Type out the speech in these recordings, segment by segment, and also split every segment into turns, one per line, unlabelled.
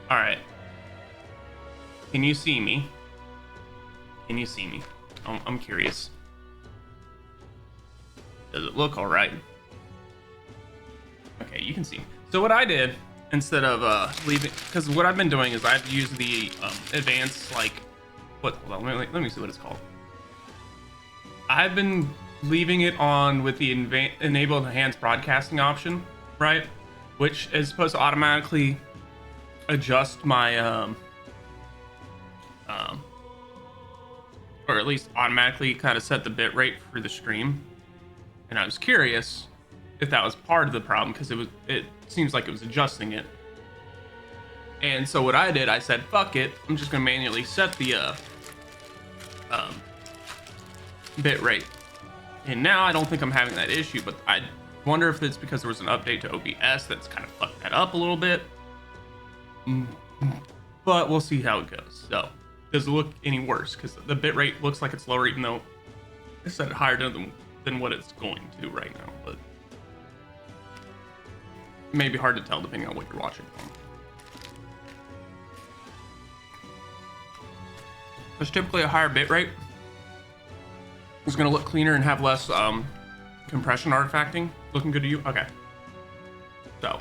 All right. Can you see me? Can you see me? I'm curious. Does it look all right? Okay, you can see. So what I did instead of leaving, because what I've been doing is I've used the advanced, like, what? Hold on, let me see what it's called. I've been leaving it on with the enable enhanced broadcasting option, right? Which is supposed to automatically adjust my or at least automatically kind of set the bit rate for the stream. And I was curious if that was part of the problem, because it seems like it was adjusting it. And so what I did, I said, fuck it, I'm just gonna manually set the bit rate. And now I don't think I'm having that issue, but I wonder if it's because there was an update to OBS that's kind of fucked that up a little bit. But we'll see how it goes. So, does it look any worse? Because the bit rate looks like it's lower, even though I set it higher than what it's going to right now. But it may be hard to tell depending on what you're watching from. There's typically a higher bit rate. It's going to look cleaner and have less compression artifacting. Looking good to you? Okay. So,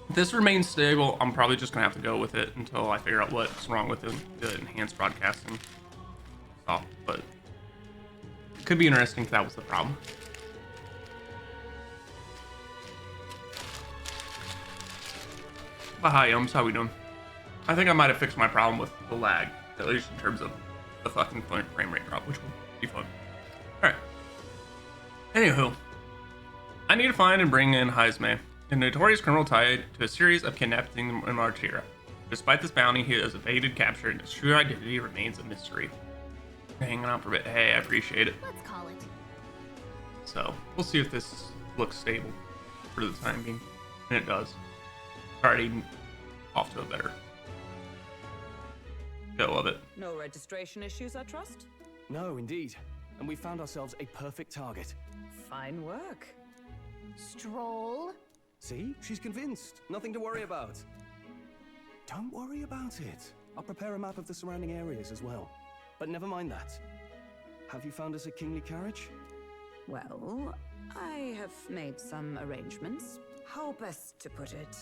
if this remains stable, I'm probably just going to have to go with it until I figure out what's wrong with the enhanced broadcasting. So, but it could be interesting if that was the problem. But hi, Yums, how we doing? I think I might have fixed my problem with the lag, at least in terms of the fucking frame rate drop, which will be fun. Alright. Anywho, I need to find and bring in Heisme, a notorious criminal tied to a series of kidnappings in Martira. Despite this bounty, he has evaded capture and his true identity remains a mystery. Hanging on for a bit. Hey, I appreciate it.
Let's call it.
So, we'll see if this looks stable for the time being. And it does. It's already off to a better go of it.
No registration issues, I trust?
No, indeed. And we found ourselves a perfect target.
Fine work.
Stroll.
See? She's convinced. Nothing to worry about. Don't worry about it. I'll prepare a map of the surrounding areas as well. But never mind that. Have you found us a kingly carriage?
Well, I have made some arrangements. How best to put it?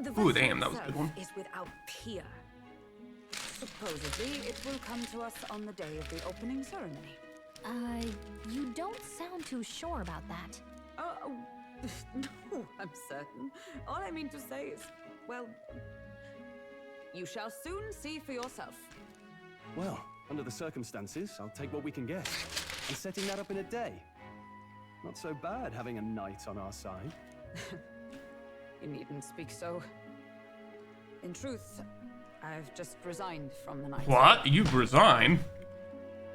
The
Ooh,
vessel
damn, that was a good
itself
one.
is without peer. Supposedly, it will come to us on the day of the opening ceremony.
You don't sound too sure about that.
Oh, no, I'm certain. All I mean to say is, well, you shall soon see for yourself.
Well, under the circumstances, I'll take what we can get. And setting that up in a day. Not so bad having a knight on our side.
You needn't speak so. In truth, I've just resigned from the knight.
What? You've resigned?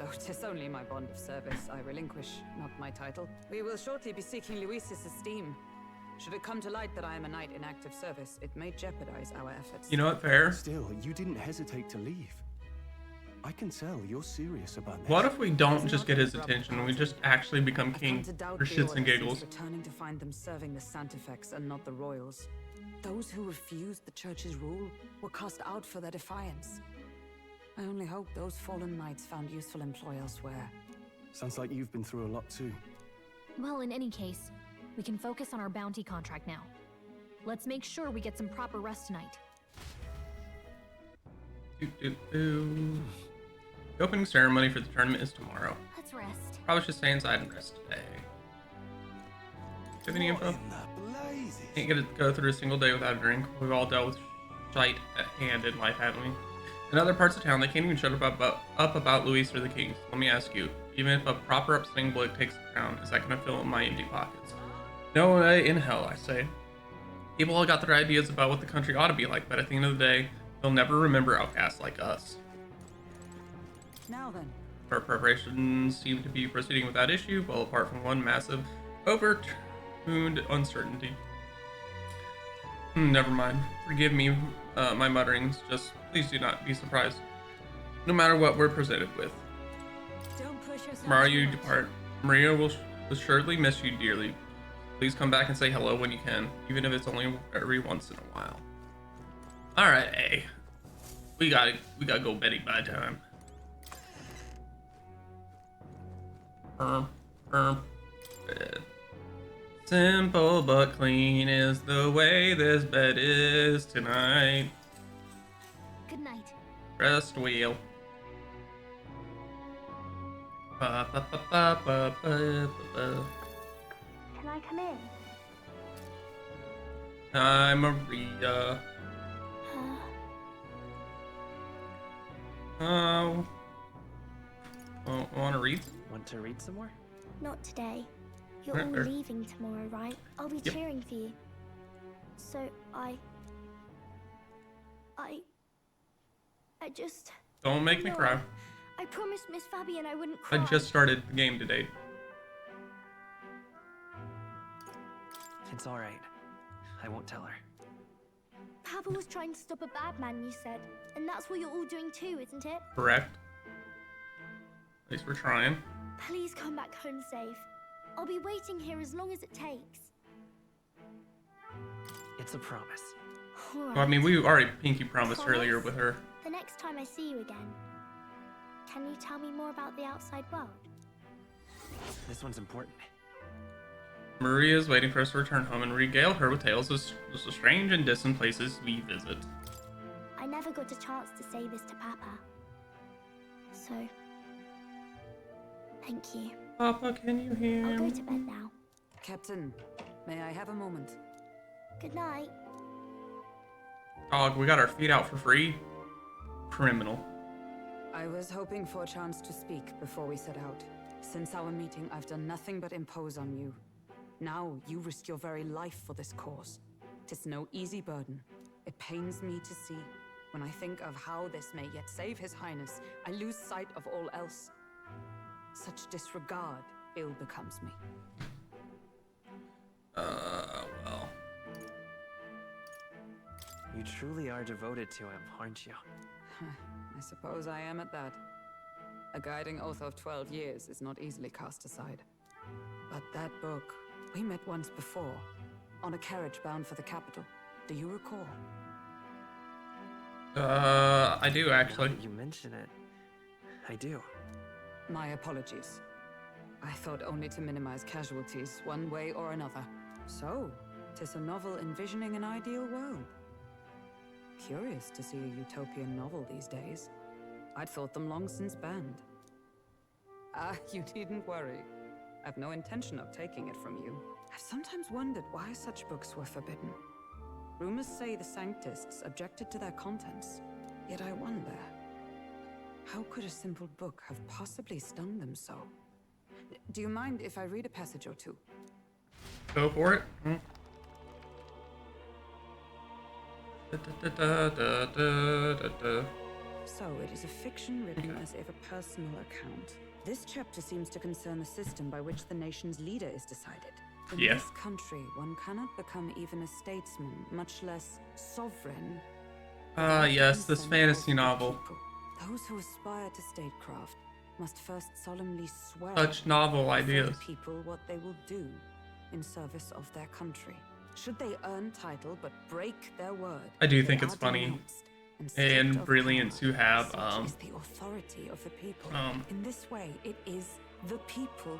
Oh, 'tis only my bond of service I relinquish, not my title. We will shortly be seeking Luis's esteem. Should it come to light that I am a knight in active service, it may jeopardize our efforts.
You know what, fair?
Still, you didn't hesitate to leave. I can tell you're serious about this.
What if we don't just get his attention and we just actually become
I've come
king
to doubt
for
the
shits and
order since
giggles?
returning to find them serving the Santifex and not the royals. Those who refused the church's rule were cast out for their defiance. I only hope those fallen knights found useful employ elsewhere.
Sounds like you've been through a lot too.
Well, in any case, we can focus on our bounty contract now. Let's make sure we get some proper rest tonight.
The opening ceremony for the tournament is tomorrow.
Let's rest.
Probably should stay inside and rest today. Do you have any info? Can't get to go through a single day without a drink. We've all dealt with shite at hand in life, haven't we? In other parts of town, they can't even shut up about Luis or the Kings. Let me ask you, even if a proper upstanding bloke takes the crown, is that going to fill in my empty pockets? No way in hell, I say. People all got their ideas about what the country ought to be like, but at the end of the day, they'll never remember outcasts like us.
Now then.
Our preparations seem to be proceeding without issue, well apart from one massive, overtuned uncertainty. Never mind. Forgive me, my mutterings. Just please do not be surprised. No matter what we're presented with.
Don't push yourself.
Tomorrow you depart. Maria will assuredly miss you dearly. Please come back and say hello when you can, even if it's only every once in a while. All right, hey, we gotta go Betty by time. Bed. Simple but clean is the way this bed is tonight.
Good night.
Rest wheel. Ba, ba, ba, ba, ba, ba, ba.
Can I come in?
Hi, Maria. Oh. Want to read?
Want to read some more?
Not today. You're all
Sure.
leaving tomorrow, right? I'll be
Yep.
cheering for you. So I just...
Don't make me
No,
cry.
I promised Miss Fabian I wouldn't
I
cry.
just started the game today.
It's all right. I won't tell her.
Papa was trying to stop a bad man, you said. And that's what you're all doing too, isn't it?
Correct. At least we're trying.
Please come back home safe. I'll be waiting here as long as it takes.
It's a promise.
All right.
Well, I mean, we already pinky promised
Promise?
earlier with her.
The next time I see you again, can you tell me more about the outside world?
This one's important.
Maria is waiting for us to return home and regale her with tales of the strange and distant places we visit.
I never got a chance to say this to Papa. So, thank you.
Papa, can you hear
I'll go
me?
to bed now.
Captain, may I have a moment?
Good night.
Dog, we got our feet out for free. Criminal.
I was hoping for a chance to speak before we set out. Since our meeting, I've done nothing but impose on you. Now you risk your very life for this cause. 'Tis no easy burden. It pains me to see. When I think of how this may yet save His Highness, I lose sight of all else. Such disregard ill becomes me.
Well.
You truly are devoted to him, aren't you?
I suppose I am at that. A guiding oath of 12 years is not easily cast aside. But that book, we met once before, on a carriage bound for the capital. Do you recall?
I do
Now
actually.
that you mention it, I do.
My apologies. I thought only to minimize casualties, one way or another. So, 'tis a novel envisioning an ideal world. Curious to see a utopian novel these days. I'd thought them long since banned. Ah, you needn't worry. I've no intention of taking it from you. I've sometimes wondered why such books were forbidden. Rumors say the Sanctists objected to their contents. Yet I wonder, how could a simple book have possibly stung them so? Do you mind if I read a passage or two?
Go for it. Da, da, da, da, da, da, da.
So, it is a fiction written as if a personal account. This chapter seems to concern the system by which the nation's leader is decided. In
Yeah.
this country, one cannot become even a statesman, much less sovereign.
Yes, this
consent
fantasy
of the
novel.
people. Those who aspire to statecraft must first solemnly swear
Such novel
before
ideas.
the people what they will do in service of their country. Should they earn title but break their word,
I do
they
think it's
are
funny
denounced and
and
stripped of
brilliant
power.
to have,
Such is the authority of the people. In this way, it is the people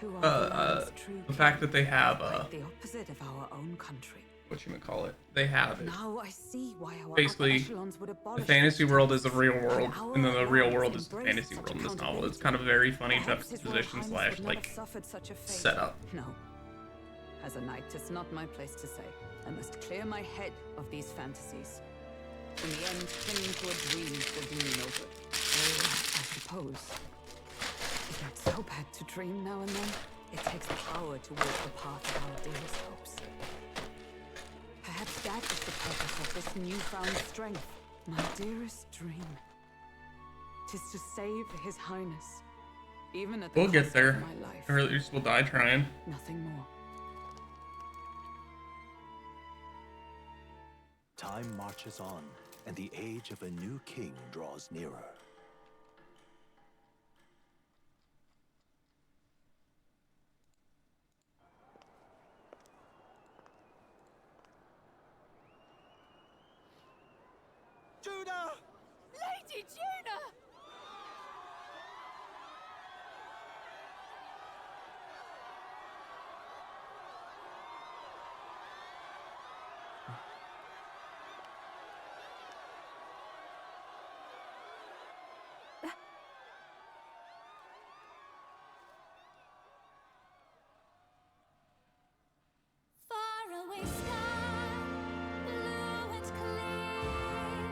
who are the land's true
the fact
king,
that they have,
quite the opposite of our own country.
whatchamacallit, they have it.
Now I see why our
Basically,
upper echelons would
The
abolish
fantasy
such
world is the
tasks,
real
and
world,
our
and then the real
lands
world is the
embraced
fantasy
such
world in this novel. It's
accountability.
kind of a very funny
Perhaps His Royal
juxtaposition
Highness
slash
would not
like
have suffered such a fate.
setup.
No. As a knight, 'tis not my place to say. I must clear my head of these fantasies. In the end, clinging to a dream will do me no good. Or, I suppose, it's not so bad to dream now and then. It takes power to walk the path of our dearest hopes. Perhaps that is the purpose of this newfound strength. My dearest dream. 'Tis to save His Highness. Even at the
We'll get
cost
there.
of my life.
Or at least we'll die trying.
Nothing more.
Time marches on, and the age of a new king draws nearer.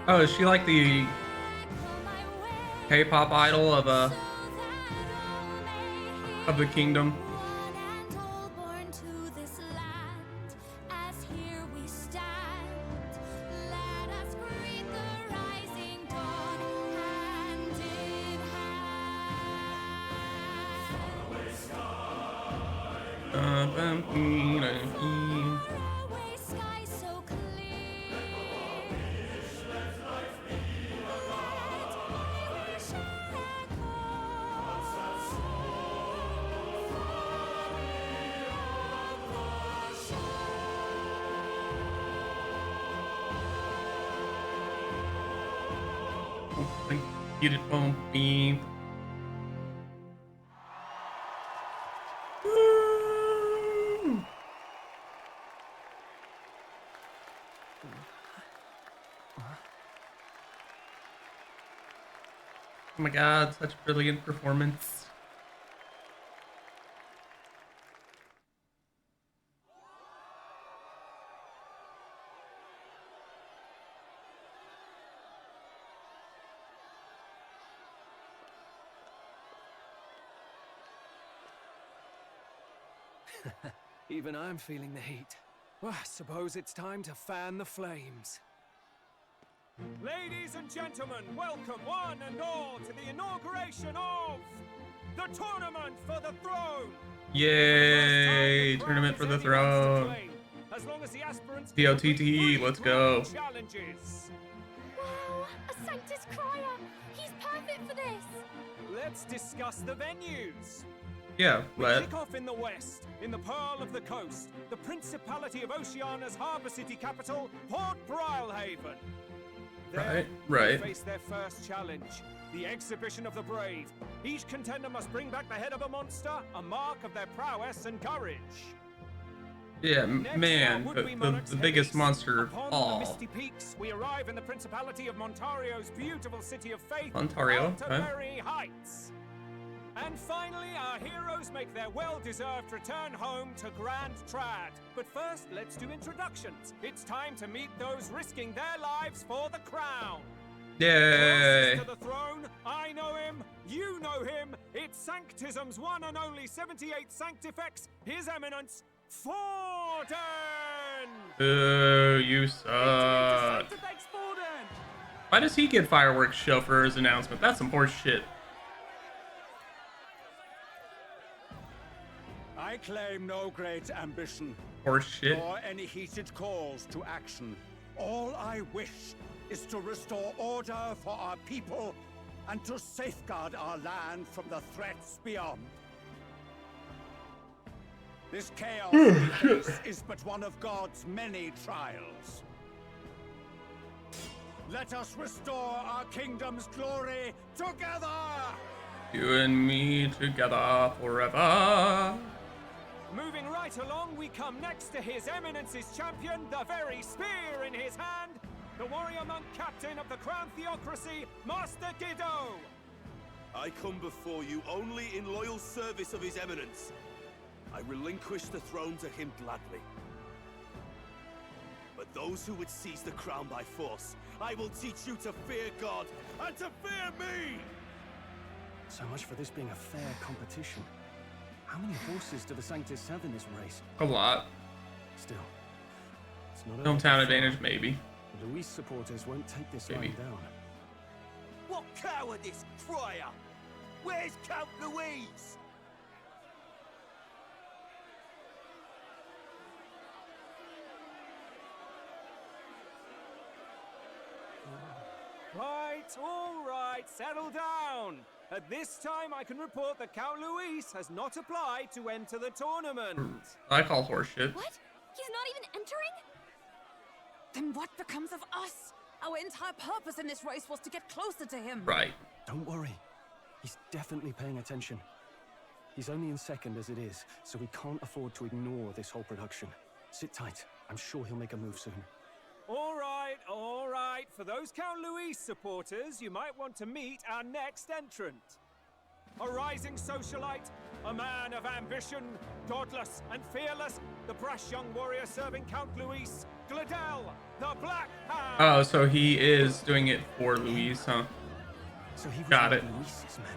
Oh, is she like the K-pop idol of the kingdom? Get it bumpy. Oh my god, such brilliant performance.
Even I'm feeling the heat. Well, I suppose it's time to fan the flames. Ladies and gentlemen, welcome one and all to the inauguration of the Tournament for the Throne!
Yay! Tournament for the Throne.
As long as the aspirants
DOTT, let's go.
Challenges.
Wow, a Sanctus Crier! He's perfect for this!
Let's discuss the venues.
Yeah,
We
let.
kick off in the west, in the Pearl of the Coast, the Principality of Oceania's harbour city capital, Port Brilehaven. There,
Right.
they face their first challenge, the Exhibition of the Brave. Each contender must bring back the head of a monster, a mark of their prowess and courage.
Yeah,
Next,
man,
our would-be monarchs
the biggest
head east.
monster of
Upon the
all.
misty peaks, we arrive in the Principality of Montario's beautiful city of faith,
Ontario, okay.
Altaberry Heights. And finally, our heroes make their well-deserved return home to Grand Trad. But first, let's do introductions. It's time to meet those risking their lives for the crown.
Yay!
Closest to the throne, I know him, you know him. It's Sanctism's one and only 78 Sanctifex, His Eminence, Forden!
Boo, you suck.
Sanctifex Forden!
Why does he get fireworks show for his announcement? That's some horse shit.
I claim no great ambition,
Horse shit.
nor any heated calls to action. All I wish is to restore order for our people and to safeguard our land from the threats beyond. This chaos we face is but one of God's many trials. Let us restore our kingdom's glory together!
You and me together forever.
Moving right along, we come next to His Eminence's champion, the very spear in his hand, the warrior monk captain of the Crown Theocracy, Master Giddo!
I come before you only in loyal service of His Eminence. I relinquish the throne to him gladly. But those who would seize the crown by force, I will teach you to fear God and to fear me!
So much for this being a fair competition. How many horses do the Sanctus have in this race?
A lot.
Still, it's not
Hometown
over.
advantage, maybe.
Luis supporters won't take this
Maybe.
line down.
What cowardice, Crier! Where's Count Louise?
All right, settle down. At this time, I can report that Count Luis has not applied to enter the tournament.
I call horse shit.
What? He's not even entering?
Then what becomes of us? Our entire purpose in this race was to get closer to him.
Right.
Don't worry. He's definitely paying attention. He's only in second as it is, so we can't afford to ignore this whole production. Sit tight. I'm sure he'll make a move soon.
All right, all right. For those Count Luis supporters, you might want to meet our next entrant. A rising socialite, a man of ambition, godless and fearless, the brash young warrior serving Count Luis, Gladel, the Black Hand.
Oh, so he is doing it for Louise, huh?
So he was
Got
one
it.
of Luis's men.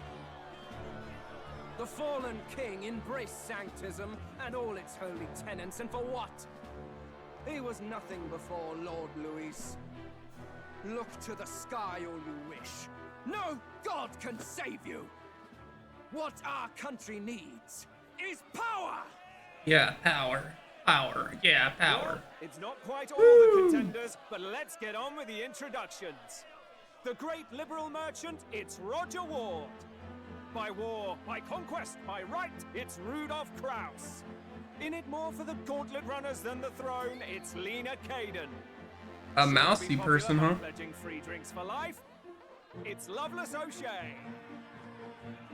The fallen king embraced sanctism and all its holy tenets, and for what? He was nothing before Lord Luis. Look to the sky all you wish. No god can save you. What our country needs is power.
Yeah, power. Power. Yeah, power.
Well, it's not quite all the contenders, but let's get on with the introductions. The great liberal merchant, it's Roger Ward. By war, by conquest, by right, it's Rudolph Kraus. In it more for the gauntlet runners than the throne, it's Lena Caden.
A mousy person, huh?
Pledging free drinks for life, it's Loveless O'Shea.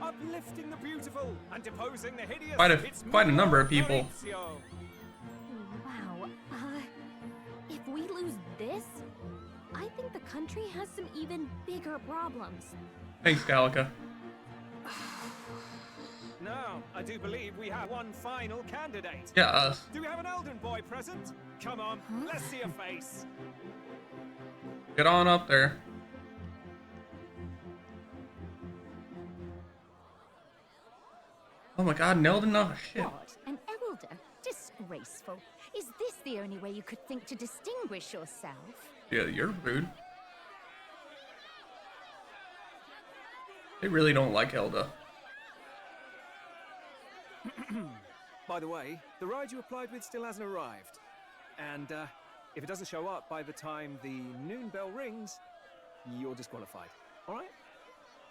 Uplifting the beautiful and deposing the hideous.
Quite a number of people.
Refantazio.
Wow. If we lose this, I think the country has some even bigger problems.
Thanks, Gallica.
Now, I do believe we have one final candidate.
Yeah, us.
Do we have an Elden boy present? Come on, let's see a face.
Get on up there. Oh my god, Nelden, oh shit.
What? An elder? Disgraceful. Is this the only way you could think to distinguish yourself?
Yeah, you're rude. They really don't like Elda.
By the way, the ride you applied with still hasn't arrived. And if it doesn't show up by the time the noon bell rings, you're disqualified. All right?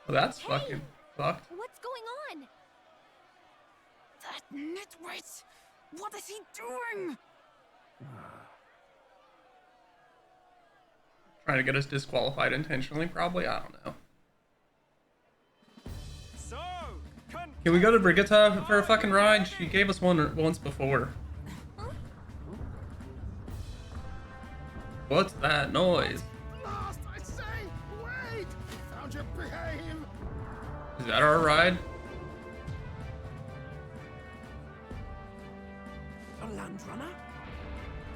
Well, that's fucking fucked.
What's going on?
That nitwit! What is he doing?
Trying to get us disqualified intentionally, probably. I don't know.
So,
Can we go to Brigitte for a fucking ride? She gave us one once before. What's that noise?
Last, I say! Wait! Found your behave!
Is that our ride?
A land runner?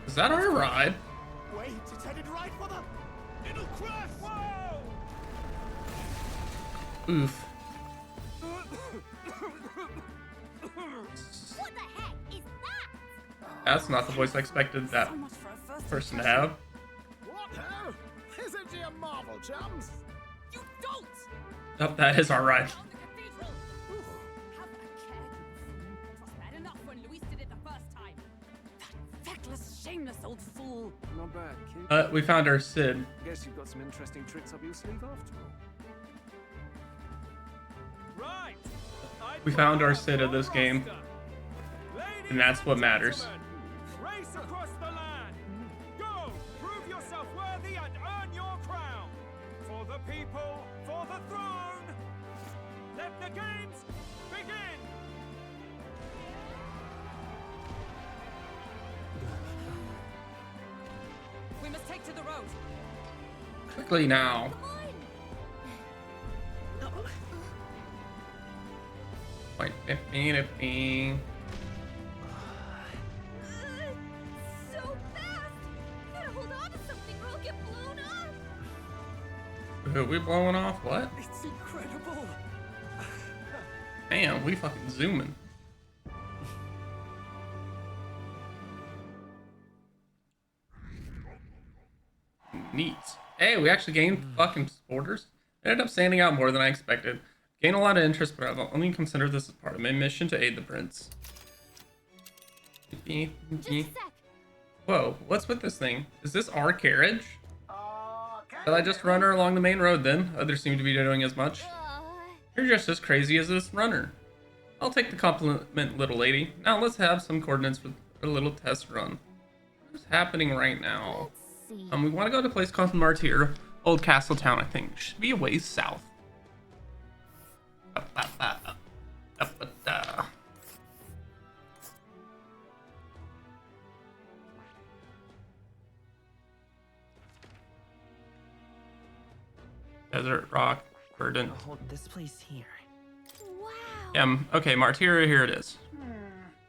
Is that our ride?
Wait, it's headed right for the... It'll crash! Whoa!
Oof.
What the heck is that?
That's not the voice I expected that
So much for a first
person to have.
What hell? Isn't he a marvel, chums?
You don't!
Oh, that is our ride.
On the cathedral! Have a care. It was bad enough when Luis did it the first time.
That feckless, shameless old fool!
not bad, kid.
We found our Sid.
Guess you've got some interesting tricks up your sleeve after all. Right.
We found our Sid of this game, and that's what matters.
Race across the land. Go, prove yourself worthy and earn your crown. For the people, for the throne. Let the games begin.
We must take to the road!
Quickly now. Point 15, 15.
So fast! We gotta hold on to something or I'll get blown up!
Who we blowing off? What?
It's incredible!
Damn, we fucking zooming. Neat. Hey, we actually gained fucking supporters. It ended up standing out more than I expected. Gained a lot of interest, but I've only considered this as part of my mission to aid the prince.
Just a sec.
Whoa, what's with this thing? Is this our carriage? Did I just run her along the main road then? Others seem to be doing as much. You're just as crazy as this runner. I'll take the compliment, little lady. Now let's have some coordinates for a little test run. What's happening right now?
See.
We want to go to a place called Martyr, Old Castle Town, I think. Should be a ways south. Desert Rock, Verdant.
Hold this place here.
Wow.
Okay, Martyr, here it is.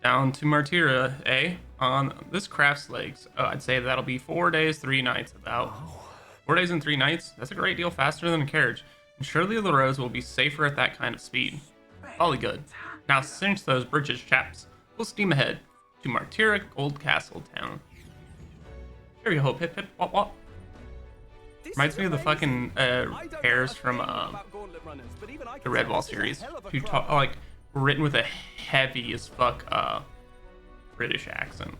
Down to Martyra, eh? On this craft's legs. Oh, I'd say that'll be 4 days, 3 nights about. 4 days and 3 nights? That's a great deal faster than a carriage. And surely the roads will be safer at that kind of speed. All good. Now cinch those bridges, chaps. We'll steam ahead to Martyra Old Castle Town. Here you go, hip hip wop wop. Reminds me of the fucking hairs from the Redwall series. Who talk like written with a heavy as fuck British accent.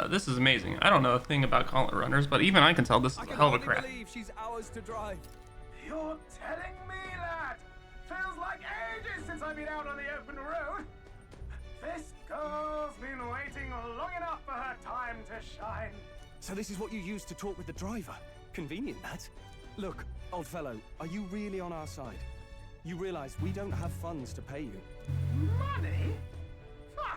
This is amazing. I don't know a thing about Gauntlet runners, but even I can tell this is a hell of a craft.
She's hours to drive.
You're telling me that? Feels like ages since I've been out on the open road. This girl's been waiting long enough for her time to shine.
So this is what you used to talk with the driver? Convenient, that. Look, old fellow, are you really on our side? You realize we don't have funds to pay you.
Money? Ha!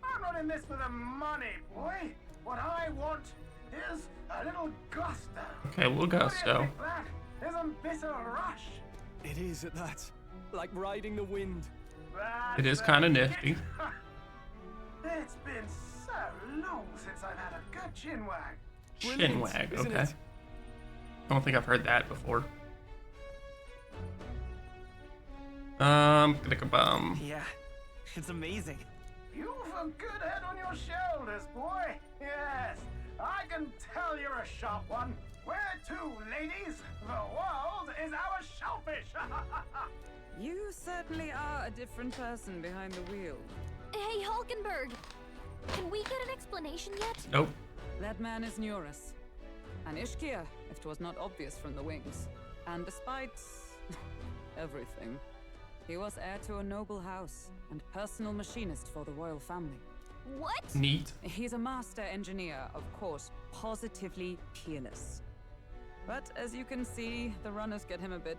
I'm not in this for the money, boy. What I want is a little gusto.
Okay, a little gusto.
Isn't this a rush?
It is at that. Like riding the wind.
It is kind of nifty.
It's been so long since I've had a good chinwag.
Chinwag, okay. I don't think I've heard that before.
Yeah, it's amazing.
You've a good head on your shoulders, boy. Yes, I can tell you're a sharp one. Where to, ladies? The world is our shellfish.
You certainly are a different person behind the wheel.
Hey, Hulkenberg! Can we get an explanation yet?
Nope.
That man is Neurus. An Ishkia, if 'twas not obvious from the wings. And despite everything, he was heir to a noble house and personal machinist for the royal family.
What?
Neat.
He's a master engineer, of course, positively peerless. But as you can see, the runners get him a bit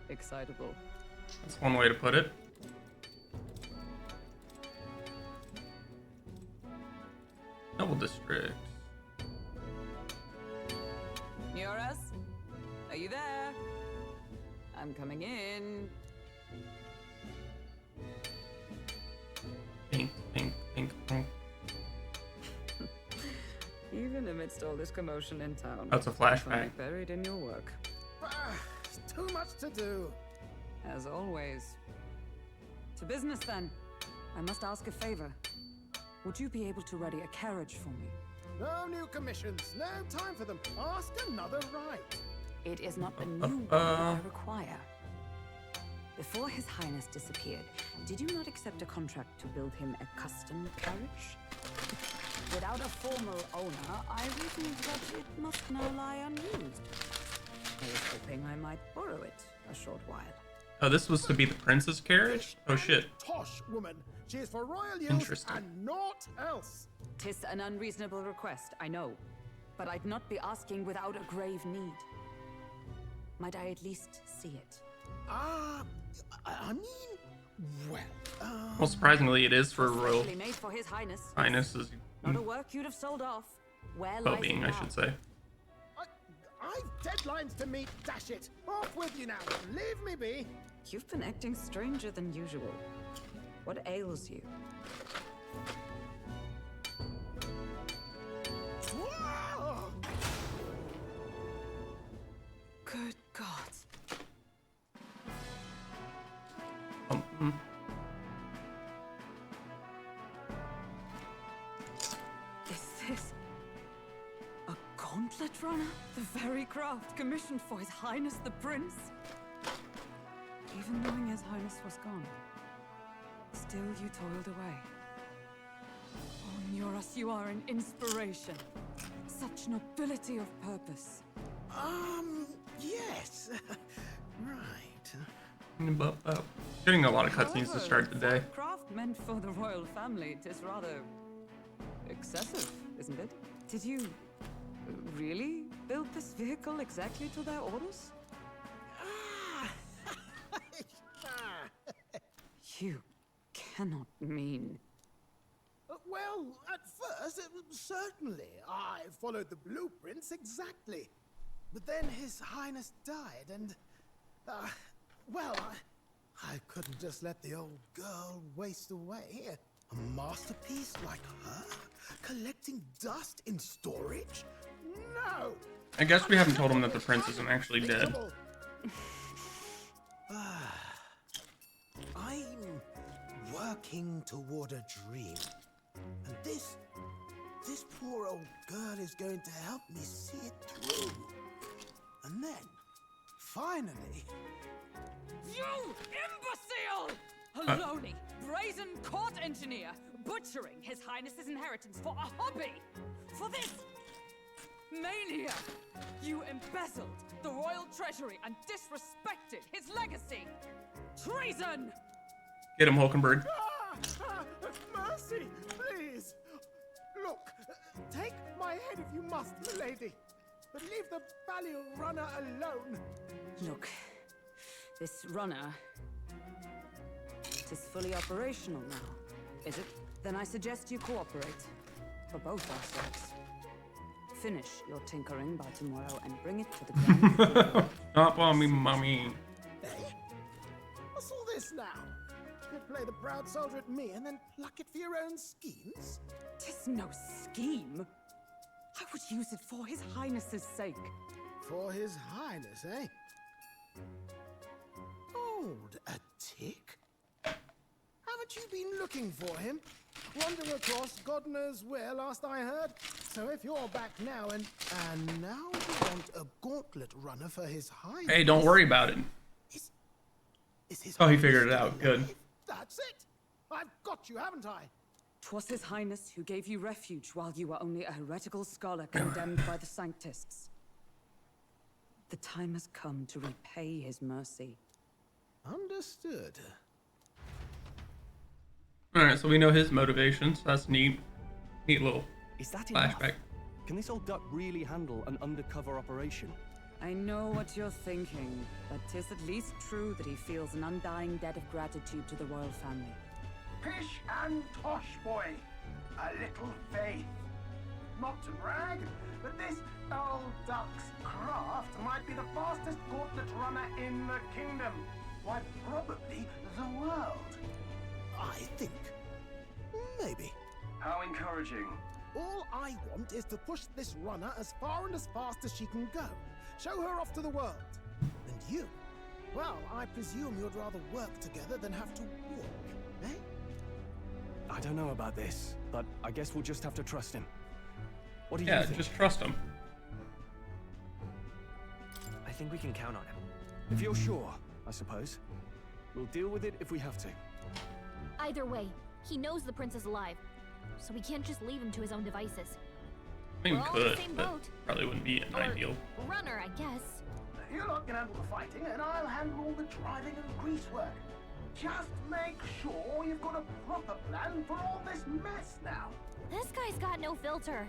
excitable.
That's one way to put it. Noble district.
Neurus, are you there? I'm coming in.
Pink, pink, pink, pink.
Even amidst all this commotion in town,
That's a flashback.
buried in your work.
Too much to do.
As always. To business then. I must ask a favor. Would you be able to ready a carriage for me?
No new commissions. No time for them. Ask another right.
It is not a new one I require. Before His Highness disappeared, did you not accept a contract to build him a custom carriage? Without a formal owner, I reasoned that it must now lie unused. I was hoping I might borrow it a short while.
Oh, this was to be the prince's carriage? Oh shit.
Tosh woman. She is for royal use
Interesting.
and naught else.
'Tis an unreasonable request, I know. But I'd not be asking without a grave need. Might I at least see it?
I mean, well,
Well, surprisingly, it is for royal
Specially made for His Highness.
highness's
Not a work you'd have sold off. Where lies
well-being,
it
I
now?
should say.
I've deadlines to meet. Dash it. Off with you now. Leave me be.
You've been acting stranger than usual. What ails you?
Whoa!
Good God. Is this a gauntlet runner? The very craft commissioned for His Highness the Prince? Even knowing His Highness was gone, still you toiled away. Oh, Neurus, you are an inspiration. Such nobility of purpose.
Yes. Right.
Getting a lot of cutscenes to start the day.
For a craft meant for the royal family, it is rather excessive, isn't it? Did you really build this vehicle exactly to their orders? You cannot mean.
Well, at first, certainly, I followed the blueprints exactly. But then His Highness died, and, well,
I couldn't just let the old girl waste away. A masterpiece like her? Collecting dust in storage? No!
I guess we haven't told him that the prince isn't actually dead.
I'm working toward a dream. And this poor old girl is going to help me see it through. And then, finally...
You imbecile! A lowly, brazen court engineer butchering His Highness's inheritance for a hobby! For this mania! You embezzled the royal treasury and disrespected his legacy! Treason!
Get him, Hulkenberg.
Mercy, please! Look, take my head if you must, milady, but leave the Balliol runner alone. Look, this runner... it is fully operational now, is it? Then I suggest you cooperate, for both our sakes. Finish your tinkering by tomorrow and bring it to the ground.
Not for me, mommy.
Hey, what's all this now? You play the proud soldier at me and then pluck it for your own schemes?
'Tis no scheme. I would use it for His Highness's sake.
For His Highness, eh? Hold a tick. Haven't you been looking for him? Wandering across God knows where last I heard. So if you're back now and now you want a gauntlet runner for His Highness...
Hey, don't worry about it.
Is His
Oh, he
Highness
figured it
still
out. Good.
alive? That's it. I've got you, haven't I?
'Twas His Highness who gave you refuge while you were only a heretical scholar condemned by the Sanctists. The time has come to repay his mercy.
Understood.
Alright, so we know his motivations. That's neat. Neat little
Is that
flashback.
enough? Can this old duck really handle an undercover operation?
I know what you're thinking, but 'tis at least true that he feels an undying debt of gratitude to the royal family.
Pish and tosh, boy. A little faith. Not to brag, but this old duck's craft might be the fastest gauntlet runner in the kingdom. Why, probably the world.
I think. Maybe.
How encouraging.
All I want is to push this runner as far and as fast as she can go. Show her off to the world. And you? Well, I presume you'd rather work together than have to walk, eh?
I don't know about this, but I guess we'll just have to trust him. What do you
Yeah,
think?
just trust him.
I think we can count on him.
If you're sure, I suppose. We'll deal with it if we have to.
Either way, he knows the prince is alive, so we can't just leave him to his own devices.
I mean, we
We're all in the
could,
same
but
boat.
probably wouldn't be an
Or
ideal.
runner, I guess.
You lot can handle the fighting, and I'll handle all the driving and grease work. Just make sure you've got a proper plan for all this mess now.
This guy's got no filter.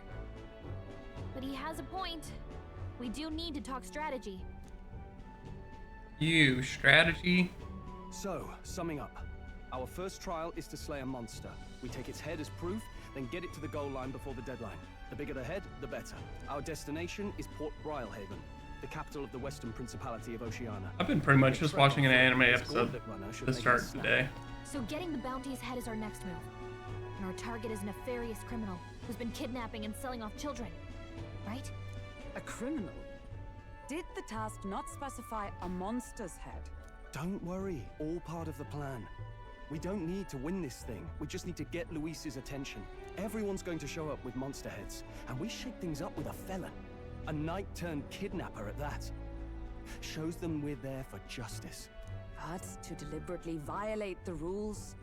But he has a point. We do need to talk strategy.
You, strategy?
So, summing up. Our first trial is to slay a monster. We take its head as proof, then get it to the goal line before the deadline. The bigger the head, the better. Our destination is Port Brilehaven, the capital of the Western Principality of Oceania.
I've been pretty much just watching an anime episode to start today.
So getting the bounty's head is our next move. And our target is a nefarious criminal who's been kidnapping and selling off children. Right?
A criminal? Did the task not specify a monster's head?
Don't worry, all part of the plan. We don't need to win this thing. We just need to get Luis's attention. Everyone's going to show up with monster heads, and we shake things up with a felon. A knight-turned-kidnapper at that. Shows them we're there for justice.
But to deliberately violate the rules,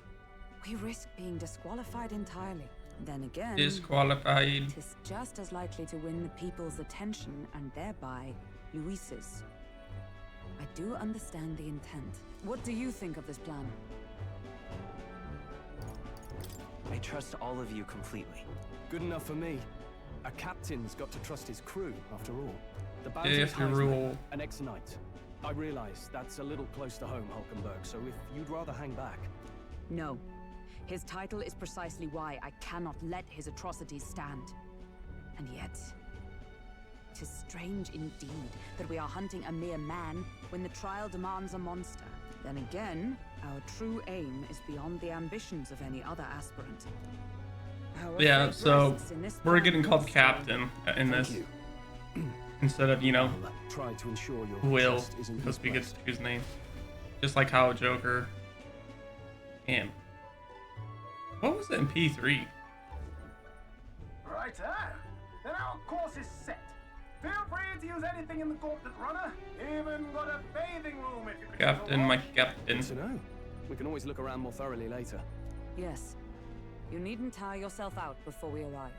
we risk being disqualified entirely. Then again,
Disqualified.
'tis just as likely to win the people's attention and thereby Luis's. I do understand the intent. What do you think of this plan?
I trust all of you completely.
Good enough for me. A captain's got to trust his crew, after all. The
If
bounty's
you rule.
Heisman, an ex-knight. I realize that's a little close to home, Hulkenberg, so if you'd rather hang back...
No. His title is precisely why I cannot let his atrocities stand. And yet, it is strange indeed that we are hunting a mere man when the trial demands a monster. Then again, our true aim is beyond the ambitions of any other aspirant. Our
Yeah,
fate
so
rests in this
we're
plan
getting called
also.
captain in this. Instead of, you know,
Try to ensure your
Will,
trust isn't
because we get
misplaced.
to choose name. Just like how Joker. Damn. What was it in P3?
Right, then our course is set. Feel free to use anything in the Gauntlet Runner. Even got a bathing room if you could.
Captain, my captain.
Good to know. We can always look around more thoroughly later.
Yes. You needn't tire yourself out before we arrive.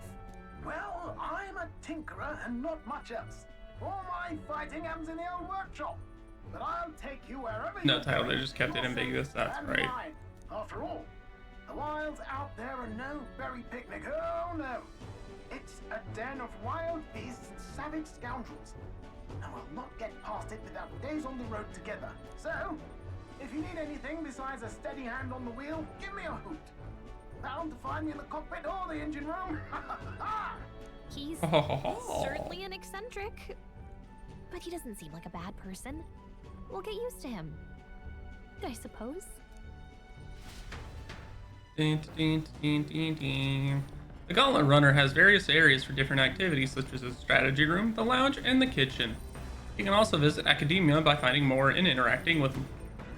Well, I'm a tinkerer and not much else. All my fighting happens in the old workshop. But I'll take you wherever
No
you
title,
go.
they just kept it ambiguous. That's
And
right.
mine. After all, the wilds out there are no berry picnic. Oh no. It's a den of wild beasts and savage scoundrels. And we'll not get past it without days on the road together. So, if you need anything besides a steady hand on the wheel, give me a hoot. Bound to find me in the cockpit or the engine room.
He's certainly an eccentric, but he doesn't seem like a bad person. We'll get used to him, I suppose.
Ding, ding, ding, ding, ding. The Gauntlet Runner has various areas for different activities, such as the strategy room, the lounge, and the kitchen. You can also visit Academia by finding more and interacting with them.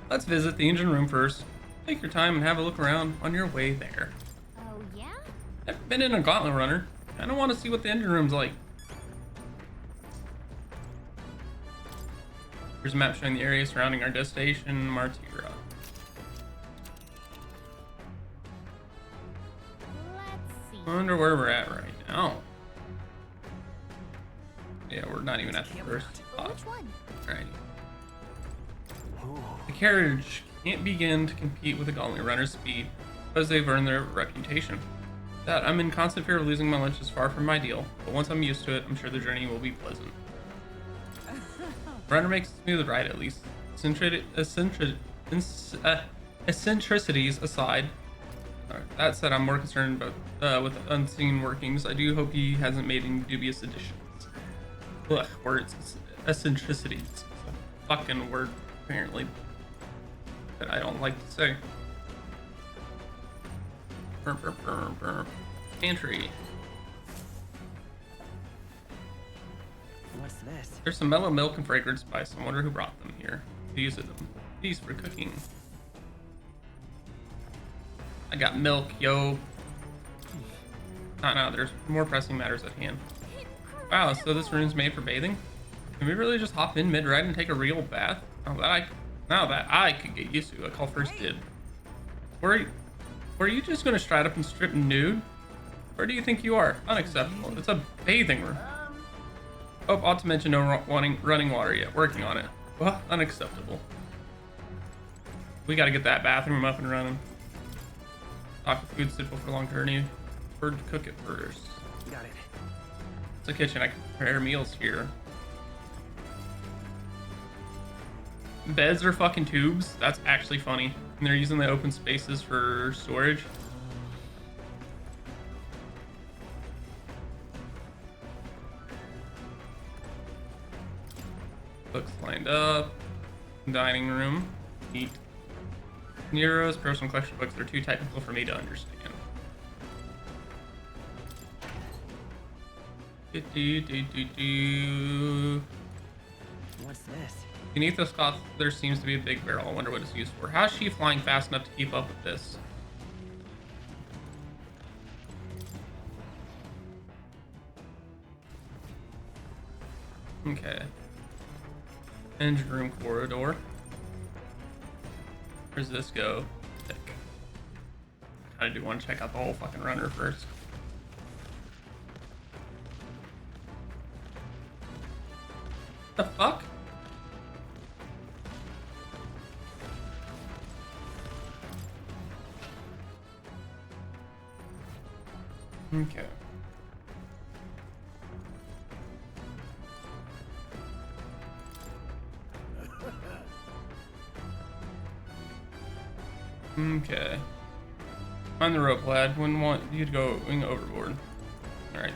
Let's visit the engine room first. Take your time and have a look around on your way there.
Oh, yeah?
Never been in a Gauntlet Runner. I don't want to see what the engine room's like. Here's a map showing the area surrounding our destination, Martira.
Let's see.
I wonder where we're at right now. Yeah, we're not even at the first spot.
Which one?
Alrighty. The carriage can't begin to compete with the Gauntlet Runner's speed because they've earned their reputation. That I'm in constant fear of losing my lunch is far from ideal, but once I'm used to it, I'm sure the journey will be pleasant. Runner makes a smooth ride at least. Eccentricities aside. That said, I'm more concerned about with unseen workings. I do hope he hasn't made any dubious additions. Ugh, words. Eccentricities. It's a fucking word, apparently, that I don't like to say. Pantry.
What's this?
There's some mellow milk and fragrant spice. I wonder who brought them here. These are them. These for cooking. I got milk, yo. No, there's more pressing matters at hand. Wow, so this room's made for bathing? Can we really just hop in mid-ride and take a real bath? Now that I could get used to, like I first did. Were you just gonna stride up and strip nude? Where do you think you are? Unacceptable. It's a bathing room. Oh, ought to mention no running water yet. Working on it. Well, unacceptable. We gotta get that bathroom up and running. Stock the food suitable for long journey. Bird to cook it first.
Got it.
It's a kitchen. I can prepare meals here. Beds are fucking tubes. That's actually funny. And they're using the open spaces for storage. Books lined up. Dining room. Neat. Nero's personal collection books are too technical for me to understand.
What's this?
Beneath this cloth, there seems to be a big barrel. I wonder what it's used for. How is she flying fast enough to keep up with this? Okay. Engine room corridor. Where's this go? I do want to check out the whole fucking runner first. The fuck? Okay. Okay. On the rope, lad. Wouldn't want you to go overboard. Alright.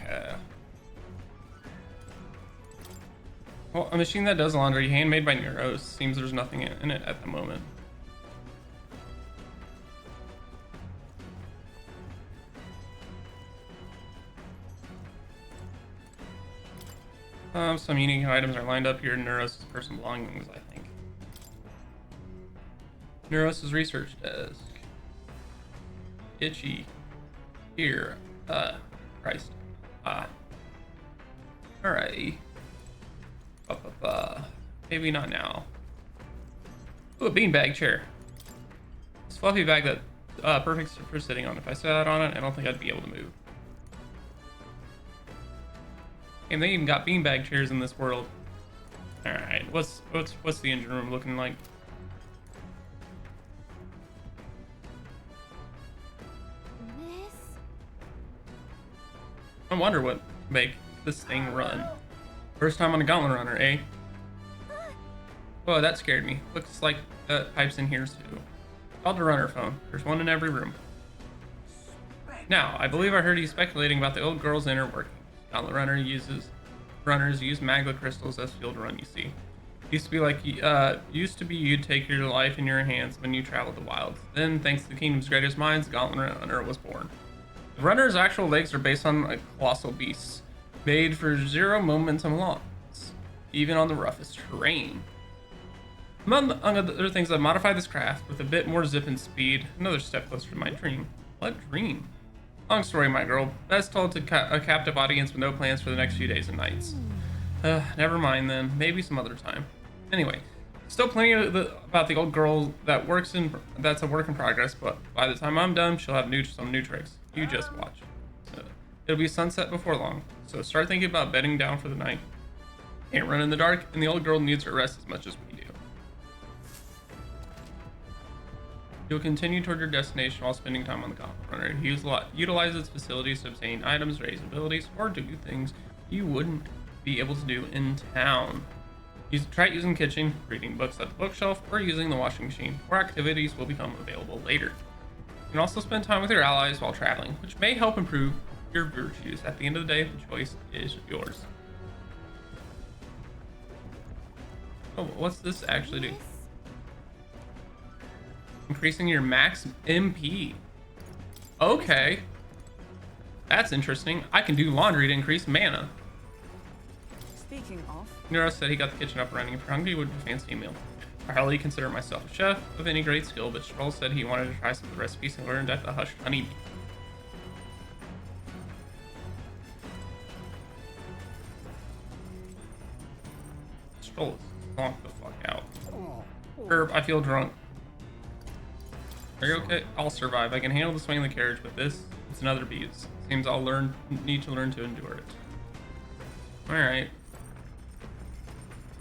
Okay. Well, a machine that does laundry, handmade by Neuros. Seems there's nothing in it at the moment. Some unique items are lined up here. Neuros' personal belongings, I think. Neuros' research desk. Itchy. Here. Christ. Alrighty. Maybe not now. Ooh, a beanbag chair. This fluffy bag that perfect for sitting on. If I sat on it, I don't think I'd be able to move. And they even got beanbag chairs in this world. All right, what's the engine room looking like?
This?
I wonder what make this thing run. First time on a gauntlet runner, eh? Oh, that scared me. Looks like pipes in here too. Called the runner phone. There's one in every room. Now, I believe I heard you speculating about the old girl's inner workings. Gauntlet runners use magma crystals as fuel to run, you see. Used to be you'd take your life in your hands when you traveled the wilds. Then, thanks to the kingdom's greatest minds, the Gauntlet Runner was born. The runner's actual legs are based on colossal beasts, made for 0 momentum loss, even on the roughest terrain. Among other things, I've modified this craft with a bit more zip and speed, another step closer to my dream. What dream? Long story, my girl. Best told to a captive audience with no plans for the next few days and nights. Never mind then. Maybe some other time. Anyway, still plenty about the old girl that's a work in progress, but by the time I'm done, she'll have some new tricks. You just watch. It'll be sunset before long, so start thinking about bedding down for the night. Can't run in the dark, and the old girl needs her rest as much as we do. You'll continue toward your destination while spending time on the Gauntlet Runner. Utilize its facilities to obtain items, raise abilities, or do things you wouldn't be able to do in town. Try using the kitchen, reading books at the bookshelf, or using the washing machine, or activities will become available later. You can also spend time with your allies while traveling, which may help improve your virtues. At the end of the day, the choice is yours. Oh, what's this actually do? Increasing your max MP. Okay. That's interesting. I can do laundry to increase mana.
Speaking of...
Nero said he got the kitchen up and running. If you're hungry, would fancy a meal. I hardly consider myself a chef of any great skill, but Stroll said he wanted to try some of the recipes he learned at the Hushed Honeybee. Stroll is knocked the fuck out. Herb, I feel drunk. Are you okay? I'll survive. I can handle the swing of the carriage, but this, it's another beast. Seems I'll need to learn to endure it. Alright.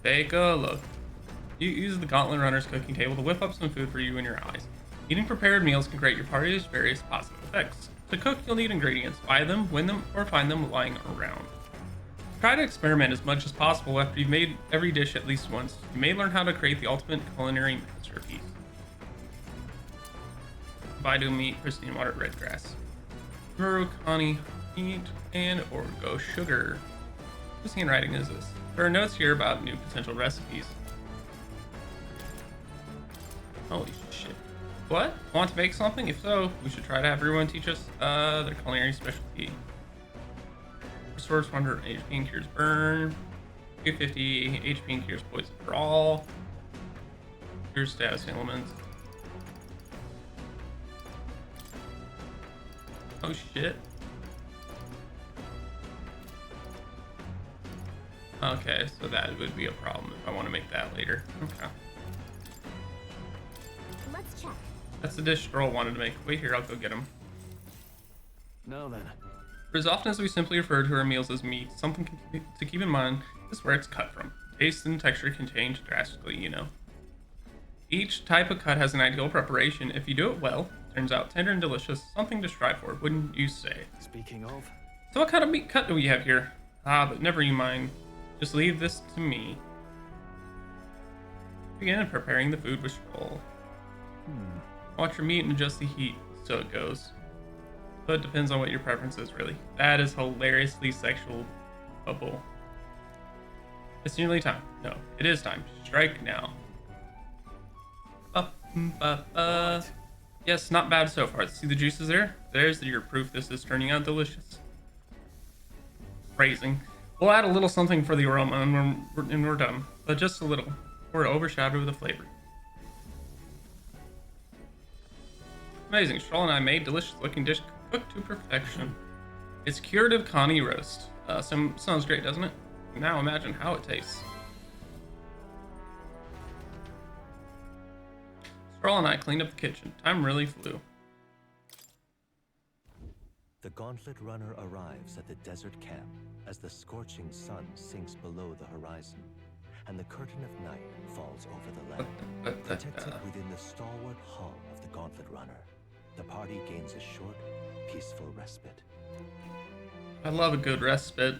Take a look. You use the Gauntlet Runner's cooking table to whip up some food for you and your allies. Eating prepared meals can create your party's various positive effects. To cook, you'll need ingredients. Buy them, win them, or find them lying around. Try to experiment as much as possible after you've made every dish at least once. You may learn how to create the ultimate culinary masterpiece. Baidu meat, pristine water, red grass. Murukani meat, and Orgo sugar. Whose handwriting is this? There are notes here about new potential recipes. Holy shit. What? Want to make something? If so, we should try to have everyone teach us their culinary specialty. Restores 100 HP and cures burn. 250 HP and cures poison for all. Cures status elements. Oh shit. Okay, so that would be a problem if I want to make that later. Okay.
Let's check.
That's the dish Stroll wanted to make. Wait here, I'll go get him.
Now then.
For as often as we simply refer to our meals as meat, something to keep in mind is where it's cut from. Taste and texture can change drastically, you know. Each type of cut has an ideal preparation. If you do it well, it turns out tender and delicious, something to strive for, wouldn't you say?
Speaking of...
So what kind of meat cut do we have here? But never you mind. Just leave this to me. Begin preparing the food with Stroll. Watch your meat and adjust the heat, so it goes. So it depends on what your preference is, really. That is hilariously sexual. Bubble. It's nearly time. No, it is time. Strike now. Yes, not bad so far. See the juices there? There's your proof this is turning out delicious. Phrasing. We'll add a little something for the aroma and we're done. But just a little. Or overshadow the flavor. Amazing. Stroll and I made delicious looking dish cooked to perfection. It's curative Connie roast. Sounds great, doesn't it? Now imagine how it tastes. Stroll and I cleaned up the kitchen. Time really flew.
The Gauntlet Runner arrives at the desert camp as the scorching sun sinks below the horizon, and the curtain of night falls over the land. Protected within the stalwart hull of the Gauntlet Runner, the party gains a short, peaceful respite.
I love a good respite.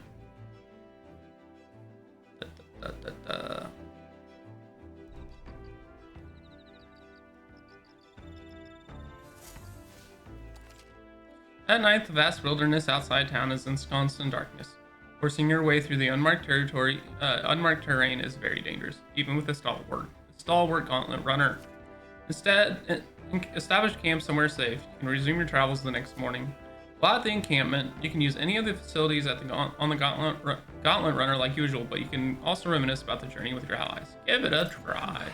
At night, the vast wilderness outside town is ensconced in darkness. Forcing your way through the unmarked terrain is very dangerous, even with a stalwart gauntlet runner. Instead, establish camp somewhere safe. You can resume your travels the next morning. While at the encampment, you can use any of the facilities on the Gauntlet Runner like usual, but you can also reminisce about the journey with your allies. Give it a try.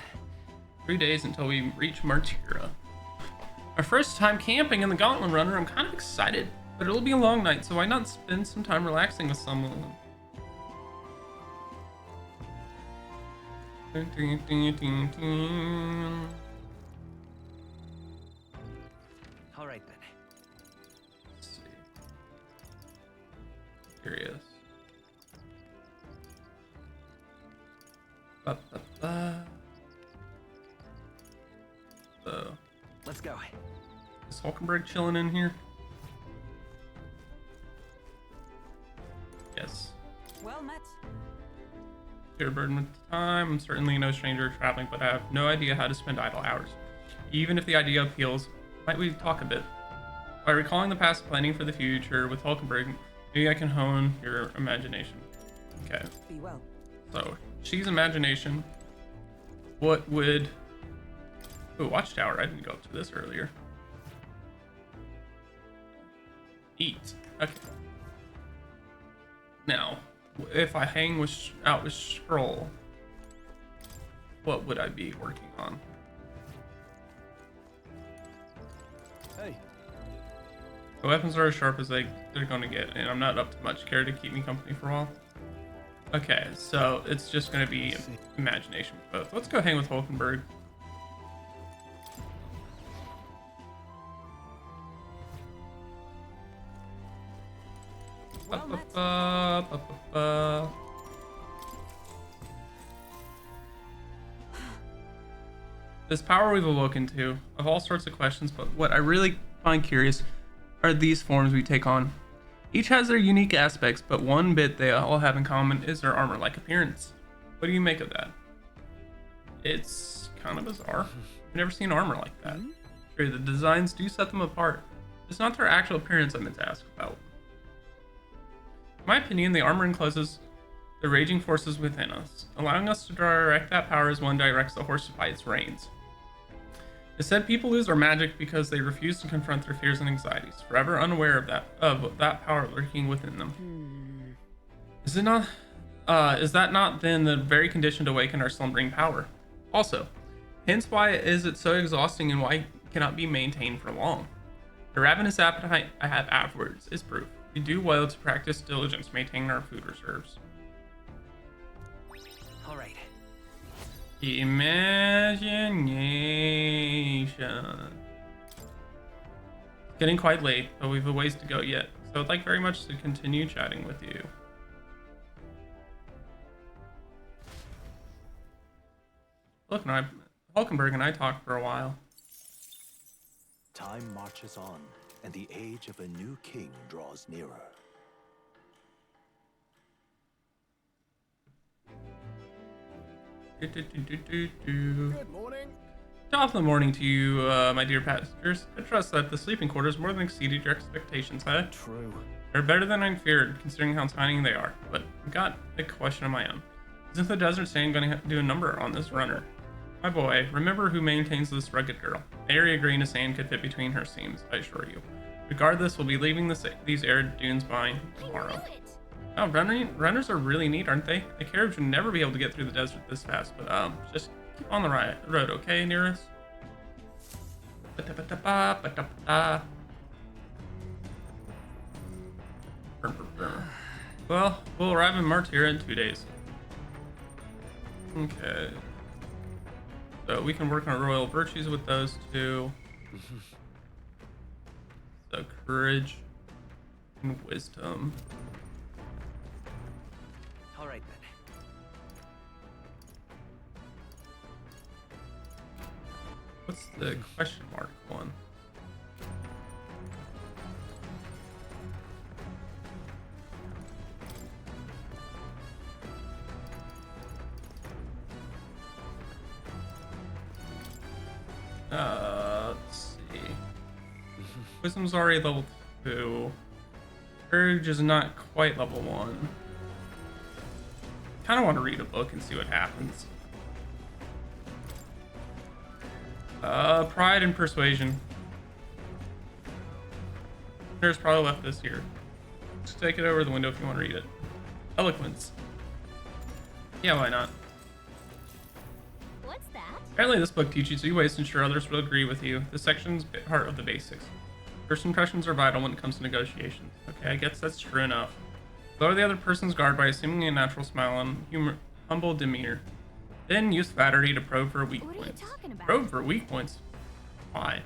3 days until we reach Martira. Our first time camping in the Gauntlet Runner. I'm kind of excited, but it'll be a long night, so why not spend some time relaxing with someone?
All right then.
Let's see. Curious. So,
let's go.
Is Hulkenberg chilling in here? Yes.
Well met.
You're a burden with time. I'm certainly no stranger to traveling, but I have no idea how to spend idle hours. Even if the idea appeals, might we talk a bit? By recalling the past, planning for the future with Hulkenberg, maybe I can hone your imagination. Okay.
Be well.
So, she's imagination. What would... Ooh, Watchtower. I didn't go up to this earlier. Eat. Okay. Now, if I hang out with Scroll, what would I be working on?
Hey.
The weapons are as sharp as they're going to get, and I'm not up to much. Care to keep me company for a while? Okay, so it's just going to be imagination for both. Let's go hang with Hulkenberg. This power we've awoken to, of all sorts of questions, but what I really find curious are these forms we take on. Each has their unique aspects, but one bit they all have in common is their armor-like appearance. What do you make of that? It's kind of bizarre. I've never seen armor like that. Sure, the designs do set them apart. It's not their actual appearance I meant to ask about. In my opinion, the armor encloses the raging forces within us, allowing us to direct that power as one directs the horse by its reins. It said people lose their magic because they refuse to confront their fears and anxieties, forever unaware of that power lurking within them. Is that not then the very condition to awaken our slumbering power? Also, hence why is it so exhausting and why it cannot be maintained for long. The ravenous appetite I have afterwards is proof. We do well to practice diligence maintaining our food reserves.
All right.
Imagination. It's getting quite late, but we've a ways to go yet, so I'd like very much to continue chatting with you. Look, Hulkenberg and I talked for a while.
Time marches on, and the age of a new king draws nearer.
Good morning.
Top of the morning to you, my dear passengers. I trust that the sleeping quarters more than exceeded your expectations, huh?
True.
They're better than I feared, considering how tiny they are. But I've got a question of my own. Isn't the desert sand going to do a number on this runner? My boy, remember who maintains this rugged girl. An area grain of sand could fit between her seams, I assure you. Regardless, we'll be leaving these arid dunes behind tomorrow. Oh, runners are really neat, aren't they? A carriage would never be able to get through the desert this fast, but just keep on the road, okay, Nearest? Well, we'll arrive in Martyr in 2 days. Okay. So we can work on royal virtues with those two. So courage and wisdom.
All right then.
What's the question mark one? Let's see. Wisdom's already level 2. Courage is not quite level 1. Kind of want to read a book and see what happens. Pride and persuasion. There's probably left this here. Just take it over the window if you want to read it. Eloquence. Yeah, why not?
What's that?
Apparently this book teaches you ways to ensure others will agree with you. This section's part of the basics. First impressions are vital when it comes to negotiations. Okay, I guess that's true enough. Lower the other person's guard by assuming a natural smile and humble demeanor. Then use flattery to probe for weak points.
What are you talking about?
Probe for weak points? Why?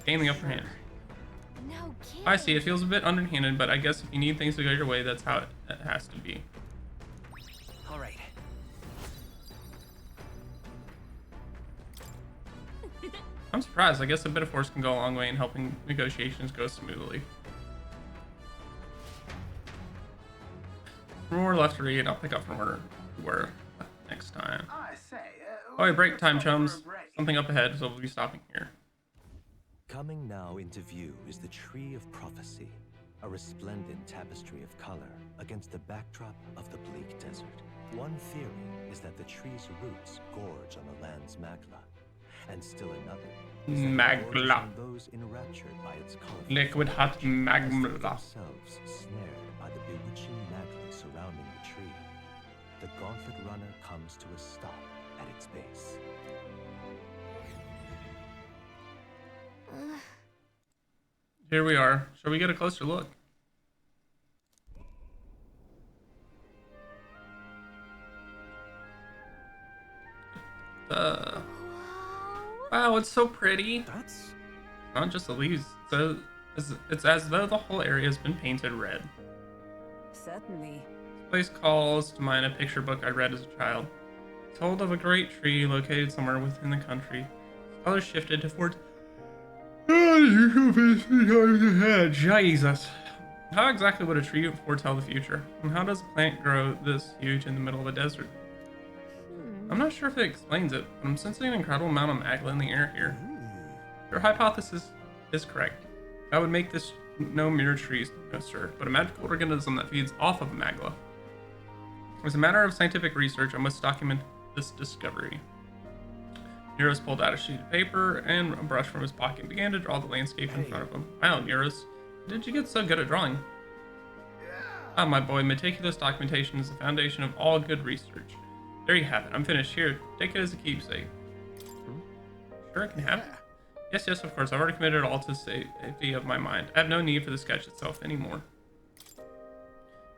Gain the upper hand.
No kidding.
I see, it feels a bit underhanded, but I guess if you need things to go your way, that's how it has to be.
All right.
I'm surprised. I guess a bit of force can go a long way in helping negotiations go smoothly. More left to read. I'll pick up from where we were next time.
I say,
Oh, wait, break time, chums. Something up ahead, so we'll be stopping here.
Coming now into view is the Tree of Prophecy, a resplendent tapestry of color against the backdrop of the bleak desert. One theory is that the tree's roots gorge on the land's magma, and still another is that it gorges on those enraptured by its colorful
Liquid hot magma.
themselves snared by the bewitching magma surrounding the tree. The gauntlet runner comes to a stop at its base.
Here we are. Shall we get a closer look? Wow, it's so pretty.
That's
not just the leaves. So it's as though the whole area has been painted red.
Certainly.
This place calls to mind a picture book I read as a child. It told of a great tree located somewhere within the country. Its colors shifted towards. Jesus. How exactly would a tree foretell the future? And how does a plant grow this huge in the middle of a desert? I'm not sure if it explains it, but I'm sensing an incredible amount of magma in the air here. Your hypothesis is correct. That would make this no mere tree, no sir, but a magical organism that feeds off of magma. As a matter of scientific research, I must document this discovery. Neros pulled out a sheet of paper and a brush from his pocket and began to draw the landscape in front of him. Wow, Neros, how did you get so good at drawing? Ah, my boy, meticulous documentation is the foundation of all good research. There you have it. I'm finished. Here, take it as a keepsake. Sure, I can have it. Yes, of course. I've already committed it all to safety of my mind. I have no need for the sketch itself anymore.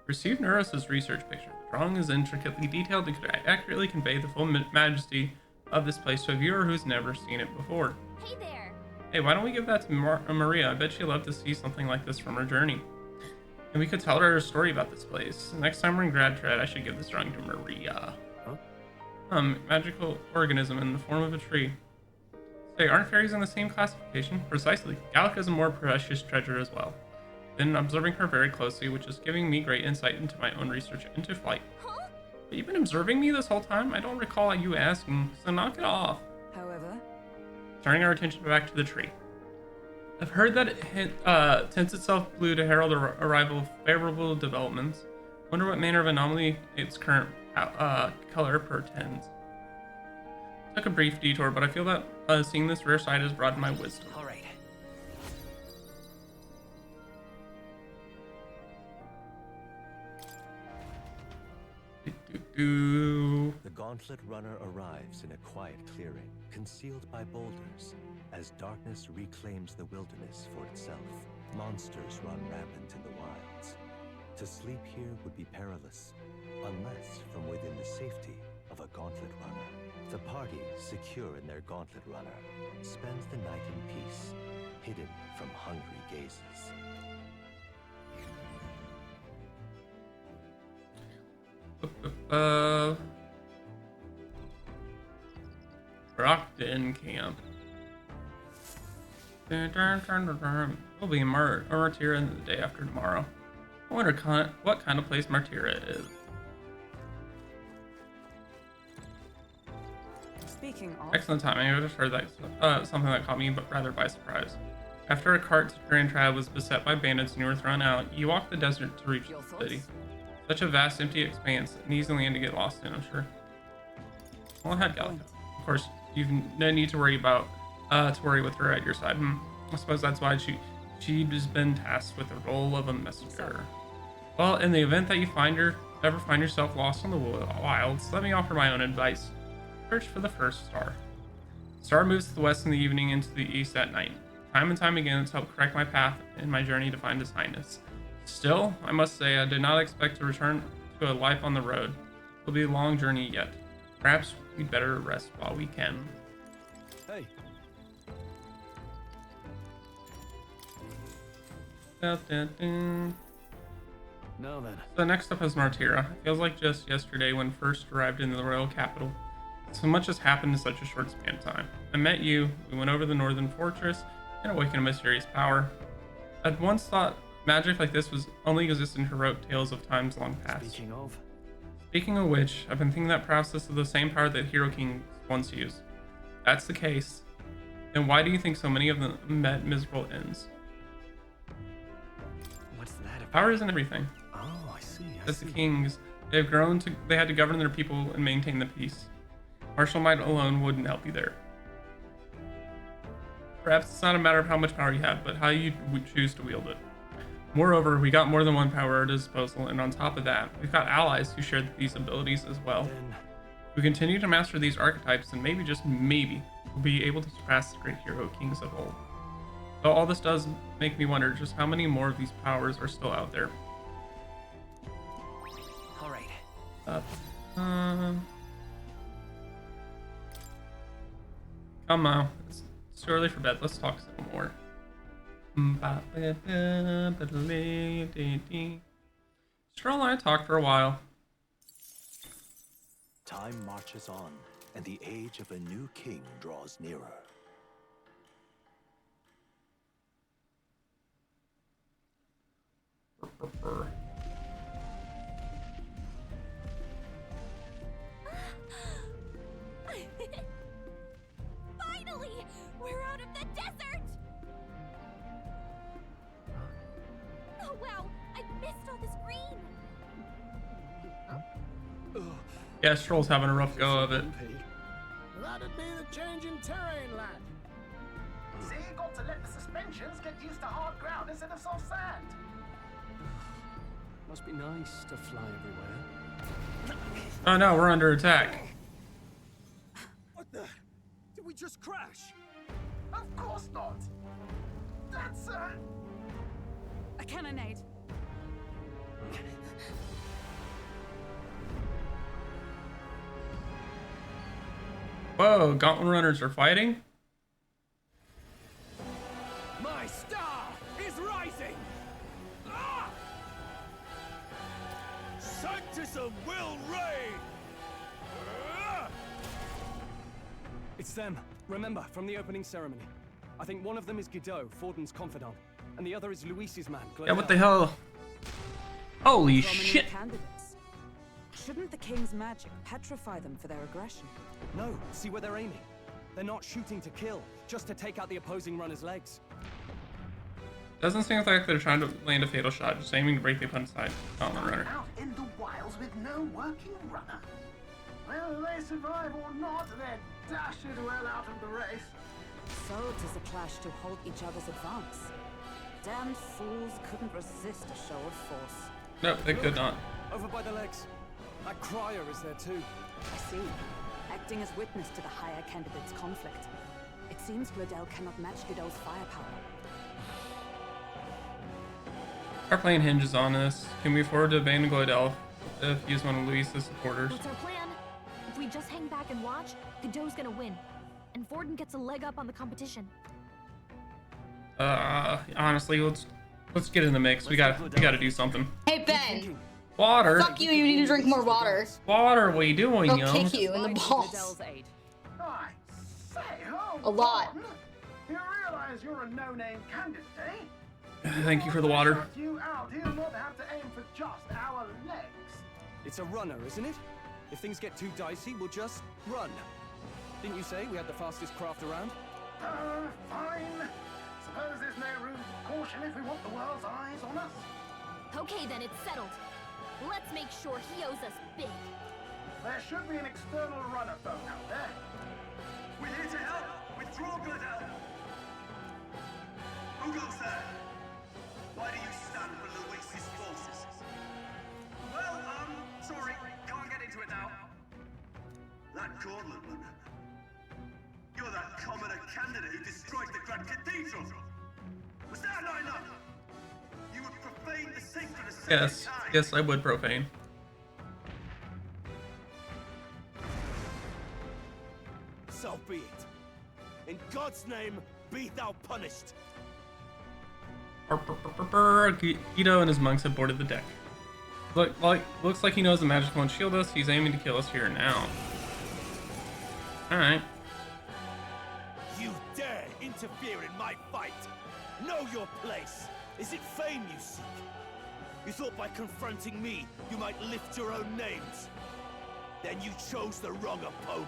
Receive Neros' research picture. The drawing is intricately detailed and could accurately convey the full majesty of this place to a viewer who's never seen it before.
Hey there.
Hey, why don't we give that to Maria? I bet she'd love to see something like this from her journey. And we could tell her a story about this place. Next time we're in Grad Tread, I should give this drawing to Maria. Magical organism in the form of a tree. Say, aren't fairies in the same classification? Precisely. Gallica's a more precious treasure as well. Then observing her very closely, which is giving me great insight into my own research into flight. Huh? But you've been observing me this whole time? I don't recall you asking, so knock it off.
How
turning our attention back to the tree. I've heard that it tints itself blue to herald the arrival of favorable developments. Wonder what manner of anomaly its current color portends. Took a brief detour, but I feel that seeing this rare sight has broadened my wisdom.
All right.
The Gauntlet Runner arrives in a quiet clearing, concealed by boulders, as darkness reclaims the wilderness for itself. Monsters run rampant in the wilds. To sleep here would be perilous, unless from within the safety of a Gauntlet Runner. The party, secure in their Gauntlet Runner, spends the night in peace, hidden from hungry gazes.
Rockton Camp. We'll be in Martira the day after tomorrow. I wonder what kind of place Martira is.
Speaking of...
Excellent timing. I just heard that something that caught me, but rather by surprise. After a cart's Grand Triad was beset by bandits and you were thrown out, you walked the desert to reach the city. Such a vast, empty expanse, an easy land to get lost in, I'm sure. Well, I had Gallica. Of course, you've no need to worry with her at your side. I suppose that's why she's been tasked with the role of a messenger. Well, in the event that you ever find yourself lost in the wilds, let me offer my own advice. Search for the first star. The star moves to the west in the evening and to the east at night. Time and time again, it's helped correct my path in my journey to find His Highness. Still, I must say, I did not expect to return to a life on the road. It'll be a long journey yet. Perhaps we'd better rest while we can.
Hey.
Now then. So next up is Martira. It feels like just yesterday when first arrived in the royal capital. So much has happened in such a short span of time. I met you, we went over the northern fortress, and awakened a mysterious power. I'd once thought magic like this was only existed in heroic tales of times long past. Speaking of which, I've been thinking that perhaps this is the same power that Hero Kings once used. If that's the case, then why do you think so many of them met miserable ends?
What's that about?
Power isn't everything.
Oh, I see.
As the kings, they had to govern their people and maintain the peace. Martial might alone wouldn't help you there. Perhaps it's not a matter of how much power you have, but how you choose to wield it. Moreover, we got more than one power at our disposal, and on top of that, we've got allies who share these abilities as well. If we continue to master these archetypes, and maybe, just maybe, we'll be able to surpass the great hero kings of old. Though all this does make me wonder just how many more of these powers are still out there.
All right.
Come on, it's too early for bed. Let's talk some more. Stroll and I talked for a while.
Time marches on, and the age of a new king draws nearer.
Finally! We're out of the desert! Oh wow, I missed all this green!
Yeah, Stroll's having a rough go of it.
That'd be the change in terrain, lad.
See, you got to let the suspensions get used to hard ground instead of soft sand.
Must be nice to fly everywhere.
Oh no, we're under attack.
What the? Did we just crash?
Of course not. That's
a cannonade.
Whoa, Gauntlet Runners are fighting?
My star is rising! Ah! Sanctism will reign! Ah!
It's them. Remember, from the opening ceremony. I think one of them is Guido, Forden's confidant, and the other is Luis's man,
Yeah, what the hell? Holy shit!
Candidates. Shouldn't the king's magic petrify them for their aggression?
No, see where they're aiming. They're not shooting to kill, just to take out the opposing runner's legs.
Doesn't seem like they're trying to land a fatal shot, just aiming to break the opponent's side on the runner.
Out in the wilds with no working runner. Whether they survive or not, they're dashed well out of the race.
So 'tis a clash to halt each other's advance. Damned fools couldn't resist a show of force.
Nope, they could not.
Over by the legs. That crier is there too.
I see. Acting as witness to the higher candidate's conflict. It seems Gladel cannot match Godot's firepower.
Our plan hinges on this. Can we afford to abandon Gladel if he's one of Luis's supporters?
What's our plan? If we just hang back and watch, Godot's gonna win. And Forden gets a leg up on the competition.
Honestly, let's get in the mix. We gotta do something.
Hey Ben.
Water.
Fuck you. You need to drink more water.
Water. What are you doing,
I'll
yo?
kick you in the balls. A lot.
You realize you're a no-name candidate, eh?
Thank you for the water.
Shut you out. He'll not have to aim for just our legs.
It's a runner, isn't it? If things get too dicey, we'll just run. Didn't you say we had the fastest craft around?
Fine. Suppose there's no room for caution if we want the world's eyes on us.
Okay then, it's settled. Let's make sure he owes us big.
There should be an external runner phone out there.
We're here to help. Withdraw, Gladel. Who goes there? Why do you stand for Luis's forces? Well, sorry, can't get into it now. That gauntlet runner. You're that commoner candidate who destroyed the Grand Cathedral. Was that not enough? You would profane the sacred assembly.
Yes, I would profane.
So be it. In God's name, be thou punished.
Guido and his monks have boarded the deck. Looks like he knows the magic won't shield us. He's aiming to kill us here now. Alright.
You dare interfere in my fight? Know your place. Is it fame you seek? You thought by confronting me, you might lift your own names. Then you chose the wrong opponent.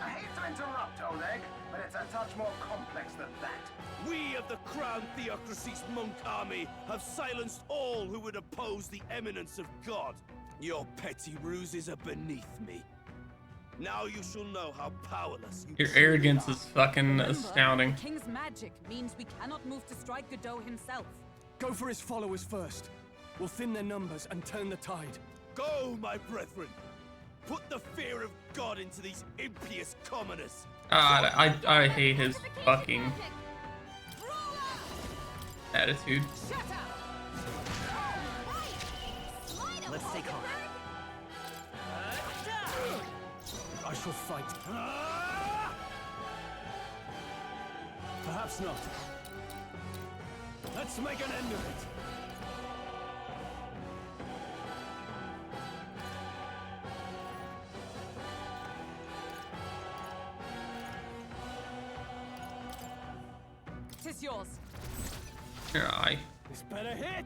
I hate to interrupt, Old Egg, but it's a touch more complex than that.
We of the Crown Theocracy's monk army have silenced all who would oppose the eminence of God. Your petty ruses are beneath me. Now you shall know how powerless you
Your arrogance is fucking astounding.
The king's magic means we cannot move to strike Godot himself.
Go for his followers first. We'll thin their numbers and turn the tide.
Go, my brethren. Put the fear of God into these impious commoners.
God, I hate his fucking attitude.
Let's stay calm.
I shall fight. Perhaps not. Let's make an end of it.
Tis yours.
Aye.
This better hit.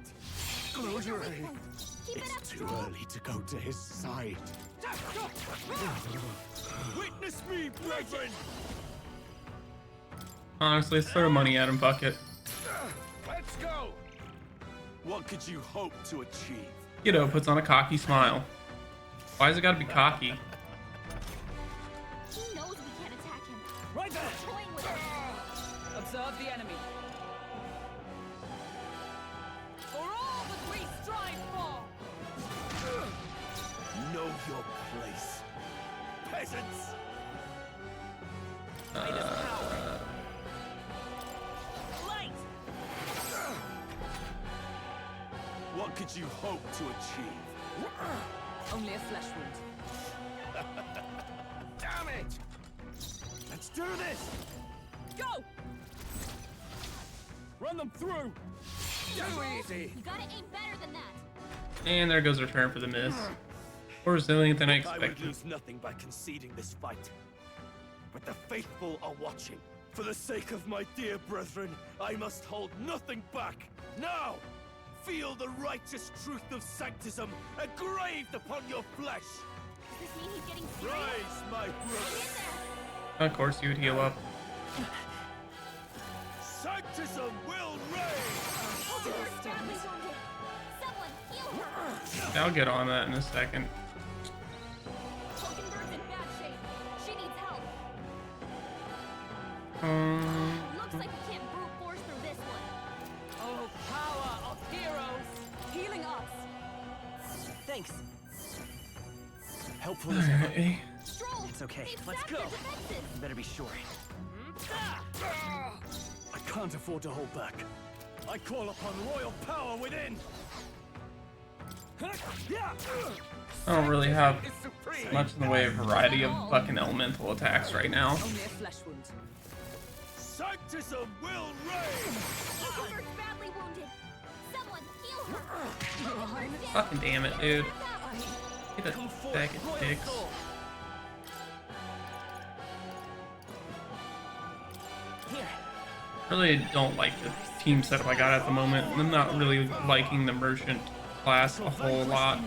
It's too early to go to his side.
Witness me, brethren.
Honestly, let's throw money at him, fuck it.
Let's go. What could you hope to achieve?
Guido puts on a cocky smile. Why's it gotta be cocky?
He knows we can't attack him.
Right there.
We're toying with him.
Observe the enemy. For all that we strive for.
Know your place, peasants. What could you hope to achieve?
Only a flesh wound.
Damn it!
Let's do this.
Go!
Run them through.
Too easy.
You gotta aim better than that.
And there goes our turn for the miss. More resilient than I
I would
expected.
lose nothing by conceding this fight. But the faithful are watching. For the sake of my dear brethren, I must hold nothing back. Now, feel the righteous truth of sanctism engraved upon your flesh.
Does this mean he's getting serious?
Rise, my brothers.
Of course, you would heal up.
Sanctism will
I'll get on that in a second.
Looks like we can't brute force through this one.
Oh, power of heroes!
Healing us.
Thanks.
Helpful as ever.
It's okay. Let's go. You better be sure.
I can't afford to hold back. I call upon royal power within.
I don't really have much in the way of variety of fucking elemental attacks right now.
Only a flesh wound.
Sanctism will reign!
Lucifer's badly wounded. Someone heal her.
Fucking damn it, dude. Get a bag of dicks. Really don't like the team setup I got at the moment. I'm not really liking the merchant class a whole lot.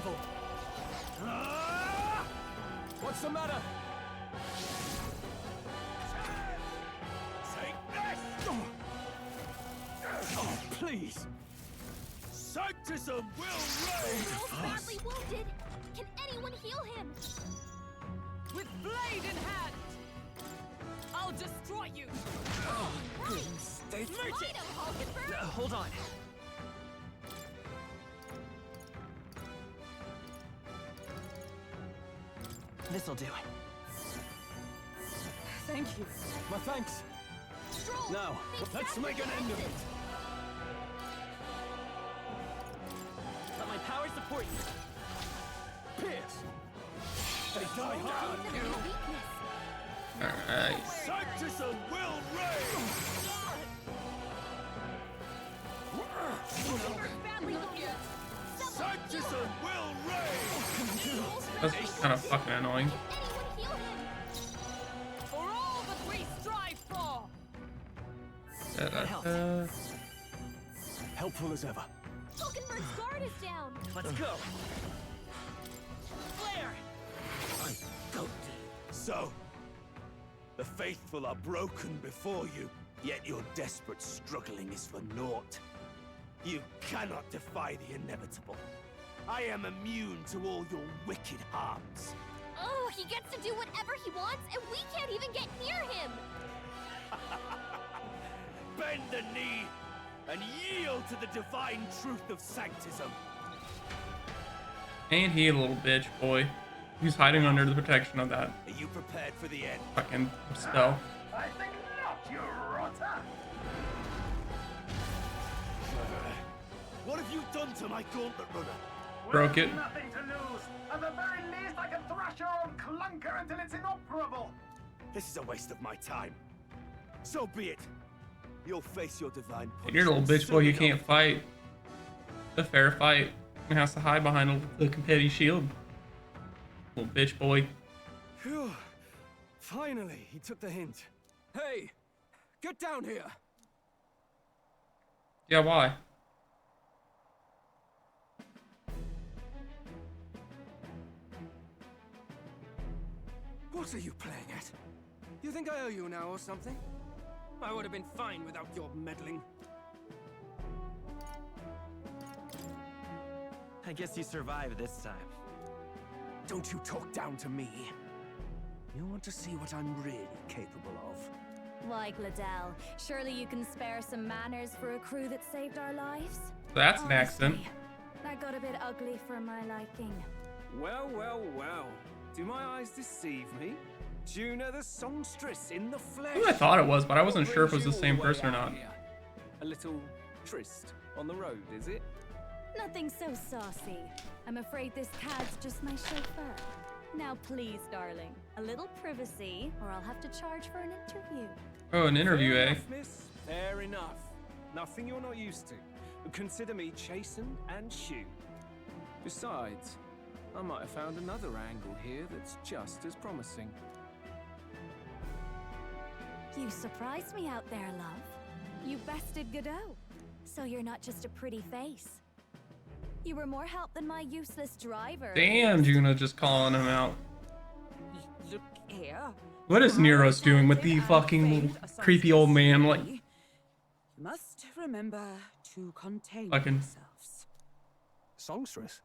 What's the matter?
Oh, please.
Sanctism will reign!
Badly wounded. Can anyone heal him?
With blade in hand, I'll destroy you.
Stay
Fight him, Hulkenberg.
Hold on. This'll do.
Thank you.
My thanks.
Stroll,
Now, let's make an end of it.
Let my power support you.
Pierce. They die hard.
Alright.
Sanctism will reign! Sanctism will reign!
That's kind of fucking annoying.
For all that we strive for.
Helpful as ever.
Hulkenberg's guard is down.
Let's go. Flare!
So, the faithful are broken before you, yet your desperate struggling is for naught. You cannot defy the inevitable. I am immune to all your wicked harms.
Oh, he gets to do whatever he wants, and we can't even get near him.
Bend the knee and yield to the divine truth of sanctism.
Ain't he a little bitch, boy? He's hiding under the protection of that
Are you prepared for the end?
fucking spell.
I think not, you rotter.
What have you done to my gauntlet runner?
Broke it.
Nothing to lose. At the very least, I can thrash your own clunker until it's inoperable.
This is a waste of my time. So be it. You'll face your divine punishment.
You're a little bitch, boy.
soon
You
enough.
can't fight. A fair fight. He has to hide behind the competitive shield. Little bitch, boy.
Phew. Finally, he took the hint. Hey, get down here.
Yeah, why?
What are you playing at? You think I owe you now or something? I would have been fine without your meddling.
I guess you survived this time.
Don't you talk down to me. You want to see what I'm really capable of?
Why, Gladell, surely you can spare some manners for a crew that saved our lives?
That's an accent.
Honestly, that got a bit ugly for my liking.
Well, well, well. Do my eyes deceive me? Juna the songstress in the flesh.
Ooh, I thought it was, but I wasn't
What
sure if it
brings
was the
you
same
all the way
person or
out
not.
here? A little tryst on the road, is it?
Nothing so saucy. I'm afraid this cad's just my chauffeur. Now please, darling, a little privacy, or I'll have to charge for an interview.
Oh, an interview,
Fair
eh?
enough, miss. Fair enough. Nothing you're not used to. Consider me chastened and shoe. Besides, I might have found another angle here that's just as promising.
You surprised me out there, love. You bested Godot. So you're not just a pretty face. You were more help than my useless driver.
Damn, Juna just calling him out.
Look here.
What is Nero's doing with the fucking creepy old man? Like,
You must remember to contain
fucking
yourselves.
Songstress?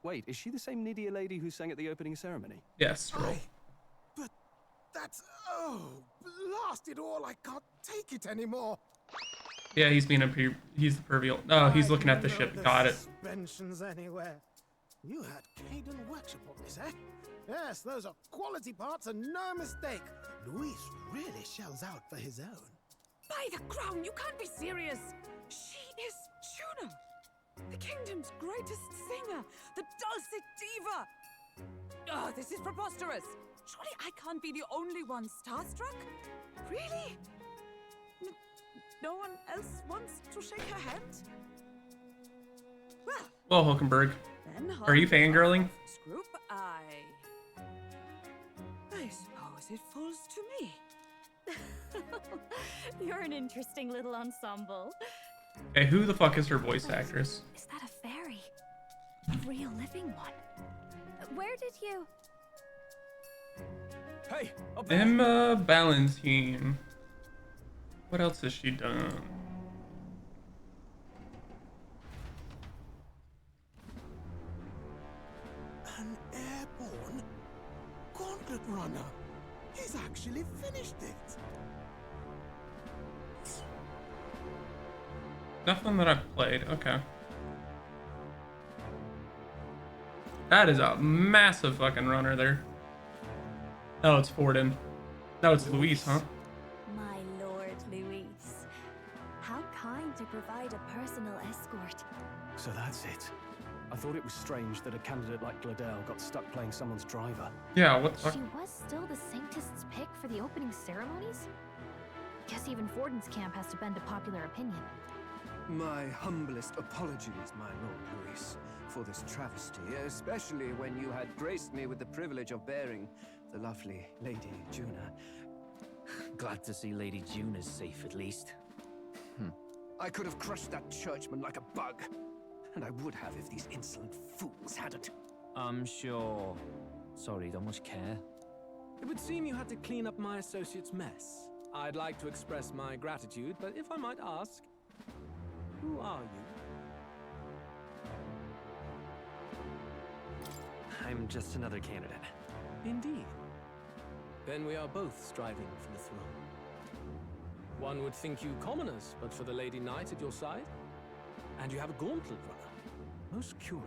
Wait, is she the same Nydia lady who sang at the opening ceremony?
yes, bro.
But that's... Oh, blast it all, I can't take it anymore.
Yeah, he's being he's the pervial. Oh, he's looking at the ship. Got it.
Suspensions anywhere. You had Caden workshop on this, eh? Yes, those are quality parts and no mistake. Luis really shells out for his own.
By the crown, you can't be serious. She is Juno, the kingdom's greatest singer, the dulcet diva. Oh, this is preposterous. Surely I can't be the only one starstruck? Really? No one else wants to shake her hand?
Well, Hulkenberg,
Then
are you fangirling?
Group I suppose it falls to me.
You're an interesting little ensemble.
Okay, who the fuck is her voice actress?
Is that a fairy? A real living one? Where did you...
Hey,
Emma Ballantine. What else has she done?
An airborne gauntlet runner. He's actually finished it.
Nothing that I've played. Okay. That is a massive fucking runner there. Oh, it's Forden. No, it's Luis, huh?
My lord Luis. How kind to provide a personal escort.
So that's it. I thought it was strange that a candidate like Gladel got stuck playing someone's driver.
Yeah, what the fuck?
She was still the Sanctist's pick for the opening ceremonies? Guess even Forden's camp has to bend to popular opinion.
My humblest apologies, my Lord Luis, for this travesty, especially when you had graced me with the privilege of bearing the lovely Lady Juna.
Glad to see Lady Juna's safe, at least.
I could have crushed that churchman like a bug, and I would have if these insolent fools hadn't.
I'm sure. Sorry, don't much care.
It would seem you had to clean up my associate's mess. I'd like to express my gratitude, but if I might ask, who are you?
I'm just another candidate.
Indeed. Then we are both striving for the throne. One would think you commoners, but for the Lady Knight at your side. And you have a gauntlet runner. Most curious.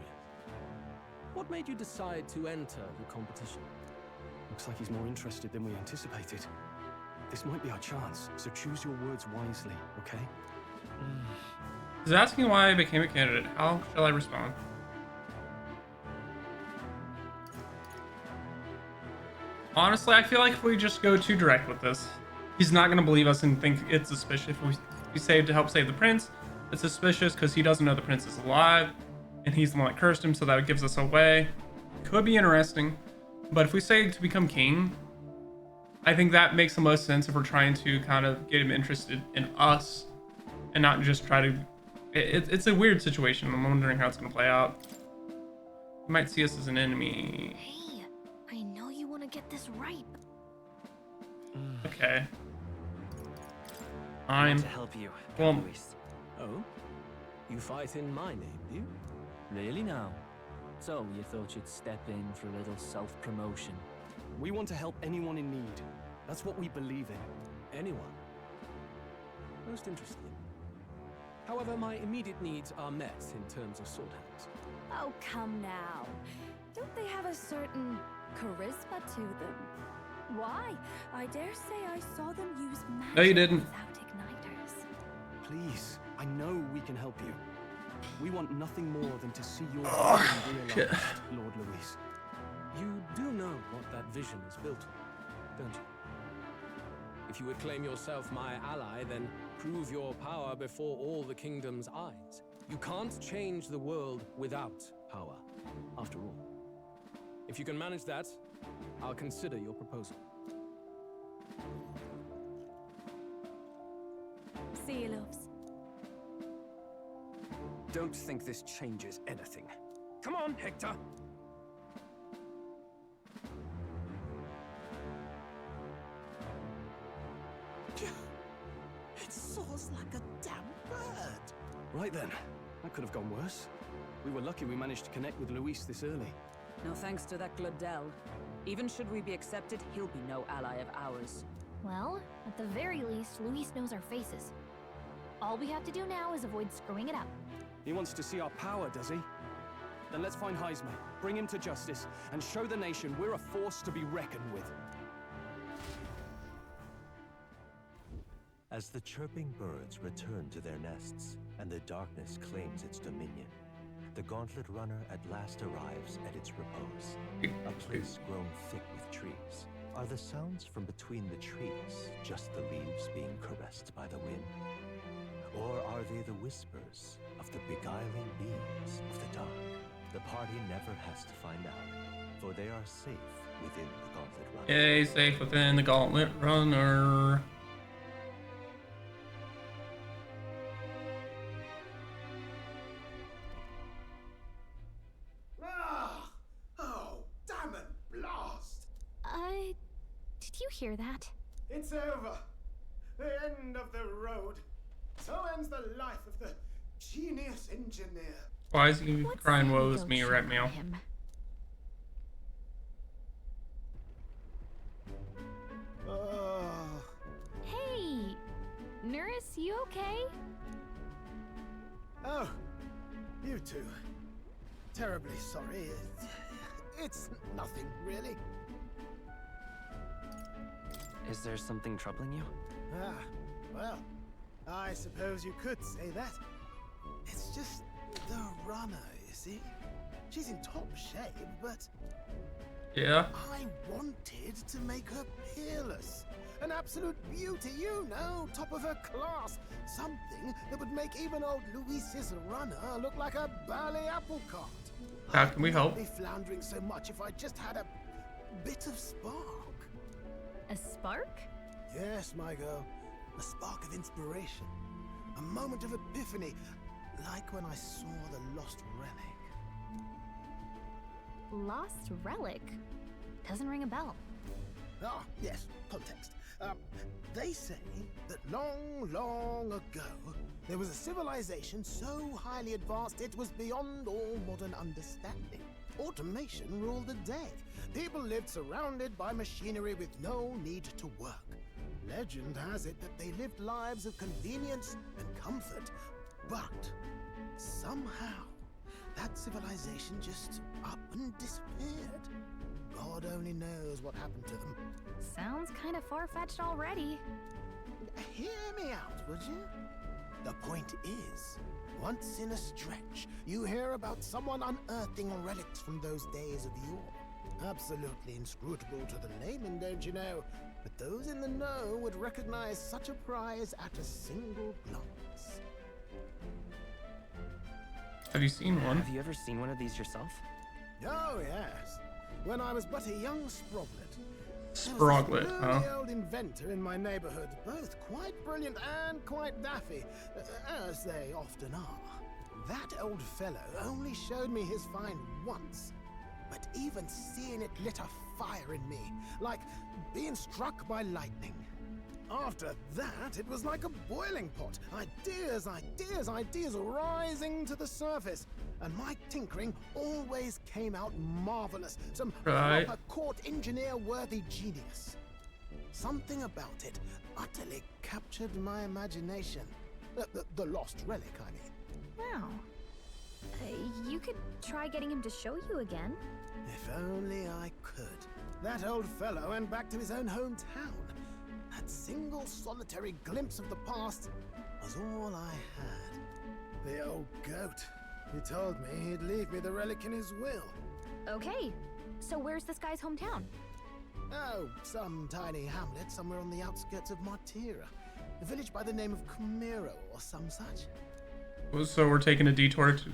What made you decide to enter the competition?
Looks like he's more interested than we anticipated. This might be our chance, so choose your words wisely, okay?
He's asking why I became a candidate. How shall I respond? Honestly, I feel like if we just go too direct with this, he's not going to believe us and think it's suspicious. If we say to help save the prince, it's suspicious because he doesn't know the prince is alive, and he's the one that cursed him, so that gives us away. Could be interesting, but if we say to become king, I think that makes the most sense if we're trying to kind of get him interested in us and not just try to... It's a weird situation. I'm wondering how it's going to play out. He might see us as an enemy.
Hey, I know you want to get this right.
Okay.
I want to help you, Luis.
Oh? You fight in my name, do you?
Really now? So, you thought you'd step in for a little self-promotion?
We want to help anyone in need. That's what we believe in.
Anyone? Most interesting. However, my immediate needs are met in terms of sword hands.
Oh, come now. Don't they have a certain charisma to them? Why? I dare say I saw them use magic
No, you didn't.
without igniters.
Please, I know we can help you. We want nothing more than to see your vision realized, Lord Luis.
You do know what that vision is built on, don't you? If you would claim yourself my ally, then prove your power before all the kingdom's eyes. You can't change the world without power, after all. If you can manage that, I'll consider your proposal.
See you, loves.
Don't think this changes anything. Come on, Hector!
buzz like a damn bird.
Right then. That could have gone worse. We were lucky we managed to connect with Luis this early.
No thanks to that Glodell. Even should we be accepted, he'll be no ally of ours.
Well, at the very least, Luis knows our faces. All we have to do now is avoid screwing it up.
He wants to see our power, does he? Then let's find Heisman, bring him to justice, and show the nation we're a force to be reckoned with.
As the chirping birds return to their nests and the darkness claims its dominion, the Gauntlet Runner at last arrives at its repose, a place grown thick with trees. Are the sounds from between the trees just the leaves being caressed by the wind? Or are they the whispers of the beguiling beams of the dark? The party never has to find out, for they are safe within the Gauntlet Runner.
Yay, safe within the Gauntlet Runner.
Oh, damn it, blast!
Did you hear that?
It's over. The end of the road. So ends the life of the genius engineer.
Why is he crying woe is me right now?
Hey, Nurse, you okay?
Oh, you two. Terribly sorry. It's nothing, really.
Is there something troubling you?
Ah, well, I suppose you could say that. It's just the runner, you see? She's in top shape, but...
Yeah?
I wanted to make her peerless. An absolute beauty, you know, top of her class. Something that would make even old Luis's runner look like a bally apple cart.
How can we help?
I'd be floundering so much if I just had a bit of spark.
A spark?
Yes, my girl. A spark of inspiration. A moment of epiphany, like when I saw the lost relic.
Lost relic? Doesn't ring a bell.
Ah, yes, context. They say that long, long ago, there was a civilization so highly advanced it was beyond all modern understanding. Automation ruled the day. People lived surrounded by machinery with no need to work. Legend has it that they lived lives of convenience and comfort, but somehow that civilization just up and disappeared. God only knows what happened to them.
Sounds kind of far-fetched already.
Hear me out, would you? The point is, once in a stretch, you hear about someone unearthing relics from those days of yore. Absolutely inscrutable to the layman, don't you know? But those in the know would recognize such a prize at a single glance.
Have you seen one?
Have you ever seen one of these yourself?
Oh, yes. When I was but a young sproglet.
Sproglet, huh?
The old inventor in my neighborhood, both quite brilliant and quite daffy, as they often are. That old fellow only showed me his find once, but even seeing it lit a fire in me, like being struck by lightning. After that, it was like a boiling pot. Ideas, ideas, ideas rising to the surface. And my tinkering always came out marvelous. Some proper court engineer-worthy genius. Something about it utterly captured my imagination. The lost relic, I mean.
Wow. You could try getting him to show you again.
If only I could. That old fellow went back to his own hometown. That single solitary glimpse of the past was all I had. The old goat. He told me he'd leave me the relic in his will.
Okay, so where's this guy's hometown?
Oh, some tiny hamlet somewhere on the outskirts of Martira. A village by the name of Camiro or some such.
So we're taking a detour to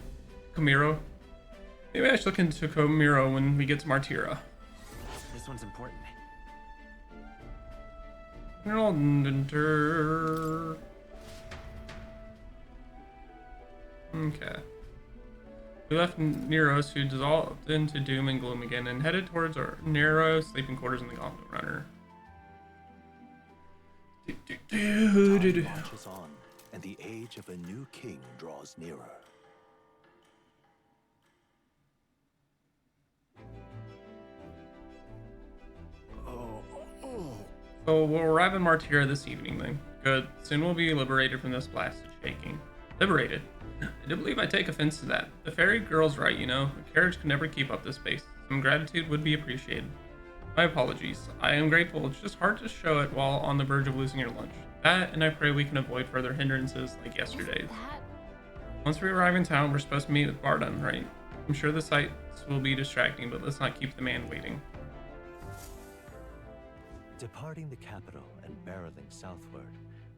Camiro. Maybe I should look into Camiro when we get to Martira.
This one's important.
Okay. We left Neros, who dissolved into doom and gloom again, and headed towards our narrow sleeping quarters in the Gauntlet Runner.
Time marches on, and the age of a new king draws nearer.
So we'll arrive in Martyra this evening then. Good. Soon we'll be liberated from this blasted shaking. Liberated? I do believe I take offense to that. The fairy girl's right, you know. A carriage can never keep up this pace. Some gratitude would be appreciated. My apologies. I am grateful. It's just hard to show it while on the verge of losing your lunch. That, and I pray we can avoid further hindrances like yesterday's. Once we arrive in town, we're supposed to meet with Bardon, right? I'm sure the sights will be distracting, but let's not keep the man waiting.
Departing the capital and barreling southward,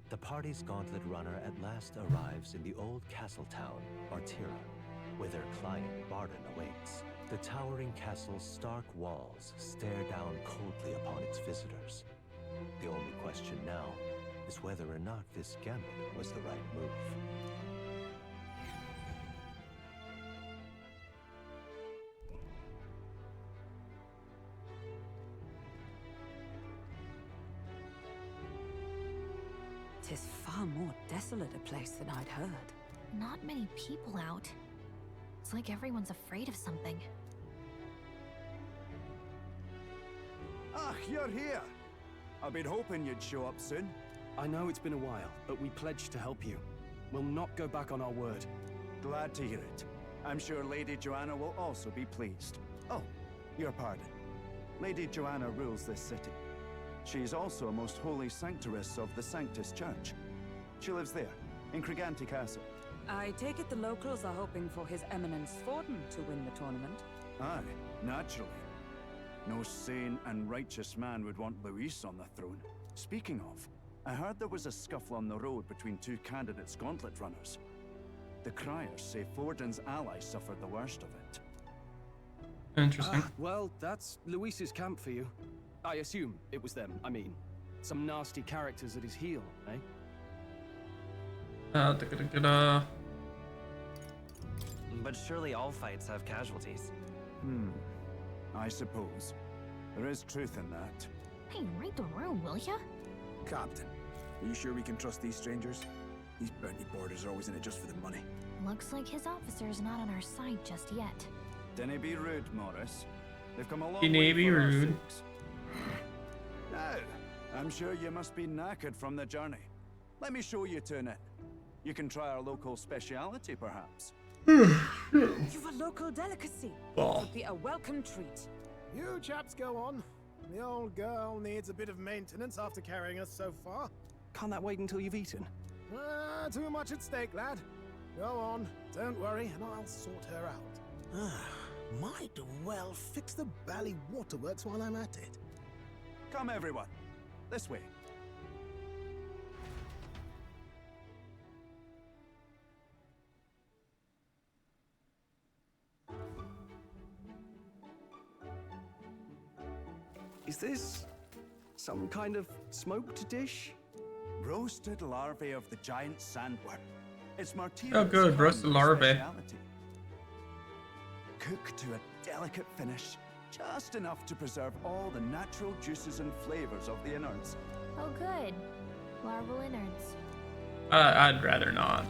the party's gauntlet runner at last arrives in the old castle town, Martyra, where their client Bardon awaits. The towering castle's stark walls stare down coldly upon its visitors. The only question now is whether or not this gambit was the right move.
Tis far more desolate a place than I'd heard.
Not many people out. It's like everyone's afraid of something.
Ah, you're here. I've been hoping you'd show up soon.
I know it's been a while, but we pledged to help you. We'll not go back on our word.
Glad to hear it. I'm sure Lady Joanna will also be pleased. Oh, your pardon. Lady Joanna rules this city. She's also a most holy sanctoress of the Sanctus Church. She lives there, in Criganti Castle.
I take it the locals are hoping for His Eminence Forden to win the tournament?
Aye, naturally. No sane and righteous man would want Luis on the throne. Speaking of, I heard there was a scuffle on the road between two candidates gauntlet runners. The criers say Forden's allies suffered the worst of it.
Interesting.
Well, that's Luis's camp for you. I assume it was them. I mean, some nasty characters at his heel, eh?
But surely all fights have casualties.
I suppose. There is truth in that.
Hey, read the room, will ya?
Captain, are you sure we can trust these strangers? These bounty boarders are always in it just for the money.
Looks like his officer's not on our side just yet.
Dinna be rude, Morris. They've come a long
Dinna
way
be
for our
rude.
sakes. Now, I'm sure you must be knackered from the journey. Let me show you to an inn. You can try our local speciality, perhaps.
You've a local delicacy.
Oh.
Would be a welcome treat.
You chaps go on. The old girl needs a bit of maintenance after carrying us so far.
Can't that wait until you've eaten?
Too much at stake, lad. Go on, don't worry, and I'll sort her out. Might well fix the Bally Waterworks while I'm at it.
Come, everyone. This way.
Is this some kind of smoked dish?
Roasted larvae of the giant sandworm. It's Martyra's
Oh, good. Roasted larvae.
speciality. Cooked to a delicate finish, just enough to preserve all the natural juices and flavors of the innards.
Oh, good. Larval innards.
I'd rather not.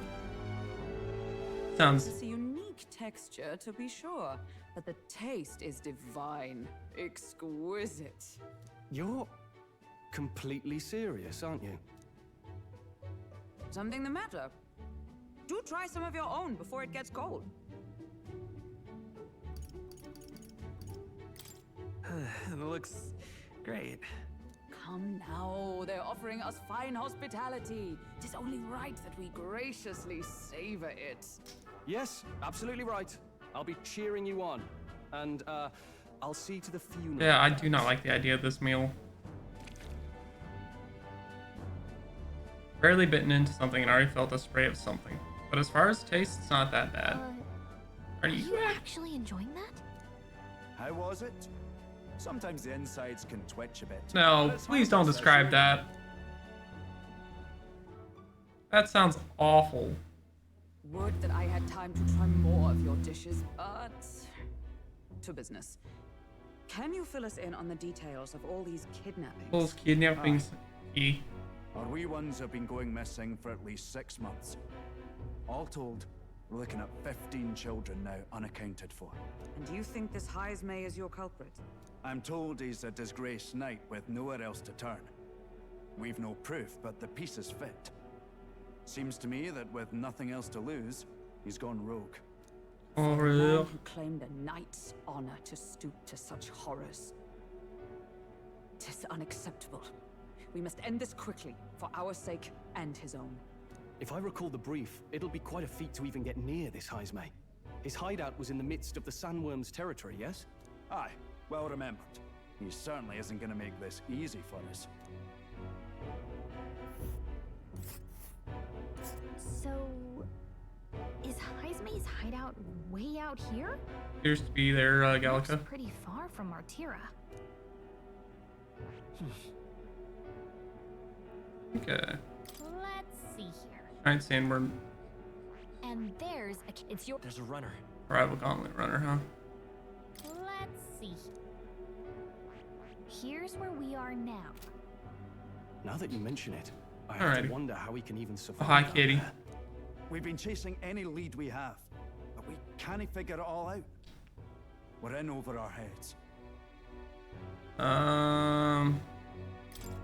Sounds.
It's a unique texture, to be sure, but the taste is divine. Exquisite.
You're completely serious, aren't you?
Something the matter? Do try some of your own before it gets cold.
It looks great.
Come now, they're offering us fine hospitality. Tis only right that we graciously savor it.
Yes, absolutely right. I'll be cheering you on. And, I'll see to the funeral.
Yeah, I do not like the idea of this meal. Barely bitten into something and already felt a spray of something. But as far as taste, it's not that bad. Are you
actually enjoying that?
How was it? Sometimes the insides can twitch a bit.
No,
but it's
please don't
harmless,
describe
as
that. That sounds awful.
Would that I had time to try more of your dishes, but to business. Can you fill us in on the details of all these kidnappings?
Those kidnappings.
Our wee ones have been going missing for at least 6 months. All told, we're looking at 15 children now unaccounted for.
And do you think this Heismay is your culprit?
I'm told he's a disgraced knight with nowhere else to turn. We've no proof, but the pieces fit. Seems to me that with nothing else to lose, he's gone rogue.
Oh,
For a
really?
man who claimed a knight's honor to stoop to such horrors. 'Tis unacceptable. We must end this quickly, for our sake and his own.
If I recall the brief, it'll be quite a feat to even get near this Heismay. His hideout was in the midst of the Sandworm's territory, yes?
Aye, well remembered. He certainly isn't going to make this easy for us.
So, is Heismay's hideout way out here?
Appears to be there, Gallica.
Looks pretty far from Martira.
Okay.
Let's see here.
Giant sandworm.
And there's it's your.
There's a runner.
Rival gauntlet runner, huh?
Let's see. Here's where we are now.
Now that you mention it, I have
Alrighty.
to wonder how we can even survive.
Hi,
down
Kitty.
there.
We've been chasing any lead we have, but we can't figure it all out. We're in over our heads.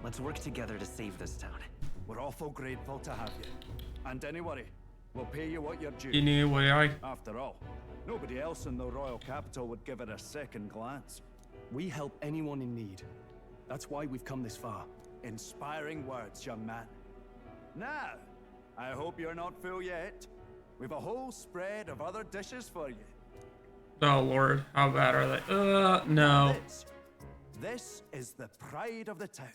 Let's work together to save this town.
We're awful grateful to have you. And don't worry, we'll pay you what you're due.
Anyway,
After all, nobody else in the royal capital would give it a second glance.
We help anyone in need. That's why we've come this far.
Inspiring words, young man. Now, I hope you're not full yet. We've a whole spread of other dishes for you.
oh lord, how bad are they? No.
This is the pride of the town.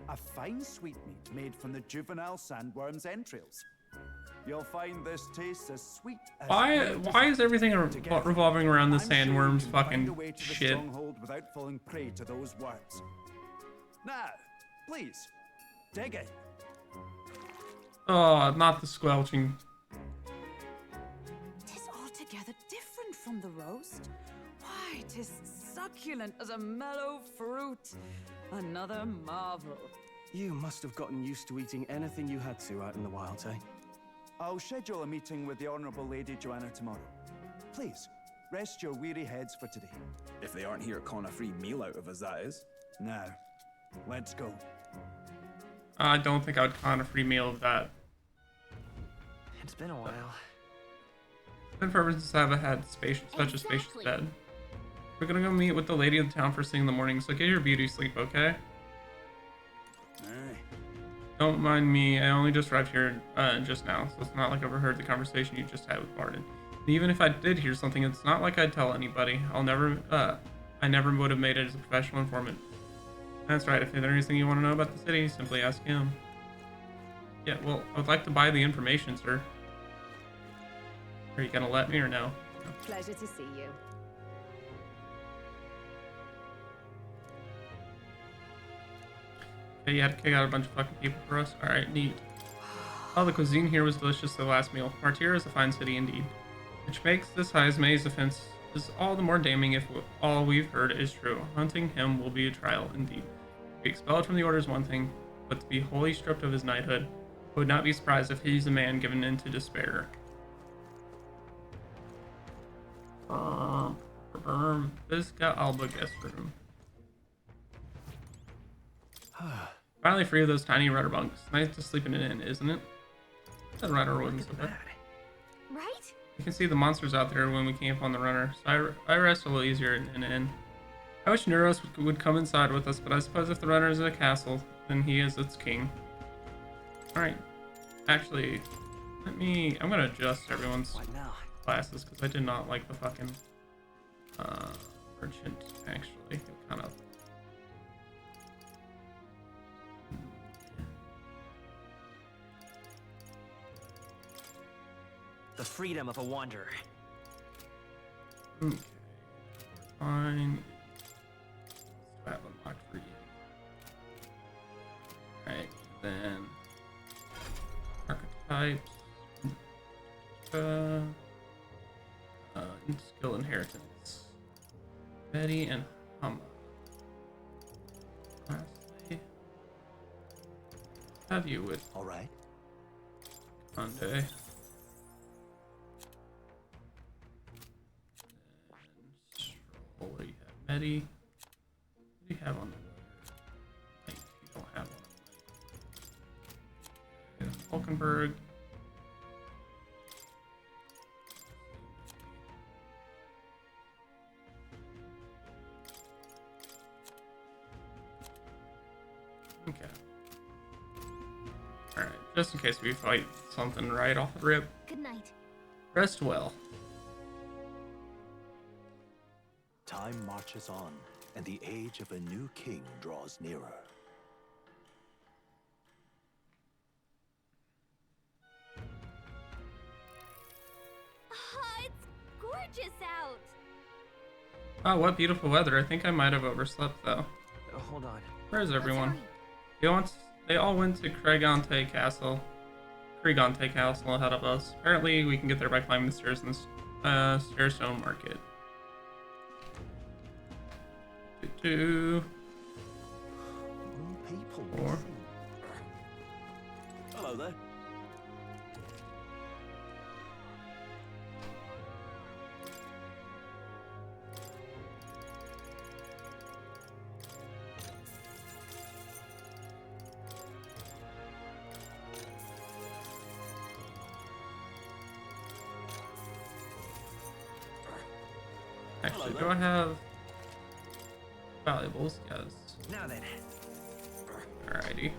A fine sweetmeat made from the juvenile sandworm's entrails. You'll find this tastes as sweet as
Why is everything revolving around the
I'm sure you
sandworm's
can find a
fucking
way to the
shit?
stronghold without falling prey to those words. Now, please, dig in.
Oh, not the squelching.
'Tis altogether different from the roast. Why, 'tis succulent as a mellow fruit. Another marvel.
You must have gotten used to eating anything you had to out in the wilds, eh?
I'll schedule a meeting with the Honourable Lady Joanna tomorrow. Please, rest your weary heads for today.
If they aren't here calling a free meal out of us, that is.
Now, let's go.
I don't think I would con a free meal of that.
It's been a while.
Been forever since I've had such a spacious bed. We're gonna go meet with the lady of the town first thing in the morning, so get your beauty sleep, okay?
Aye.
Don't mind me, I only just arrived here just now, so it's not like I overheard the conversation you just had with Barden. And even if I did hear something, it's not like I'd tell anybody. I never would have made it as a professional informant. That's right, if there's anything you want to know about the city, simply ask him. Yeah, well, I would like to buy the information, sir. Are you gonna let me or no?
Pleasure to see you.
Okay, you had to kick out a bunch of fucking people for us? Alright, neat. Oh, the cuisine here was delicious the last meal. Martira is a fine city indeed. Which makes this Heismay's offense is all the more damning if all we've heard is true. Hunting him will be a trial indeed. To be expelled from the order is one thing, but to be wholly stripped of his knighthood, I would not be surprised if he's a man given into despair. Visca Alba guest room. Finally free of those tiny rudder bunks. Nice to sleep in an inn, isn't it? That runner wasn't so bad.
Right?
You can see the monsters out there when we camp on the runner, so I rest a little easier in an inn. I wish Neuros would come inside with us, but I suppose if the runner is a castle, then he is its king. Alright. Actually, I'm gonna adjust everyone's classes, because I did not like the fucking merchant, actually. It kind of...
The freedom of a wanderer.
Okay. Fine. I have unlocked for you. Alright, then archetypes. Skill inheritance. Betty and Humma. Lastly, have you with.
All right.
Monday. What do you have? Medi? What do you have on the light? You don't have one. Falkenberg. Okay. Alright, just in case we fight something right off the rip.
Good night.
Rest well.
Time marches on, and the age of a new king draws nearer.
It's gorgeous out.
Wow, what beautiful weather. I think I might have overslept though.
Hold on.
Where's everyone? They all went to Cregonte Castle ahead of us. Apparently we can get there by climbing the stairs in the Stairstone Market. Two.
People.
Four.
Hello there.
Actually, do I have valuables? Yes.
Now then.
Alrighty.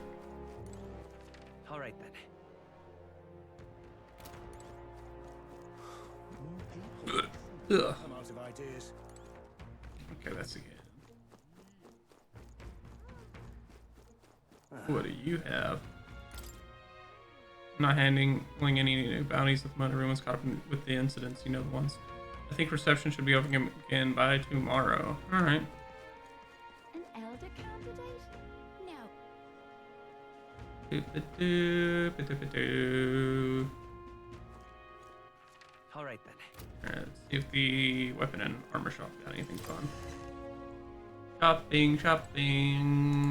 All right then.
Ugh.
I'm out of ideas.
Okay, that's again. What do you have? I'm not handling any new bounties if everyone was caught up with the incidents. You know the ones. I think reception should be open again by tomorrow. All right.
An elder candidate? No.
All right then.
Alright, let's see if the weapon and armor shop got anything fun. Shopping.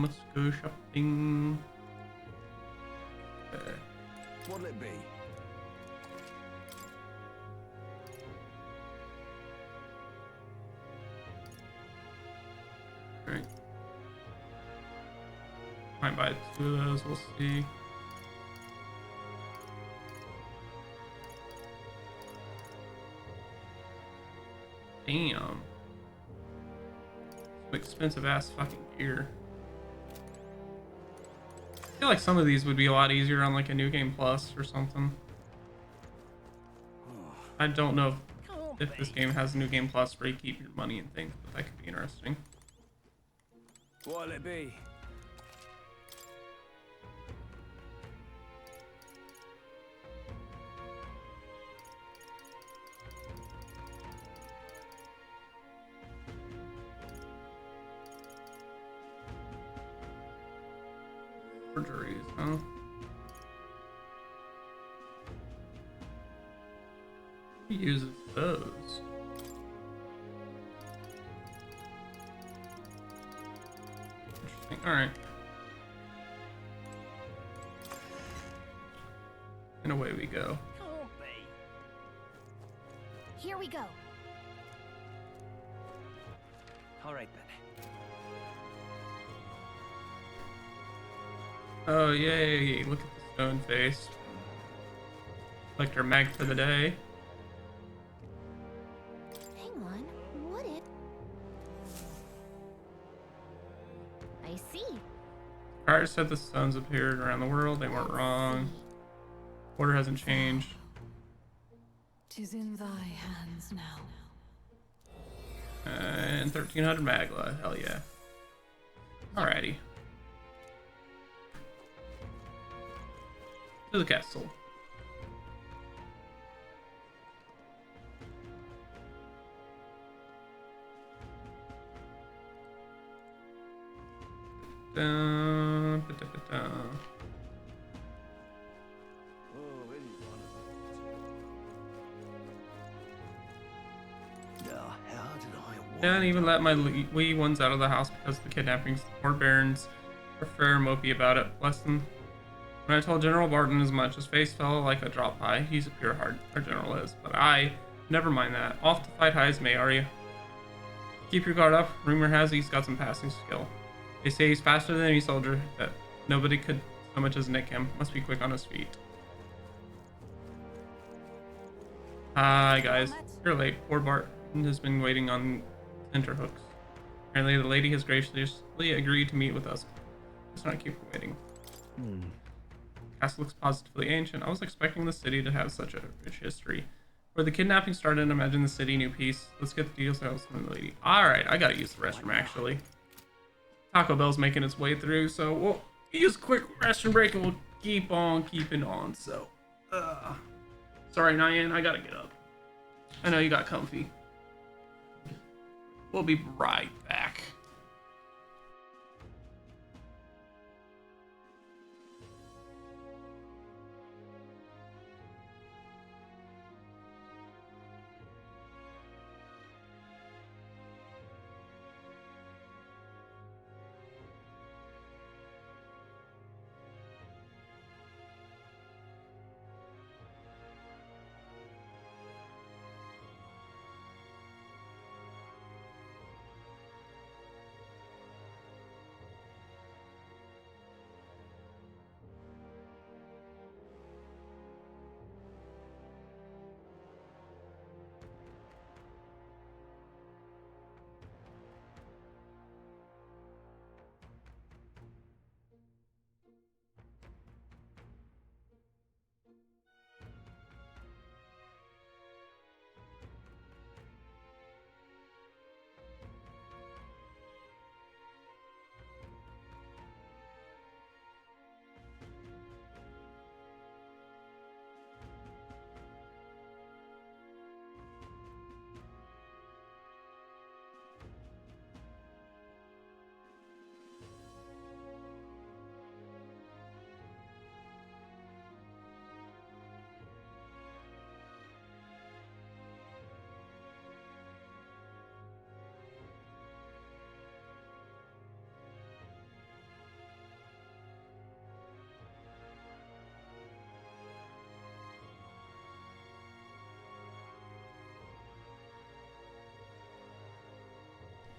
Let's go shopping. Okay.
What'll it be?
Alright. Might buy 2 of those, we'll see. Damn. Some expensive ass fucking gear. I feel like some of these would be a lot easier on like a New Game Plus or something. I don't know if this game has a New Game Plus where you keep your money and things, but that could be interesting.
What'll it be?
Forgeries, huh? Who uses those? Interesting. Alright. And away we go.
Here we go.
All right then.
Oh, yay. Look at the stone face. Like our mag for the day.
Hang on. What it? I see.
Prior said the stones appeared around the world. They weren't wrong. Order hasn't changed.
'Tis in thy hands now.
And 1300 Magla. Hell yeah. Alrighty. To the castle. Dun, ba, da, ba, da. Can't even let my wee ones out of the house because of the kidnappings. More barons are fair mopey about it. Bless them. When I told General Barton as much, his face fell like a drop pie. He's a pure heart, our general is. But never mind that. Off to fight high as may, are you? Keep your guard up. Rumor has he's got some passing skill. They say he's faster than any soldier, that nobody could so much as nick him. Must be quick on his feet. Hi guys, you're late. Poor Barton has been waiting on tenterhooks. Apparently the lady has graciously agreed to meet with us. Let's not keep waiting. Castle looks positively ancient. I was expecting the city to have such a rich history. Where the kidnapping started, imagine the city knew peace. Let's get the details from the lady. Alright, I gotta use the restroom actually. Taco Bell's making its way through, so we'll use a quick restroom break and we'll keep on keeping on. So, sorry, Nyan, I gotta get up. I know you got comfy. We'll be right back.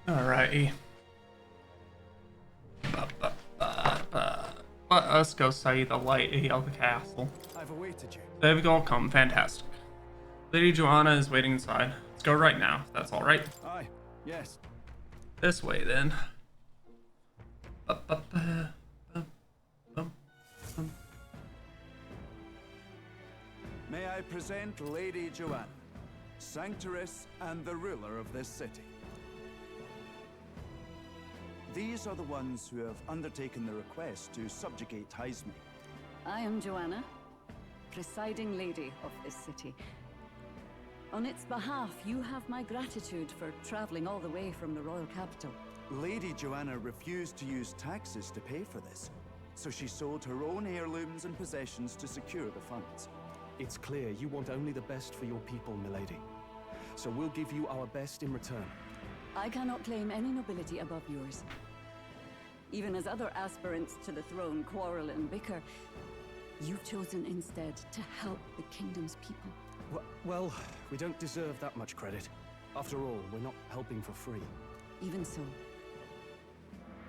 Alrighty. Let us go see the lady of the castle.
I've awaited you.
They've all come. Fantastic. Lady Joanna is waiting inside. Let's go right now, if that's alright.
Aye, yes.
This way, then.
May I present Lady Joanna, Sanctoress and the ruler of this city. These are the ones who have undertaken the request to subjugate Heisme.
I am Joanna, presiding lady of this city. On its behalf, you have my gratitude for traveling all the way from the royal capital.
Lady Joanna refused to use taxes to pay for this, so she sold her own heirlooms and possessions to secure the funds.
It's clear you want only the best for your people, milady. So we'll give you our best in return.
I cannot claim any nobility above yours. Even as other aspirants to the throne quarrel and bicker, you've chosen instead to help the kingdom's people.
Well, we don't deserve that much credit. After all, we're not helping for free.
Even so,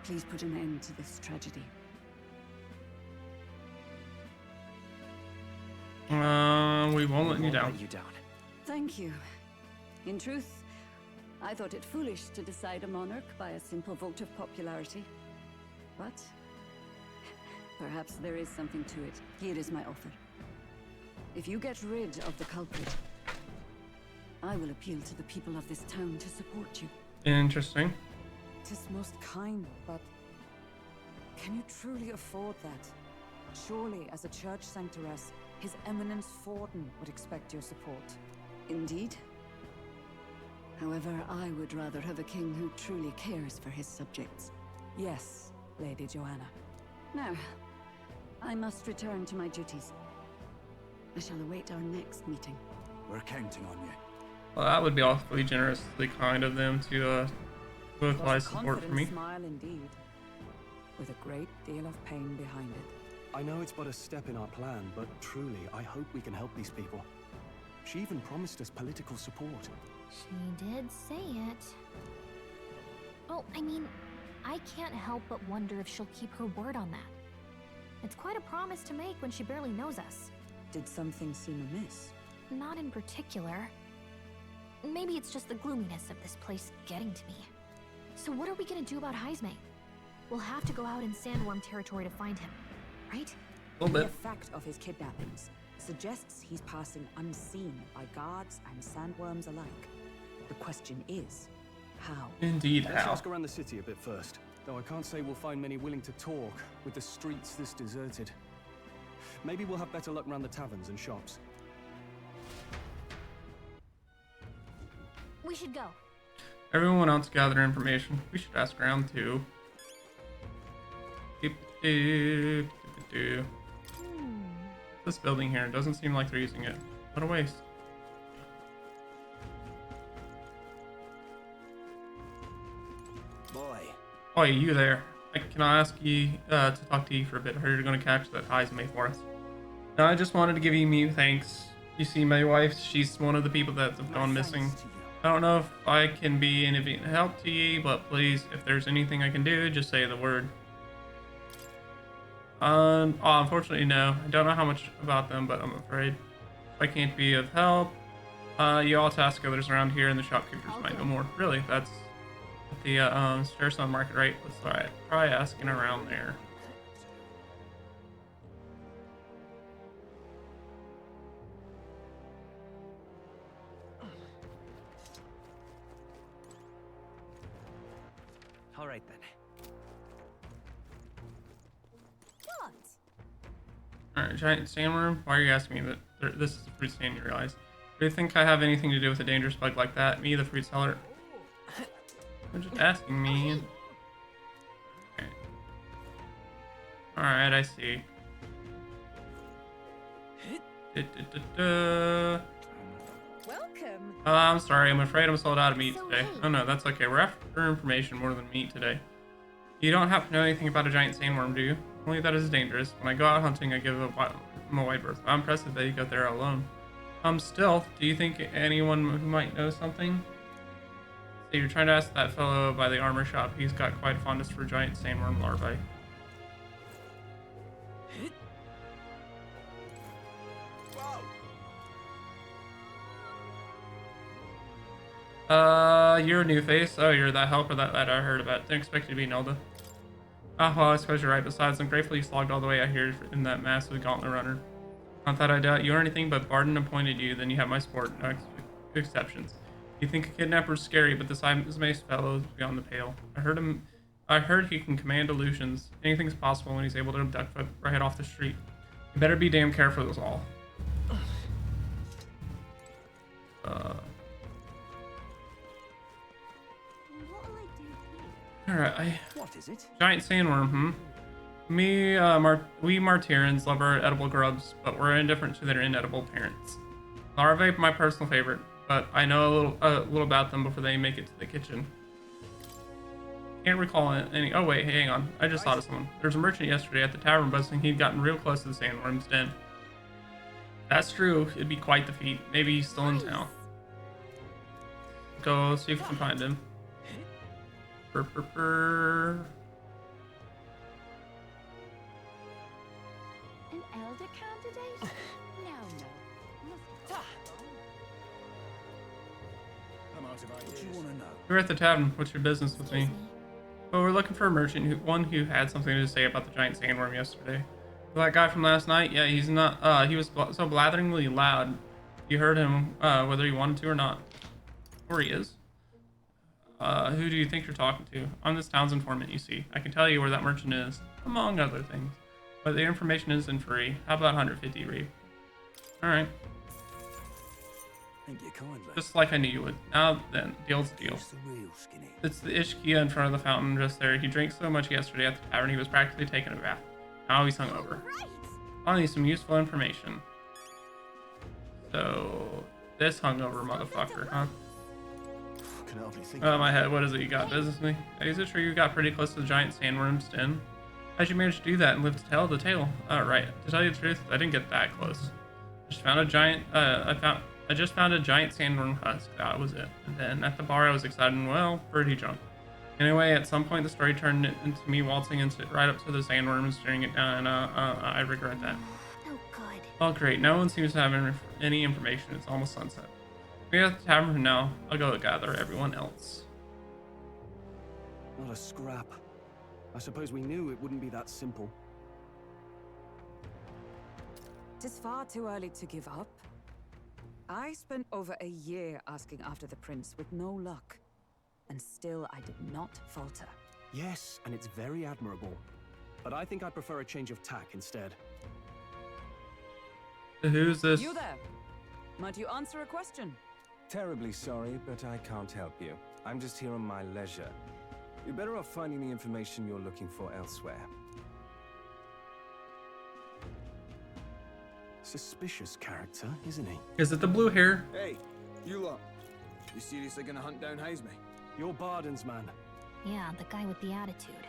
please put an end to this tragedy.
We won't let you down.
Thank you. In truth, I thought it foolish to decide a monarch by a simple vote of popularity. But perhaps there is something to it. Here is my offer. If you get rid of the culprit, I will appeal to the people of this town to support you.
Interesting.
'Tis most kind, but can you truly afford that? Surely, as a church sanctoress, His Eminence Forden would expect your support.
Indeed. However, I would rather have a king who truly cares for his subjects.
Yes, Lady Joanna.
Now, I must return to my duties. I shall await our next meeting.
We're counting on you.
Well, that would be awfully generously kind of them to apply support for me.
Smile indeed, with a great deal of pain behind it.
I know it's but a step in our plan, but truly, I hope we can help these people. She even promised us political support.
She did say it. Oh, I mean, I can't help but wonder if she'll keep her word on that. It's quite a promise to make when she barely knows us.
Did something seem amiss?
Not in particular. Maybe it's just the gloominess of this place getting to me. So what are we gonna do about Heisme? We'll have to go out in Sandworm territory to find him, right?
A little
The
bit.
effect of his kidnappings suggests he's passing unseen by guards and sandworms alike. The question is, how?
Indeed,
Let's
how?
ask around the city a bit first. Though I can't say we'll find many willing to talk with the streets this deserted. Maybe we'll have better luck around the taverns and shops.
We should go.
Everyone else gather information. We should ask around too. This building here doesn't seem like they're using it. What a waste.
Boy.
Oh, you there? Can I ask you to talk to you for a bit? I heard you're going to catch that Heisme for us. Now, I just wanted to give you thanks. You see, my wife, she's one of the people that have gone missing. I don't know if I can be any help to you, but please, if there's anything I can do, just say the word. Unfortunately, no. I don't know how much about them, but I'm afraid I can't be of help. You all task others around here, and the shopkeepers might know more. Really, that's at the Starstone Market, right? Let's try asking around there.
All right then.
Alright, giant sandworm? Why are you asking me that this is a fruit stand, you realize? Do you think I have anything to do with a dangerous bug like that? Me, the fruit seller? You're just asking me. Okay. Alright, I see.
Welcome.
I'm sorry, I'm afraid I'm sold out of meat today. Oh no, that's okay. We're after information more than meat today. You don't happen to know anything about a giant sandworm, do you? Only that is dangerous. When I go out hunting, I give him a wide berth. I'm impressed that you go there alone. Stealth, do you think anyone who might know something? So you're trying to ask that fellow by the armor shop. He's got quite a fondness for giant sandworm larvae. You're a new face. Oh, you're that helper that I heard about. Didn't expect you to be Nelda. Ah, well, I suppose you're right. Besides, I'm grateful you slogged all the way out here in that massive gauntlet runner. Not that I doubt you or anything, but Barden appointed you, then you have my support. No exceptions. You think a kidnapper's scary, but this Heisme fellow is beyond the pale. I heard he can command illusions. Anything's possible when he's able to duck foot right off the street. You better be damn careful of us all. Alright,
What is it?
giant sandworm, We Martyrans love our edible grubs, but we're indifferent to their inedible parents. Larvae, my personal favorite, but I know a little about them before they make it to the kitchen. Can't recall any. Oh wait, hang on. I just thought of someone. There's a merchant yesterday at the tavern buzzing. He'd gotten real close to the sandworm's den. That's true. It'd be quite the feat. Maybe he's still in town. Go see if we can find him. An
elder candidate? No.
What do you want to know?
You're at the tavern. What's your business with me? Well, we're looking for a merchant, one who had something to say about the giant sandworm yesterday. That guy from last night? Yeah, he's not. He was so blatheringly loud. You heard him, whether he wanted to or not. Or he is. Who do you think you're talking to? I'm this town's informant, you see. I can tell you where that merchant is, among other things. But the information isn't free. How about 150 Reeve? Alright.
Thank you kindly.
Just like I knew you would. Now then, deal's the deal.
It's the real skinny.
It's the Ishkia in front of the fountain just there. He drank so much yesterday at the tavern he was practically taking a bath. Now he's hungover. I'll need some useful information. So, this hungover motherfucker, huh?
Can I help you think?
Oh, my head. What is it? You got business with me? Is it true you got pretty close to the giant sandworm's den? How'd you manage to do that and live to tell the tale? Oh, right. To tell you the truth, I didn't get that close. I just found a giant, I just found a giant sandworm husk. That was it. And then at the bar, I was excited and, well, pretty drunk. Anyway, at some point, the story turned into me waltzing right up to the sandworm and staring it down, and I regret that.
Oh, good.
Well, great. No one seems to have any information. It's almost sunset. We're at the tavern now. I'll go gather everyone else.
Not a scrap. I suppose we knew it wouldn't be that simple.
It's far too early to give up. I spent over a year asking after the prince with no luck. And still I did not falter.
Yes, and it's very admirable. But I think I'd prefer a change of tack instead.
Who's this?
You there? Might you answer a question?
Terribly sorry, but I can't help you. I'm just here on my leisure. You're better off finding the information you're looking for elsewhere.
Suspicious character, isn't he?
Is it the blue hair?
Hey, you lot. You seriously gonna hunt down Heisme?
You're Barden's man.
Yeah, the guy with the attitude.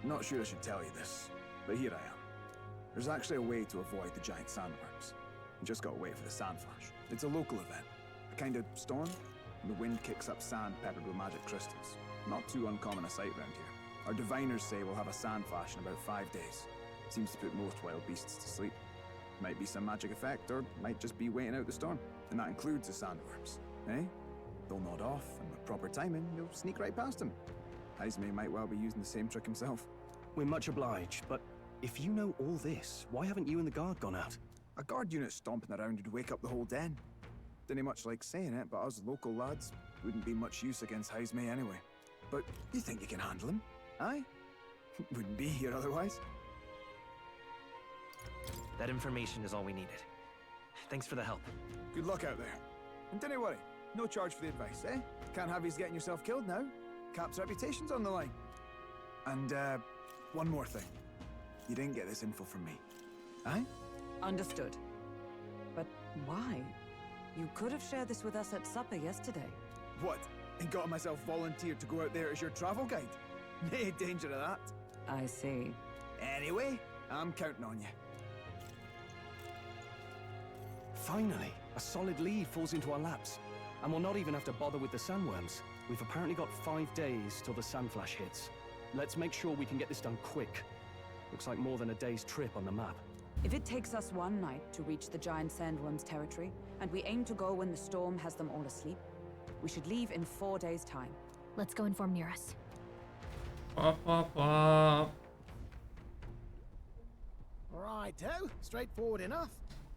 Not sure I should tell you this, but here I am. There's actually a way to avoid the giant sandworms. You just gotta wait for the sand flash. It's a local event. A kind of storm, and the wind kicks up sand peppered with magic crystals. Not too uncommon a sight around here. Our diviners say we'll have a sand flash in about 5 days. Seems to put most wild beasts to sleep. Might be some magic effect, or might just be waiting out the storm. And that includes the sandworms, eh? They'll nod off, and with proper timing, you'll sneak right past them. Heisme might well be using the same trick himself.
We're much obliged, but if you know all this, why haven't you and the guard gone out?
A guard unit stomping around would wake up the whole den. Didn't much like saying it, but us local lads wouldn't be much use against Heisme anyway. But you think you can handle him? Aye? Wouldn't be here otherwise.
That information is all we needed. Thanks for the help.
Good luck out there. And don't worry, no charge for the advice, eh? Can't have you getting yourself killed now. Cap's reputation's on the line. And, one more thing. You didn't get this info from me. Aye?
Understood. But why? You could have shared this with us at supper yesterday.
What? And got myself volunteered to go out there as your travel guide? No danger of that.
I see.
Anyway, I'm counting on you.
Finally, a solid lead falls into our laps. And we'll not even have to bother with the sandworms. We've apparently got 5 days till the sandflash hits. Let's make sure we can get this done quick. Looks like more than a day's trip on the map.
If it takes us one night to reach the giant sandworm's territory, and we aim to go when the storm has them all asleep, we should leave in 4 days' time.
Let's go inform Nearest.
Wop, wop, wop.
Righto, straightforward enough.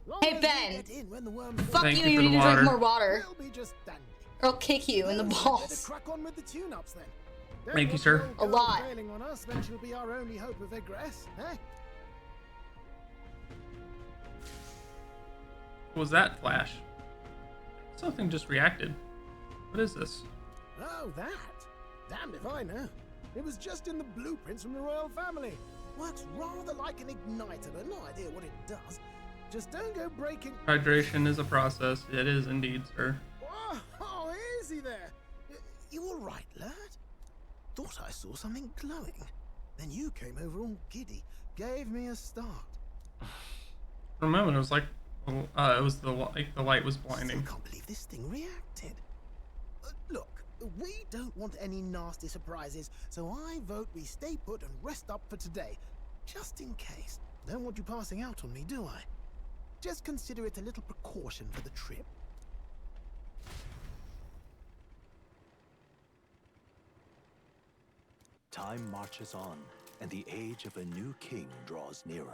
Long
Hey,
as
Ben.
we get in when the worms
Fuck
Thank
you,
you
you
for
need
the
to drink
water.
more water.
We'll be just dandy.
Or I'll kick you in the
Better
balls.
crack on with the tune-ups then.
Thank you, sir.
A lot.
Bailing on us, then she'll be our only hope of egress, eh?
What was that flash? Something just reacted. What is this?
Oh, that? Damned if I know. It was just in the blueprints from the royal family. Works rather like an igniter, but no idea what it does. Just don't go breaking...
Hydration is a process. It is indeed, sir.
Oh, is he there? You all right, lad? Thought I saw something glowing. Then you came over all giddy, gave me a start.
For a moment, it was like it was the light was blinding.
Still can't believe this thing reacted. Look, we don't want any nasty surprises, so I vote we stay put and rest up for today, just in case. Don't want you passing out on me, do I? Just consider it a little precaution for the trip.
Time marches on, and the age of a new king draws nearer.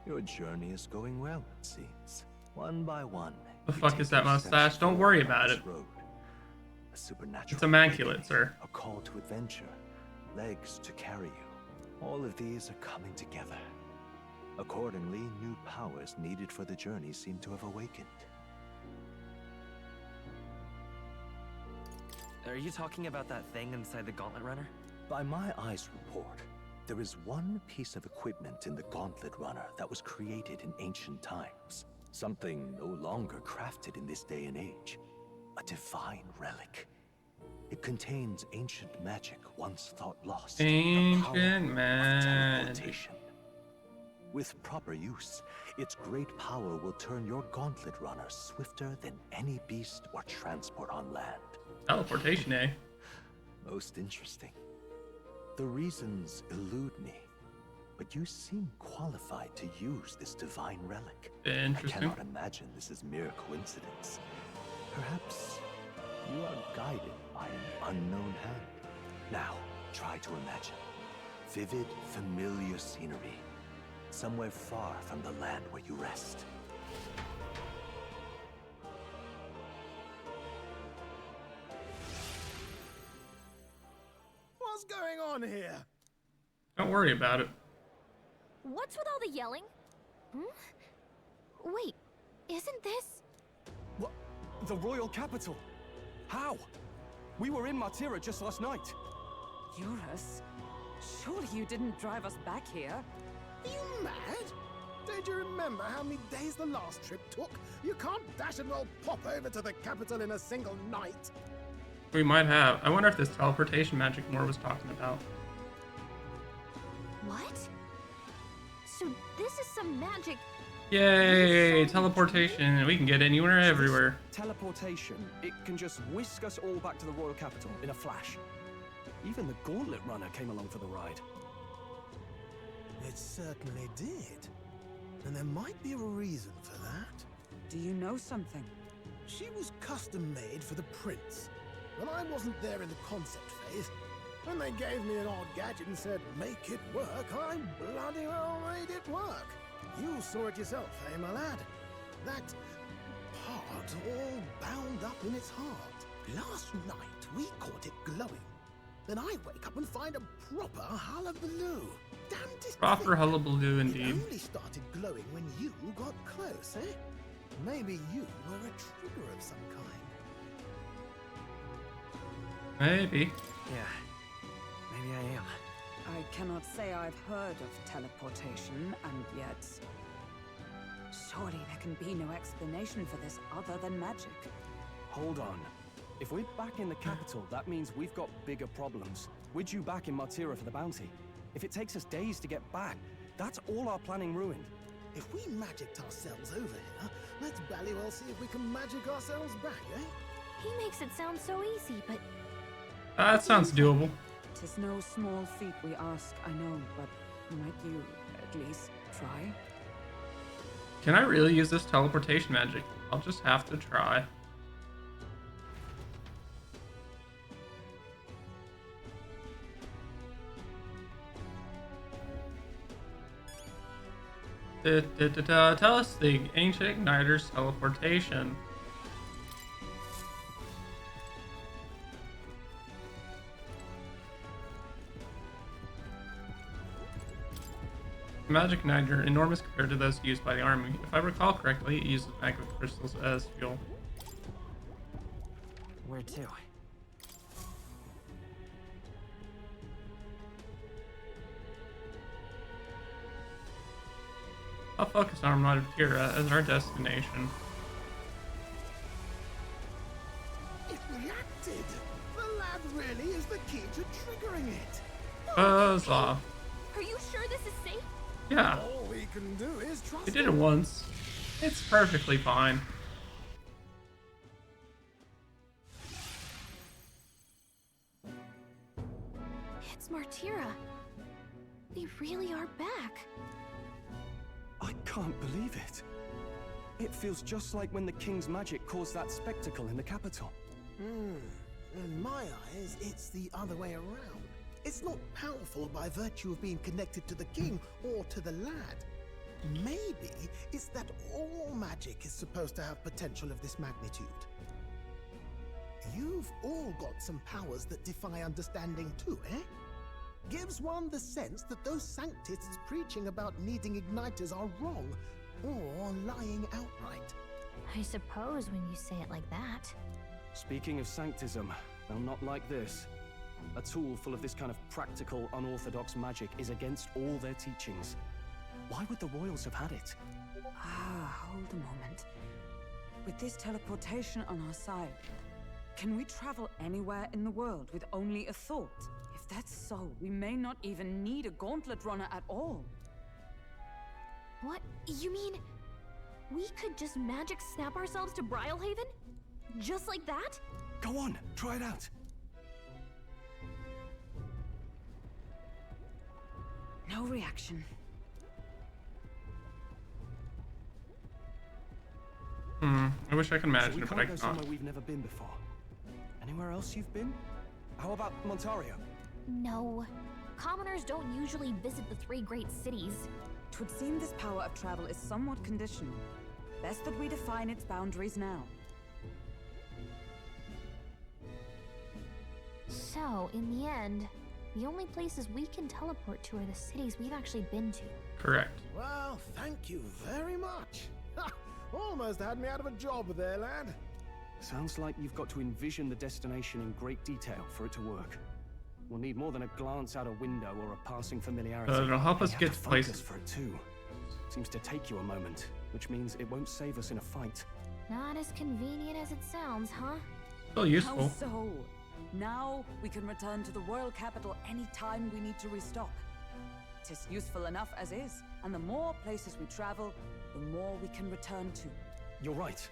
Your journey is going well, it seems. One by one.
The fuck is that mustache? Don't worry about it.
Road. A supernatural.
It's immaculate, sir.
A call to adventure. Legs to carry you. All of these are coming together. Accordingly, new powers needed for the journey seem to have awakened.
Are you talking about that thing inside the Gauntlet Runner?
By my eyes report, There is one piece of equipment in the Gauntlet Runner that was created in ancient times. Something no longer crafted in this day and age. A divine relic. It contains ancient magic once thought lost.
Ancient magic.
With proper use, its great power will turn your Gauntlet Runner swifter than any beast or transport on land.
Teleportation, eh?
Most interesting. The reasons elude me, but you seem qualified to use this divine relic.
Interesting.
I cannot imagine this is mere coincidence. Perhaps you are guided by an unknown hand. Now, try to imagine. Vivid, familiar scenery. Somewhere far from the land where you rest.
What's going on here?
Don't worry about it.
What's with all the yelling? Wait, isn't this...
What? The royal capital? How? We were in Martira just last night.
Eurus? Surely you didn't drive us back here?
Are you mad? Don't you remember how many days the last trip took? You can't dash and roll pop over to the capital in a single night.
We might have. I wonder if this teleportation magic Moore was talking about.
What? So this is some magic...
Yay! Teleportation. We can get anywhere, everywhere.
Teleportation. It can just whisk us all back to the royal capital in a flash. Even the Gauntlet Runner came along for the ride.
It certainly did. And there might be a reason for that.
Do you know something?
She was custom made for the prince. When I wasn't there in the concept phase, when they gave me an odd gadget and said, make it work, I bloody well made it work. You saw it yourself, eh, my lad? That part all bound up in its heart. Last night, we caught it glowing. Then I wake up and find a proper hullabaloo. Damnedest
Proper
thing.
hullabaloo indeed.
It only started glowing when you got close, eh? Maybe you were a trigger of some kind.
Maybe.
Yeah, maybe I am.
I cannot say I've heard of teleportation, and yet... Surely there can be no explanation for this other than magic.
Hold on. If we're back in the capital, that means we've got bigger problems. We're due back in Martira for the bounty. If it takes us days to get back, that's all our planning ruined.
If we magicked ourselves over here, let's bally well see if we can magic ourselves back, eh?
He makes it sound so easy, but...
That sounds doable.
'Tis no small feat we ask, I know, but might you at least try?
Can I really use this teleportation magic? I'll just have to try. Tell us the ancient igniter's teleportation. The magic igniter enormous compared to those used by the army. If I recall correctly, it uses magma crystals as fuel.
Where to?
I'll focus on Martira as our destination.
It reacted! The lad really is the key to triggering it!
Buzz off.
Are you sure this is safe?
Yeah.
All we can do is trust
We did it once. It's perfectly fine.
It's Martira. They really are back.
I can't believe it. It feels just like when the king's magic caused that spectacle in the capital.
In my eyes, it's the other way around. It's not powerful by virtue of being connected to the king or to the lad. Maybe it's that all magic is supposed to have potential of this magnitude. You've all got some powers that defy understanding too, eh? Gives one the sense that those sanctists preaching about needing igniters are wrong, or lying outright.
I suppose when you say it like that.
Speaking of sanctism, they'll not like this. A tool full of this kind of practical, unorthodox magic is against all their teachings. Why would the royals have had it?
Hold a moment. With this teleportation on our side, can we travel anywhere in the world with only a thought? If that's so, we may not even need a gauntlet runner at all.
What? You mean we could just magic snap ourselves to Brylehaven? Just like that?
Go on, try it out.
No reaction.
I wish I could imagine
So we
it, but
can't
I
go
can't.
somewhere we've never been before. Anywhere else you've been? How about Montario?
No. Commoners don't usually visit the 3 great cities.
'Twould seem this power of travel is somewhat conditional. Best that we define its boundaries now.
So, in the end, the only places we can teleport to are the cities we've actually been to.
Correct.
Well, thank you very much. Ha! Almost had me out of a job there, lad.
Sounds like you've got to envision the destination in great detail for it to work. We'll need more than a glance out a window or a passing familiarity.
It'll help us
And
get
you have
to
to
places.
focus for it too. Seems to take you a moment, which means it won't save us in a fight.
Not as convenient as it sounds, huh?
Still useful.
How so? Now we can return to the royal capital anytime we need to restock. 'Tis useful enough as is, and the more places we travel, the more we can return to.
You're right.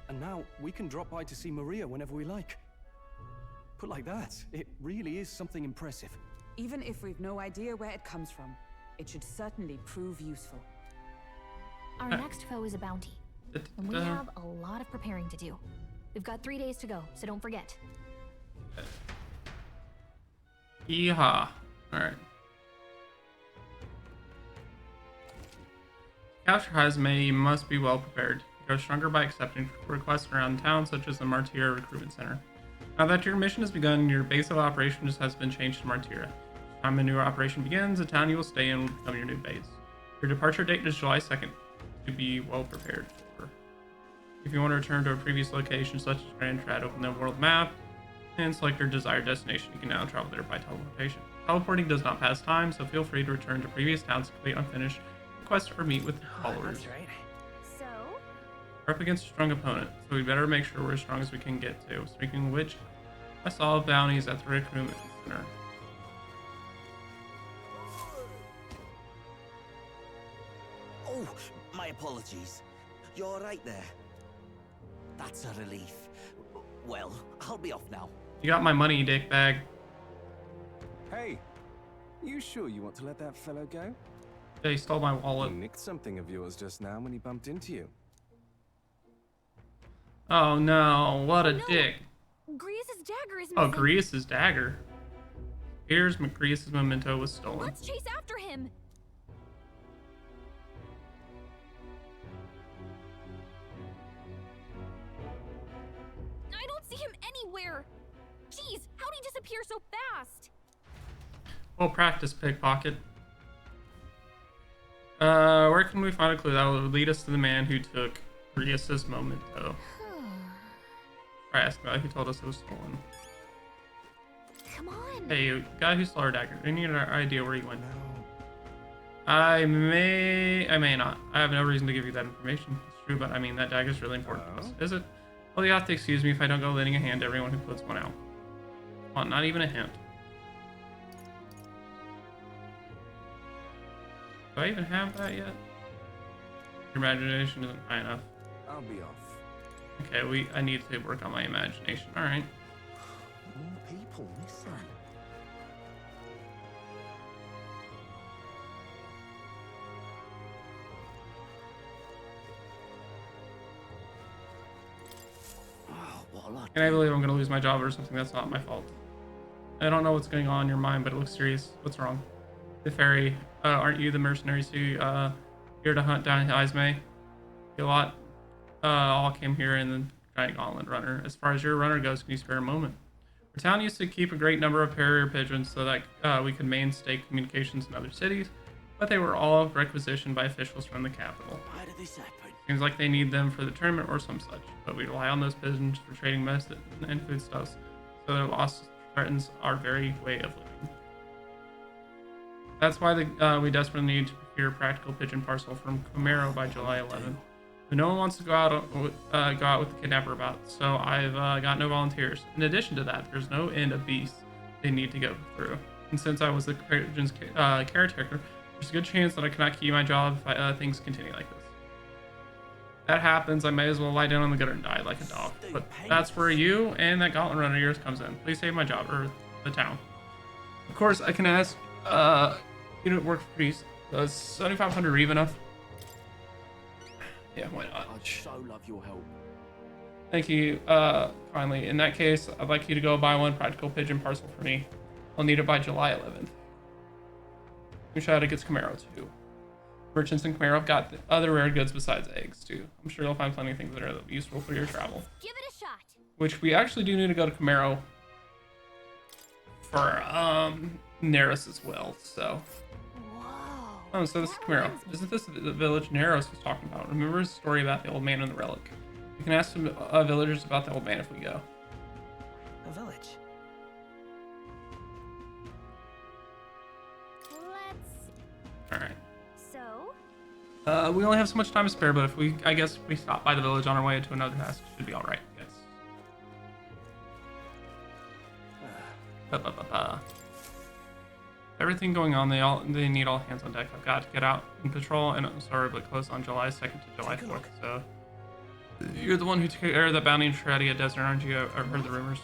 And now we can drop by to see Maria whenever we like. Put like that, it really is something impressive.
Even if we've no idea where it comes from, it should certainly prove useful.
Our next foe is a bounty, and we have a lot of preparing to do. We've got 3 days to go, so don't forget.
Yeehaw. Alright. Capture Hazme, you must be well prepared. You grow stronger by accepting requests around town, such as the Martyra Recruitment Center. Now that your mission has begun, your base of operations has been changed to Martyra. Each time a new operation begins, the town you will stay in will become your new base. Your departure date is July 2nd, to be well prepared for. If you want to return to a previous location, such as Grand Trad, open the world map and select your desired destination. You can now travel there by teleportation. Teleporting does not pass time, so feel free to return to previous towns to complete unfinished quests or meet with followers.
So?
We're up against a strong opponent, so we better make sure we're as strong as we can get to. Speaking of which, I saw bounties at the recruitment center.
Oh, my apologies. You're all right there? That's a relief. Well, I'll be off now.
You got my money, dickbag.
Hey, you sure you want to let that fellow go?
Yeah, he stole my wallet.
He nicked something of yours just now when he bumped into you.
Oh no, what a dick.
Grius' dagger is
Oh,
missing.
Grius' dagger. Here's Grius' memento was stolen.
Let's chase after him. I don't see him anywhere. Jeez, how'd he disappear so fast?
Well, practice, pickpocket. Where can we find a clue that will lead us to the man who took Grius' memento? I asked him, he told us it was stolen.
Come on.
Hey, guy who stole our dagger. Any idea where he went? I may not. I have no reason to give you that information. It's true, but I mean, that dagger's really important to us. Is it? Well, you have to excuse me if I don't go lending a hand to everyone who puts one out. Well, not even a hint. Do I even have that yet? Your imagination isn't high enough.
I'll be off.
Okay, I need to work on my imagination. All right.
More people missing.
And I believe I'm going to lose my job or something. That's not my fault. I don't know what's going on in your mind, but it looks serious. What's wrong? The fairy, aren't you the mercenaries who here to hunt down Hazme? A lot all came here in the giant gauntlet runner. As far as your runner goes, can you spare a moment? Our town used to keep a great number of carrier pigeons so that we could mainstay communications in other cities, but they were all requisitioned by officials from the capital.
Why did this happen?
Seems like they need them for the tournament or some such, but we rely on those pigeons for trading medicine and foodstuffs, so they're lost threatens our very way of living. That's why we desperately need to procure a practical pigeon parcel from Camaro by July 11th. But no one wants to go out with the kidnapper about, so I've got no volunteers. In addition to that, there's no end of beasts they need to go through. And since I was the pigeon's caretaker, there's a good chance that I cannot keep my job if things continue like this. That happens, I may as well lie down on the gutter and die like a dog. But that's where you and that gauntlet runner of yours comes in. Please save my job, or the town. Of course, I can ask unit work for peace. Does 7,500 Reeve enough? Yeah, why not?
I'd so love your help.
Thank you, kindly. In that case, I'd like you to go buy one practical pigeon parcel for me. I'll need it by July 11th. Mushada gets Camaro too. Merchants in Camaro have got other rare goods besides eggs too. I'm sure you'll find plenty of things that are useful for your travel.
Give it a shot.
Which we actually do need to go to Camaro for Neris as well, so. Oh, so this is Camaro. Isn't this the village Neros was talking about? Remember his story about the old man and the relic? We can ask some villagers about the old man if we go.
A village.
Let's see.
All right.
So?
We only have so much time to spare, but I guess if we stop by the village on our way to another task, it should be all right, I guess. Everything going on, they need all hands on deck. I've got to get out and patrol, and I'm sorry, but close on July 2nd to July 4th. So you're the one who took care of that bounty in Tradia Desert, aren't you? I've heard the rumors.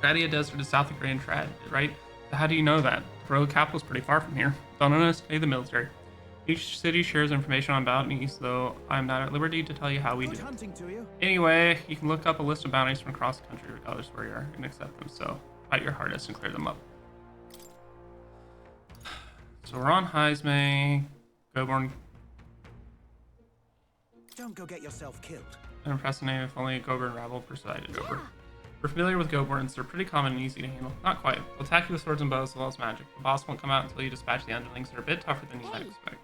Tradia Desert is south of Grand Trad, right? So how do you know that? The road capital is pretty far from here. Don't underestimate the military. Each city shares information on bounties, though I'm not at liberty to tell you how we do it. Anyway, you can look up a list of bounties from across the country, regardless of where you are, and accept them. So fight your hardest and clear them up. So we're on Heismay, Goborn.
Don't go get yourself killed.
I'm fascinated if only a Goborn rabble presided over. We're familiar with Goborns, they're pretty common and easy to handle. Not quite. They'll attack you with swords and bows as well as magic. The boss won't come out until you dispatch the underlings. They're a bit tougher than you might expect.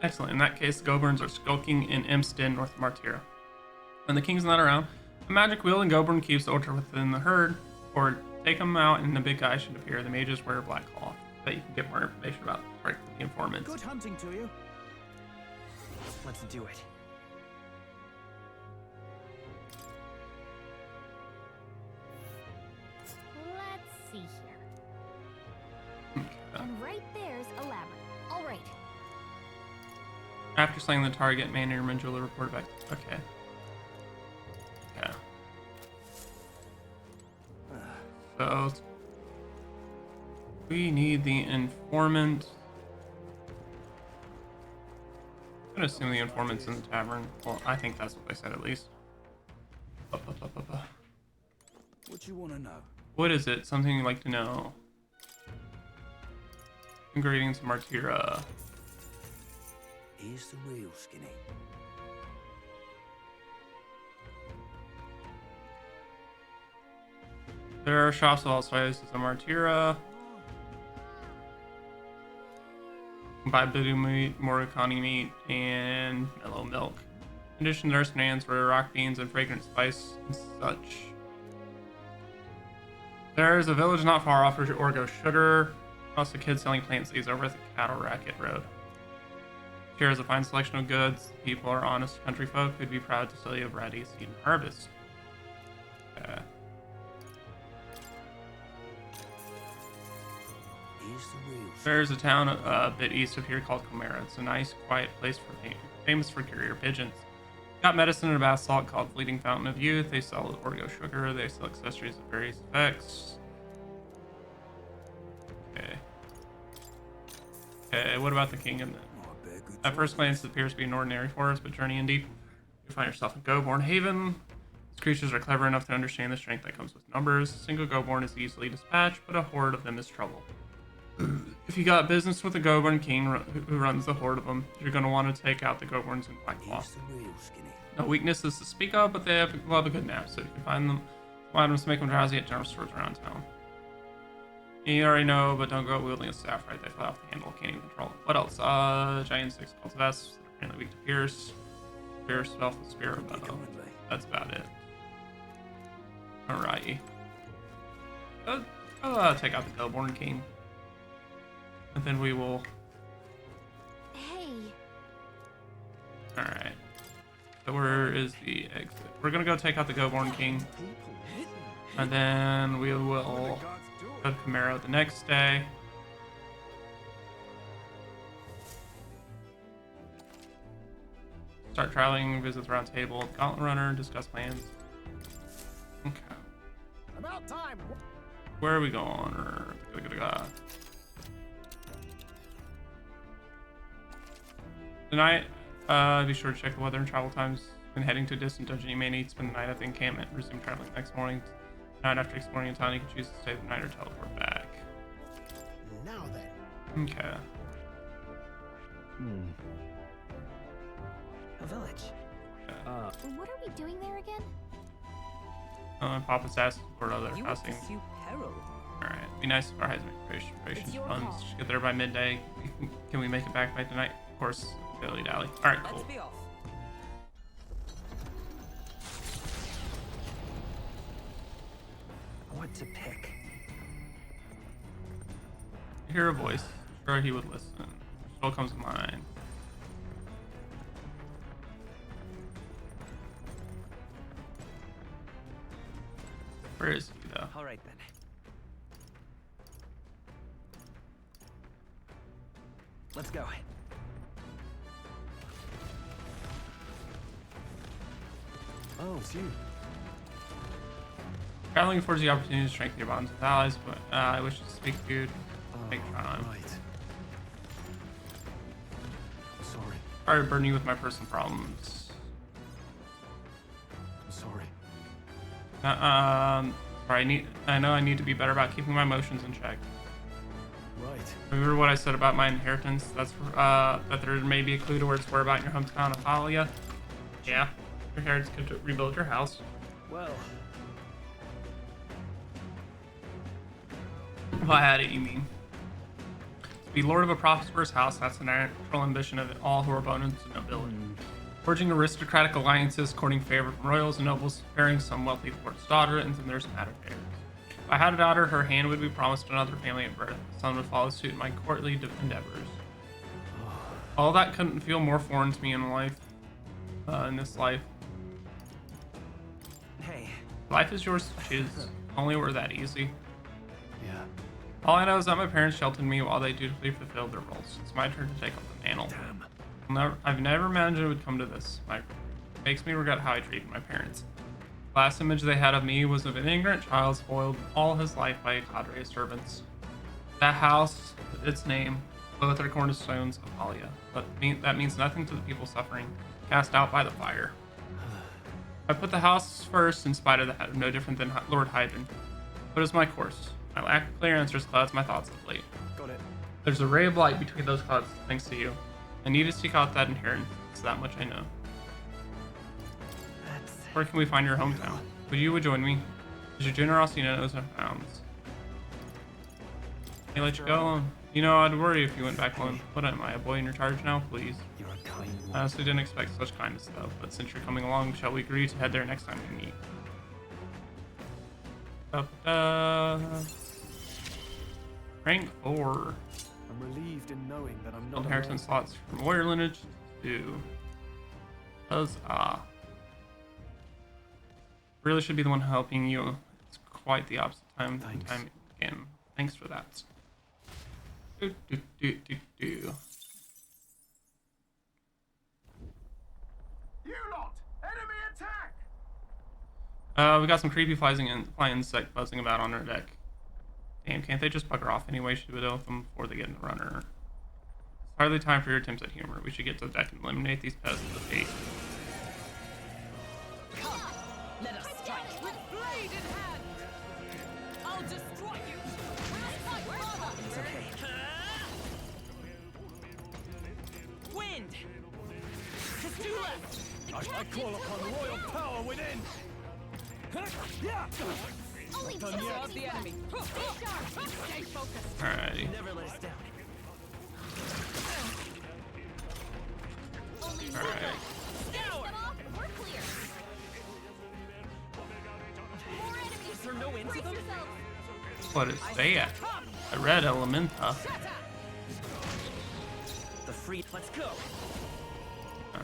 Excellent. In that case, the Goborns are skulking in Imsden, north of Martira. When the king's not around, a magic wheel and Goborn keeps order within the herd, or take them out and the big guy should appear. The mages wear a black cloth. Bet you can get more information about the informants.
Good hunting to you.
Let's do it.
Let's see here. And right there's a labyrinth. All right.
After slaying the target, Manor and Manjula reported back. Okay. Yeah. So we need the informant. I'm gonna assume the informant's in the tavern. Well, I think that's what they said at least.
What you want to know?
What is it? Something you'd like to know? Ingredients of Martira.
Here's the real skinny.
There are shops of all sizes of Martira. Buy Budu meat, Morikani meat, and mellow milk. In addition, there are stands for rock beans and fragrant spice and such. There is a village not far off for Orgo sugar. Also, kids selling plant seeds over at the Cattle Racket Road. Here is a fine selection of goods. People are honest country folk who'd be proud to sell you a variety of seed and harvest. There's a town a bit east of here called Comera. It's a nice, quiet place famous for carrier pigeons. Got medicine and a bath salt called Fleeting Fountain of Youth. They sell Orgo sugar. They sell accessories of various effects. Okay, what about the kingdom then? At first glance, it appears to be an ordinary forest, but journey in deep, you find yourself in Goborn Haven. These creatures are clever enough to understand the strength that comes with numbers. A single Goborn is easily dispatched, but a horde of them is trouble. If you got business with the Goborn king who runs the horde of them, you're going to want to take out the Goborns in Black Claw. No weaknesses to speak of, but they love a good nap, so you can find them items to make them drowsy at general stores around town. You already know, but don't go wielding a staff, right? They fly off the handle, can't even control it. What else? Giant 6 cultivests, apparently weak to pierce. Spear spell for spear bow. That's about it. Alrighty. I'll take out the Hellborn King. And then we will...
Hey.
Alright. So where is the exit? We're gonna go take out the Goborn King. And then we will go to Camaro the next day. Start traveling, visit the round table, Gauntlet Runner, discuss plans. Okay.
About time.
Where are we going? Tonight, be sure to check the weather and travel times. When heading to a distant dungeon, you may need to spend the night at the encampment. Resume traveling next morning. Night after exploring a town, you can choose to stay the night or teleport back.
Now then.
Okay.
A village.
What are we doing there again?
Papa's asked for other
You
housing.
pursue peril.
Alright, be nice if our Heisman preparations
your
funds.
call.
Just get there by midday. Can we make it back by tonight? Of course, dilly dally. Alright, cool.
Let's be off.
What to pick?
I hear a voice. Sure, he would listen. Still comes to mind. Where is he, though?
All right then. Let's go.
Oh, it's you.
Traveling affords the opportunity to strengthen your bonds with allies, but I wish to speak to you. Take time.
Right. Sorry.
Sorry to burden you with my personal problems.
I'm sorry.
Sorry, I know I need to be better about keeping my emotions in check.
Right.
Remember what I said about my inheritance? That's that there may be a clue to where it's whereabout in your hometown of Alia. Yeah. Your inheritance could rebuild your house.
Well.
If I had it, you mean? To be lord of a prosperous house, that's the natural ambition of all who are opponents of nobility. Forging aristocratic alliances, courting favor from royals and nobles, marrying some wealthy lord's daughter, and then there's matter heirs. If I had a daughter, her hand would be promised to another family at birth. The son would follow suit in my courtly endeavors. All that couldn't feel more foreign to me in life, in this life.
Hey.
Life is yours to choose. Only were that easy.
Yeah.
All I know is that my parents sheltered me while they dutifully fulfilled their roles. It's my turn to take up the mantle. I've never imagined it would come to this. It makes me regret how I treated my parents. The last image they had of me was of an ignorant child spoiled all his life by a cadre of servants. That house, its name, both are cornerstones of Alia, but that means nothing to the people suffering, cast out by the fire. I put the house first in spite of that, no different than Lord Hydron. What is my course? My lack of clear answers clouds my thoughts of late.
Got it.
There's a ray of light between those clouds, thanks to you. I need to seek out that inheritance, that much I know. Where can we find your hometown? You would join me, as your generosity knows no bounds. Can I let you go alone? You know, I'd worry if you went back alone. What am I, a boy in your charge now? Please.
You're a kind one.
I honestly didn't expect such kindness, though. But since you're coming along, shall we agree to head there next time we meet? Rank 4.
I'm relieved in knowing that I'm not
Inheritance slots from warrior lineage to really should be the one helping you. It's quite the opposite time and time again. Thanks for that. Do.
You lot! Enemy attack!
We got some creepy flying insect buzzing about on our deck. Damn, can't they just bugger off anyway? Should we deal with them before they get in the runner? It's hardly time for your attempts at humor. We should get to the deck and eliminate these pests with the gate.
Come, let us strike with blade in hand. I'll destroy you.
It's okay.
Wind. To do left.
I call upon royal power within. Yeah.
Only serve the enemy. Stay focused.
Alrighty.
Never let us down.
Alright.
Scour.
What is they at? A red Elementa.
The free. Let's go.
I'm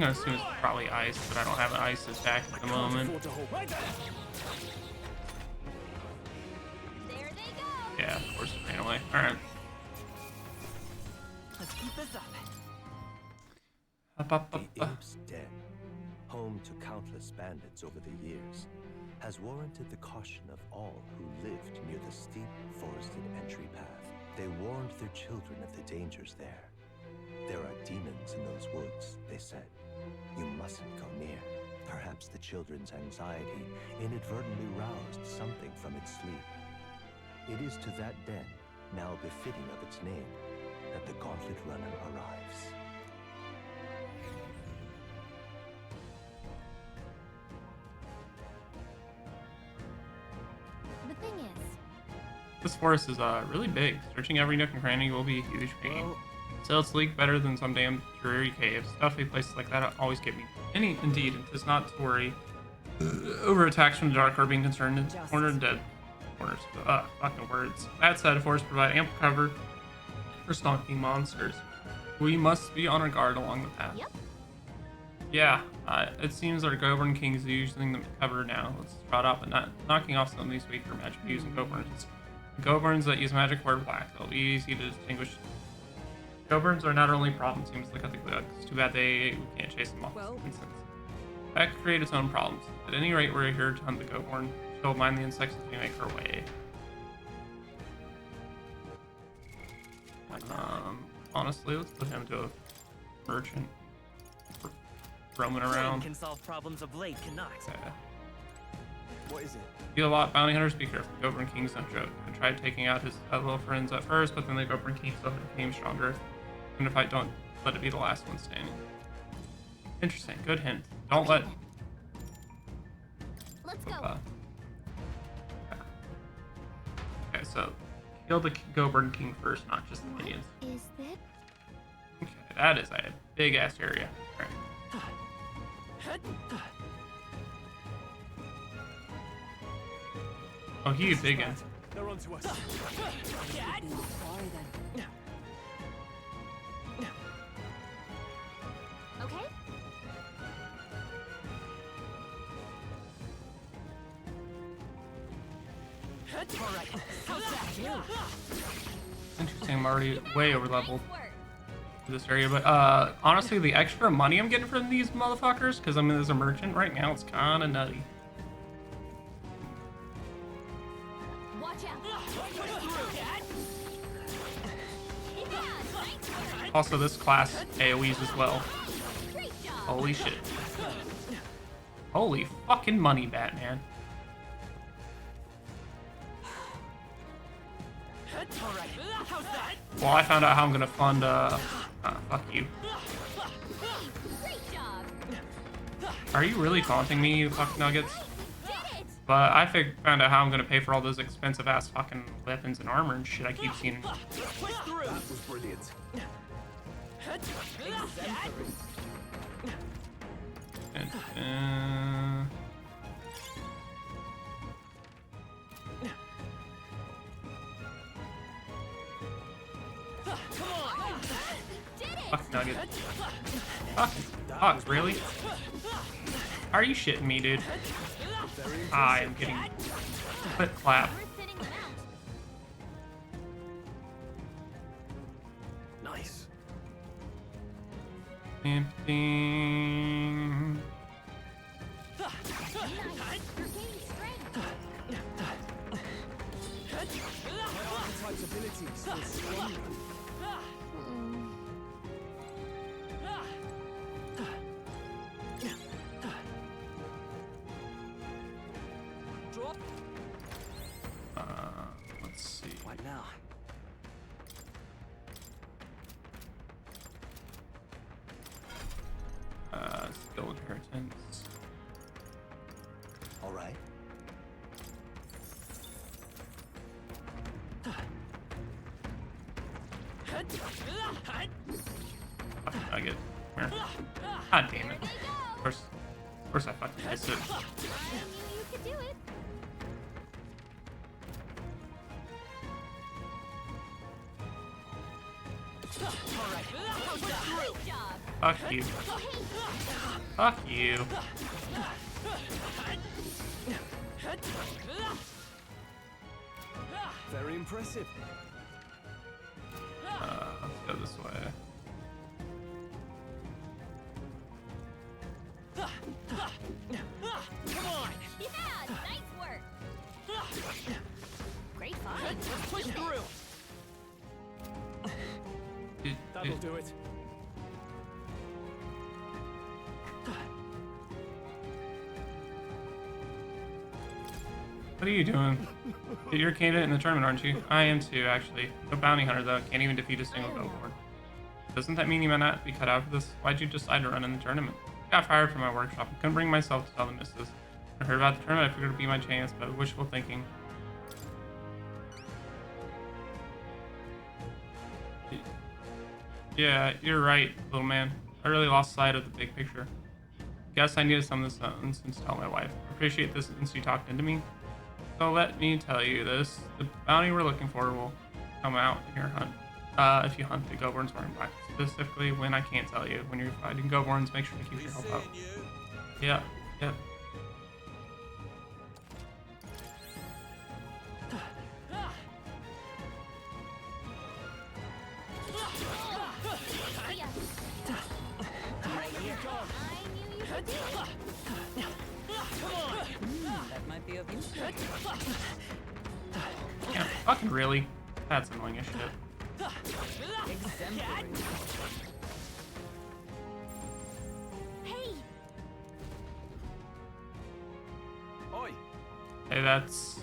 gonna assume it's probably ice, but I don't have an ice attack at the moment. Yeah, of course it ran away. Alright.
Let's keep this
The Imps' Den, home to countless bandits over the years, has warranted the caution of all who lived near the steep, forested entry path. They warned their children of the dangers there. There are demons in those woods, they said. You mustn't go near. Perhaps the children's anxiety inadvertently roused something from its sleep. It is to that den, now befitting of its name, that the Gauntlet Runner arrives.
The thing is,
This forest is really big. Searching every nook and cranny will be a huge pain. Still, it's leaked better than some damn dreary caves. Stuffy places like that always get me. Indeed, it is not to worry over attacks from the dark or being concerned in cornered dead corners. Fucking words. That said, forests provide ample cover for stalking monsters. We must be on our guard along the path.
Yep.
Yeah, it seems our Goblin Kings are using the cover now. Let's trot up and knocking off some of these weaker magic using Goblins. Goblins that use magic wear black. They'll be easy to distinguish. Goblins are not our only problem. Seems like at the Glug. It's too bad we can't chase them off. Well, that could create its own problems. At any rate, we're here to hunt the Goblin. She'll mind the insects as we make our way. Honestly, let's put him to a merchant. Roaming around.
Can solve problems of late cannot.
Yeah.
What is it?
Feel a lot. Bounty hunters, be careful. Goblin King's no joke. I tried taking out his little friends at first, but then the Goblin King still became stronger. And if I don't let it be the last one standing. Interesting. Good hint. Don't let.
Let's go.
Okay, so kill the Goblin King first, not just the minions.
Is that?
Okay, that is a big ass area. All right. Oh, he's big one.
They're onto us.
Okay.
Interesting, I'm already way over leveled for this area, but honestly, the extra money I'm getting from these motherfuckers, because I'm as a merchant right now, it's kind of nutty. Also, this class AoEs as well. Holy shit. Holy fucking money, Batman. Well, I found out how I'm gonna fund, fuck you. Are you really taunting me, you fucking nuggets? But I found out how I'm gonna pay for all those expensive ass fucking weapons and armor and shit I keep seeing.
That was brilliant.
Fuck nugget. Fuck, really? Are you shitting me, dude? I am getting clip clap.
Nice.
Ding. Let's see.
What now?
Skill inheritance.
All right.
I get where? God damn it. Of course I fucking missed it.
could do it.
Fuck you. Fuck you.
Very impressive.
Let's go this way.
Come on!
Yeah, nice work. Great find.
Let's push through.
That'll do it.
What are you doing? You're a candidate in the tournament, aren't you? I am too, actually. No bounty hunter, though. Can't even defeat a single billboard. Doesn't that mean you might not be cut out for this? Why'd you decide to run in the tournament? I got fired from my workshop. I couldn't bring myself to tell the missus. I heard about the tournament. I figured it'd be my chance, but wishful thinking. Yeah, you're right, little man. I really lost sight of the big picture. Guess I needed some of this nonsense to tell my wife. I appreciate this since you talked into me. So let me tell you this. The bounty we're looking for will come out in your hunt. If you hunt the Goborns wearing black. Specifically when I can't tell you. When you're fighting Goborns, make sure to keep your health up. Yeah, yeah.
That might be of use.
Yeah, fucking really? That's annoying as shit.
Exemplary.
Hey,
Oi!
Hey, that's...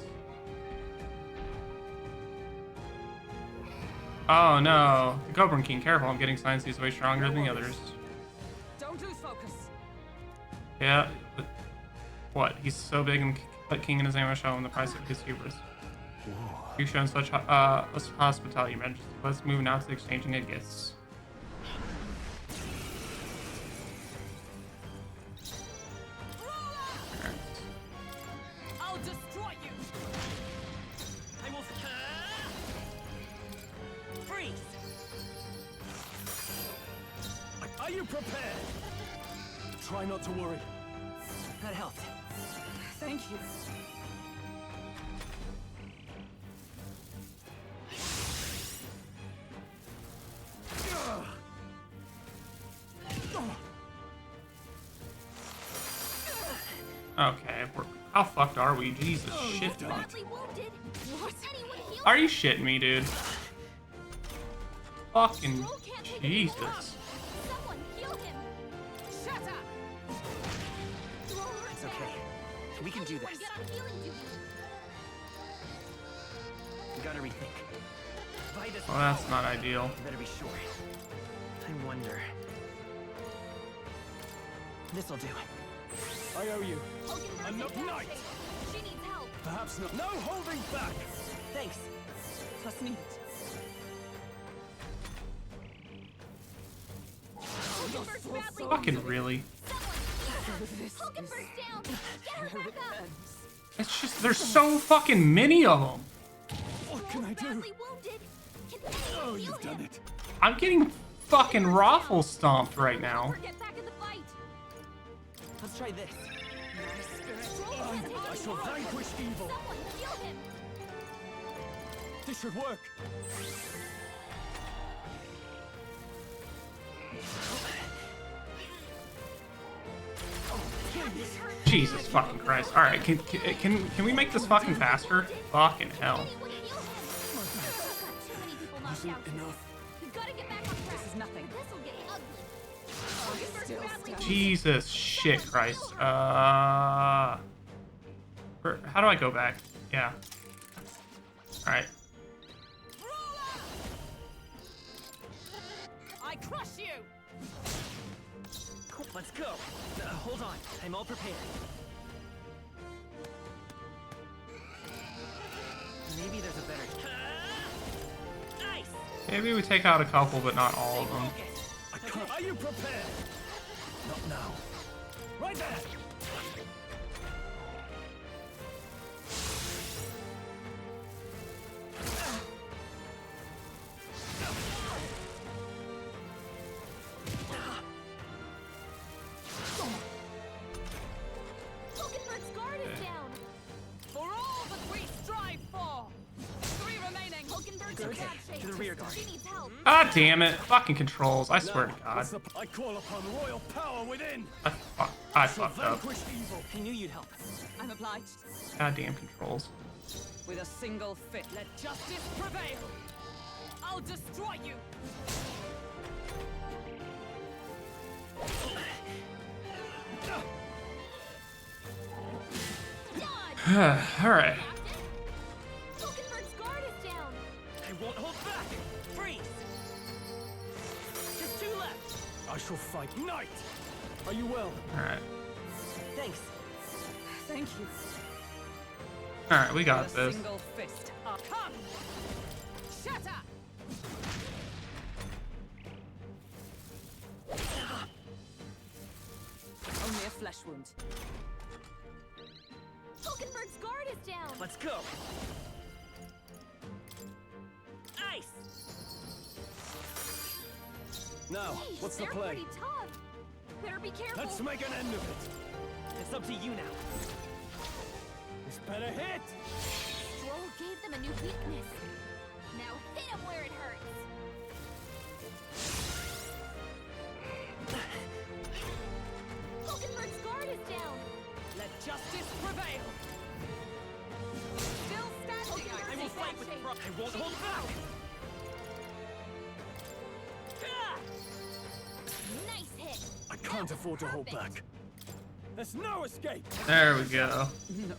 Oh no. The Goblin King, careful, I'm getting signs he's way stronger than the others.
Don't lose focus.
Yeah, but what? He's so big and put King in his ammo shell in the price of his hubris. You've shown such hospitality, Your Majesty. Let's move now to exchanging of gifts.
I'll destroy you. I will freeze.
Are you prepared? Try not to worry.
That helped. Thank you.
Okay, how fucked are we? Jesus shit.
badly wounded. What? Anyone heal?
Are you shitting me, dude? Fucking Jesus.
Someone heal him.
Shut up.
It's okay. We can do this.
Get on healing duty.
We gotta rethink. Vitus.
Well, that's not ideal.
Better be sure. I wonder. This'll do.
I owe you.
Enough
night.
She needs help.
Perhaps not. No holding back.
Thanks. Trust me.
Fucking really.
Hulkenberg's down. Get her back up.
It's just, there's so fucking many of them.
What can I do?
Badly wounded. Can anyone heal
You've done
him?
it.
I'm getting fucking raffle stomped right now.
Get back in the fight.
Let's try this.
I shall vanquish evil.
Someone heal him.
This should work.
Jesus fucking Christ. Alright, can we make this fucking faster? Fucking hell.
Enough.
We've got to get back on track.
This is nothing.
This'll get ugly. Hulkenberg's badly
Jesus shit Christ. How do I go back? Yeah. Alright.
I crush you.
Let's go. Hold on. I'm all prepared. Maybe there's a better... Nice!
Maybe we take out a couple, but not all of them.
Are you prepared? Not now. Right there.
rear guard.
God damn it. Fucking controls. I swear to God.
I call upon royal power within.
I fucked up.
Evil. I knew you'd help. I'm obliged.
Goddamn controls.
With a single fit, let justice prevail. I'll destroy you.
Alright.
Falkenberg's guard is down.
I won't hold back. Freeze. Just 2 left.
I shall fight Knight. Are you well?
Alright.
Thanks. Thank you.
Alright, we got
With a
this.
single fist. Come. Shatter. Only a flesh wound.
Falkenberg's guard is down.
Let's go. Ice.
Now, what's the
They're
play?
pretty tough. Better be careful.
Let's make an end of it.
It's up to you now.
This better hit.
Stroll gave them a new weakness. Now hit him where it hurts. Falkenberg's guard is down.
Let justice prevail. Still standing.
I will fight with pride. I won't hold back.
Nice hit.
I can't afford to hold back. There's no escape.
There we go.
No.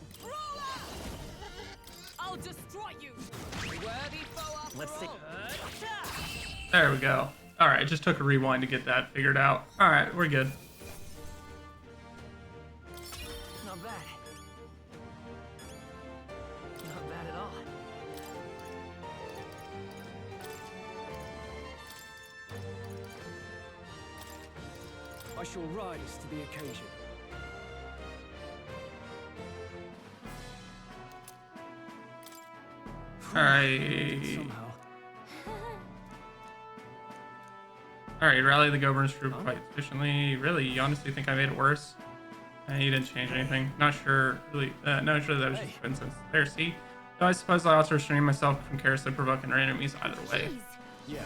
I'll destroy you. Worthy foe after
Let's see.
all.
There we go. Alright, it just took a rewind to get that figured out. Alright, we're good.
Not bad. Not bad at all.
I shall rise to the occasion.
Alright.
Somehow.
Alright, rally the governors troop quite efficiently. Really, you honestly think I made it worse? You didn't change anything. Not sure, really. Not sure that was just coincidence. There, see? Though I suppose I also restrain myself from carelessly provoking our enemies either way.
Yeah.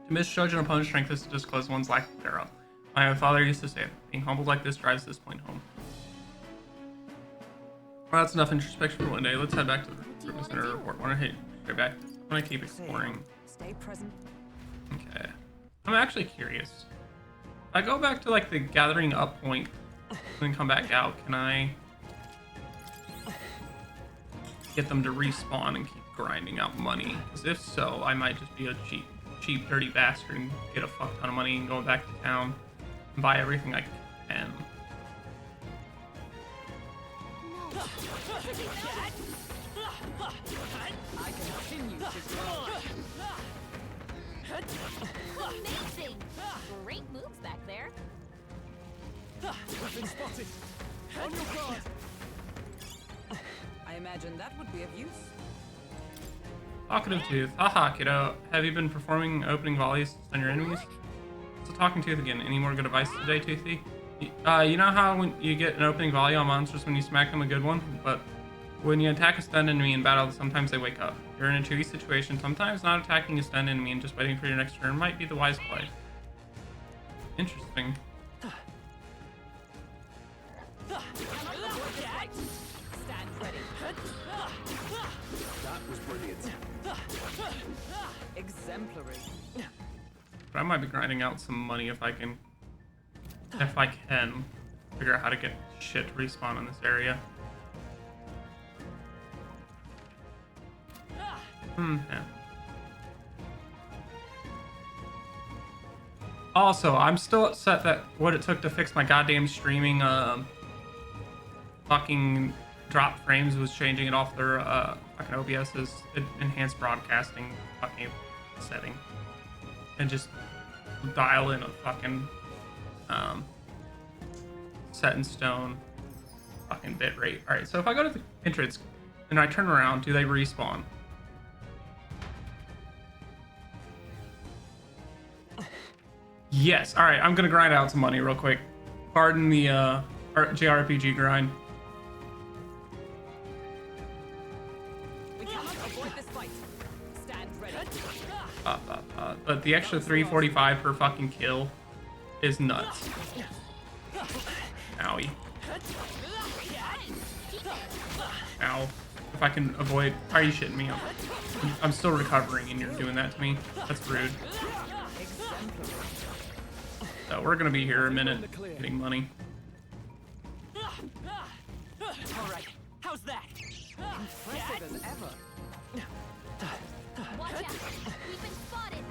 To misjudge an opponent's strength is to disclose one's lack thereof. My own father used to say it. Being humbled like this drives this point home. Well, that's enough introspection for one day. Let's head back to the recruitment center report. Want to hit straight back? Want to keep exploring?
Stay present.
Okay. I'm actually curious. If I go back to like the gathering up point and then come back out, can I get them to respawn and keep grinding out money? Because if so, I might just be a cheap, dirty bastard and get a fuck ton of money and go back to town and buy everything I can.
I continue to grow.
Amazing! Great moves back there.
We've been spotted. On your guard.
I imagine that would be of use.
Talkative Tooth. Haha, kiddo. Have you been performing opening volleys on your enemies? It's a Talking Tooth again. Any more good advice today, Toothy? You know how when you get an opening volley on monsters when you smack them a good one? But when you attack a stunned enemy in battle, sometimes they wake up. You're in a 2v situation. Sometimes not attacking a stunned enemy and just waiting for your next turn might be the wise play. Interesting.
Stand ready.
That was brilliant.
Exemplary.
But I might be grinding out some money if I can figure out how to get shit to respawn in this area. Yeah. Also, I'm still upset that what it took to fix my goddamn streaming fucking drop frames was changing it off their fucking OBS's enhanced broadcasting fucking setting and just dial in a fucking set in stone fucking bit rate. All right, so if I go to the entrance and I turn around, do they respawn? Yes. All right, I'm gonna grind out some money real quick. Pardon the JRPG grind. but the extra 345 per fucking kill is nuts. Owie. Ow. If I can avoid... Are you shitting me? I'm still recovering and you're doing that to me? That's rude. So we're gonna be here a minute getting money.
Alright, how's that? Impressive as ever.
Watch out! We've been spotted!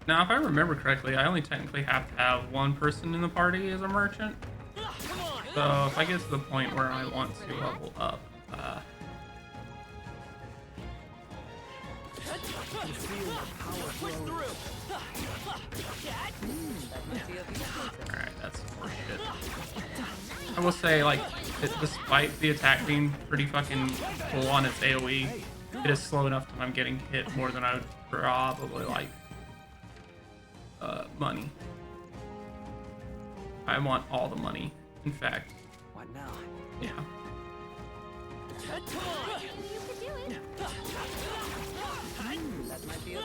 Now, if I remember correctly, I only technically have to have one person in the party as a merchant. So if I get to the point where I want to level up, alright, that's horseshit. I will say, like, despite the attack being pretty fucking full on its AoE, it is slow enough that I'm getting hit more than I would probably like. Money. I want all the money. In fact.
What now?
Yeah.
That might be a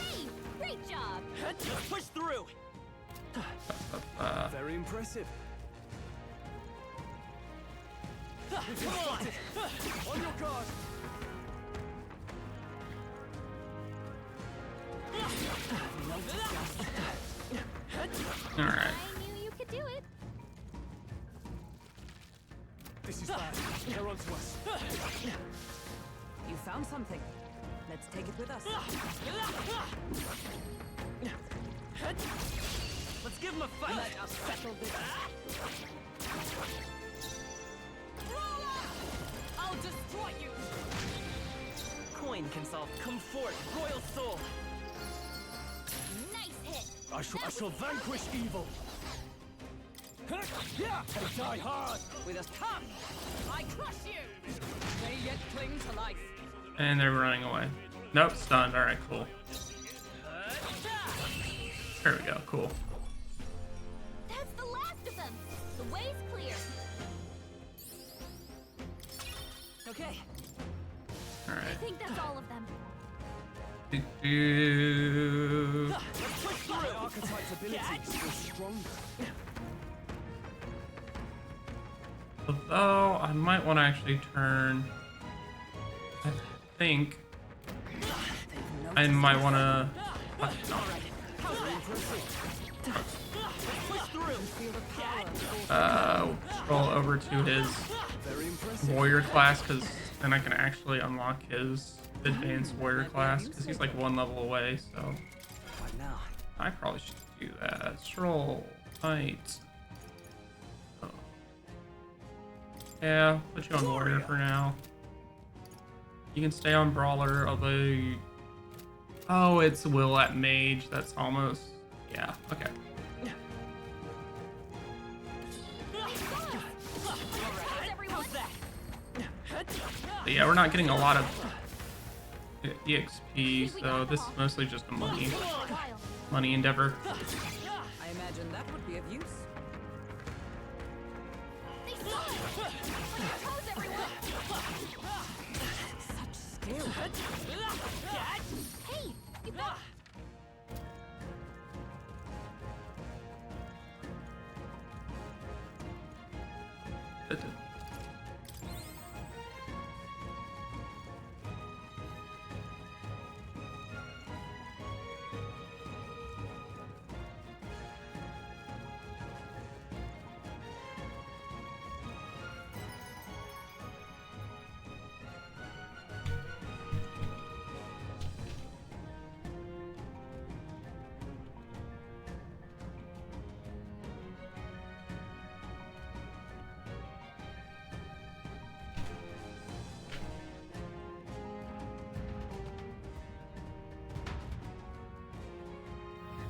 Hey, great job.
Push through.
Very impressive.
Come on.
On your guard.
Alright.
I knew you could do it.
This is bad. They're onto us.
You found something. Let's take it with us.
Let's give him a fight. Let us settle this. I'll destroy you. Coin can solve. Come forth, royal soul.
Nice hit.
I shall vanquish evil.
Yeah,
I die hard.
with us. Come. I crush you. They yet cling to life.
And they're running away. Nope, stunned. Alright, cool. There we go, cool.
That's the last of them. The way's clear.
Okay.
I
Alright.
think that's all of them.
Let's push through.
Archetype's abilities were stronger.
Although, I might want to actually turn... I think... I might want to... Scroll over to his warrior class, because then I can actually unlock his advanced warrior class, because he's like one level away, so...
What now?
I probably should do that. Scroll, fight. Oh. Yeah, put you on warrior for now. You can stay on brawler, although... Oh, it's will at mage. That's almost... Yeah, okay. But yeah, we're not getting a lot of EXP, so this is mostly just a money endeavor.
I imagine that would be of use. Such skill.
Hey, you got...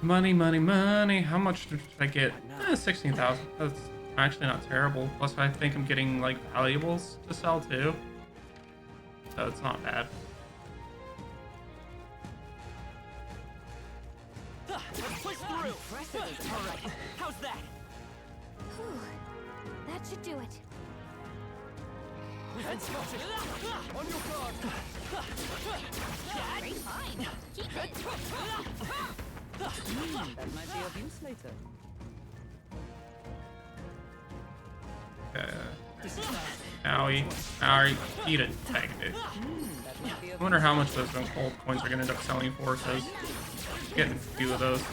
Money, money, money. How much did I get? 16,000. That's actually not terrible. Plus, I think I'm getting like valuables to sell too. So it's not bad.
Let's push through. All right. How's that?
Whew. That should do it.
Head spotted. On your guard.
Great find. Keep it.
That might be of use later.
Owie. Owie. Eat it. Tag it. I wonder how much those gold coins are going to end up selling for, because getting a few of those.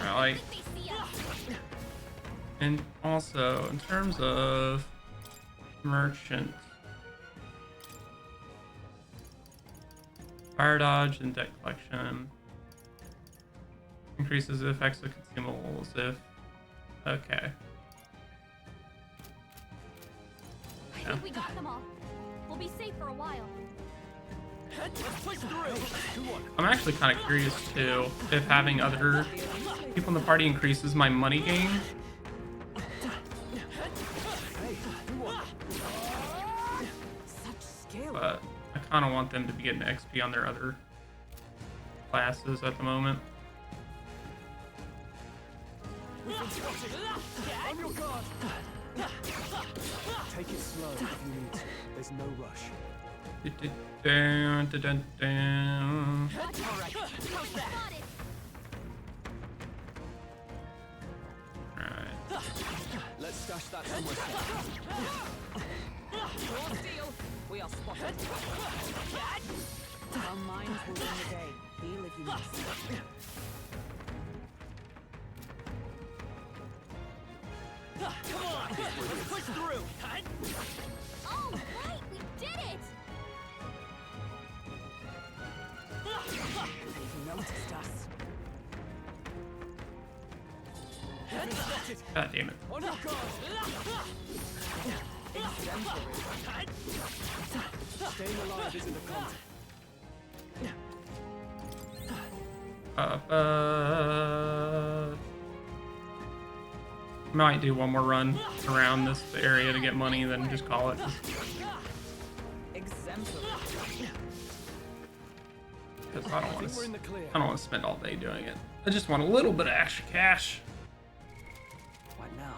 Alright. And also, in terms of merchant, fire dodge and debt collection increases the effects of consumables if okay.
I think we got them all. We'll be safe for a while.
I'm actually kind of curious too if having other people in the party increases my money gain. But I kind of want them to be getting XP on their other classes at the moment.
On your guard.
Take it slow if you need to. There's no rush.
Dun, dun, dun, dun. Alright.
Let's stash that somewhere safe.
We are spotted. Our minds will win the day. Heal if you must.
Come on! Let's push through!
Oh, right! We did it!
They've noticed us.
God damn it.
On your guard!
Staying alive isn't a contest.
Might do one more run around this area to get money, then just call it. Because I don't want to spend all day doing it. I just want a little bit of extra cash.
What now?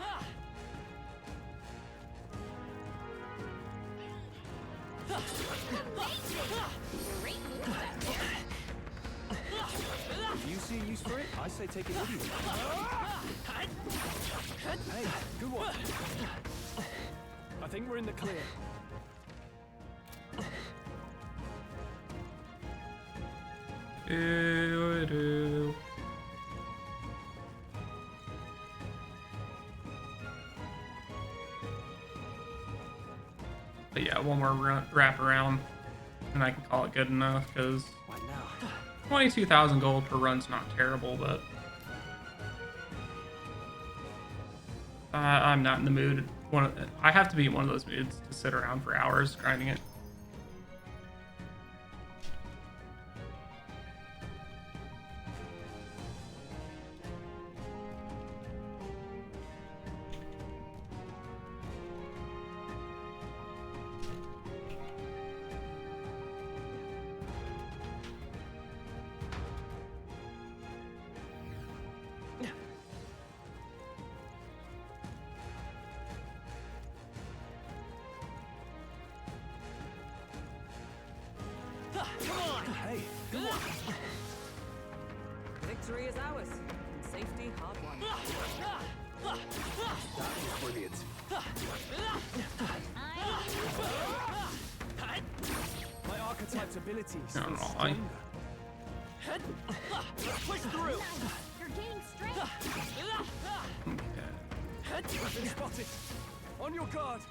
If you see a use for it, I say take it with you. Hey, good one. I think we're in the clear.
But yeah, one more wrap around, and I can call it good enough, because 22,000 gold per run's not terrible, but I'm not in the mood. I have to be in one of those moods to sit around for hours grinding it.
Hey, good one.
Victory is ours. And safety hard won.
That was brilliant. My archetype's abilities feel stronger.
Push through.
You're gaining strength.
Been spotted. On your guard.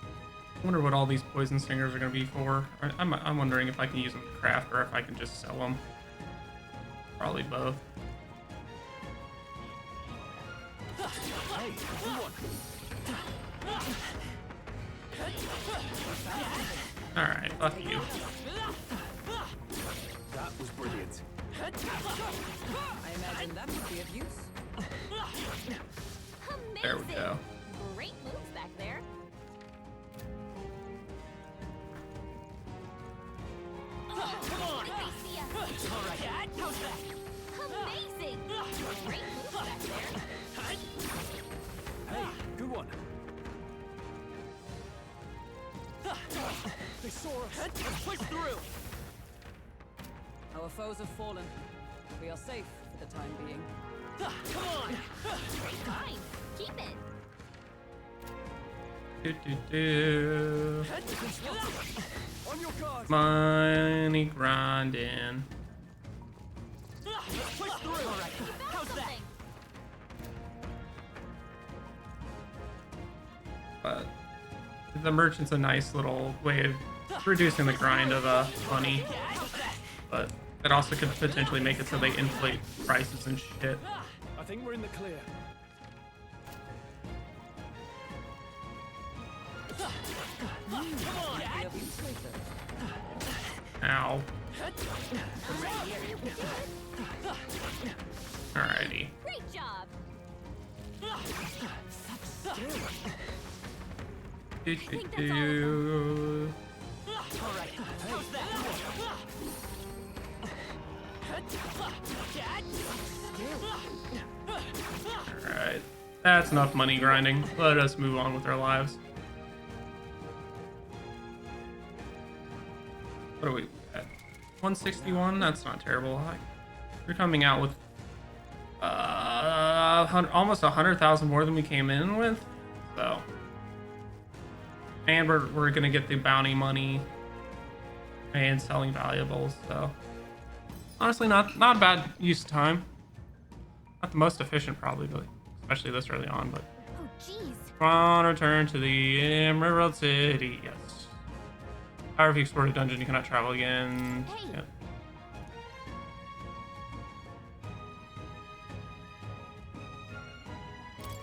I wonder what all these poison stingers are going to be for. I'm wondering if I can use them to craft or if I can just sell them. Probably both.
Hey, good one.
Alright, fuck you.
That was brilliant.
I imagine that would be of use.
Amazing.
There we go.
Great moves back there.
Come on.
Amazing. Great moves back there.
They saw us. Let's push through.
Our foes have fallen. We are safe for the time being.
Come on!
Fine. Keep it.
Do.
On your guard.
Money grinding.
Let's push through. How's that?
But the merchant's a nice little way of reducing the grind of money, but it also could potentially make it so they inflate prices and shit.
I think we're in the clear.
Ow. Alrighty.
Great job.
Do. Alright. That's enough money grinding. Let us move on with our lives. What are we at? 161? That's not terrible. We're coming out with almost 100,000 more than we came in with. So, and we're gonna get the bounty money and selling valuables. So, honestly, not a bad use of time. Not the most efficient, probably, but especially this early on. But
Oh, jeez.
come on, return to the Emerald City. Yes. However, if you explore a dungeon, you cannot travel again.
Hey.
Yep.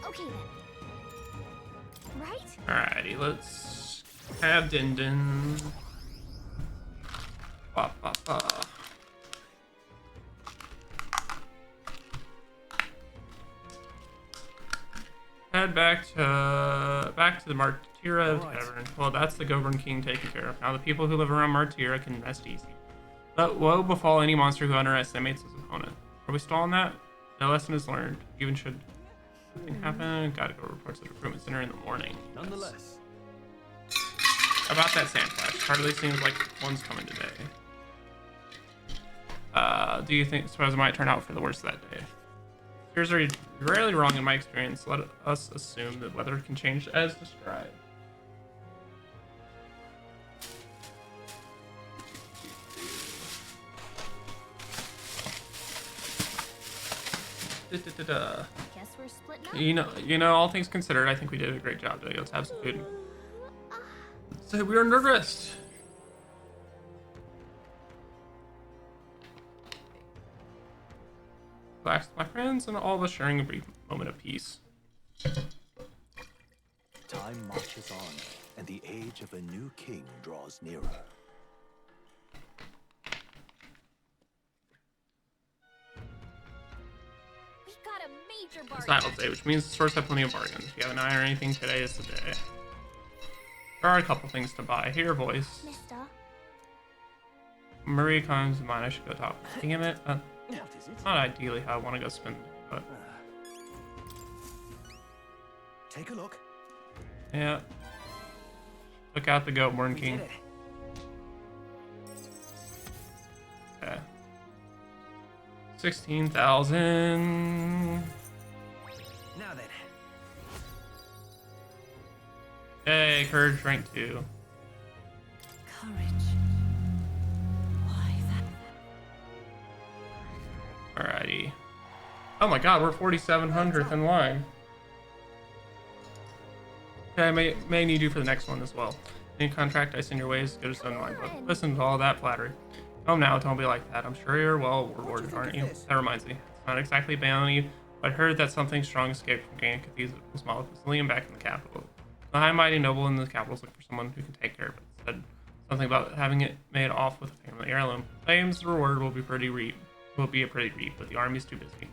Okay then. Right?
Alrighty, let's have Din Din. Ba, ba, ba. Head back to the Martira Tavern. Well, that's the Goblin King taken care of. Now the people who live around Martira can rest easy. But woe befall any monster who underestimates his opponent. Are we still on that? The lesson is learned. Even should something happen, gotta go report to the recruitment center in the morning.
Nonetheless.
About that sand flash, hardly seems like one's coming today. Do you suppose it might turn out for the worse that day? Fears are rarely wrong in my experience. Let us assume that weather can change as described.
Guess we're splitting up.
You know, all things considered, I think we did a great job today. Let's have some food. Say we earned our rest. Relax, my friends, and all of us sharing a brief moment of peace.
Time marches on, and the age of a new king draws nearer.
We got a major
It's
bargain.
Idle Day, which means the stores have plenty of bargains. If you have an eye or anything, today is the day. There are a couple things to buy. Hear your voice.
Mister.
Marie comes to mind. I should go talk. Damn it. Not ideally how I want to go spend, but
Take a look.
yeah. Look out the Goatborn King. Okay. 16,000.
Now then.
Hey, courage rank 2.
Courage. Why that?
Alrighty. Oh my god, we're 4700th in line. Okay, I may need you for the next one as well. Any contract I send your ways, go to Sun Mine, but listen to all that flattery. Oh, now don't be like that. I'm sure you're well rewarded, aren't you? That reminds me. It's not exactly bounty, but I heard that something strong escaped from Gain Cathedral Mausoleum back in the capital. The high mighty noble in the capital is looking for someone who can take care of it. Said something about having it made off with a family heirloom. Claims the reward will be a pretty reap, but the army's too busy.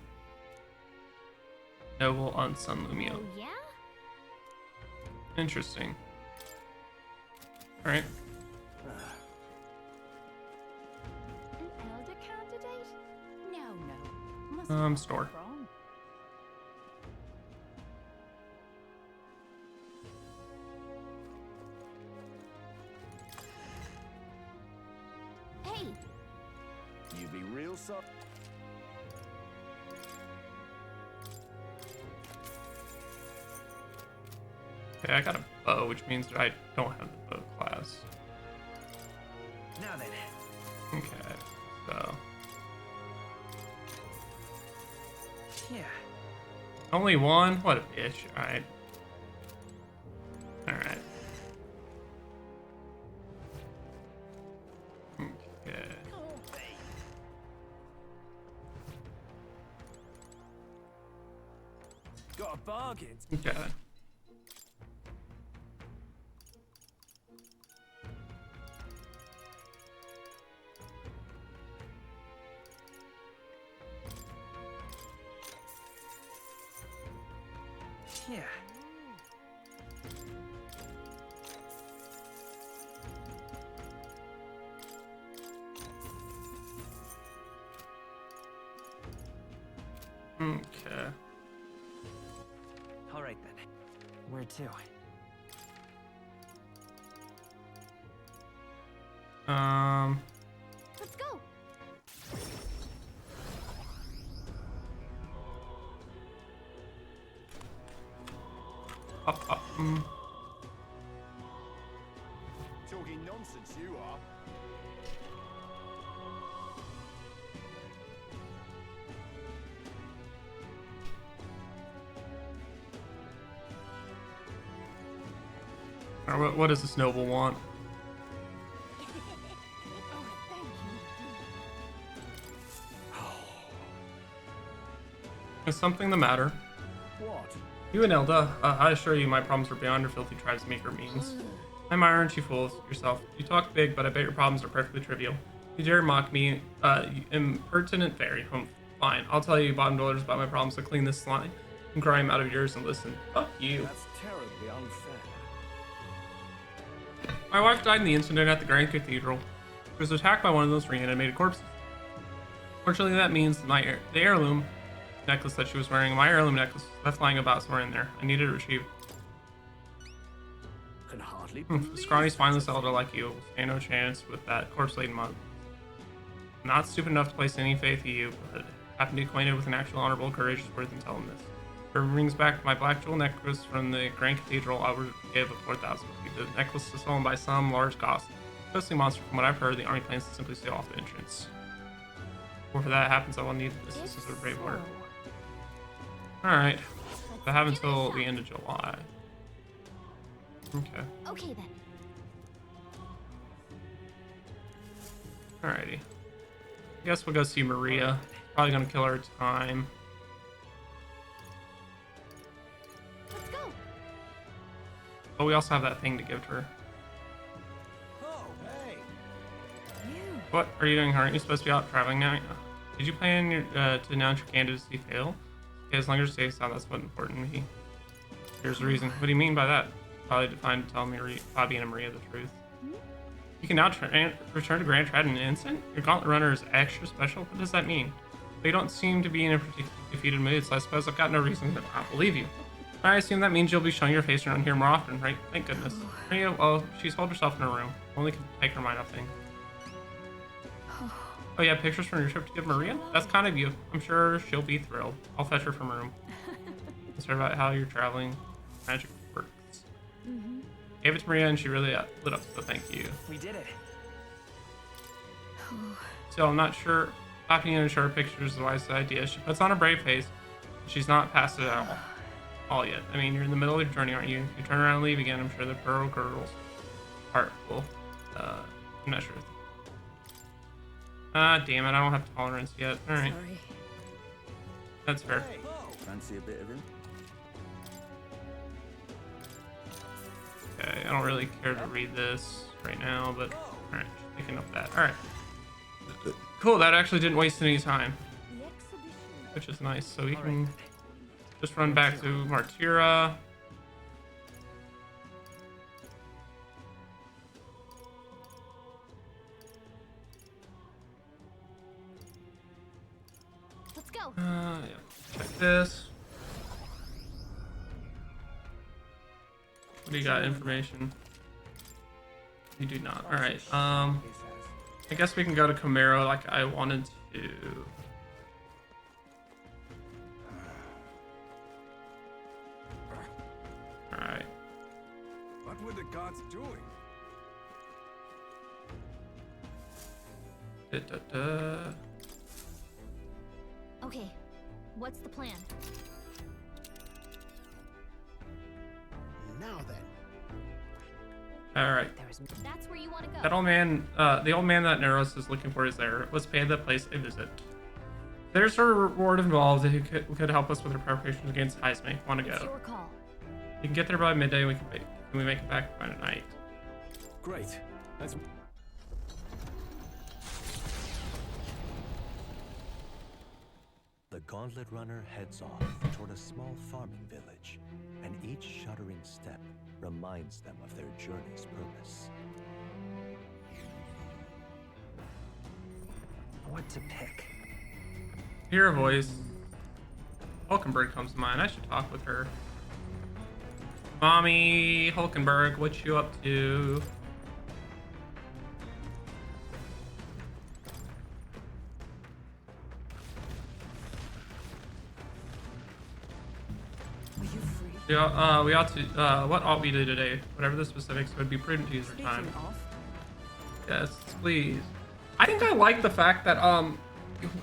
Noble on Sun Lumio.
Oh, yeah?
Interesting. Alright.
An elder candidate? No. Must
Store.
be wrong.
You be real soft.
Okay, I got a bow, which means that I don't have the bow class.
Now then.
Okay, so.
Yeah.
Only one? What a bitch. Alright. Alright. Okay.
Got a bargain.
Okay.
Yeah.
Okay.
All right then. Where to?
Let's go.
Talking nonsense, you are.
Alright, what does this noble want? Is something the matter?
What?
You and Elda, I assure you my problems are beyond your filthy tribe's meager means. I'm aren't you fools yourself? You talk big, but I bet your problems are perfectly trivial. You dare mock me, you impertinent fairy. Fine, I'll tell you bottom dwellers about my problems, so clean this slime and grime out of yours and listen. Fuck you.
That's terribly unfair.
My wife died in the incident at the Grand Cathedral. She was attacked by one of those reanimated corpses. Fortunately, that means the heirloom necklace that she was wearing, my heirloom necklace, that's lying about somewhere in there. I need it retrieved.
Can hardly
The scrawny, spineless elder like you will stand no chance with that corpse-laden mug. I'm not stupid enough to place any faith in you, but happen to be acquainted with an actual honorable, courageous worth and tell him this. If it brings back my black jewel necklace from the Grand Cathedral, I will give a 4,000. The necklace is stolen by some large cost. Ghostly monster, from what I've heard, the army plans to simply steal off the entrance. Before that happens, I will need the assistance of brave water. Alright. I have until the end of July. Okay.
Okay then.
Alrighty. I guess we'll go see Maria. Probably gonna kill her time.
Let's go.
But we also have that thing to give to her.
Oh, hey.
What are you doing? Aren't you supposed to be out traveling now? Did you plan to announce your candidacy fail? Okay, as long as you're safe, that's what's important to me. Here's the reason. What do you mean by that? Probably defined to tell Bobby and Maria the truth. You can now return to Grand Trad in an instant? Your gauntlet runner is extra special? What does that mean? Well, you don't seem to be in a particularly defeated mood, so I suppose I've got no reason to not believe you. I assume that means you'll be showing your face around here more often, right? Thank goodness. Maria, well, she's holed herself in her room. Only can take her mind off things. Oh yeah, pictures from your trip to give Maria? That's kind of you. I'm sure she'll be thrilled. I'll fetch her from her room. Let's hear about how you're traveling. Magic works. Gave it to Maria and she really lit up, so thank you.
We did it.
So I'm not sure. Popping in and show her pictures is the wisest idea. She puts on a brave face. She's not past it at all yet. I mean, you're in the middle of your journey, aren't you? If you turn around and leave again, I'm sure the Pearl Girl's heart will. I'm not sure. Damn it, I don't have tolerance yet. Alright. That's fair.
Fancy a bit of him?
Okay, I don't really care to read this right now, but alright, picking up that. Alright. Cool, that actually didn't waste any time. Which is nice, so we can just run back to Martira.
Let's go.
Yeah. Check this. What do you got? Information? You do not. Alright, I guess we can go to Camaro like I wanted to. Alright.
What were the gods doing?
Okay, what's the plan?
Now then.
Alright.
That's where you want to go.
That old man, the old man that Neros is looking for is there. Let's pay the place a visit. There's a reward involved who could help us with our preparations against Heisme. Want to go?
It's your call.
You can get there by midday. Can we make it back by night?
Great. That's...
The Gauntlet Runner heads off toward a small farming village, and each shuddering step reminds them of their journey's purpose.
What to pick?
Hear a voice. Hulkenberg comes to mind. I should talk with her. Mommy, Hulkenberg, what you up to? Yeah, we ought to, what ought we do today? Whatever the specifics, would be prudent to use our time. Yes, please. I think I like the fact that,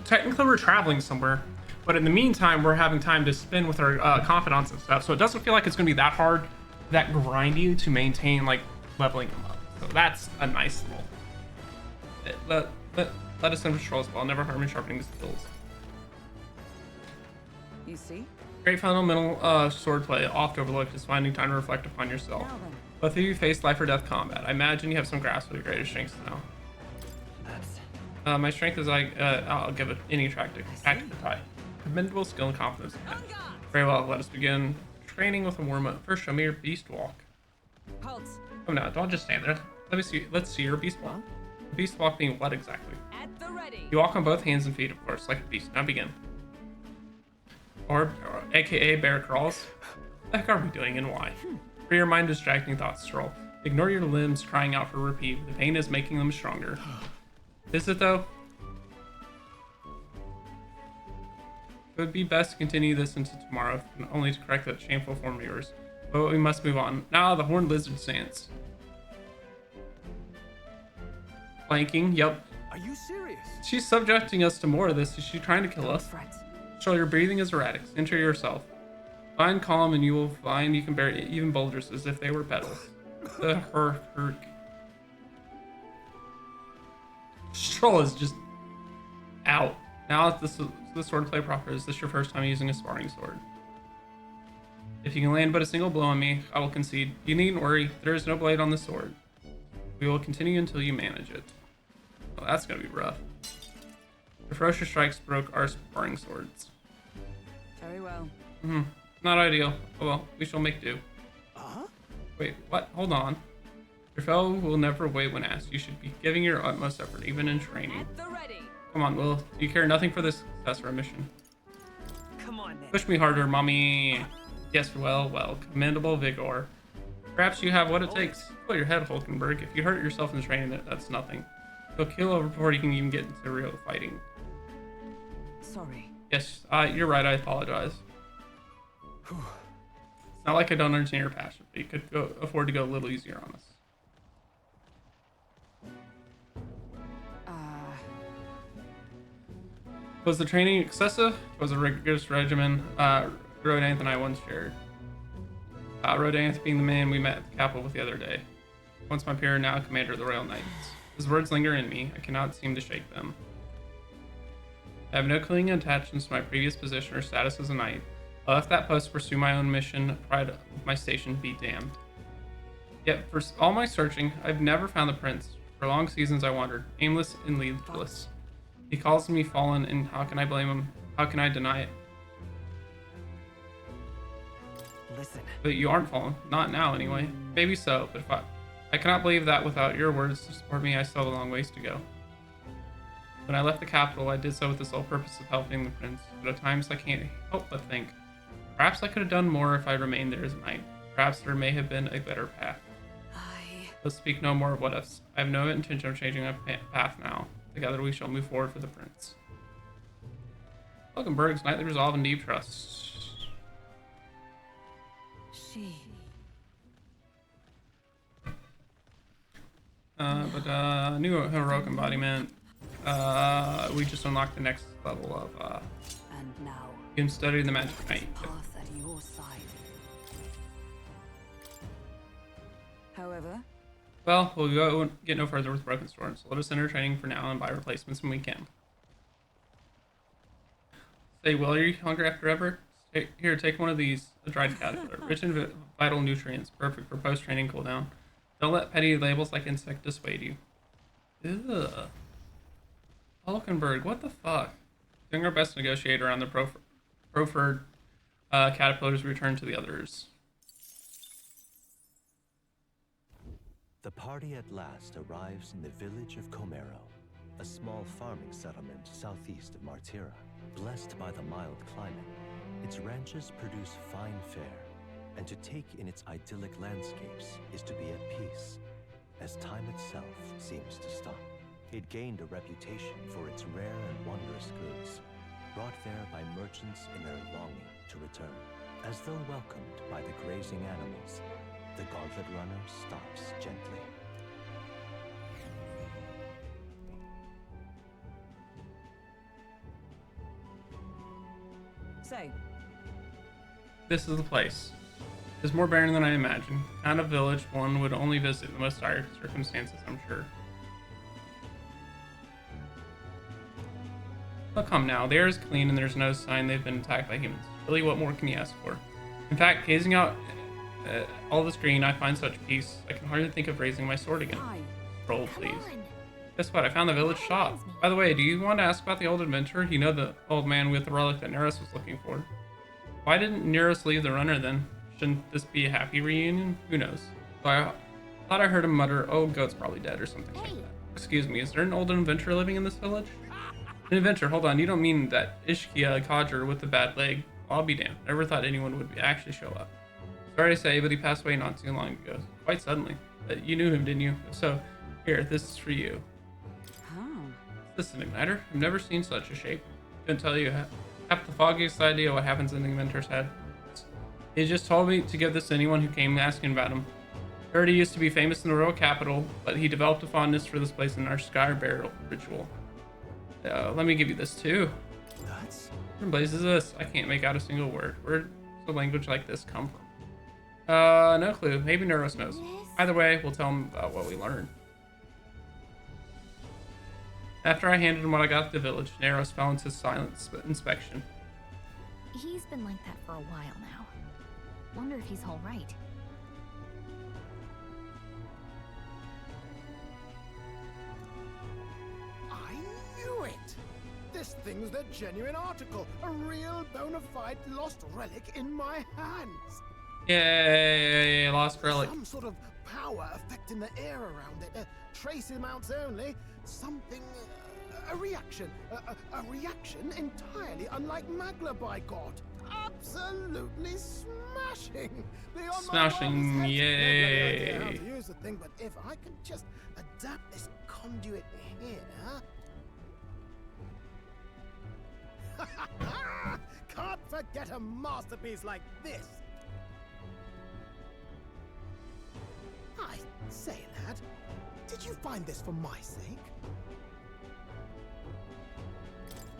technically we're traveling somewhere, but in the meantime, we're having time to spend with our confidants and stuff, so it doesn't feel like it's going to be that hard, that grindy to maintain, like, leveling them up. So that's a nice little... Let us in control as well. Never harm in sharpening the skills.
You see?
Great fundamental swordplay, oft overlooked, is finding time to reflect upon yourself. Both of you face life or death combat. I imagine you have some grasp of your greatest strengths now. My strength is I'll give it any tactic to tie. Commendable skill and confidence. Very well, let us begin training with a warm-up. First, show me your beast walk.
Halt.
Oh no, don't just stand there. Let's see your beast walk. Beast walk being what exactly?
At the ready.
You walk on both hands and feet, of course, like a beast. Now begin. Or aka bear crawls. What the heck are we doing and why? For your mind distracting thoughts, Stroll. Ignore your limbs crying out for reprieve. The pain is making them stronger. Is it though? It would be best to continue this into tomorrow, only to correct that shameful form of yours. But we must move on. Now the horned lizard stance. Flanking, yep.
Are you serious?
She's subjecting us to more of this. Is she trying to kill us? Show your breathing is erratic. Center yourself. Find calm and you will find you can bear even boulders as if they were petals. Her Stroll is just out. Now the sword play proper. Is this your first time using a sparring sword? If you can land but a single blow on me, I will concede. You needn't worry. There is no blade on the sword. We will continue until you manage it. Oh, that's gonna be rough. The ferocious strikes broke our sparring swords.
Very well.
Not ideal. Oh well, we shall make do. Wait, what? Hold on. Your fellow will never wait when asked. You should be giving your utmost effort, even in training.
At the ready.
Come on, Will. Do you care nothing for this success or mission?
Come on then.
Push me harder, mommy. Yes, well. Commendable vigor. Perhaps you have what it takes. Pull your head, Hulkenberg. If you hurt yourself in training, that's nothing. You'll kill over before you can even get into real fighting.
Sorry.
Yes, you're right. I apologize. It's not like I don't understand your passion, but you could afford to go a little easier on us. Was the training excessive? It was a rigorous regimen Rodanth and I once shared. Rodanth being the man we met at the capital with the other day. Once my peer, now commander of the Royal Knights. His words linger in me. I cannot seem to shake them. I have no clinging attachments to my previous position or status as a knight. I left that post to pursue my own mission. Pride of my station be damned. Yet for all my searching, I've never found the prince. For long seasons I wandered, aimless and leadless. He calls me fallen, and how can I blame him? How can I deny it?
Listen.
But you aren't fallen. Not now, anyway. Maybe so, but if I cannot believe that without your words to support me, I still have a long ways to go. When I left the capital, I did so with the sole purpose of helping the prince, but at times I can't help but think. Perhaps I could have done more if I remained there as a knight. Perhaps there may have been a better path. Let's speak no more of what ifs. I have no intention of changing my path now. Together we shall move forward for the prince. Hulkenberg's nightly resolve and deep trust. New heroic embodiment. We just unlocked the next level of
And now
you can study the magic knight.
path at your side. However,
Well, we'll go get no further with Broken Sword, so let us enter training for now and buy replacements when we can. Say, Will, are you hungry after ever? Here, take one of these, a dried caterpillar, rich in vital nutrients, perfect for post-training cooldown. Don't let petty labels like insect dissuade you. Ugh. Hulkenberg, what the fuck? Doing our best to negotiate around the proffered caterpillars return to the others.
The party at last arrives in the village of Comero, a small farming settlement southeast of Martira. Blessed by the mild climate, its ranches produce fine fare, and to take in its idyllic landscapes is to be at peace, as time itself seems to stop. It gained a reputation for its rare and wondrous goods, brought there by merchants in their longing to return. As though welcomed by the grazing animals, the Gauntlet Runner stops gently.
say,
This is the place. It's more barren than I imagined. Kind of village one would only visit in the most dire circumstances, I'm sure. But come now, the air is clean and there's no sign they've been attacked by humans. Really, what more can you ask for? In fact, gazing out at all this green, I find such peace, I can hardly think of raising my sword again. Roll, please. Guess what? I found the village shop. By the way, do you want to ask about the old adventurer? You know, the old man with the relic that Neros was looking for. Why didn't Neros leave the runner then? Shouldn't this be a happy reunion? Who knows? So I thought I heard him mutter, "Oh, goat's probably dead," or something like that. Excuse me, is there an old adventurer living in this village? An adventurer? Hold on, you don't mean that Ishkia codger with the bad leg? I'll be damned. Never thought anyone would actually show up. Sorry to say, but he passed away not too long ago. Quite suddenly. You knew him, didn't you? So, here, this is for you. This is an igniter. I've never seen such a shape. Couldn't tell you half the foggiest idea what happens in the inventor's head. He just told me to give this to anyone who came asking about him. Heard he used to be famous in the royal capital, but he developed a fondness for this place in our sky burial ritual. Let me give you this too.
That's...
What in blazes is this? I can't make out a single word. Where does a language like this come from? No clue. Maybe Neros knows. Either way, we'll tell him about what we learned. After I handed him what I got at the village, Neros fell into silent inspection.
He's been like that for a while now. Wonder if he's all right.
I knew it! This thing's the genuine article. A real bona fide lost relic in my hands.
Yay, lost relic.
Some sort of power affecting the air around it. Trace amounts only. Something... a reaction. A reaction entirely unlike Magla, by God. Absolutely smashing. Beyond
Smashing, yay.
How to use the thing, but if I could just adapt this conduit here... Can't forget a masterpiece like this. I say, lad, did you find this for my sake?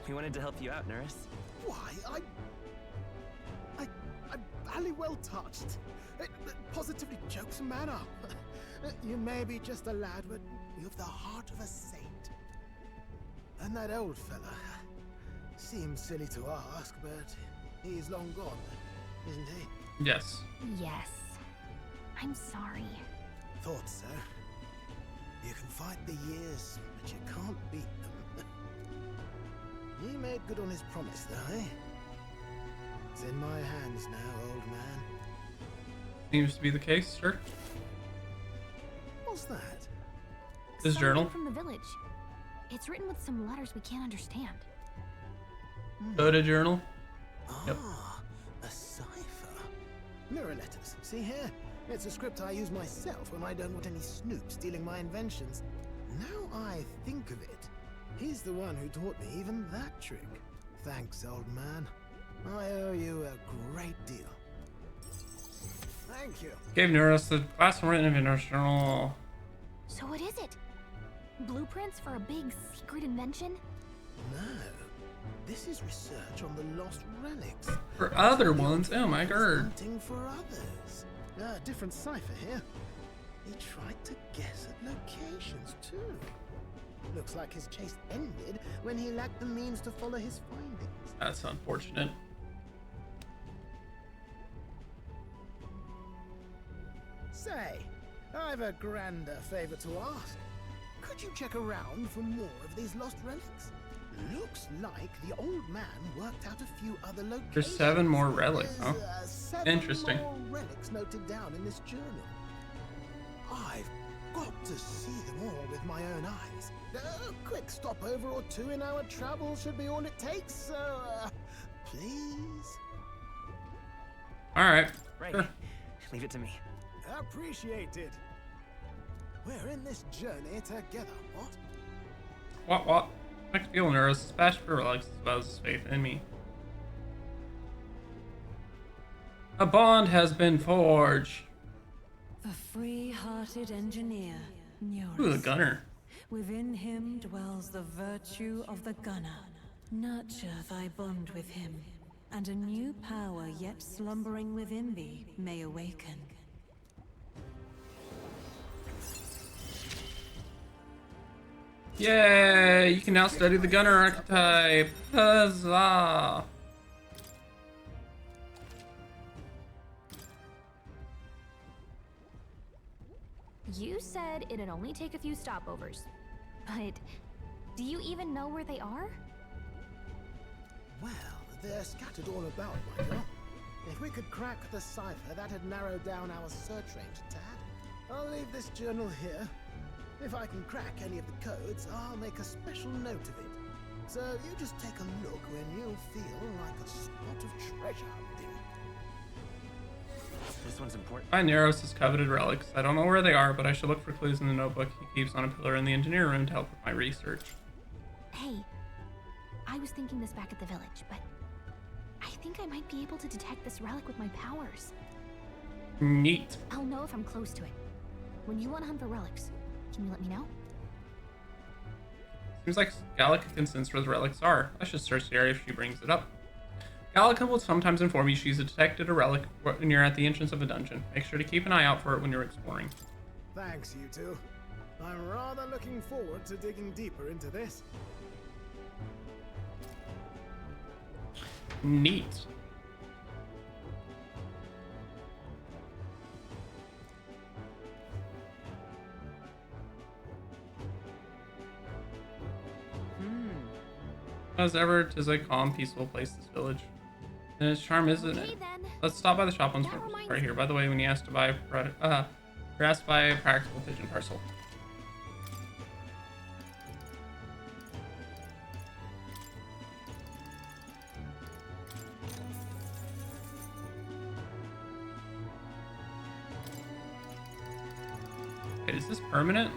We wanted to help you out, Neris.
Why, I'm barely well touched. It positively chokes a man up. You may be just a lad, but you've the heart of a saint. And that old fella seems silly to ask, but he's long gone, isn't he?
Yes.
Yes. I'm sorry.
Thought so. You can fight the years, but you can't beat them. He made good on his promise, though, eh? It's in my hands now, old man.
Seems to be the case, sure.
What's that?
His journal.
From the village. It's written with some letters we can't understand.
Coda journal.
Ah,
Yep.
a cipher. Mirror letters. See here? It's a script I use myself when I don't want any snoop stealing my inventions. Now I think of it, he's the one who taught me even that trick. Thanks, old man. I owe you a great deal. Thank you.
Gave Neuros the class written in our journal.
So what is it? Blueprints for a big secret invention?
No. This is research on the lost relics.
For other ones? Oh my god.
Hunting for others. Different cipher here. He tried to guess at locations too. Looks like his chase ended when he lacked the means to follow his findings.
That's unfortunate.
Say, I've a grander favor to ask. Could you check around for more of these lost relics? Looks like the old man worked out a few other locations.
There's 7 more relics, huh?
7
Interesting.
more relics noted down in this journal. I've got to see them all with my own eyes. A quick stopover or two in our travels should be all it takes, so, please?
Alright.
Right.
Sure.
Leave it to me.
Appreciated. We're in this journey together, what?
What? I can feel Neuros' passion for relics as well as his faith in me. A bond has been forged.
The free-hearted engineer, Neuros.
Ooh, the gunner.
Within him dwells the virtue of the gunner. Nurture thy bond with him, and a new power yet slumbering within thee may awaken.
Yay! You can now study the gunner archetype. Huzzah!
You said it'd only take a few stopovers. But do you even know where they are?
Well, they're scattered all about, my girl. If we could crack the cipher, that'd narrow down our search range a tad. I'll leave this journal here. If I can crack any of the codes, I'll make a special note of it. So you just take a look when you feel like a spot of treasure hunting.
This one's important.
Find Neuros' coveted relics. I don't know where they are, but I should look for clues in the notebook he keeps on a pillar in the engineer room to help with my research.
Hey, I was thinking this back at the village, but I think I might be able to detect this relic with my powers.
Neat.
I'll know if I'm close to it. When you want to hunt for relics, can you let me know?
Seems like Gallica can sense where the relics are. I should search the area if she brings it up. Gallica will sometimes inform you she's detected a relic when you're at the entrance of a dungeon. Make sure to keep an eye out for it when you're exploring.
Thanks, you two. I'm rather looking forward to digging deeper into this.
Neat. As ever, 'tis a calm, peaceful place, this village. And its charm, isn't it? Let's stop by the shop once more. Right here. By the way, when you asked to buy you're asked to buy a practical pigeon parcel. Okay, is this permanent?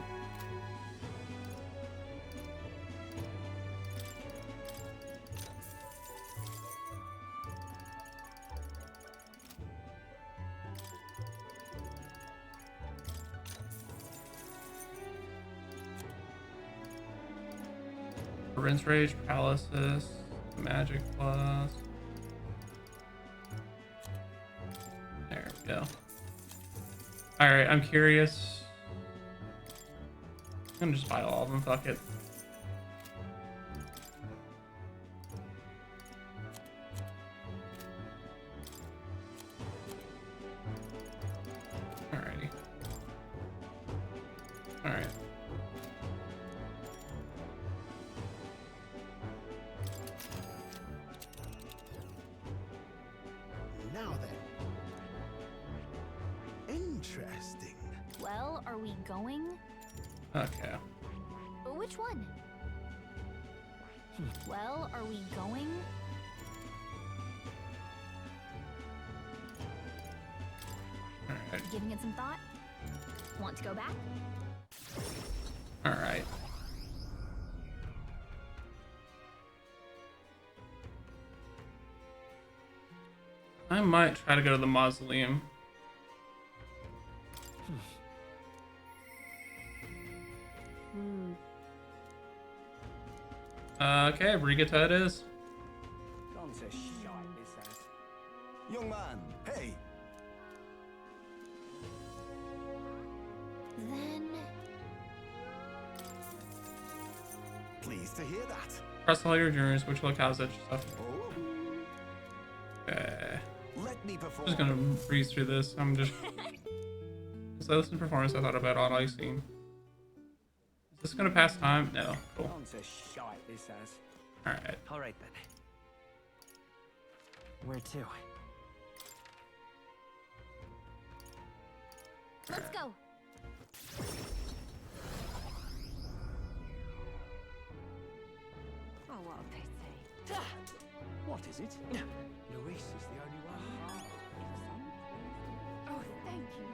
Rinse Rage, Paralysis, Magic Plus. There we go. Alright, I'm curious. I'm gonna just buy all of them, fuck it. Alrighty. Alright.
Now then. Interesting.
Well, are we going?
Okay.
Which one? Well, are we going?
Alright. Alright.
Giving it some thought? Want to go back?
Alright. I might try to go to the mausoleum. Okay, Brigata it is.
Gone to shite, this has. Young man, hey!
Then...
Pleased to hear that.
Press all your juniors, which locales that stuff. Okay.
Let me perform.
I'm just gonna breeze through this. I'm just. As I listen to performance, I thought about all I've seen. Is this gonna pass time? No. Cool.
Gone to shite, this has.
Alright.
Alright then. Where to?
Let's go.
Oh, what a pity.
What is it? Luis is the only one.
Oh, thank you.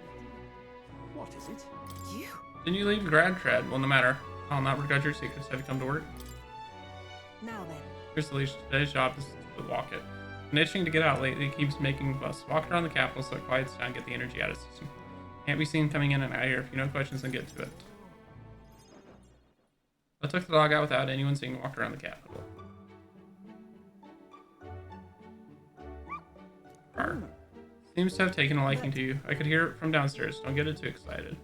What is it?
You?
Didn't you leave Grad Trad? Well, no matter. I'll not regard your secrets. Have you come to work?
Now then.
Here's the leash. Today's job is to walk it. Been itching to get out lately. It keeps making a fuss. Walk around the capital so it quiets down, get the energy out of the system. Can't be seen coming in and out here. If you know questions, then get to it. I took the dog out without anyone seeing walked around the capital. Arr. Seems to have taken a liking to you. I could hear it from downstairs. Don't get it too excited.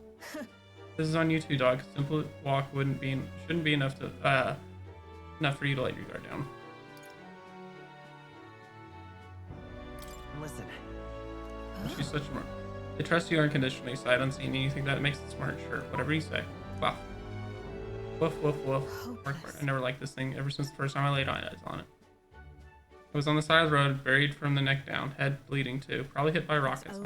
This is on you too, dog. Simple walk shouldn't be enough to enough for you to let your guard down.
Listen.
She's such a. They trust you unconditionally, sight unseen, and you think that makes it smart. Sure, whatever you say. Wow. Woof, woof, woof. I never liked this thing ever since the first time I laid eyes on it. It was on the side of the road, buried from the neck down, head bleeding too, probably hit by rockets.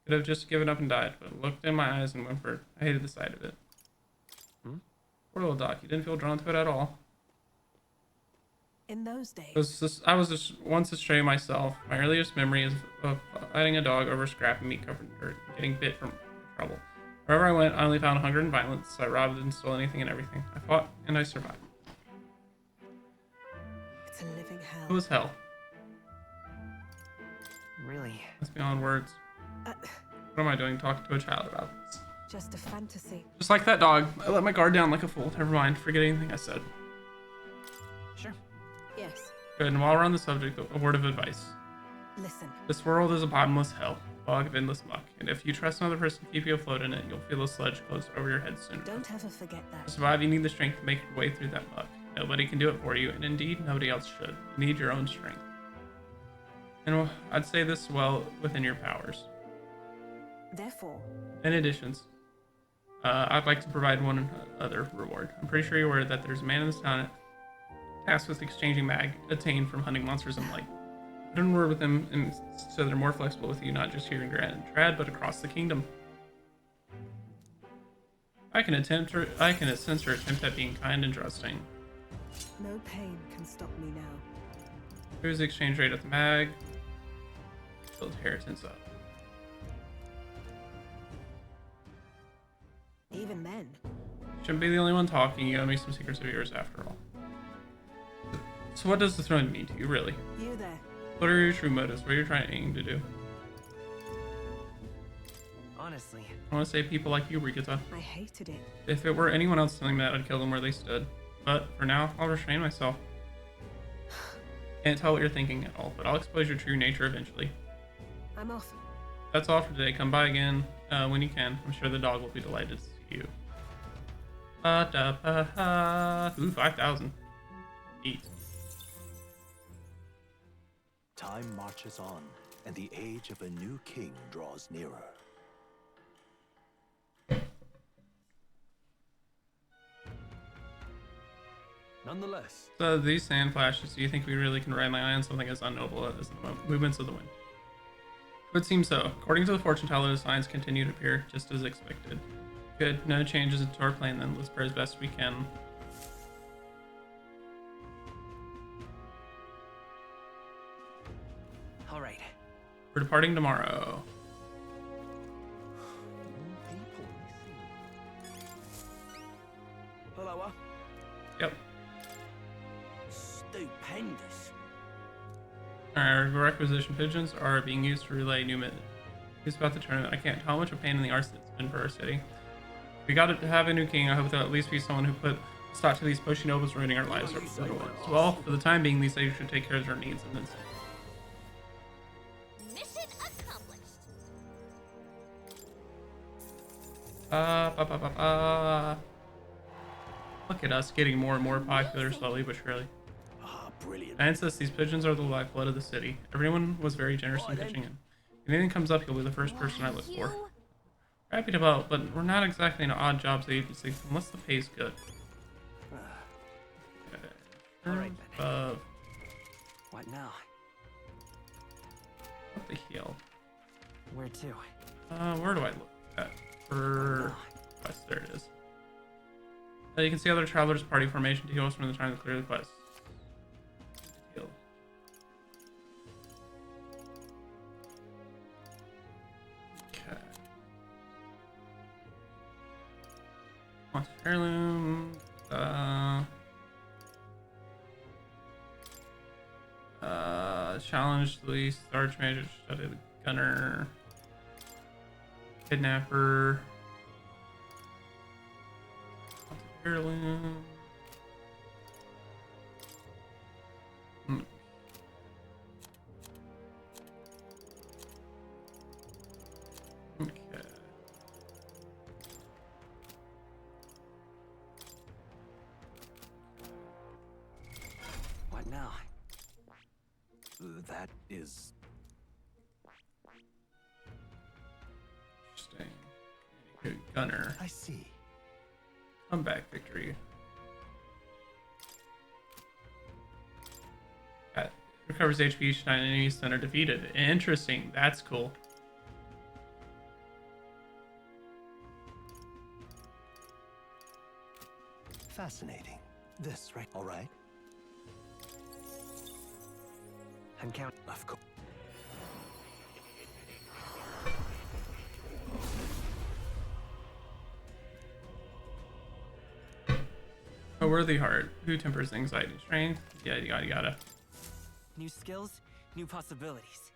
Could have just given up and died, but looked in my eyes and whimpered. I hated the sight of it. Poor little Doc, you didn't feel drawn to it at all.
In those days,
I was just once a stray myself. My earliest memory is of fighting a dog over scrap and meat covered in dirt, getting bit from trouble. Wherever I went, I only found hunger and violence, so I robbed and stole anything and everything. I fought and I survived.
it's a living hell.
It was hell.
Really?
That's beyond words. What am I doing talking to a child about this?
Just a fantasy.
Just like that dog. I let my guard down like a fool. Never mind. Forget anything I said.
Sure.
Yes.
Good. And while we're on the subject, a word of advice.
Listen.
This world is a bottomless hell. Bog of endless muck. And if you trust another person to keep you afloat in it, you'll feel a sludge close over your head soon.
Don't ever forget that.
To survive, you need the strength to make your way through that muck. Nobody can do it for you, and indeed, nobody else should. You need your own strength. And I'd say this well within your powers.
Therefore,
in addition, I'd like to provide one other reward. I'm pretty sure you're aware that there's a man in this town tasked with exchanging mag attained from hunting monsters in light. Put in word with them, and so they're more flexible with you, not just here in Grand Trad, but across the kingdom. I can sense her attempt at being kind and trusting.
no pain can stop me now.
Here's the exchange rate at the mag. Build inheritance up.
Even then.
Shouldn't be the only one talking. You owe me some secrets of yours after all. So what does the throne mean to you, really?
You there.
What are your true motives? What are you trying to do?
Honestly.
I want to save people like you, Rikita.
I hated it.
If it were anyone else telling me that, I'd kill them where they stood. But for now, I'll restrain myself. Can't tell what you're thinking at all, but I'll expose your true nature eventually.
I'm off.
That's all for today. Come by again when you can. I'm sure the dog will be delighted to see you. Ooh, 5,000. Eat.
Time marches on, and the age of a new king draws nearer.
Nonetheless.
So these sand flashes, do you think we really can rely my eye on something as unknowable as the movements of the wind? It would seem so. According to the fortune teller, the signs continue to appear just as expected. Good. No changes into our plan then. Let's prepare as best we can.
All right.
We're departing tomorrow.
blower?
Yep.
Stupendous.
Our requisition pigeons are being used to relay new messages. It's about the tournament. I can't tell how much a pain in the arse it's been for our city. We got to have a new king. I hope there'll at least be someone who put a stop to these pushy nobles ruining our lives over little ones. Well, for the time being, these ladies should take care of their needs and then some.
Mission accomplished.
Look at us getting more and more popular slowly but surely.
Ah, brilliant.
I insist these pigeons are the lifeblood of the city. Everyone was very generous in pitching in. If anything comes up, you'll be the first person I look for. Happy to help, but we're not exactly an odd jobs agency unless the pay's good. Okay.
All right,
What now?
What the hell?
Where to?
Where do I look at for quest? There it is. You can see other travelers' party formation to heal us from the time to clear the quest. Heal. Okay. Monster heirloom. Challenge Luis, the Archmage, study the Gunner, Kidnapper, heirloom. Okay.
What now?
That is...
Interesting. Good Gunner.
I see.
Comeback victory. Recovers HP each time enemies then are defeated. Interesting. That's cool.
Fascinating. This, right? All right.
I'm counting.
Of course.
A worthy heart. Who tempers anxiety? Strength? Yeah, you gotta.
New skills, new possibilities.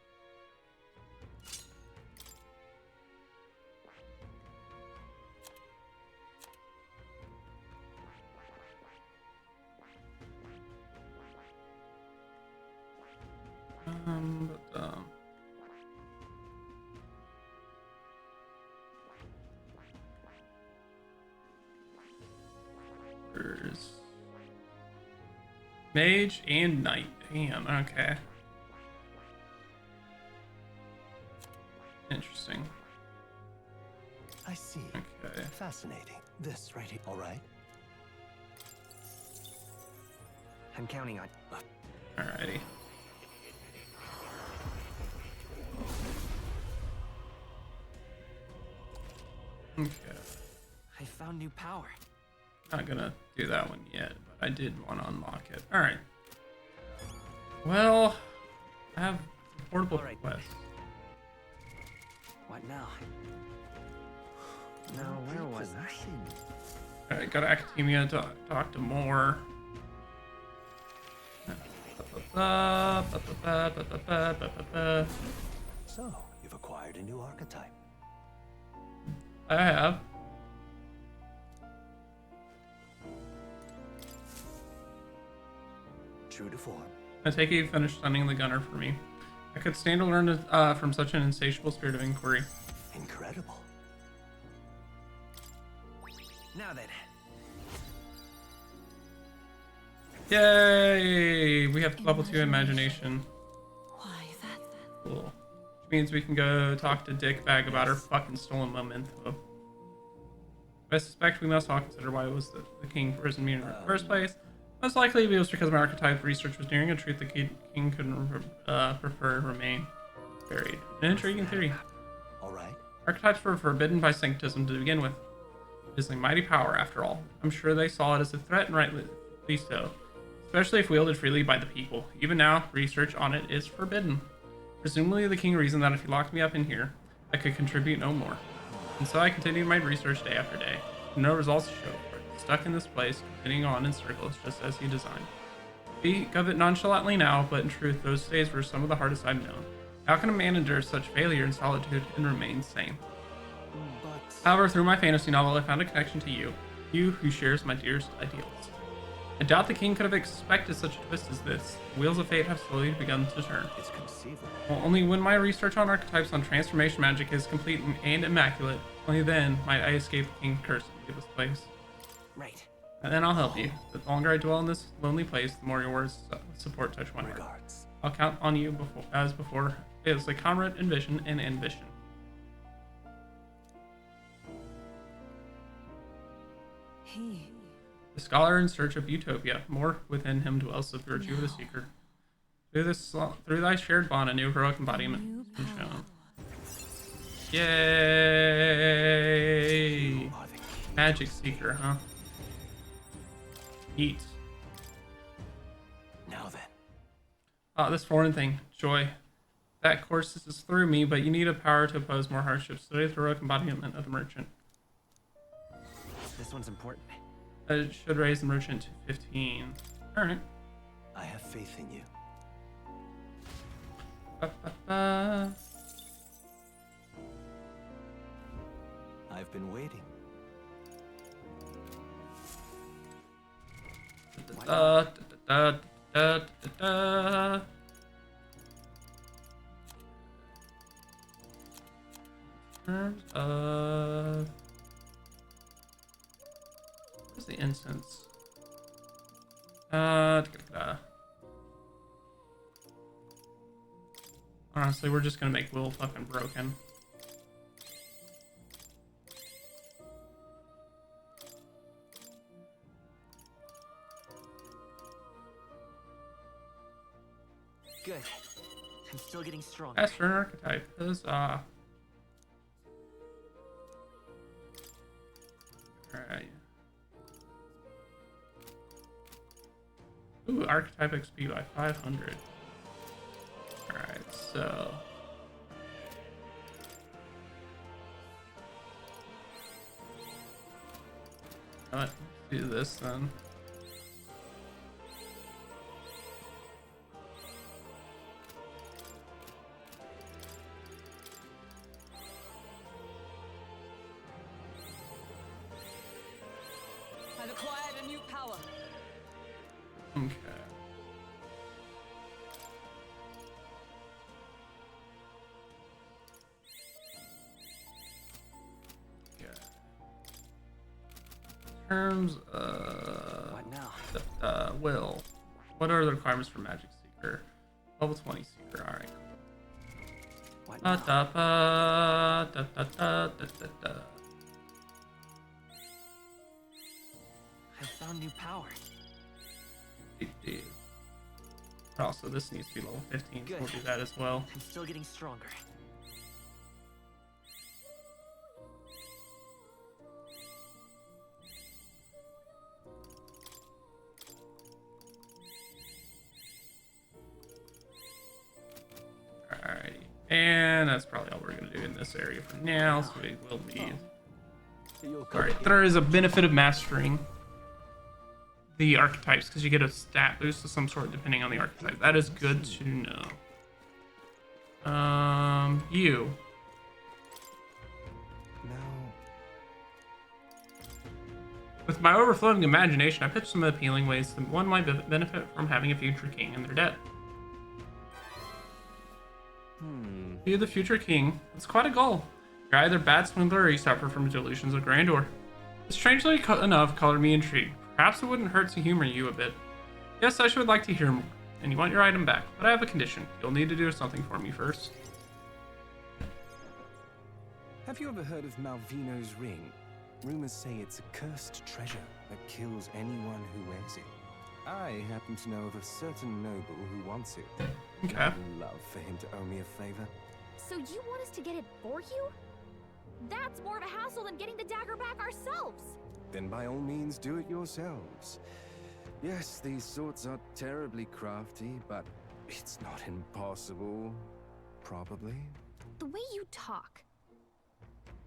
Mage and knight. Damn, okay. Interesting.
I see.
Okay.
Fascinating. This right here. All right.
I'm counting on.
Alrighty. Okay.
I found new power.
Not gonna do that one yet, but I did want to unlock it. Alright. Well, I have a portable quest.
What now? Now, where was I?
Alright, go to Academia to talk to more.
So, you've acquired a new archetype.
I have.
True to form.
I take it you finished stunning the gunner for me. I could stand to learn from such an insatiable spirit of inquiry.
Incredible.
Now then.
Yay! We have level 2 imagination.
Why, that...
Cool. Which means we can go talk to Dickbag about her fucking stolen memento. I suspect we must all consider why it was the king prison me in the first place. Most likely it was because my archetype research was nearing a truth the king couldn't prefer remain buried. An intriguing theory.
All right.
Archetypes were forbidden by sanctism to begin with. It is a mighty power, after all. I'm sure they saw it as a threat, and rightly so. Especially if wielded freely by the people. Even now, research on it is forbidden. Presumably the king reasoned that if he locked me up in here, I could contribute no more. And so I continued my research day after day. No results to show for it. stuck in this place, continuing on in circles just as he designed. Speak of it nonchalantly now, but in truth, those days were some of the hardest I've known. How can a man endure such failure and solitude and remain sane? However, through my fantasy novel, I found a connection to you, you who shares my dearest ideals. I doubt the king could have expected such a twist as this. The wheels of fate have slowly begun to turn.
It's conceivable.
Well, only when my research on archetypes on transformation magic is complete and immaculate, only then might I escape the king's curse and leave this place.
Right.
And then I'll help you. The longer I dwell in this lonely place, the more your words of support touch my heart. I'll count on you as a comrade in vision and ambition. The scholar in search of utopia, more within him dwells the virtue of the seeker. Through thy shared bond, a new heroic embodiment is shown. Yay! Magic seeker, huh? Eat.
Now then.
This foreign thing, joy. That course is through me, but you need a power to oppose more hardships. Today's heroic embodiment of the merchant.
This one's important.
It should raise the merchant to 15. Alright.
I have faith in you. I've been waiting.
In terms of... where's the incense? Honestly, we're just gonna make Will fucking broken.
Good. I'm still getting stronger.
That's for an archetype. Huzzah. Alright. Ooh, archetype XP by 500. Alright, so... let's do this then.
I've acquired a new power.
Okay. In terms of
what now?
Will, what are the requirements for Magic Seeker? Level 20 Seeker. All right.
What
now?
I found new power.
Also, this needs to be level 15, so
Good.
we'll do that as well.
I'm still getting stronger.
Alrighty. And that's probably all we're going to do in this area for now, so we will be... Alright, there is a benefit of mastering the archetypes, because you get a stat boost of some sort depending on the archetype. That is good to know. You. With my overflowing imagination, I pitched some appealing ways that one might benefit from having a future king in their debt. Be the future king. It's quite a goal. You're either bad swindler or you suffer from delusions of grandeur. Strangely enough, colored me intrigued. Perhaps it wouldn't hurt to humor you a bit. Yes, I should like to hear more, and you want your item back, but I have a condition. You'll need to do something for me first.
Have you ever heard of Malvino's ring? Rumors say it's a cursed treasure that kills anyone who wears it. I happen to know of a certain noble who wants it.
Okay.
I'd love for him to owe me a favor.
So you want us to get it for you? That's more of a hassle than getting the dagger back ourselves.
Then by all means do it yourselves. Yes, these swords are terribly crafty, but it's not impossible. Probably.
The way you talk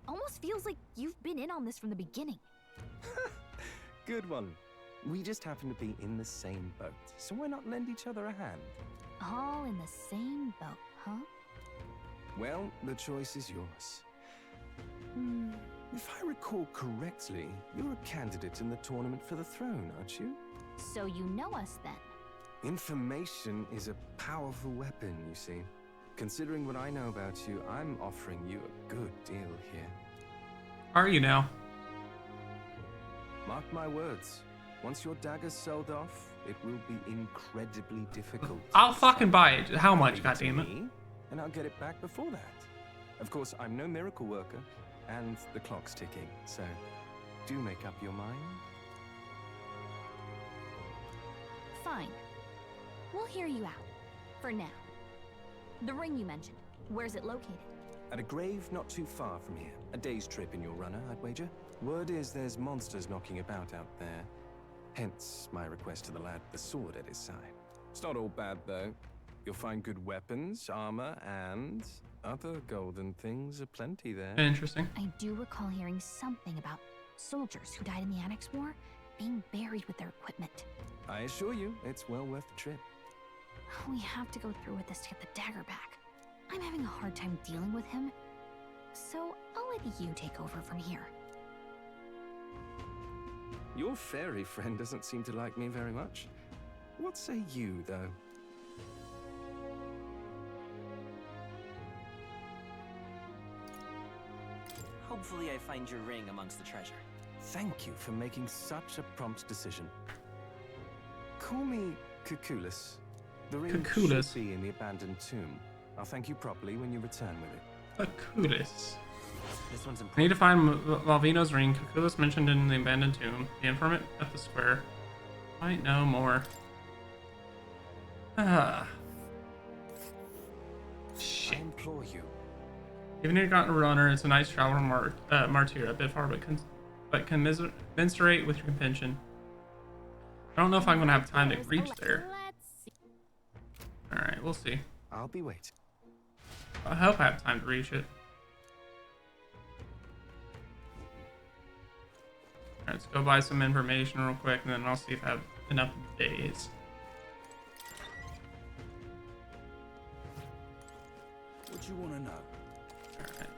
almost feels like you've been in on this from the beginning.
Good one. We just happen to be in the same boat, so why not lend each other a hand?
All in the same boat, huh?
Well, the choice is yours. If I recall correctly, you're a candidate in the tournament for the throne, aren't you?
So you know us then?
Information is a powerful weapon, you see. Considering what I know about you, I'm offering you a good deal here.
Are you now?
Mark my words. Once your dagger's sold off, it will be incredibly difficult.
I'll fucking buy it. How much,
Leave it to
goddammit?
me, and I'll get it back before that. Of course, I'm no miracle worker, and the clock's ticking, so do make up your mind.
Fine. We'll hear you out. For now. The ring you mentioned, where's it located?
At a grave not too far from here. A day's trip in your runner, I'd wager. Word is there's monsters knocking about out there. Hence my request to the lad with the sword at his side. It's not all bad, though. You'll find good weapons, armor, and other golden things aplenty there.
Interesting.
I do recall hearing something about soldiers who died in the Annex War being buried with their equipment.
I assure you, it's well worth the trip.
We have to go through with this to get the dagger back. I'm having a hard time dealing with him, so I'll let you take over from here.
Your fairy friend doesn't seem to like me very much. What say you, though?
Hopefully I find your ring amongst the treasure.
Thank you for making such a prompt decision. Call me Cuculus. The ring
Cuculus.
should be in the abandoned tomb. I'll thank you properly when you return with it.
Cuculus.
This one's important.
I need to find Malvino's ring. Cuculus mentioned in the abandoned tomb. The informant at the square might know more. Shit.
I implore you.
Even if you've gotten a runner, it's a nice travel to Martyr, a bit far, but commensurate with your convention. I don't know if I'm gonna have time to reach there. Alright, we'll see.
I'll be waiting.
I hope I have time to reach it. Alright, let's go buy some information real quick, and then I'll see if I have enough days.
What do you want to know?
Alright.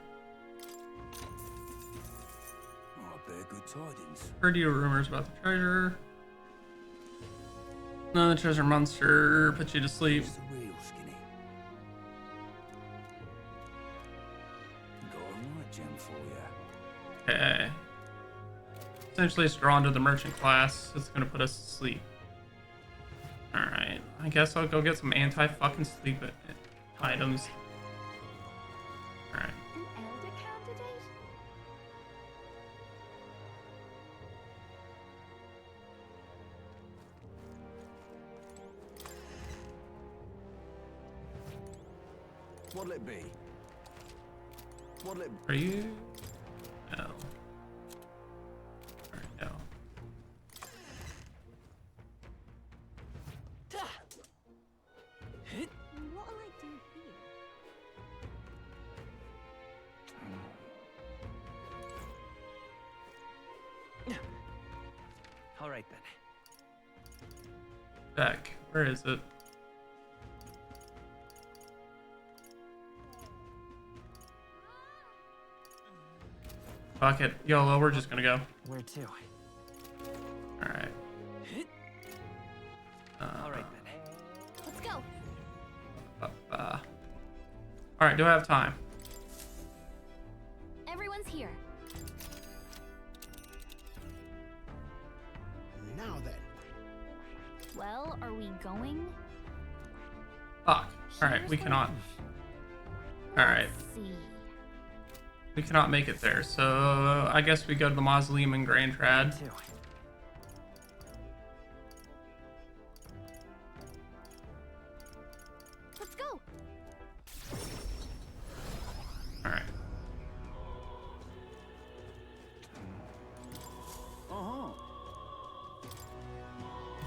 Oh, I bear good tidings.
Heard your rumors about the treasure. No, the treasure monster put you to sleep.
It's the real skinny. Got a right gem for you.
Okay. Essentially, it's drawn to the merchant class. It's gonna put us to sleep. Alright. I guess I'll go get some anti-fucking sleep items. Alright.
An elder candidate?
What'll it be? What'll it
Are you? No. Alright, no.
What'll I do here?
All right then.
Back. Where is it? Fuck it. YOLO, we're just gonna go.
Where to?
Alright.
All right then.
Let's go.
Alright, do I have time?
Everyone's here.
Now then.
Well, are we going?
Fuck. Alright, we cannot. Alright.
Let's see.
We cannot make it there, so I guess we go to the mausoleum in Grand Trad.
Let's go.
Alright.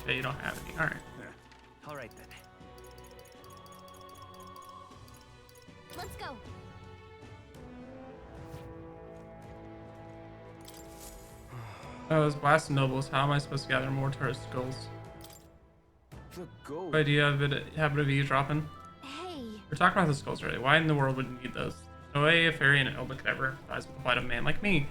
Okay, you don't have any. Alright.
All right then.
Let's go.
Oh, it's Blast Nobles. How am I supposed to gather more Taurus skulls?
The gold.
What idea of it habit of eavesdropping?
Hey.
We're talking about the skulls already. Why in the world would you need those? No way a fairy and an Elda could ever empathize with the plight of a man like me.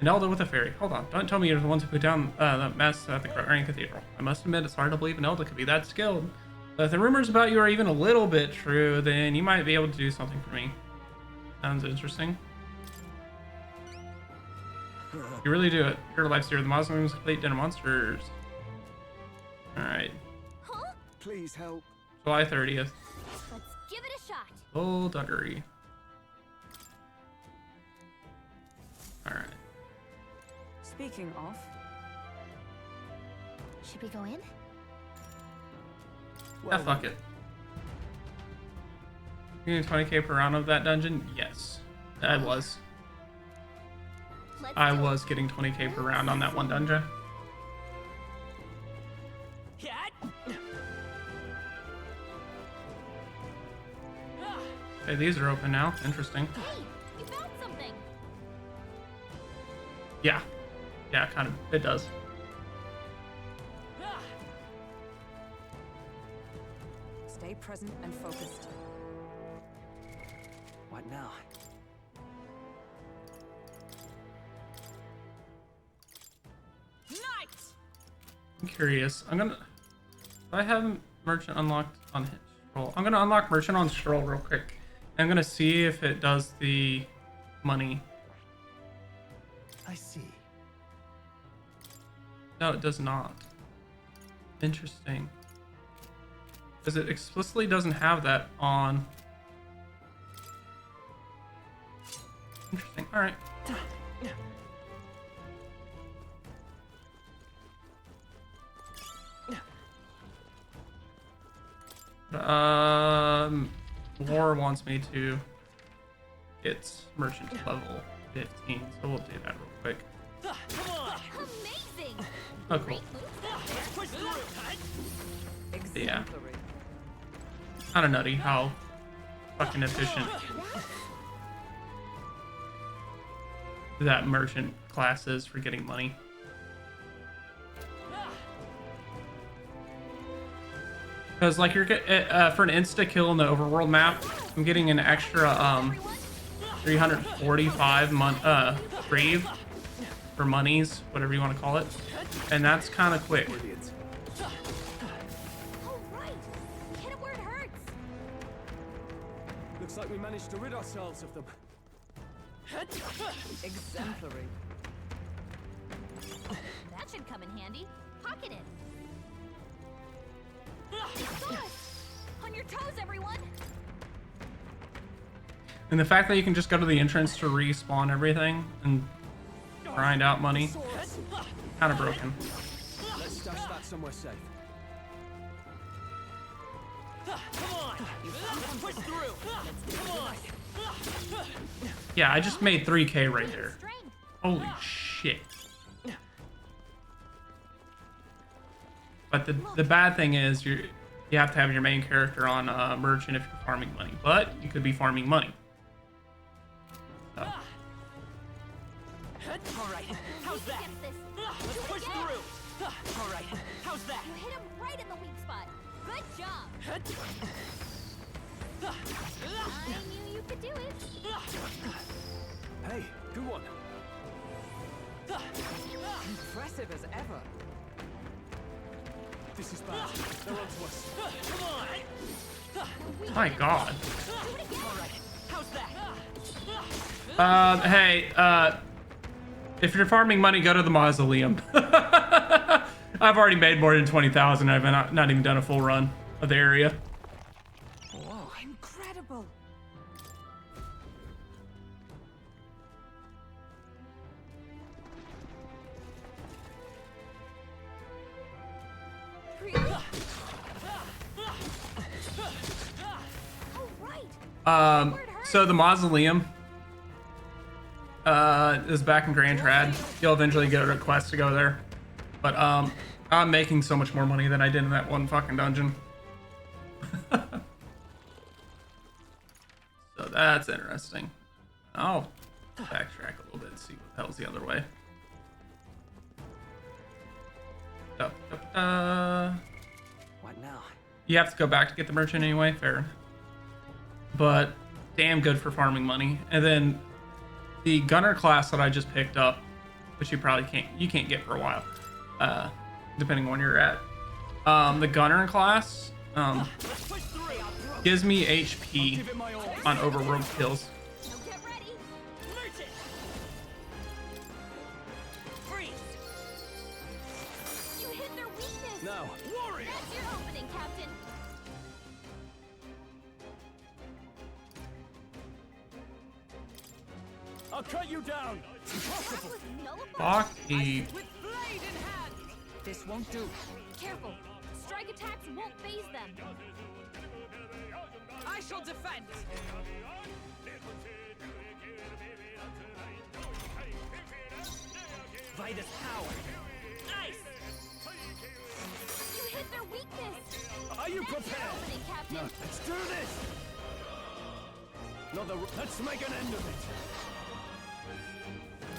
An Elda with a fairy. Hold on. Don't tell me you're the ones who put down the mess at the Guardian Cathedral. I must admit, it's hard to believe an Elda could be that skilled. But if the rumors about you are even a little bit true, then you might be able to do something for me. Sounds interesting. You really do it. Your life's here. The Muslims complete dinner monsters. Alright.
Huh?
Please help.
July 30th.
Let's give it a shot.
Full duggery. Alright.
Speaking of,
should we go in?
Yeah, fuck it. You getting 20k per round of that dungeon? Yes. I was. I was getting 20k per round on that one dungeon. Okay, these are open now. Interesting.
Hey, you found something.
Yeah. Yeah, kind of. It does.
stay present and focused.
What now?
I'm curious. I'm gonna. I have merchant unlocked on hit scroll. I'm gonna unlock merchant on scroll real quick. I'm gonna see if it does the money.
I see.
No, it does not. Interesting. Because it explicitly doesn't have that on. Interesting. All right. War wants me to get merchant level 15, so we'll do that real quick.
Amazing.
Oh, cool. Yeah. Kind of nutty how fucking efficient that merchant class is for getting money. Because like you're for an insta kill in the overworld map, I'm getting an extra 345 retrieve for monies, whatever you want to call it, and that's kind of quick.
Looks like we managed to rid ourselves of them.
Exemplary.
That should come in handy. Pocket it. On your toes, everyone.
And the fact that you can just go to the entrance to respawn everything and grind out money, kind of broken.
Let's stash that somewhere safe.
Come on! Push through! Come on!
Yeah, I just made 3k right there. Holy shit. But the bad thing is you have to have your main character on merchant if you're farming money, but you could be farming money. So.
All right, how's that? Let's push through. All right, how's that?
You hit him right in the weak spot. Good job. I knew you could do it.
Hey, good one.
Impressive as ever.
This is bad. They're onto us.
Come on.
My God.
All right, how's that?
Hey, if you're farming money, go to the mausoleum. I've already made more than 20,000. I've not even done a full run of the area.
Whoa, incredible.
So the mausoleum is back in Grand Trad. You'll eventually get a request to go there. But I'm making so much more money than I did in that one fucking dungeon. So that's interesting. I'll backtrack a little bit and see what the hell's the other way.
What now?
You have to go back to get the merchant anyway, fair. But damn good for farming money. And then the gunner class that I just picked up, which you probably can't get for a while, depending on where you're at. The gunner class gives me HP on overworld kills.
Now, warrior.
That's your opening, Captain.
I'll cut you down. Impossible.
Fuck you.
This won't do.
Careful. Strike attacks won't phase them.
I shall defend. By this power. Nice.
You hit their weakness.
Are you
That's your
prepared?
opening, Captain.
No, let's do this. Let's make an end of it.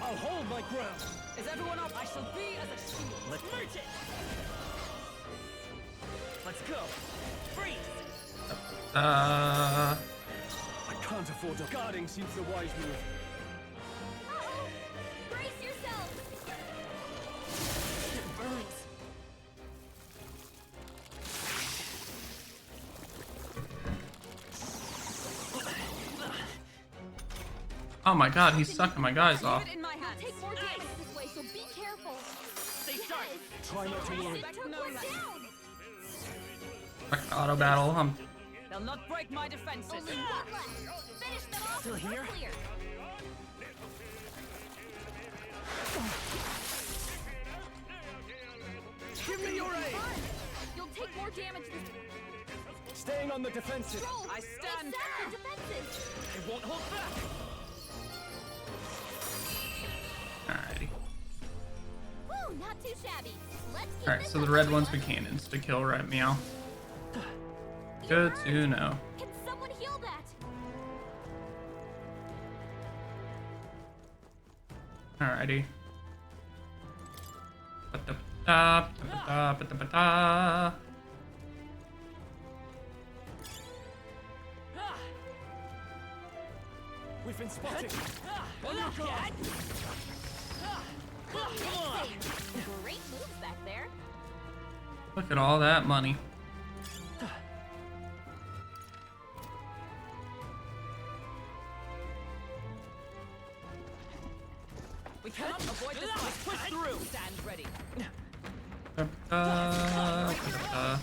I'll hold my ground.
Is everyone up? I shall be as a shield.
Let's
merge it. Let's go. Freeze.
I can't afford to. Guarding seems the wise move.
Uh-oh. Brace yourself.
It burns.
Oh my god, he's sucking my guys off.
You'll take more damage this way, so be careful.
Stay sharp.
Try not to worry.
It took one down.
Fucking auto battle.
They'll not break my defenses.
Only one left. Finish them off.
Still here?
Clear.
Give me your aid.
Run. You'll take more damage this.
Staying on the defensive.
Roll.
I stand
They set their defenses.
I won't hold back.
Alrighty.
Woo, not too shabby. Let's keep
Alright,
this
so the
up,
red
everyone.
ones with cannons to kill, right, meow? Good to know.
Can someone heal that?
Alrighty. Ba-da-ba-da.
We've been spotted.
Great moves back there.
Look at all that money.
We cannot avoid this fight. Push through. Stand ready.
Ba-da-ba-da.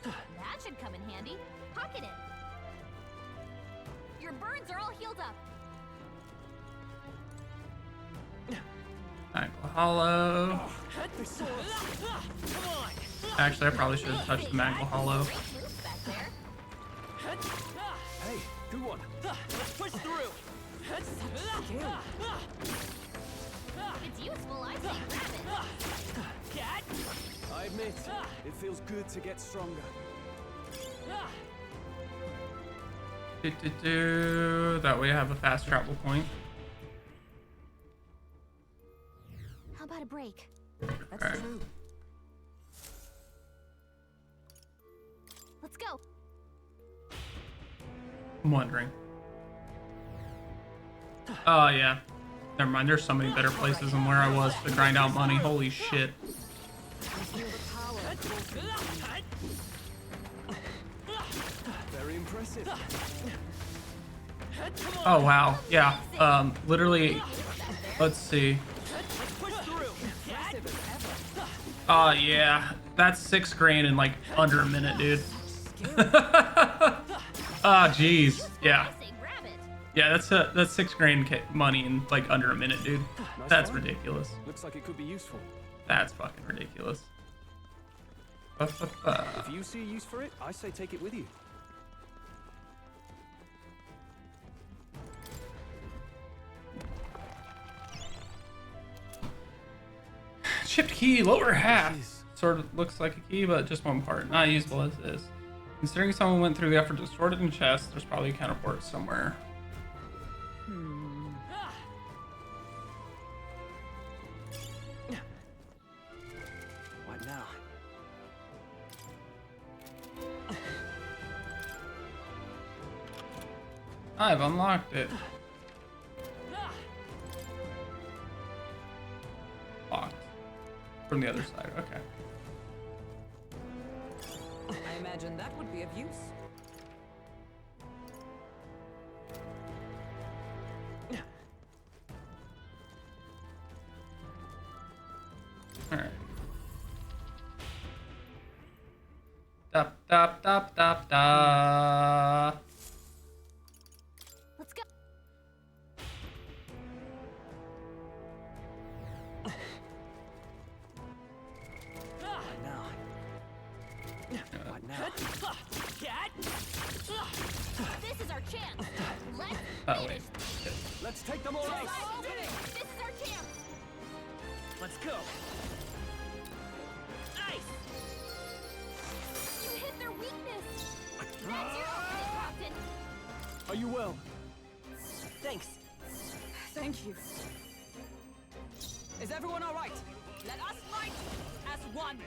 That should come in handy. Pocket it. Your burns are all healed up.
Magma Hollow. Actually, I probably should have touched the Magma Hollow.
Great moves back there.
Hey, good one.
Let's push through.
If it's useful, I say grab it.
I admit, it feels good to get stronger.
That way I have a fast travel point.
How about a break?
That's
Alright.
true.
Let's go.
I'm wondering. Oh yeah. Never mind, there's so many better places than where I was to grind out money. Holy shit.
Very impressive.
Oh wow. Yeah. Literally, let's see. Oh yeah. That's 6 grand in like under a minute, dude. Ah, jeez. Yeah. Yeah, that's 6 grand money in like under a minute, dude.
Nice
That's
find.
ridiculous.
Looks like it could be useful.
That's fucking ridiculous.
If you see a use for it, I say take it with you.
Chipped key, lower half. Sort of looks like a key, but just one part. Not usable as is. Considering someone went through the effort to sort it in chest, there's probably a counterpart somewhere. I've unlocked it. Locked. From the other side, okay.
I imagine that would be of use.
Alright. Dop, dop, dop, dop, da.
Let's go.
What now?
This is our chance. Let's
Oh, wait.
Let's take them all out.
This is our chance.
Let's go. Nice.
You hit their weakness. That's your opening, Captain.
Are you well? Thanks. Thank you. Is everyone all right? Let us fight as one.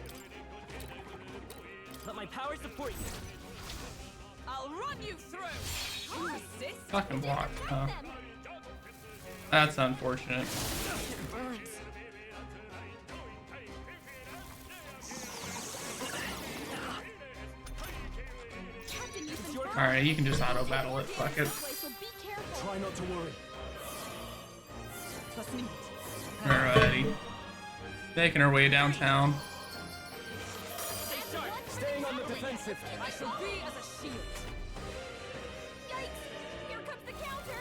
Let my power support you. I'll run you through. You resist?
Fucking block. Oh. That's unfortunate.
It burns.
Alright, you can just auto battle it. Fuck it.
Try not to worry. Trust me.
Alrighty. Making our way downtown.
Staying on the defensive. I shall be as a shield.
Yikes! Here comes the counter.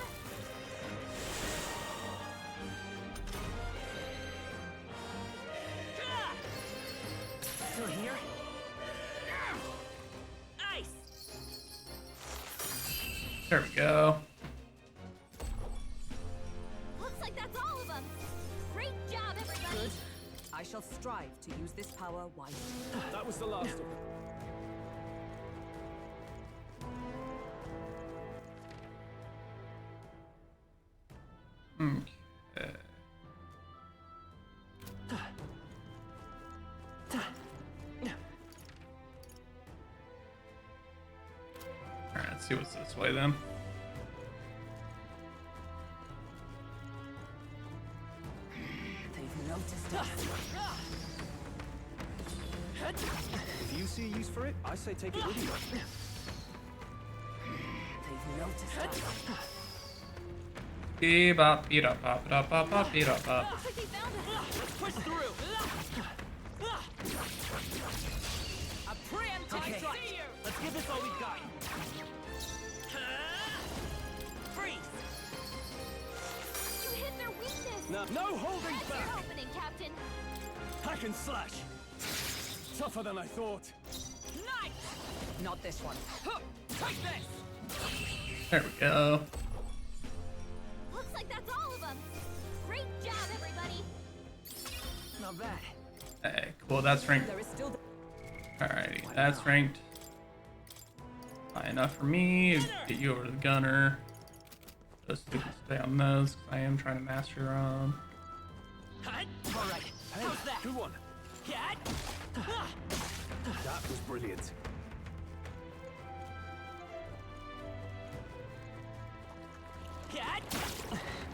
Still here? Nice.
There we go.
Looks like that's all of them. Great job, everybody.
Good. I shall strive to use this power wisely. That was the last of them.
Okay. Alright, let's see what's this way then.
They've noticed us.
If you see a use for it, I say take it with you.
They've noticed us.
Bebop, beat up, bop, bop, bop, bop, beat up, bop.
Let's push through. A preemptive strike. Let's give this all we've got. Freeze.
You hit their weakness.
No holding
That's
back.
your opening, Captain.
Hack and slash. Tougher than I thought. Nice. Not this one. Take this.
There we go.
Looks like that's all of them. Great job, everybody.
Not bad.
Hey, cool, that's ranked.
There is still.
Alrighty, that's ranked. High enough for me. Get you over to the gunner. Just to stay on those, because I am trying to master
All right.
Hey,
How's that?
good one. That was brilliant.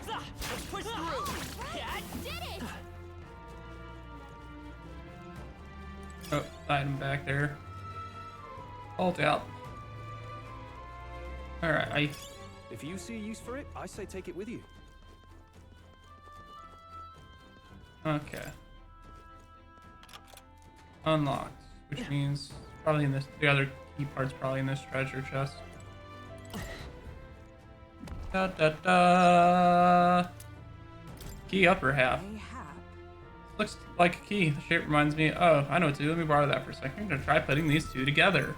Let's push through.
Did it.
Oh, item back there. Ult out. Alright,
If you see a use for it, I say take it with you.
okay. Unlocked, which means probably in this, the other key part's probably in this treasure chest. Da da da. Key upper half. Looks like a key. The shape reminds me. Oh, I know what to do. Let me borrow that for a second. I'm gonna try putting these two together.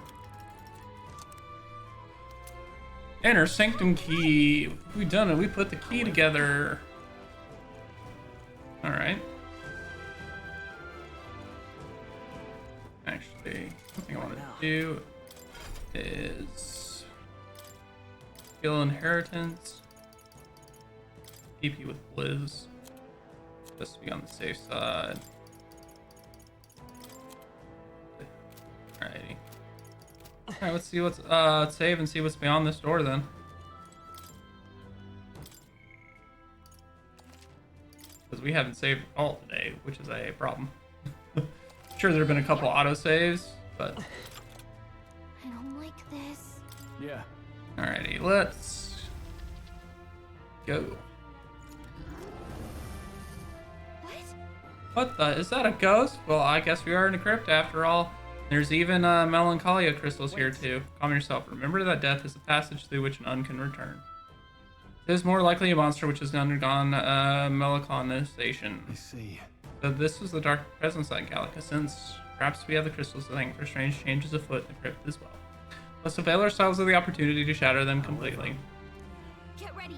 Inner sanctum key. We done it. We put the key together. All right. Actually, something I want to do is skill inheritance. TP with Blizz. Just to be on the safe side. Alrighty. Alright, let's see what's let's save and see what's beyond this door then. because we haven't saved all today, which is a problem. Sure, there have been a couple autosaves, but...
I don't like this.
Yeah.
Alrighty, let's go. What the? Is that a ghost? Well, I guess we are in a crypt after all. There's even melancholia crystals here too. Calm yourself. Remember that death is a passage through which none can return. It is more likely a monster which has undergone melancholisation.
I see.
So this was the dark presence like Gallica, since perhaps we have the crystals to thank for strange changes afoot in the crypt as well. Let's avail ourselves of the opportunity to shatter them completely.
Get ready.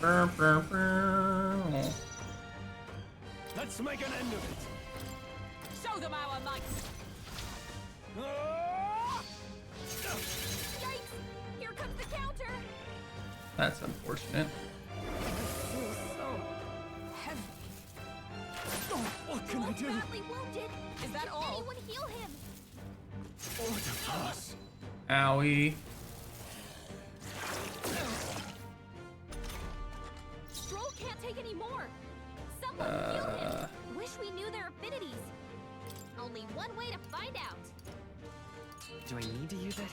Brr, brr, brr.
Let's make an end of it.
Show them our might. Yikes! Here comes the counter.
That's unfortunate.
What can I do?
Badly wounded.
Is that all?
Anyone heal him?
Order pass.
Owie.
Stroll can't take any more. Someone heal him. Wish we knew their affinities. Only one way to find out.
Do I need to use it?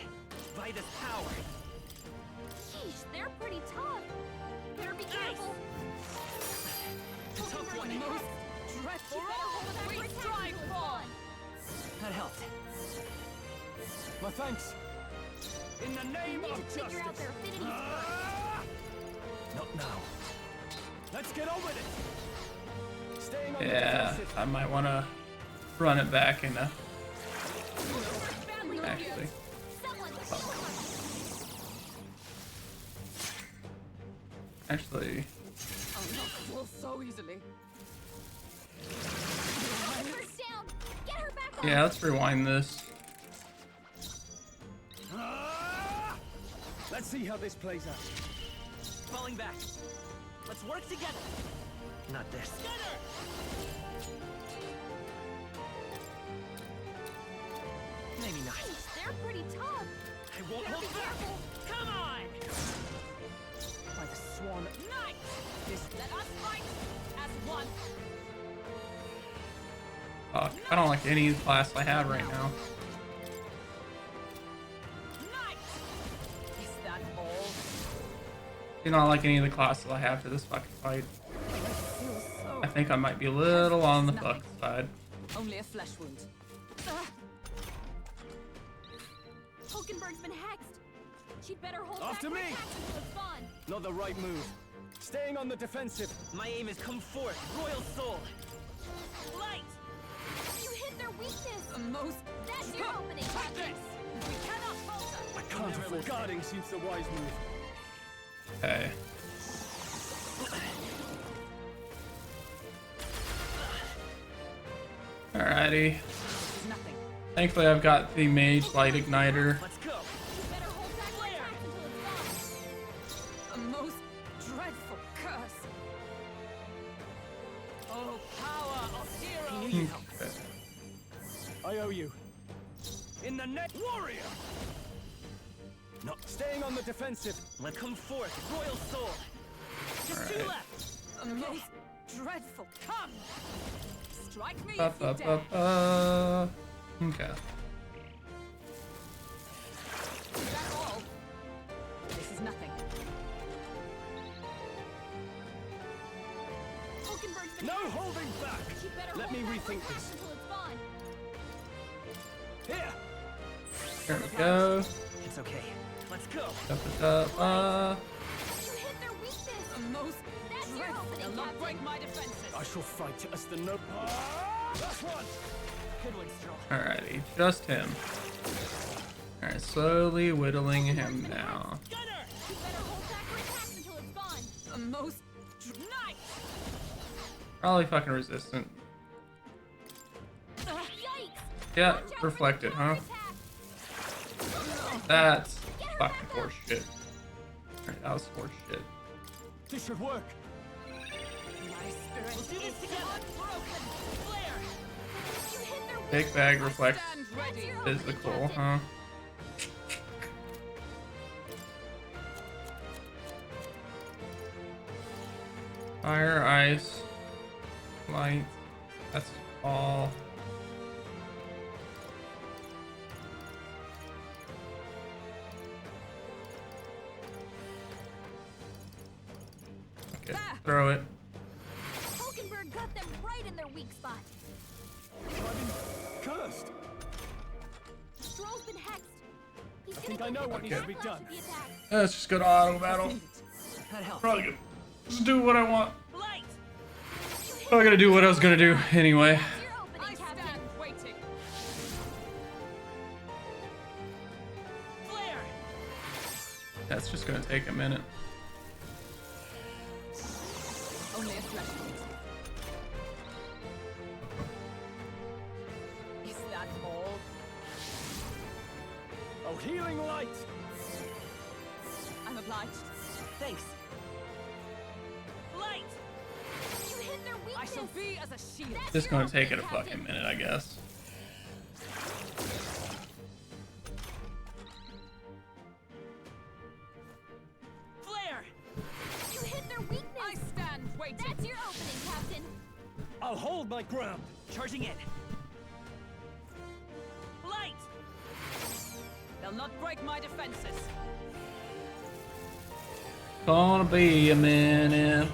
By this power.
Sheesh, they're pretty tough. Better be careful.
Tough one, most dreadful. We strive for.
That helped.
My thanks. In the name
We need
of
to
justice.
figure out their affinities first.
Not now. Let's get on with it. Staying on the
Yeah,
defensive.
I might want to run it back and actually. Actually,
Oh, not fall so easily.
First down. Get her back on.
yeah, let's rewind this.
Let's see how this plays out.
Falling back. Let's work together. Not this. Maybe not.
Sheesh, they're pretty tough.
I won't
Better
hold
be
back.
careful.
Come on.
By the swan. Knight! Let us fight as one.
Fuck, I don't like any class I have right now.
Knight! Is that all?
Do not like any of the classes I have for this fucking fight. I think I might be a little on the fuck side.
Only a flesh wound.
Hulkenberg's been hexed. She'd better hold
After
back
me.
her attacks until it's gone.
Not the right move. Staying on the defensive.
My aim is come forth, royal soul.
Light!
You hit their weakness.
Most.
That's your opening.
Take this! We cannot falter!
I can't afford guarding seems the wise move.
Okay. Alrighty.
Nothing.
Thankfully, I've got the Mage Light Igniter.
Let's go.
You better hold back her attacks until it's gone.
A most dreadful curse. Oh, power of heroes!
Okay.
I owe you. In the net, warrior. Not staying on the defensive.
Let's come forth, royal soul. Just two
Alright.
left.
A most dreadful come! Strike me
Ba,
if you
ba,
dare!
ba, ba. Okay.
Is that all? This is nothing.
Hulkenberg's been
No
hexed.
holding back.
She'd better
Let
hold
me
back her
rethink
attacks
this.
until it's gone.
Here.
There we go.
It's okay. Let's go.
Da, da, da,
You hit their weakness.
A most
That's your
dreadful.
opening,
They'll not
Captain.
break my defenses.
I shall fight as the no. That's one.
Good one, Stroll.
Alrighty, just him. Alright, slowly whittling him down.
You better hold back her attacks until it's gone.
A most night.
Probably fucking resistant.
Yikes!
Yeah, reflected, huh? That's fucking horse shit. Alright, that was horse shit.
This should work.
My spirit
We'll do this
is
together.
unbroken. Flare.
You hit their
Big bag reflects
Stand ready.
physical, huh? Fire, ice, light. That's all. Okay, throw it.
Hulkenberg got them right in their weak spot.
Cursed.
Stroll's been hexed. He's
I think I know what needs to be done.
Let's just go to auto battle. Probably good. Just do what I want. Probably gonna do what I was gonna do anyway.
I stand waiting. Flare.
That's just gonna take a minute.
Only a flashlight. Is that all?
Oh, healing light.
I'm obliged. Thanks. Light. You hit their weakness. I shall be as a shield.
This is gonna take it a fucking minute, I guess.
Flare. You hit their weakness. I stand waiting. That's your opening, Captain.
I'll hold my ground.
Charging in.
Light. They'll not break my defenses.
Gonna be a minute.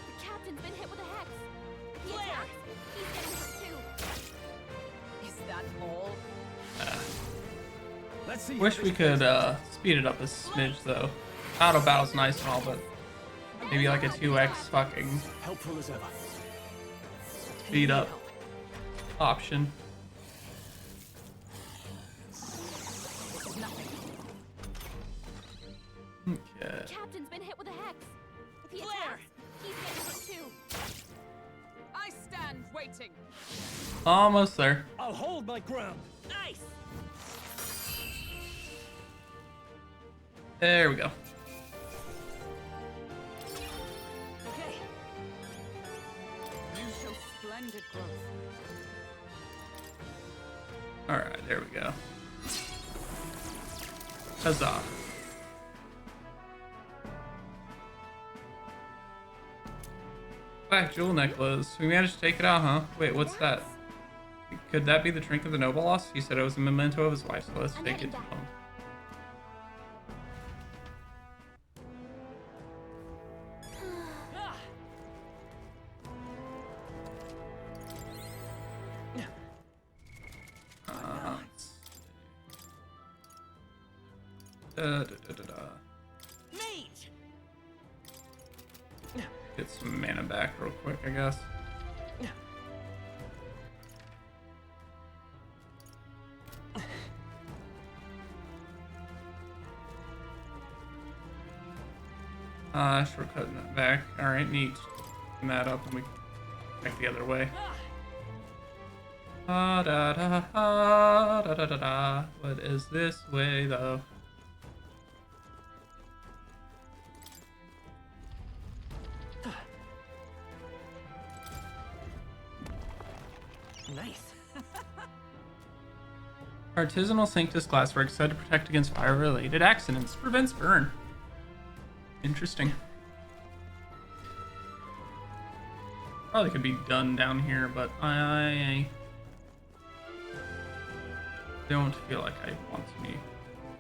The captain's been hit with a hex. He attacks. He's getting hurt too.
Is that all?
Let's see.
Wish we could speed it up a smidge though. Auto battle's nice and all, but maybe like a 2x fucking
Helpful as ever.
speed up option. Okay.
Captain's been hit with a hex. If he attacks, he's getting hurt too.
I stand waiting.
Almost there.
I'll hold my ground.
Nice.
There we go.
Okay. You show splendid growth.
Alright, there we go. Huzzah. Black jewel necklace. We managed to take it out, huh? Wait, what's that? Could that be the trinket the noble lost? He said it was a memento of his wife, so let's take it home.
Mage.
Get some mana back real quick, I guess. Shortcutting it back. Alright, neat. Clean that up and we back the other way. Da da da da da da da. What is this way though?
Nice.
Artisanal Sanctus glasswork said to protect against fire-related accidents. Prevents burn. Interesting. Probably could be done down here, but I don't feel like I want to be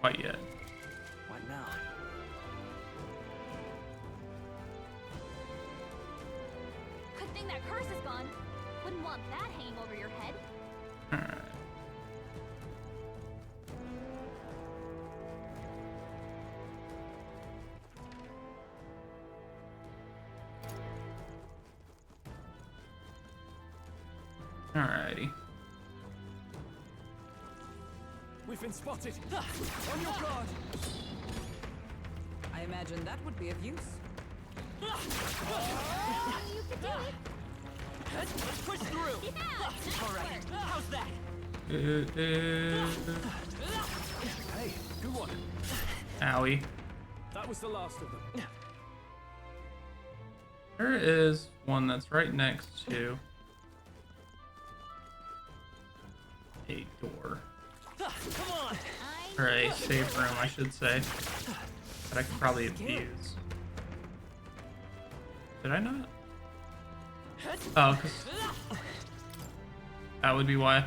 quite yet.
What now?
Good thing that curse is gone. Wouldn't want that hanging over your head.
Alright. Alrighty.
We've been spotted. On your guard.
I imagine that would be of use.
You could do it.
Let's push through. All right. How's that?
Hey, good one.
Owie.
That was the last of them.
There is one that's right next to a door.
Come on.
Or a safe room, I should say. That I can probably abuse. Did I not? Oh, because that would be why.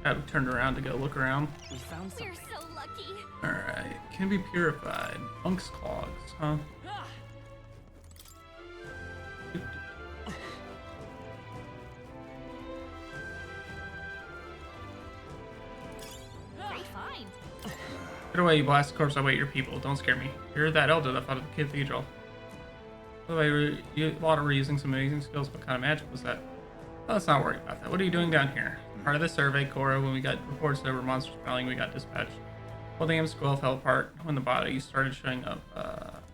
I turned around to go look around.
We found something.
We're so lucky.
Alright, can be purified. Monk's clogs, huh?
Great find.
Get away, you blast corpse. I wait your people. Don't scare me. You're that elder that fought at the cathedral. By the way, a lot of reusing some amazing skills. What kind of magic was that? Oh, let's not worry about that. What are you doing down here? Part of the survey, Cora. When we got reports that there were monsters prowling, we got dispatched. Holding school fell apart when the body started showing up.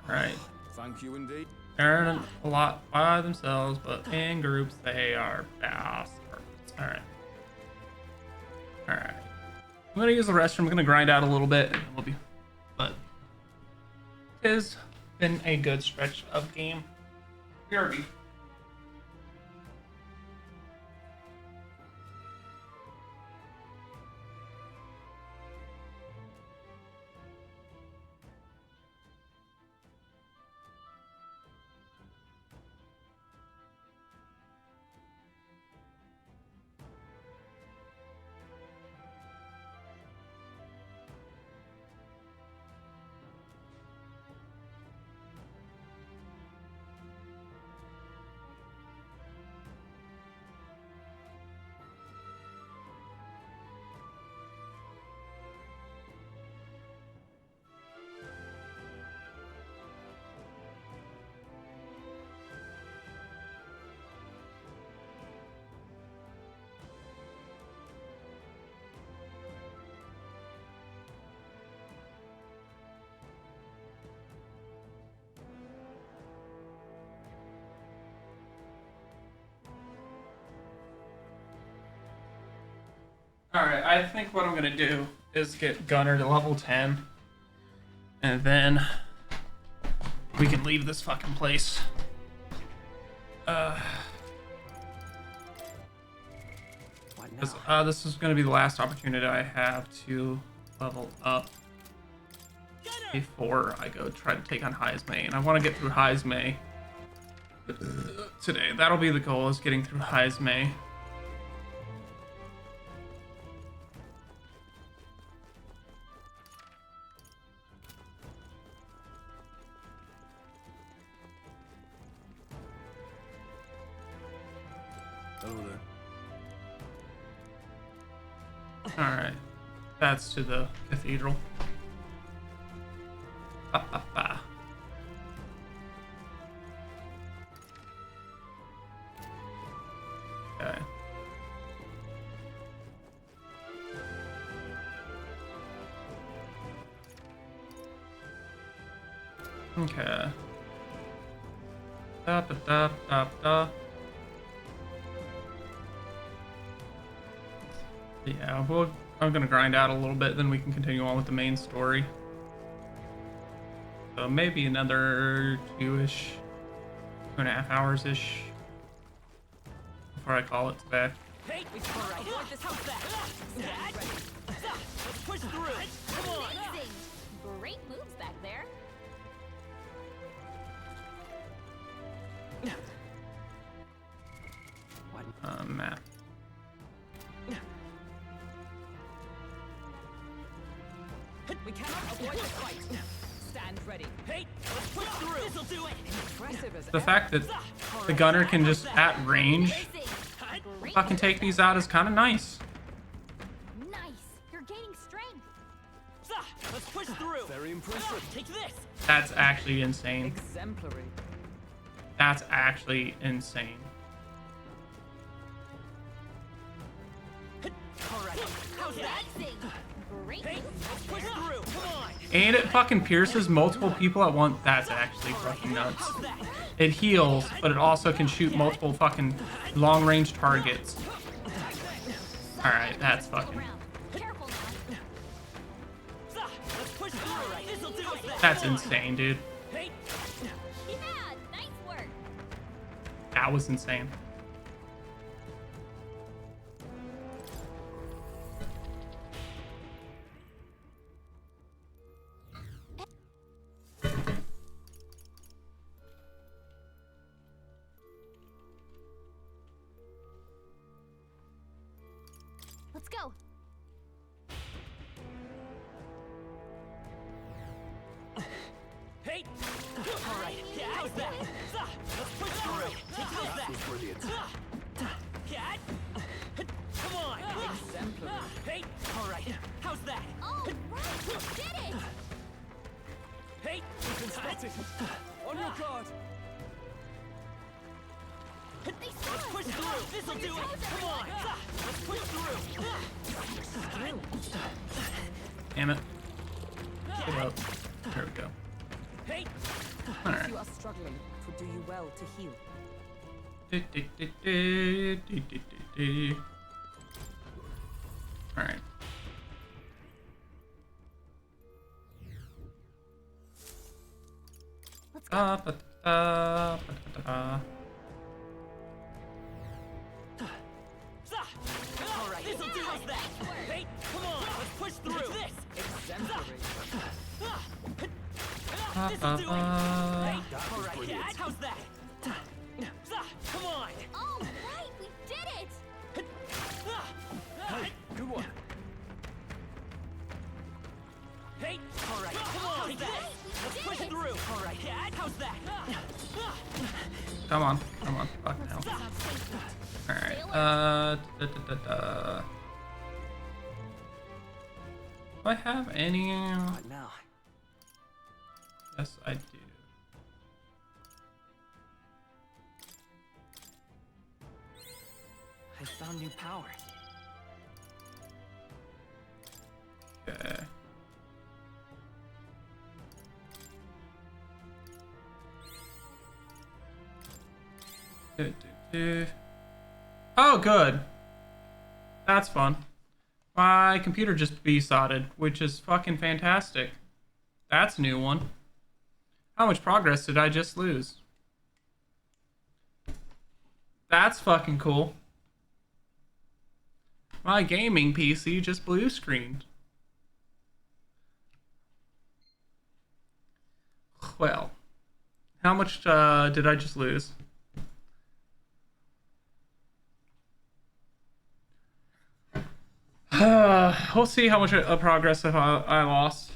Right.
Thank you indeed.
They're a lot by themselves, but in groups they are bastards. Alright. Alright. I'm gonna use the restroom. I'm gonna grind out a little bit, and we'll be. But it has been a good stretch of game. BRB. Alright, I think what I'm gonna do is get Gunner to level 10. And then we can leave this fucking place. This is gonna be the last opportunity I have to level up before I go try to take on Heismay. And I want to get through Heismay today. That'll be the goal, is getting through Heismay. Alright, that's to the cathedral. Ba, ba, ba. Okay. Okay. Da, da, da, da, da. Yeah, well, I'm gonna grind out a little bit, then we can continue on with the main story. So maybe another 2.5 hours-ish before I call it today.
Hey, we can want this house back. Let's push through. Come on.
Amazing. Great moves back there.
Map.
We cannot avoid this fight. Stand ready. Hey, let's push through. This'll do it. Impressive as
The fact that the gunner can just at range fucking take these out is kind of nice.
Nice. You're gaining strength.
Let's push through.
Very impressive.
Take this.
That's actually insane.
Exemplary.
That's actually insane.
All right. How's that?
Great.
Hey, let's push through. Come on.
And it fucking pierces multiple people at once. That's actually fucking nuts. It heals, but it also can shoot multiple fucking long-range targets. Alright, that's fucking... That's insane, dude.
Yeah, nice work.
That was insane.
Alright, how's that? Let's push through. How's that?
Brilliant.
Come on! Exemplary. Hey! Alright, how's that?
Oh, right, we did it!
Hey!
We've been spotted. On your guard.
Let's push through! This'll do it! Come on! Let's push through!
Damn it. Get up. There we go.
Hey!
Alright.
If you are struggling, it would do you well to heal.
Alright.
Let's go.
Alright, this'll do us that! Hey, come on! Let's push through! This! Exemplary! This'll do it! Hey, alright, how's that? Come on!
Oh, right, we did it!
Hey, good one.
Hey, alright, come on! Let's push through! Alright, how's that?
Come on. Come on. Fuck now. Alright. Do I have any?
What now?
Yes, I do.
I found new power.
Okay. Oh, good. That's fun. My computer just B-sodded, which is fucking fantastic. That's a new one. How much progress did I just lose? That's fucking cool. My gaming PC just blue screened. Well, how much did I just lose? We'll see how much progress I lost.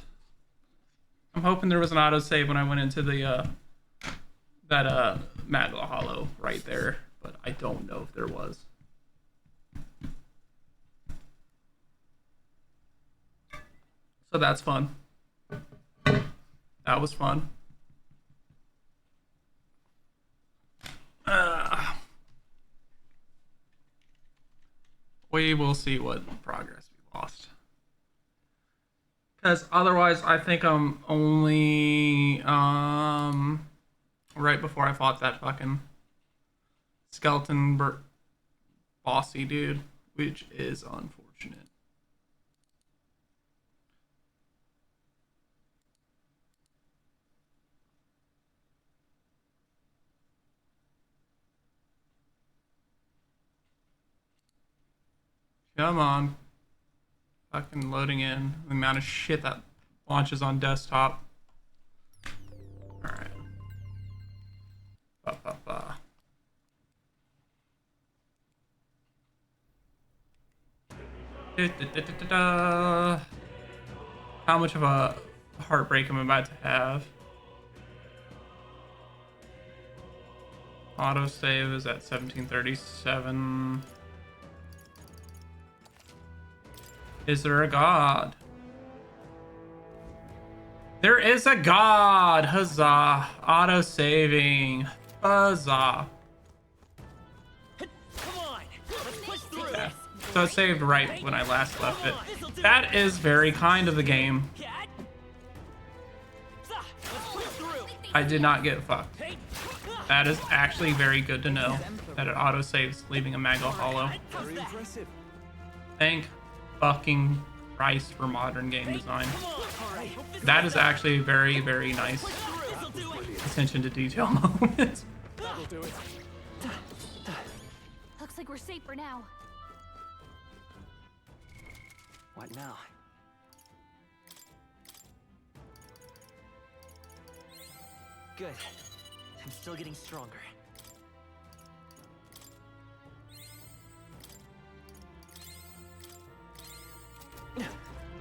I'm hoping there was an autosave when I went into the that Magla Hollow right there, but I don't know if there was. So that's fun. That was fun. We will see what progress we lost. Because otherwise, I think I'm only right before I fought that fucking skeleton bossy dude, which is unfortunate. Come on. Fucking loading in. The amount of shit that launches on desktop. Alright. How much of a heartbreak I'm about to have. Autosave is at 1737. Is there a god? There is a god! Huzzah! Auto-saving. Huzzah. Yeah. So it saved right when I last left it. That is very kind of the game. I did not get fucked. That is actually very good to know that it auto-saves leaving a Magla Hollow. Thank fucking Christ for modern game design. That is actually a very, very nice attention to detail moment.
Looks like we're safe for now.
What now? Good. I'm still getting stronger.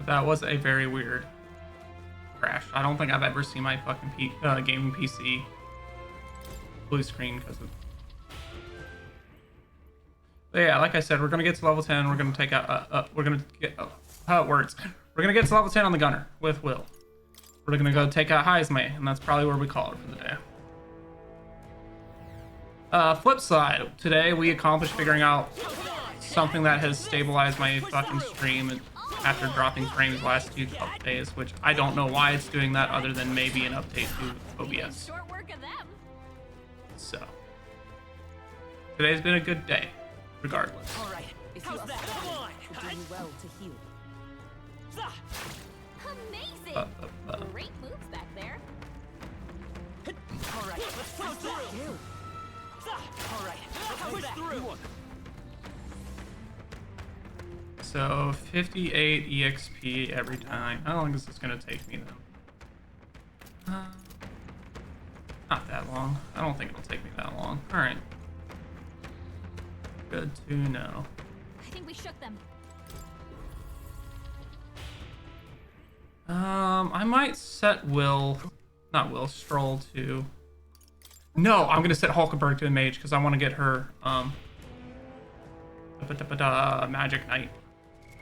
That was a very weird crashed. I don't think I've ever seen my fucking gaming PC blue screen because of. But yeah, like I said, we're gonna get to level 10. We're gonna take out. We're gonna get how it works. We're gonna get to level 10 on the gunner with Will. We're gonna go take out Heismay, and that's probably where we call it for the day. Flip side. Today we accomplished figuring out something that has stabilized my fucking stream after dropping frames last 2 days, which I don't know why it's doing that other than maybe an update to OBS.
Short work of them.
So today's been a good day, regardless.
All right, if you are come on, we'll do well to heal.
Amazing! Great moves back there.
All right, let's push through. All right, let's push through.
So 58 EXP every time. How long is this gonna take me then? Not that long. I don't think it'll take me that long. All right. Good to know.
I think we shook them.
I might set Stroll to. No, I'm gonna set Hulkenberg to a mage because I want to get her Magic Knight.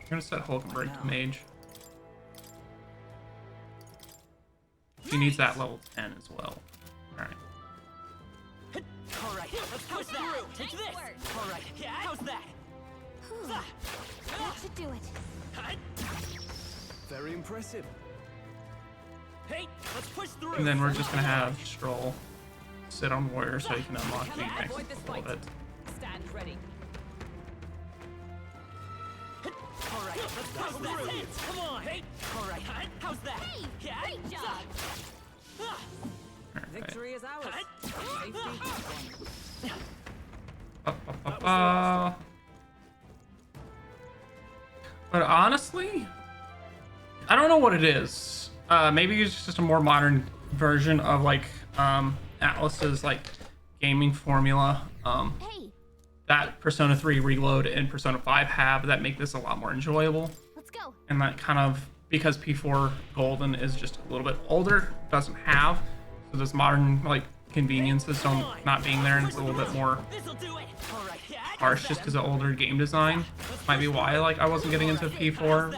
I'm gonna set Hulkenberg to mage. She needs that level 10 as well. Alright.
Alright, let's push through. Take this. Alright, yeah, how's that?
That should do it.
Very impressive.
Hey, let's push through.
And then we're just gonna have Stroll sit on Warrior so he can unlock the next little bit.
Stand ready. All right, let's push through. Come on. Hey, all right. How's that?
Hey,
yeah,
great job.
Victory is ours.
But honestly, I don't know what it is. Maybe it's just a more modern version of like Atlas's like gaming formula. That Persona 3 Reload and Persona 5 have that make this a lot more enjoyable.
Let's go.
And that kind of, because P4 Golden is just a little bit older, doesn't have so this modern like conveniences not being there, and it's a little bit more harsh just because of older game design. Might be why like I wasn't getting into P4.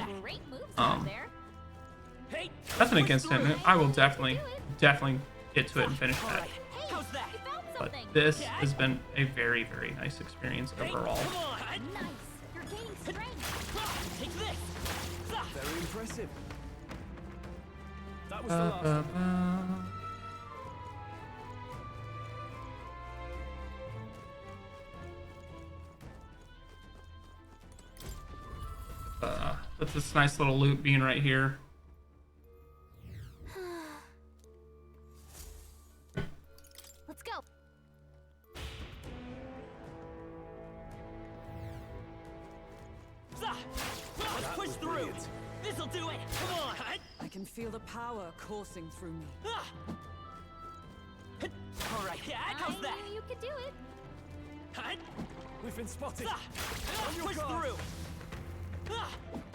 Nothing against it. I will definitely get to it and finish that. But this has been a very, very nice experience overall.
Nice. You're gaining strength.
Take this.
Very impressive.
That was the last one.
With this nice little loop being right here.
Let's go.
Let's push through. This'll do it. Come on.
I can feel the power coursing through me.
All right. Yeah, how's that?
I knew you could do it.
We've been spotted. Push through.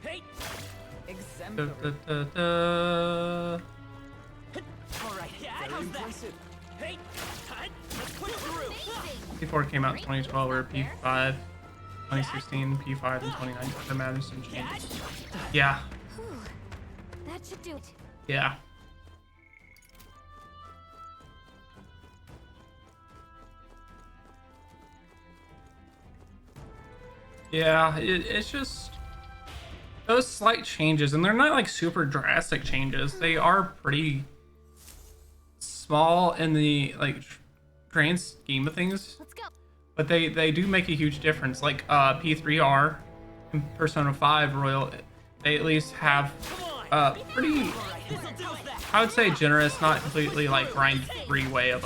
Hey.
Exemplary.
All right. Yeah, how's that? Hey. Let's push through.
P4 came out in 2012, or P5, 2016, P5 in 2019. The matters and changes. Yeah.
That should do it.
Yeah. Yeah, it's just those slight changes, and they're not like super drastic changes. They are pretty small in the like grand scheme of things.
Let's go.
But they do make a huge difference. Like P3R and Persona 5 Royal, they at least have pretty, I would say, generous, not completely like grind-free way of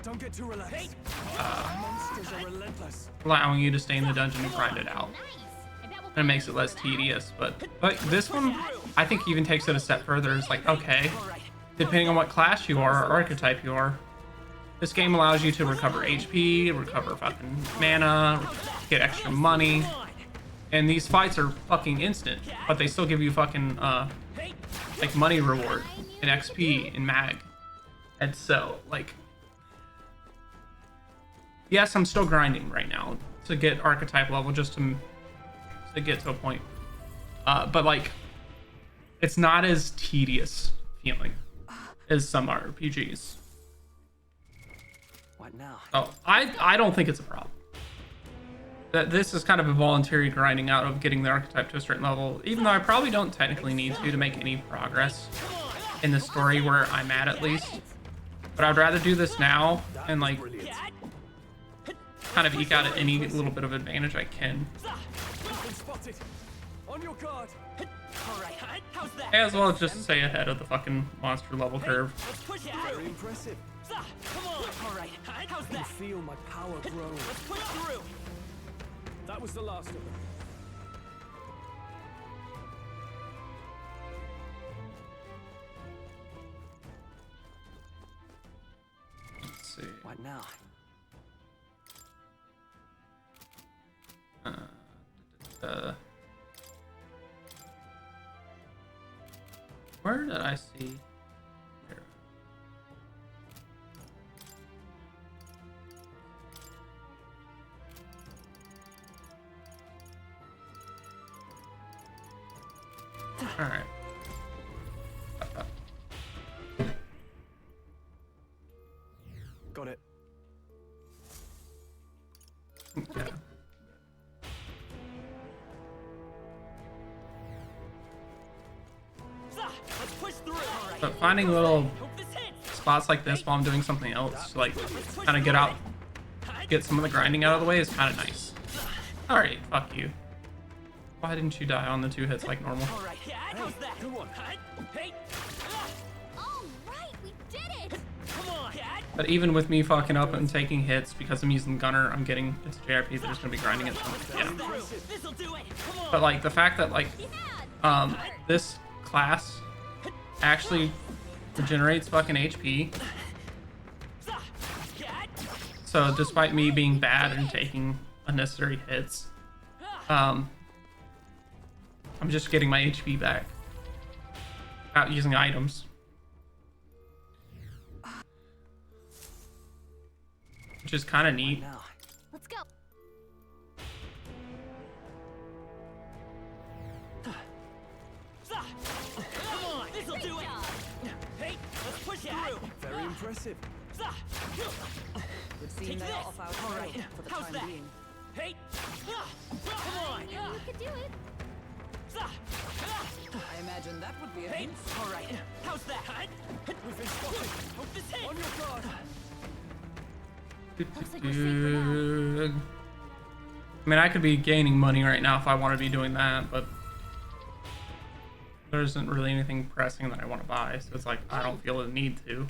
Don't get too relaxed. Monsters are relentless.
allowing you to stay in the dungeon and grind it out. And it makes it less tedious. But like this one, I think even takes it a step further. It's like, okay, depending on what class you are or archetype you are, this game allows you to recover HP, recover fucking mana, get extra money. And these fights are fucking instant, but they still give you fucking like money reward and XP and mag. And so like, yes, I'm still grinding right now to get archetype level just to get to a point. But like, it's not as tedious feeling as some RPGs.
What now?
Oh, I don't think it's a problem. That this is kind of a voluntary grinding out of getting the archetype to a certain level, even though I probably don't technically need to make any progress in the story where I'm at least. But I'd rather do this now and like kind of eke out any little bit of advantage I can. As well as just stay ahead of the fucking monster level curve.
Very impressive. Come on. All right. How's that? I can feel my power grow. Let's push through.
That was the last of them.
Let's see.
What now?
Where did I see? Here. All right.
Got it.
Okay. But finding little spots like this while I'm doing something else, like kind of get some of the grinding out of the way is kind of nice. All right, fuck you. Why didn't you die on the 2 hits like normal?
All right, we did it. Come on,
But even with me fucking up and taking hits because I'm using Gunner, I'm getting it's JRP. They're just gonna be grinding it. Yeah. But like the fact that like this class actually regenerates fucking HP. So despite me being bad and taking unnecessary hits, I'm just getting my HP back without using items. Which is kind of neat.
Let's go.
Come on. This'll do it. Hey, let's push through. Very impressive.
Would seem they are off our trail for the time being.
Hey, come on.
You could do it.
I imagine that would be a
Hey,
hint.
all right. How's that? We've been spotted. Hope this hits. On your guard.
Looks like we're safe for now.
I mean, I could be gaining money right now if I want to be doing that, but there isn't really anything pressing that I want to buy, so it's like I don't feel the need to.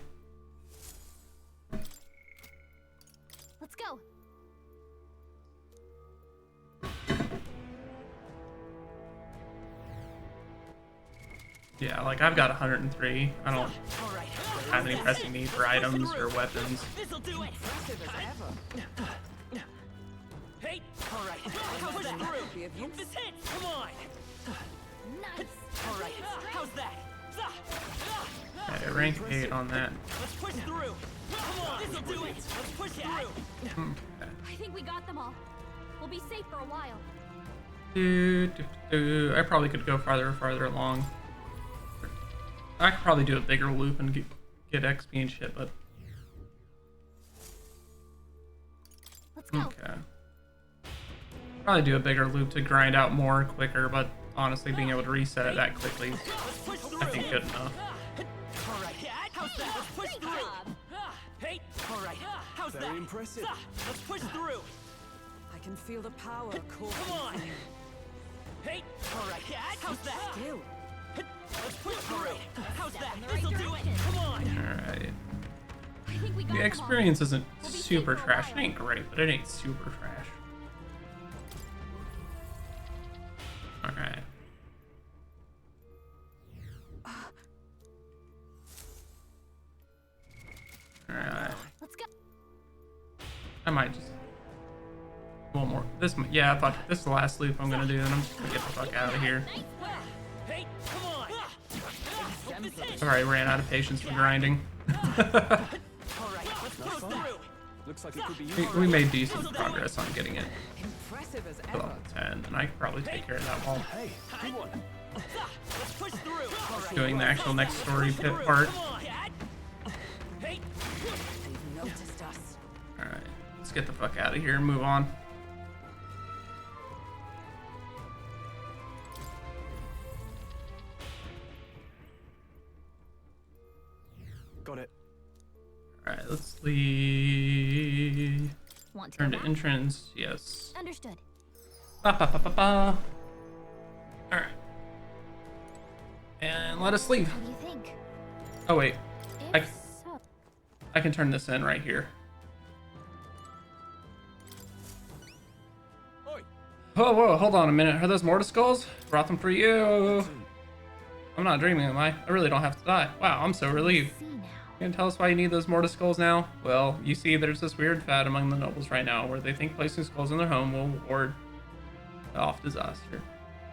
Let's go.
Yeah, like I've got 103. I don't have any pressing need for items or weapons.
This'll do it. Hey, all right. How's that through? Hope this hits. Come on.
Nice.
All right. How's that?
Okay, rank 8 on that.
Let's push through. Come on. This'll do it. Let's push through.
Okay.
I think we got them all. We'll be safe for a while.
I probably could go farther along. I could probably do a bigger loop and get XP and shit, but
Let's go.
okay. Probably do a bigger loop to grind out more quicker, but honestly, being able to reset it that quickly is, I think, good enough.
All right. How's that? Let's push through. Hey, all right. How's that?
Very impressive.
Let's push through.
I can feel the power coursing.
Come on. Hey, all right. How's that?
Still.
Let's push through. How's that? This'll do it. Come on.
Alright.
I think we got
The
them all.
experience isn't
We'll be safe
super
for a
trash. It
while.
ain't great, but it ain't super trash. Alright. Alright.
Let's go.
I might just one more. This, yeah, I thought this is the last loop I'm gonna do, and I'm just gonna get the fuck out of here.
Hey, come on!
Sorry, I ran out of patience for grinding.
Looks like it could be
we made decent progress on getting it
Impressive as
to
ever.
level 10, and I could probably take care of that wall.
Hey, come on. Let's push through.
Doing the actual next story pit part.
They've noticed us.
Alright, let's get the fuck out of here and move on.
Got it.
Alright, let's leave.
Want to
Turn
go
to
back?
entrance, yes.
Understood.
Ba ba ba ba ba. Alright. And let us leave.
What do you think?
Oh wait.
If so,
I can turn this in right here. Oh, whoa, hold on a minute. Are those mortar skulls? Brought them for you. I'm not dreaming, am I? I really don't have to die. Wow, I'm so relieved.
see now.
You can tell us why you need those mortar skulls now? Well, you see, there's this weird fad among the nobles right now where they think placing skulls in their home will ward off disaster.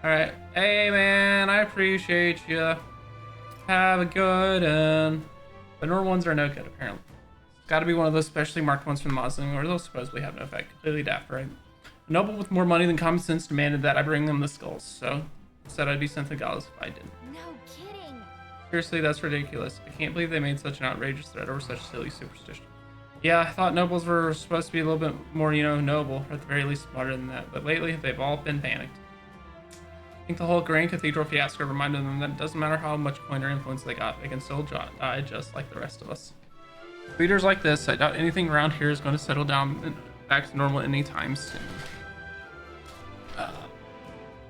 Alright. Hey, man, I appreciate you. Have a good one. But normal ones are no good, apparently. It's gotta be one of those specially marked ones from the mausoleum, or they'll supposedly have no effect. Completely daft, right? A noble with more money than common sense demanded that I bring them the skulls, so said I'd be sent to the gallows if I didn't.
No kidding.
Seriously, that's ridiculous. I can't believe they made such an outrageous threat over such silly superstition. Yeah, I thought nobles were supposed to be a little bit more, you know, noble, or at the very least smarter than that, but lately they've all been panicked. I think the whole Grand Cathedral fiasco reminded them that it doesn't matter how much coin or influence they got, they can still die just like the rest of us. Leaders like this, I doubt anything around here is going to settle down back to normal anytime soon.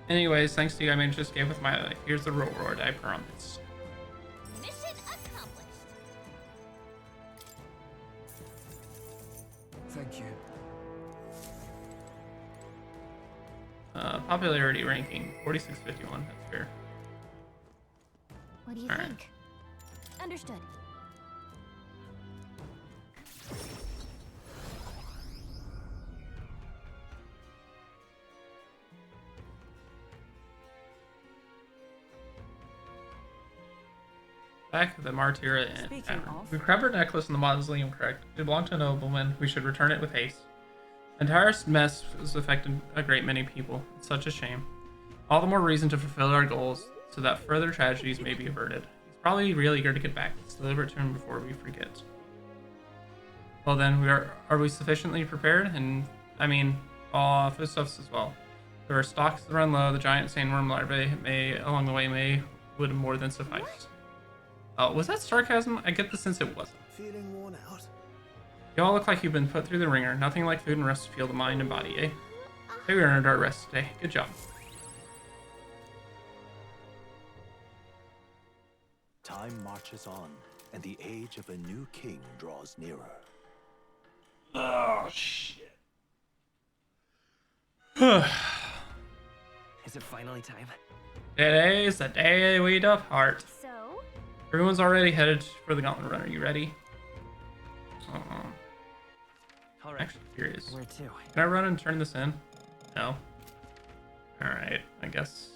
Anyways, thanks to you, I managed to escape with my life. Here's the reward, I promise.
Mission accomplished.
Thank you.
Popularity ranking, 4651, that's fair.
What do you
Alright.
think? Understood.
Back at the Martyra Inn.
Speaking
Tavern.
of-
We grabbed our necklace in the mausoleum, correct? It belonged to a nobleman. We should return it with haste. The entire mess has affected a great many people. It's such a shame. All the more reason to fulfill our goals so that further tragedies may be averted. It's probably really eager to get back. Let's deliver it to him before we forget. Well then, are we sufficiently prepared? And I mean, foodstuffs as well. There are stocks that run low. The giant sandworm larvae along the way would more than suffice. Oh, was that sarcasm? I get the sense it wasn't.
Feeling worn out?
You all look like you've been put through the ringer. Nothing like food and rest to fuel the mind and body, eh? Hey, we earned our rest today. Good job.
Time marches on, and the age of a new king draws nearer.
Oh, shit.
Is it finally time?
Today's the day we depart.
So,
Everyone's already headed for the Gauntlet Run. Are you ready?
All right.
Actually curious.
Where to?
Can I run and turn this in? No. Alright, I guess.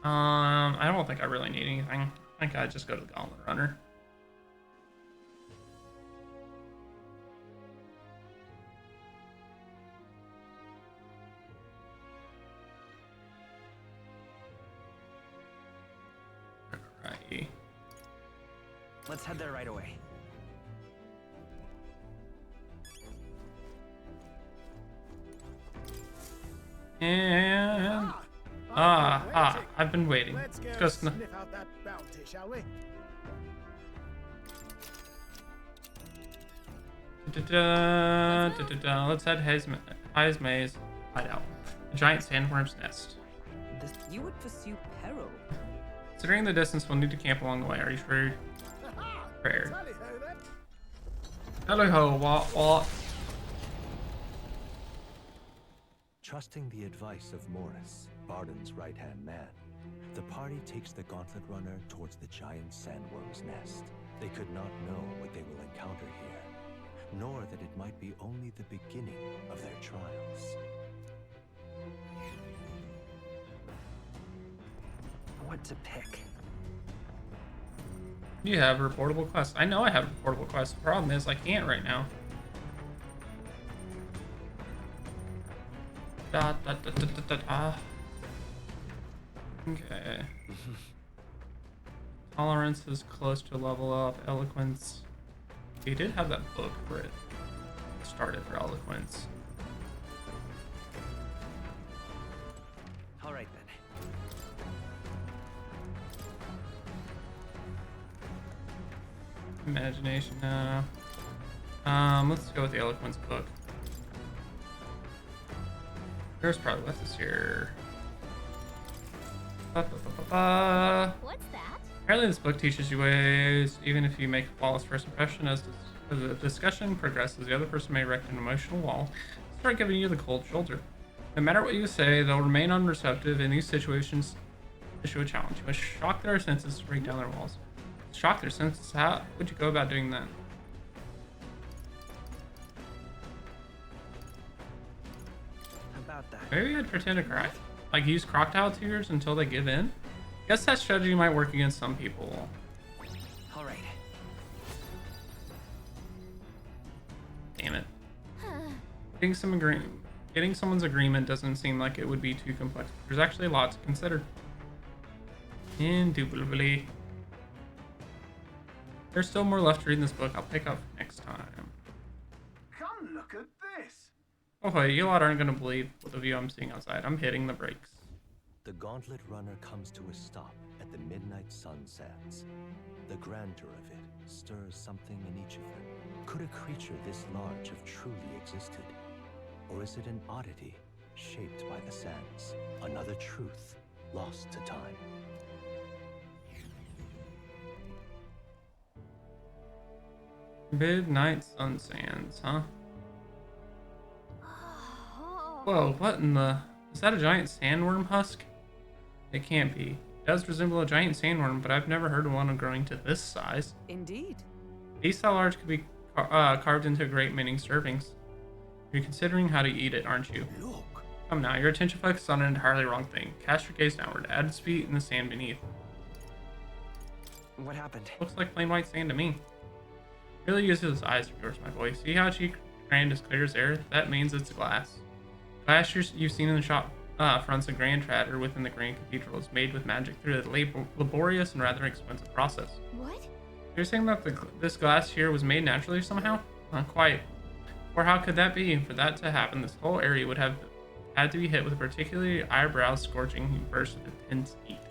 I don't think I really need anything. I think I'd just go to the Gauntlet Runner. Alrighty.
Let's head there right away.
And I've been waiting.
Let's go
Just
sniff out that bounty, shall we?
Let's head Heismay's hideout. The giant sandworm's nest.
You would pursue peril.
Considering the distance, we'll need to camp along the way. Are you sure? Prepared.
Tally-ho then.
Hello ho, what?
Trusting the advice of Morris, Barden's right-hand man, the party takes the Gauntlet Runner towards the giant sandworm's nest. They could not know what they will encounter here, nor that it might be only the beginning of their trials.
What to pick?
You have reportable quests. I know I have reportable quests. The problem is I can't right now. Okay. Tolerance is close to level up. Eloquence. We did have that book for it. Started for eloquence.
All right then.
Imagination. Let's go with the eloquence book. There's probably what's this here.
What's that?
Apparently this book teaches you ways, even if you make a flawless first impression. As the discussion progresses, the other person may erect an emotional wall, start giving you the cold shoulder. No matter what you say, they'll remain unreceptive. In these situations, issue a challenge. You must shock their senses to break down their walls. Shock their senses? How would you go about doing that?
About that.
Maybe I'd pretend to cry. Like use crocodile tears until they give in? Guess that strategy might work against some people.
All right.
Damn it. Getting someone's agreement doesn't seem like it would be too complex. There's actually a lot to consider. Indubitably. There's still more left to read in this book. I'll pick up next time.
Come look at this.
Oh, hey, you lot aren't gonna believe the view I'm seeing outside. I'm hitting the brakes.
The gauntlet runner comes to a stop at the midnight sun sands. The grandeur of it stirs something in each of them. Could a creature this large have truly existed? Or is it an oddity shaped by the sands? Another truth lost to time.
Midnight sun sands, huh? Whoa, what in the... Is that a giant sandworm husk? It can't be. It does resemble a giant sandworm, but I've never heard of one growing to this size.
Indeed.
These so large could be carved into a great many servings. You're considering how to eat it, aren't you?
Look.
Come now, your attention focuses on an entirely wrong thing. Cast your gaze downward. Add its feet in the sand beneath.
What happened?
Looks like plain white sand to me. Really uses its eyes for yours, my boy. See how each grand is clear as air? That means it's glass. Glass you've seen in the shop fronts of Grand Trad or within the Grand Cathedral is made with magic through a laborious and rather expensive process.
What?
You're saying that this glass here was made naturally somehow? Not quite. Or how could that be? For that to happen, this whole area would have had to be hit with a particularly eyebrow-scorching burst of intense heat.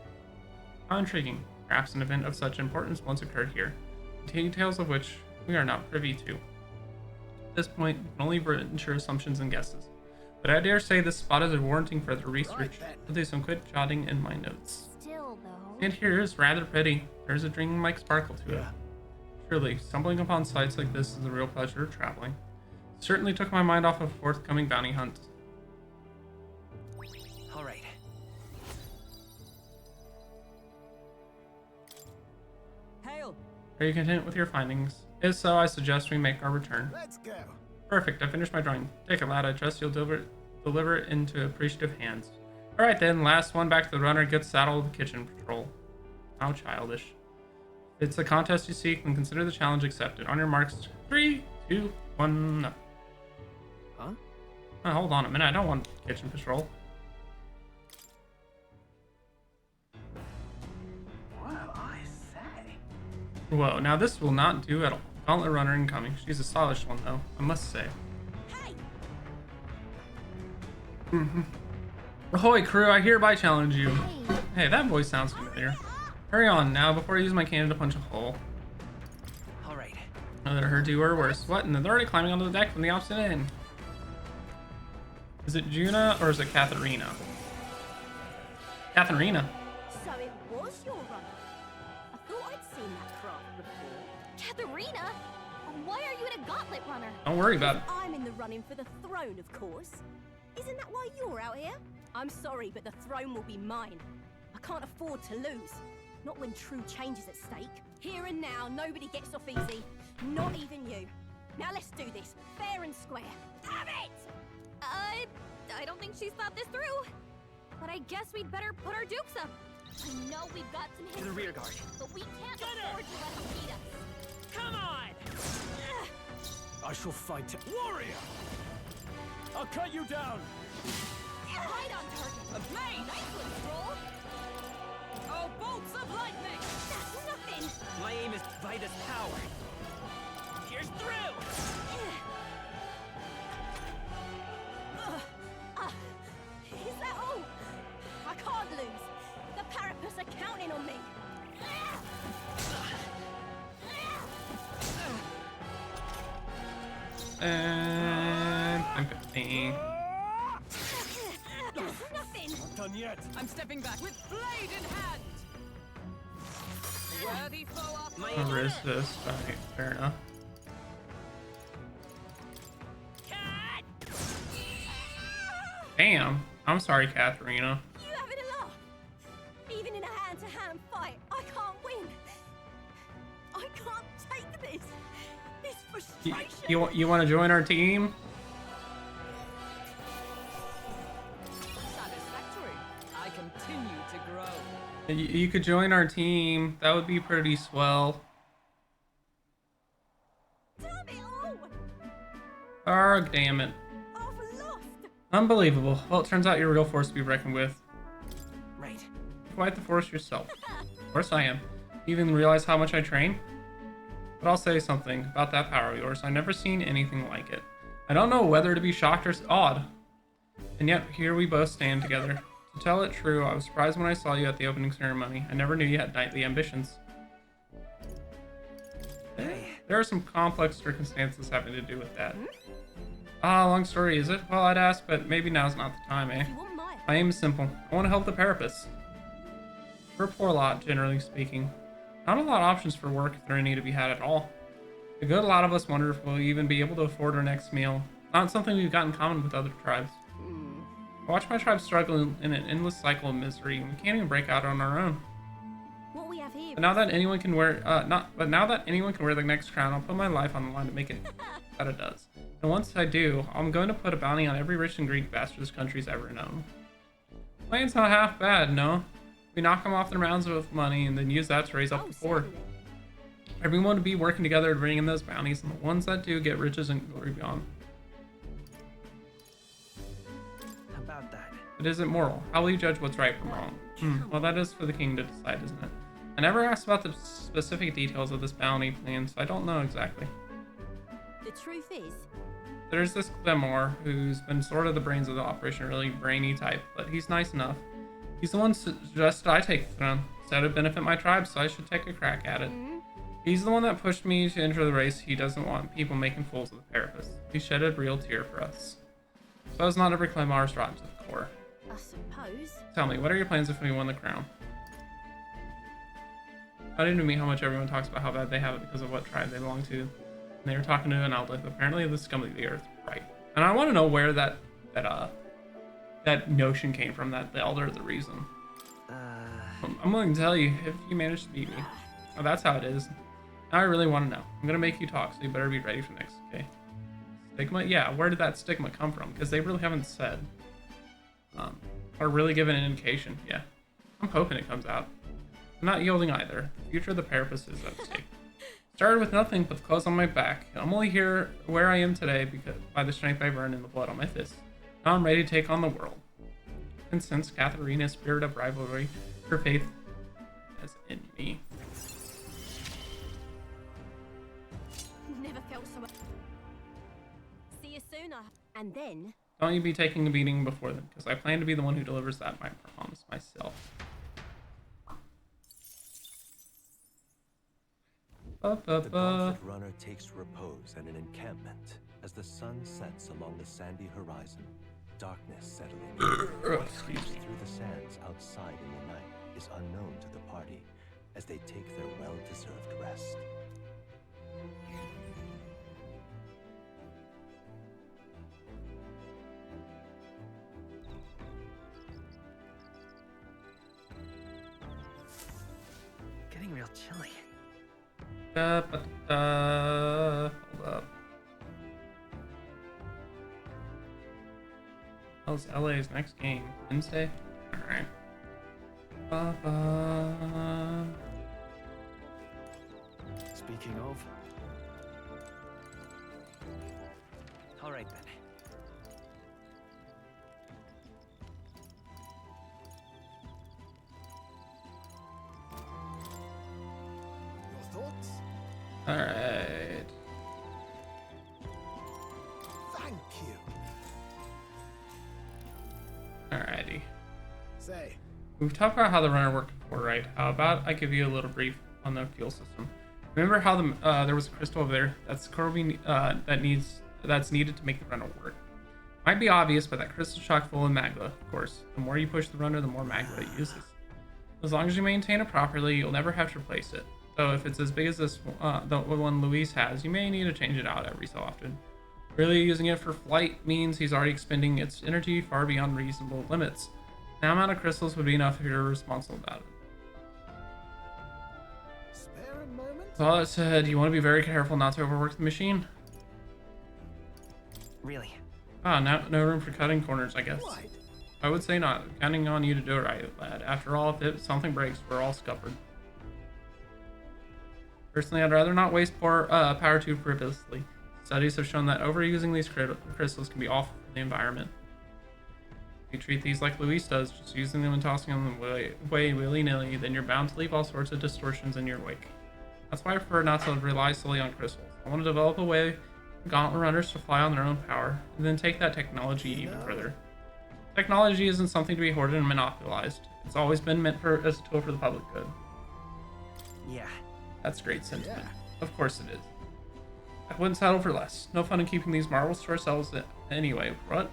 How intriguing. Perhaps an event of such importance once occurred here, the details of which we are not privy to. At this point, we can only venture assumptions and guesses. But I dare say this spot is warranting further research. I'll do some quick jotting in my notes.
Still, though.
And here is rather pretty. There's a dream-like sparkle to it. Surely, stumbling upon sights like this is a real pleasure of traveling. Certainly took my mind off of forthcoming bounty hunts.
All right.
Hail.
Are you content with your findings? If so, I suggest we make our return.
Let's go.
Perfect, I finished my drawing. Take it, lad. I trust you'll deliver it into appreciative hands. Alright then, last one back to the runner gets saddled with the kitchen patrol. How childish. If it's a contest you seek, then consider the challenge accepted. On your marks, 3, 2, 1, no.
Huh?
Oh, hold on a minute, I don't want kitchen patrol.
Well, I say.
Whoa, now this will not do at all. Gauntlet runner incoming. She's a stylish one though, I must say. Hey. Ahoy crew, I hereby challenge you. Hey, that voice sounds familiar. Hurry on now before I use my cannon to punch a hole.
Alright.
Either her do or worse. What? And they're already climbing onto the deck from the opposite end. Is it Juna or is it Katharina? Katharina.
So it was your runner. I thought I'd seen that craft before.
Katharina? Why are you in a gauntlet runner?
Don't worry about it.
I'm in the running for the throne, of course. Isn't that why you're out here? I'm sorry, but the throne will be mine. I can't afford to lose. Not when true change is at stake. Here and now, nobody gets off easy. Not even you. Now let's do this, fair and square. Have it!
I don't think she's thought this through. But I guess we'd better put our dukes up. I know we've got some history,
To the rear guard.
but we can't afford to let them beat us.
Come on! I shall fight. Warrior! I'll cut you down!
Right on target.
Hey, nice one, Stroll! Oh, bolts of lightning!
That's nothing!
My aim is Vitus power. Here's through!
Is that all? I can't lose. The Parapus are counting on me.
I'm 15.
Nothing.
Not done yet.
I'm stepping back with blade in hand! Worthy foe up. My
I'll resist. Okay, fair enough. Damn. I'm sorry, Katharina.
You having a laugh? Even in a hand-to-hand fight, I can't win. I can't take this. This frustration.
You want to join our team?
Satisfactory. I continue to grow.
You could join our team. That would be pretty swell.
Damn it all!
Oh, damn it.
I've lost.
Unbelievable. Well, it turns out you're a real force to be reckoned with.
Right.
Quite the force yourself. Of course I am. You even realize how much I train? But I'll say something about that power of yours. I've never seen anything like it. I don't know whether to be shocked or awed. And yet, here we both stand together. To tell it true, I was surprised when I saw you at the opening ceremony. I never knew you had knightly ambitions. There are some complex circumstances having to do with that. Long story, is it? Well, I'd ask, but maybe now's not the time, eh? My aim is simple. I want to help the Parapus. We're a poor lot, generally speaking. Not a lot of options for work if there are any to be had at all. A good lot of us wonder if we'll even be able to afford our next meal. Not something we've got in common with other tribes. I watch my tribe struggle in an endless cycle of misery, and we can't even break out on our own.
What we have here.
But now that anyone can wear, now that anyone can wear the next crown, I'll put my life on the line to make it that it does. And once I do, I'm going to put a bounty on every rich and Greek bastard this country's ever known. Plan's not half bad, no. We knock them off the rounds of money and then use that to raise up the poor. Everyone to be working together to bring in those bounties, and the ones that do get riches and glory beyond.
How about that?
But is it moral? How will you judge what's right from wrong? Well, that is for the king to decide, isn't it? I never asked about the specific details of this bounty plan, so I don't know exactly.
The truth is,
There's this Glenmore, who's been sort of the brains of the operation, really brainy type, but he's nice enough. He's the one who suggested I take the throne. Said it'd benefit my tribe, so I should take a crack at it. He's the one that pushed me to enter the race. He doesn't want people making fools of the Parapus. He shed a real tear for us. Suppose not every Glenmore is rotten to the core.
I suppose.
Tell me, what are your plans if we won the crown? I didn't mean how much everyone talks about how bad they have it because of what tribe they belong to. And they were talking to an outlet. Apparently, the scum of the earth, right? And I want to know where that notion came from. That the elder is the reason. I'm willing to tell you if you manage to beat me. Oh, that's how it is. Now I really want to know. I'm gonna make you talk, so you better be ready for next. Okay. Stigma? Yeah. Where did that stigma come from? Because they really haven't said. Or really given an indication. Yeah. I'm hoping it comes out. I'm not yielding either. The future of the Parapus is at stake. Started with nothing but the clothes on my back. I'm only here where I am today because by the strength I've earned and the blood on my fists. Now I'm ready to take on the world. And since Katharina's spirit of rivalry, her faith as in me.
Never felt so. See you soon. And then.
Don't you be taking a beating before them, because I plan to be the one who delivers that. I promise myself.
The gauntlet runner takes repose at an encampment as the sun sets along the sandy horizon. Darkness settling in. What creeps through the sands outside in the night is unknown to the party as they take their well-deserved rest.
Getting real chilly.
Hold up. How's LA's next game? Wednesday? Alright.
Speaking of.
Alright then.
Your thoughts?
Alright.
Thank you.
Alrighty.
Say.
We've talked about how the runner worked before, right? How about I give you a little brief on the fuel system? Remember how there was a crystal over there that's needed to make the runner work? Might be obvious, but that crystal's chock full of magma, of course. The more you push the runner, the more magma it uses. As long as you maintain it properly, you'll never have to replace it. Though if it's as big as the one Luis has, you may need to change it out every so often. Really using it for flight means he's already expending its energy far beyond reasonable limits. The amount of crystals would be enough if you're responsible about it.
Spare a moment?
With all that said, you want to be very careful not to overwork the machine.
Really?
No room for cutting corners, I guess.
Right.
I would say not. Counting on you to do it right, lad. After all, if something breaks, we're all scuppered. Personally, I'd rather not waste power too frivolously. Studies have shown that overusing these crystals can be awful for the environment. If you treat these like Luis does, just using them and tossing them away willy-nilly, then you're bound to leave all sorts of distortions in your wake. That's why I prefer not to rely solely on crystals. I want to develop a way for gauntlet runners to fly on their own power, and then take that technology even further. Technology isn't something to be hoarded and monopolized. It's always been meant as a tool for the public good.
Yeah.
That's great sentiment. Yeah. Of course it is. I wouldn't settle for less. No fun in keeping these marvels to ourselves anyway. What?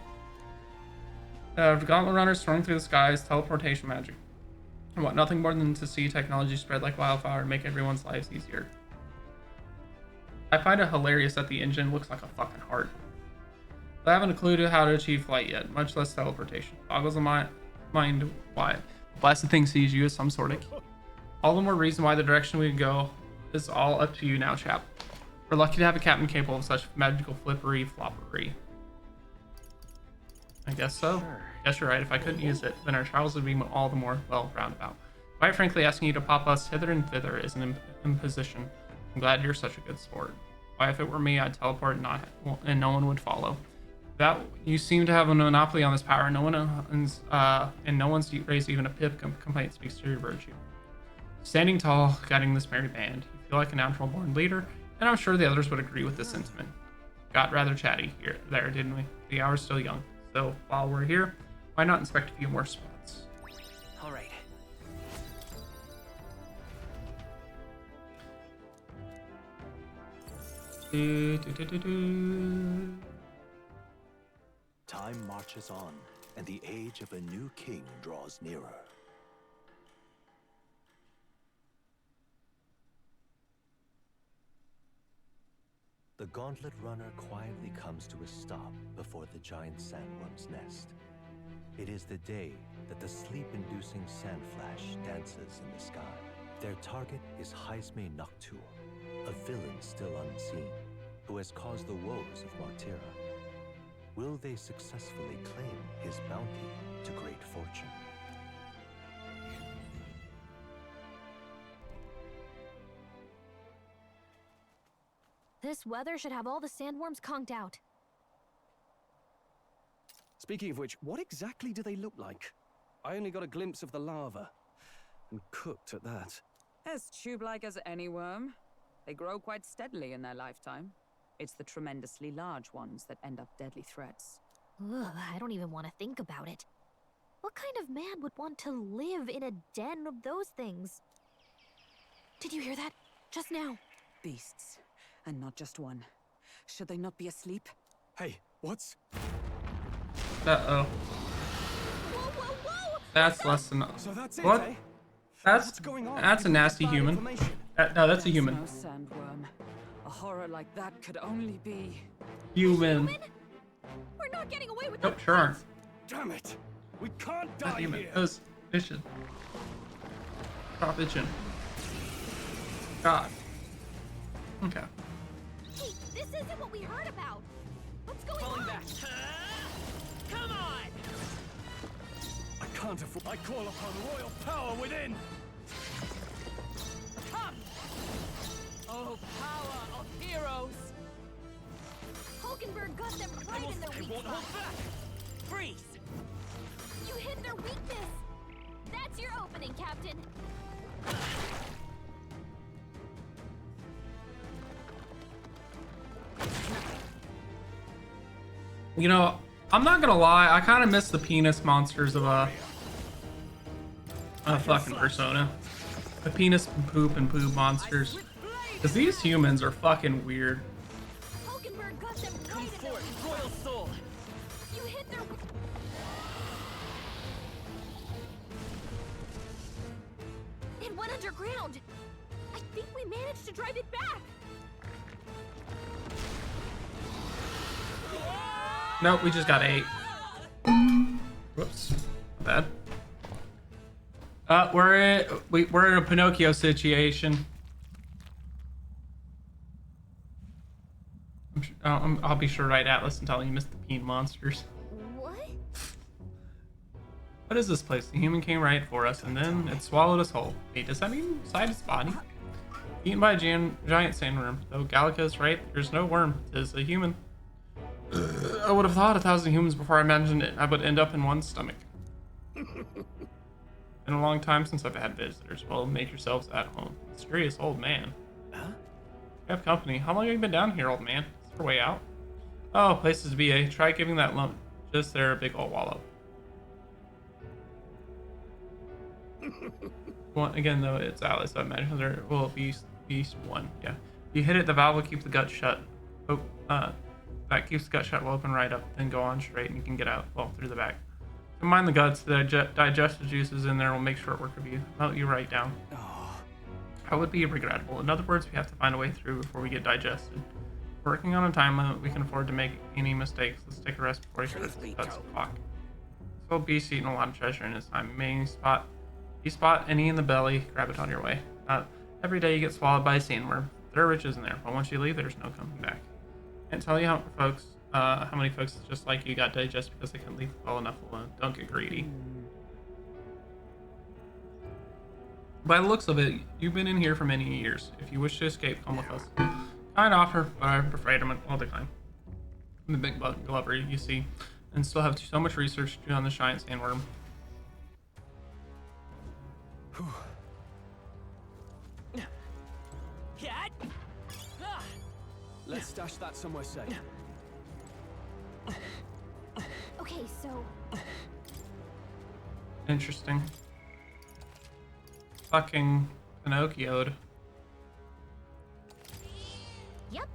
Gauntlet runners soaring through the skies, teleportation magic. I want nothing more than to see technology spread like wildfire and make everyone's lives easier. I find it hilarious that the engine looks like a fucking heart. But I haven't a clue to how to achieve flight yet, much less teleportation. Boggles my mind why the blasted thing sees you as some sort of key. All the more reason why the direction we go is all up to you now, chap. We're lucky to have a captain capable of such magical flippery-floppery. I guess so. Sure. Guess you're right. If I couldn't use it, then our trials would be all the more, well, roundabout. Quite frankly, asking you to pop us hither and thither is an imposition. I'm glad you're such a good sport. Why, if it were me, I'd teleport and no one would follow. That you seem to have a monopoly on this power, and no one's raised even a pip complaint speaks to your virtue. Standing tall, guiding this merry band, you feel like a natural-born leader, and I'm sure the others would agree with this sentiment. Got rather chatty there, didn't we? The hour's still young, so while we're here, why not inspect a few more spots?
All right.
Time marches on, and the age of a new king draws nearer. The gauntlet runner quietly comes to a stop before the giant sandworm's nest. It is the day that the sleep-inducing sandflash dances in the sky. Their target is Haisme Noctur, a villain still unseen, who has caused the woes of Martira. Will they successfully claim his bounty to great fortune?
This weather should have all the sandworms conked out.
Speaking of which, what exactly do they look like? I only got a glimpse of the lava. And cooked at that.
As tube-like as any worm. They grow quite steadily in their lifetime. It's the tremendously large ones that end up deadly threats.
Ugh, I don't even want to think about it. What kind of man would want to live in a den of those things? Did you hear that? Just now.
Beasts. And not just one. Should they not be asleep?
Hey, what's...
Uh-oh.
Whoa, whoa, whoa!
That's less than...
So that's it,
what?
Eh?
That's a nasty human. No, that's a human.
No sandworm. A horror like that could only be...
Human.
We're not getting away with
Nope, sure aren't.
Damn it! We can't die
human.
here!
Those itching. Stop itching. God. Okay.
Hey, this isn't what we heard about. What's going on?
Back. Come on!
can't afford. I call upon royal power within.
Come! Oh, power of heroes!
Hulkenberg got them right in their weak
won't
spot.
hold back! Freeze!
You hit their weakness! That's your opening, Captain!
You know, I'm not gonna lie, I kind of miss the penis monsters of a fucking Persona. The penis and poop monsters. Because these humans are fucking weird.
Hulkenberg got them
Come
right in their
forth,
weak
royal
spot.
soul!
You hit their It went underground! I think we managed to drive it back!
Nope, we just got 8. Whoops, bad. We're in a Pinocchio situation. I'll be sure to write Atlas and tell you missed the peen monsters.
What?
What is this place? The human came right for us, and then it swallowed us whole. Wait, does that mean inside its body? Eaten by a giant sandworm. Though Gallica is right, there's no worm. It is a human. I would have thought 1,000 humans before I imagined it. I would end up in one stomach. Been a long time since I've had visitors. Well, make yourselves at home. Mysterious old man. Huh? You have company. How long have you been down here, old man? Is there a way out? Oh, places to be, eh? Try giving that lump just there a big old wallow. Well, again, though, it's Alice. I imagine there will be beast 1. Yeah. You hit it, the valve will keep the gut shut. Oh, that keeps the gut shut will open right up, then go on straight and you can get out, well, through the back. Combine the guts, the digestive juices in there will make short work of you. Melt you right down. That would be regrettable. In other words, we have to find a way through before we get digested. Working on a time limit, we can afford to make any mistakes. Let's take a rest before he starts the clock. So beast eating a lot of treasure in his time. You spot any in the belly, grab it on your way. Not every day you get swallowed by a sandworm. There are riches in there, but once you leave, there's no coming back. Can't tell you how many folks just like you got digested because they couldn't leave well enough alone. Don't get greedy. By the looks of it, you've been in here for many years. If you wish to escape, come with us. Kind offer, but I'm afraid I'll decline. I'm the big bug glover, you see, and still have so much research to do on the giant sandworm.
Let's stash that somewhere safe.
Okay, so...
Interesting. Fucking Pinocchio'd.
Yep.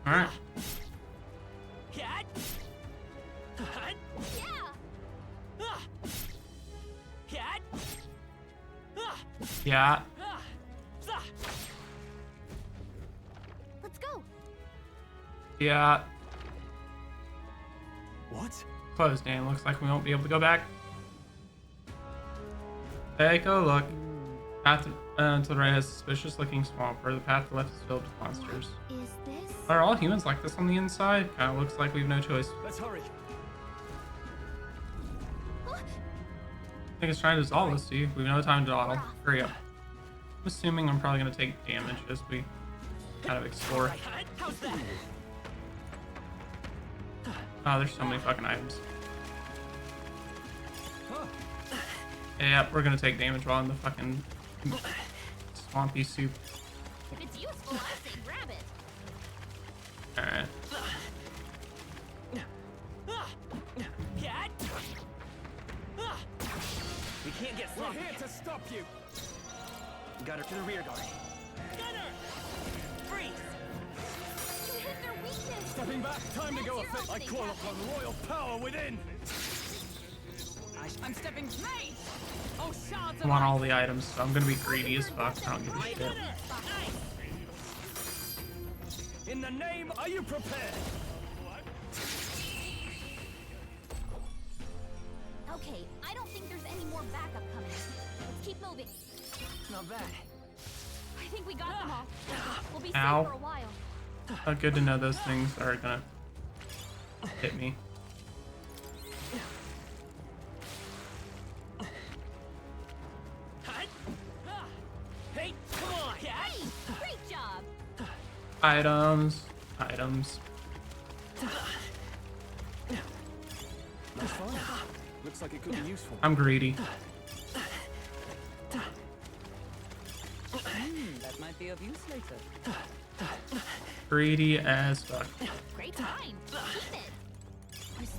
Alright.
Yeah.
Yeah.
Let's go.
Yeah.
What?
Closed, Dan. Looks like we won't be able to go back. Take a look. Path to the right has a suspicious-looking swamp, where the path to the left is filled with monsters.
Is this?
Are all humans like this on the inside? Kind of looks like we've no choice.
Let's hurry.
I think it's trying to dissolve us, Steve. We've no time to dawdle. Hurry up. I'm assuming I'm probably going to take damage as we kind of explore. Oh, there's so many fucking items. Yeah, we're going to take damage while in the fucking swampy soup.
If it's useful, I say grab it.
Alright.
We can't get sloppy. We're here to stop you.
Got her to the rear guard.
Gunner! Freeze!
You hit their weakness.
Stepping back, time to go. I call upon royal power within.
I'm stepping. Mate! Oh, shards
I want all the items, so I'm gonna be greedy as fuck. I don't give a shit.
In the name, are you prepared?
Okay, I don't think there's any more backup coming. Let's keep moving.
Not bad.
I think we got them all. We'll be
Ow.
safe for a while.
Good to know those things are gonna hit me. Items. Items.
Nice find. Looks like it could be useful.
I'm greedy.
That might be of use later.
Greedy as fuck.
Great find. Keep it. What's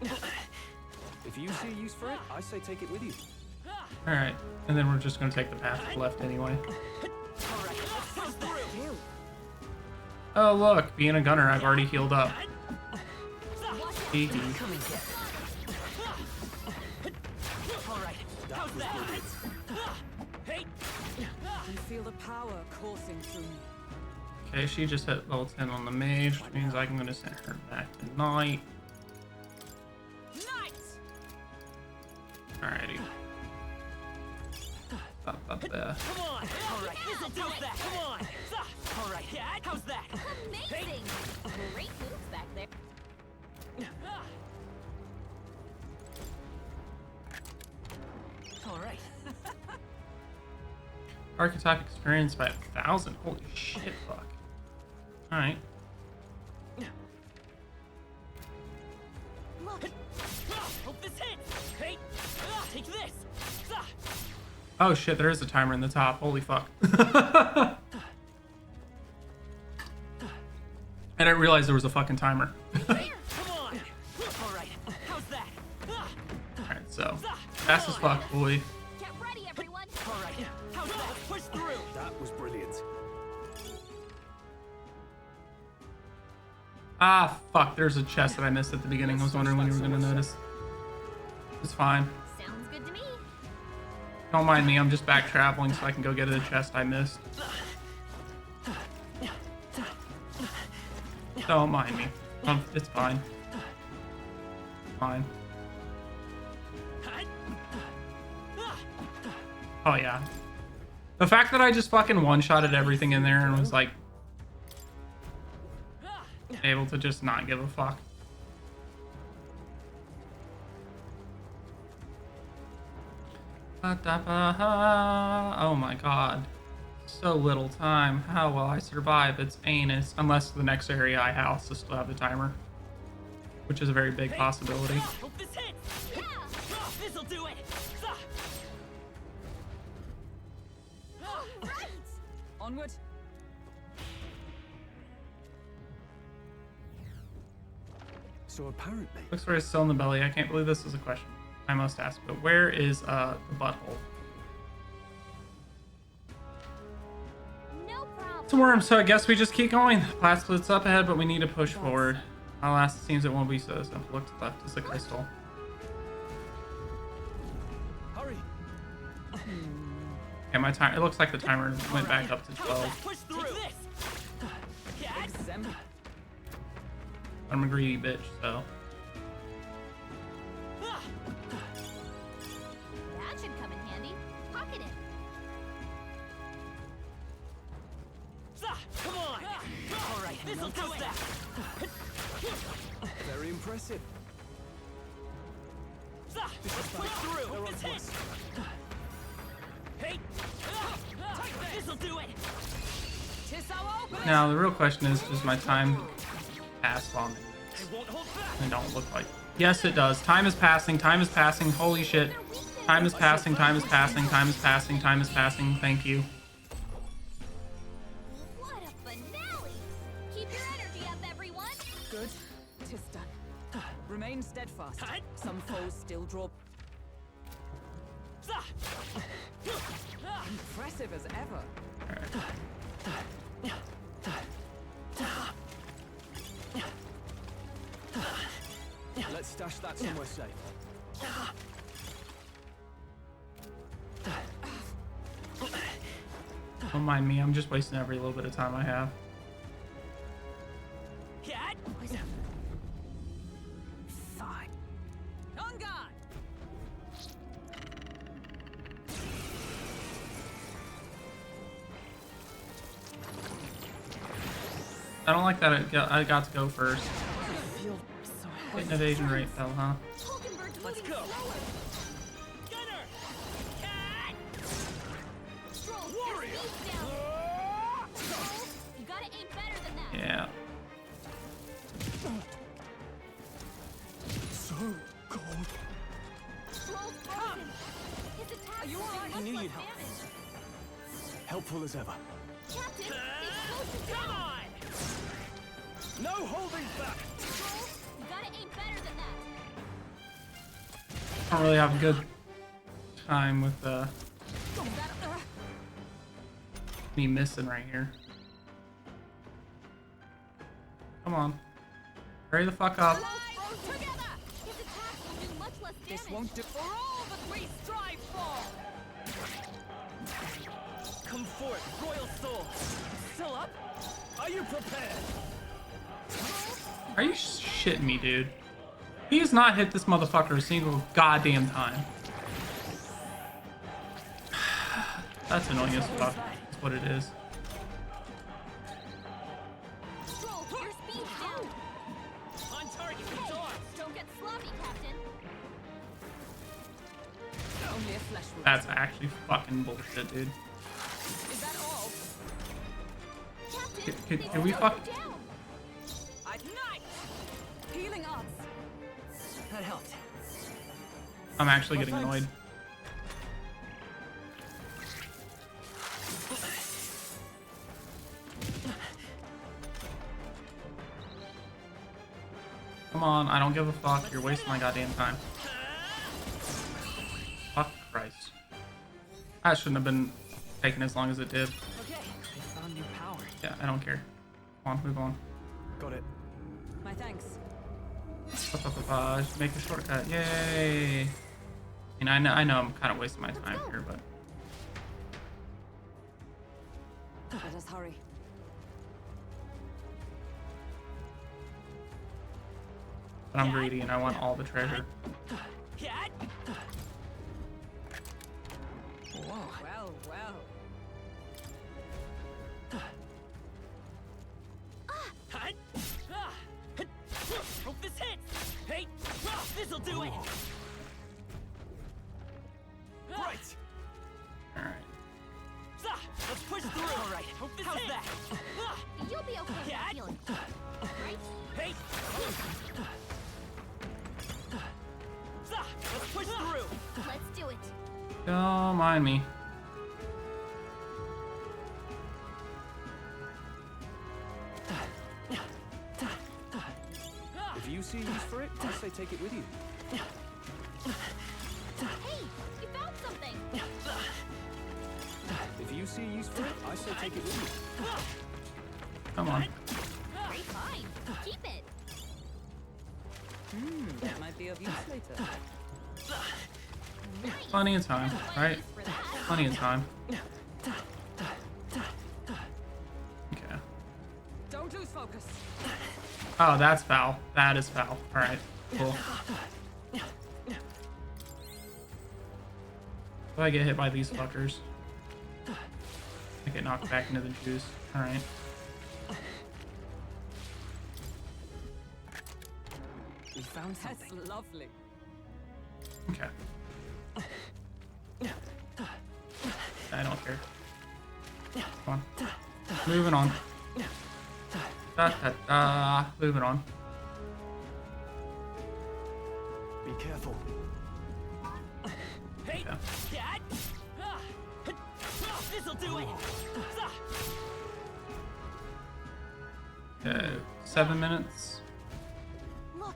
that?
If you see use for it, I say take it with you.
Alright, and then we're just gonna take the path left anyway. Oh look, being a gunner, I've already healed up. Hee hee.
I feel the power coursing through me.
Okay, she just hit level 10 on the mage, which means I'm gonna send her back to Knight. Alrighty. Up there.
Come on! Alright, this'll do that! Come on! Alright, how's that?
Amazing! Great moves back there.
Alright.
Archetype experience by 1,000. Holy shit, fuck. Alright.
Look! Hope this hits! Hey! Take this!
Oh shit, there is a timer in the top. Holy fuck. I didn't realize there was a fucking timer.
Come on! Alright, how's that?
Alright, so fast as fuck, boy.
Get ready, everyone.
Alright, how's that? Push through!
That was brilliant.
Ah, fuck, there's a chest that I missed at the beginning. I was wondering when you were gonna notice. It's fine.
Sounds good to me.
Don't mind me, I'm just back traveling so I can go get a chest I missed. Don't mind me. It's fine. Fine. Oh yeah. The fact that I just fucking one-shotted everything in there and was like able to just not give a fuck. Oh my god. So little time. How will I survive its anus? Unless the next area I house will still have the timer. Which is a very big possibility.
Hope this hits! Yeah! This'll do it!
Right. Onward.
So apparently...
Looks where it's still in the belly. I can't believe this is a question I must ask, but where is the butthole?
No problem.
It's a worm, so I guess we just keep going. The path splits up ahead, but we need to push forward. Alas, it seems it won't be so simple. Look to the left is the crystal.
Hurry!
Okay, my time. It looks like the timer went back up to 12.
Push through!
I'm a greedy bitch, so.
That should come in handy. Pocket it.
Come on! Alright, this'll do that!
Very impressive.
Push through! Hope this hits! Hey! This'll do it!
Now the real question is, does my time pass long? I don't look like. Yes, it does. Time is passing. Time is passing. Holy shit! Time is passing. Time is passing. Time is passing. Time is passing. Thank you.
What a finale! Keep your energy up, everyone.
Good. 'Tis done. Remain steadfast. Some foes still draw. Impressive as ever.
Let's stash that somewhere safe.
Don't mind me. I'm just wasting every little bit of time I have.
Fine. On guard.
I don't like that I got to go first. Hit an evasion rate fell, huh?
Let's go!
I knew you'd help. Helpful as ever.
Captain, they've
Come on! No holding back!
You gotta aim better than that.
I don't really have a good time with me missing right here. Come on. Hurry the fuck up.
This won't do for all that we strive for! Come forth, royal soul! Still up?
Are you prepared?
Are you shitting me, dude? He has not hit this motherfucker a single goddamn time. That's annoying as fuck. That's what it is.
Stroll, your speed's down.
On target,
Hey, don't get sloppy, Captain.
only a flesh wound.
That's actually fucking bullshit, dude.
Is that all?
Captain,
Can we fuck?
Ignite! Healing arts. That helped.
I'm actually getting annoyed. Come on, I don't give a fuck. You're wasting my goddamn time. Fuck Christ. That shouldn't have been taking as long as it did.
Okay, I found new power.
Yeah, I don't care. Come on, move on.
Got it.
My thanks.
Just make a shortcut. Yay! I mean, I know I'm kind of wasting my time here, but
Let us hurry.
I'm greedy and I want all the treasure.
Whoa. Well, well. Hope this hits! Hey! This'll do it!
Right!
Alright.
Let's push through! Alright, hope this hits! That?
You'll be okay with that feeling. Right?
Hey! Let's push through!
Let's do it.
Don't mind me.
If you see use for it, I say take it with you.
Hey, you found something.
If you see use for it, I say take it with you.
Come on.
Great find. Keep it.
That might be of use later.
Plenty of time, right? Plenty of time. Okay.
Don't lose focus.
Oh, that's foul. That is foul. Alright, cool. If I get hit by these fuckers, I get knocked back into the juice. Alright.
We found something. That's lovely.
Okay. I don't care. Come on. Moving on. Moving on.
Be careful.
Hey, cat! This'll do it!
Okay, 7 minutes.
Look.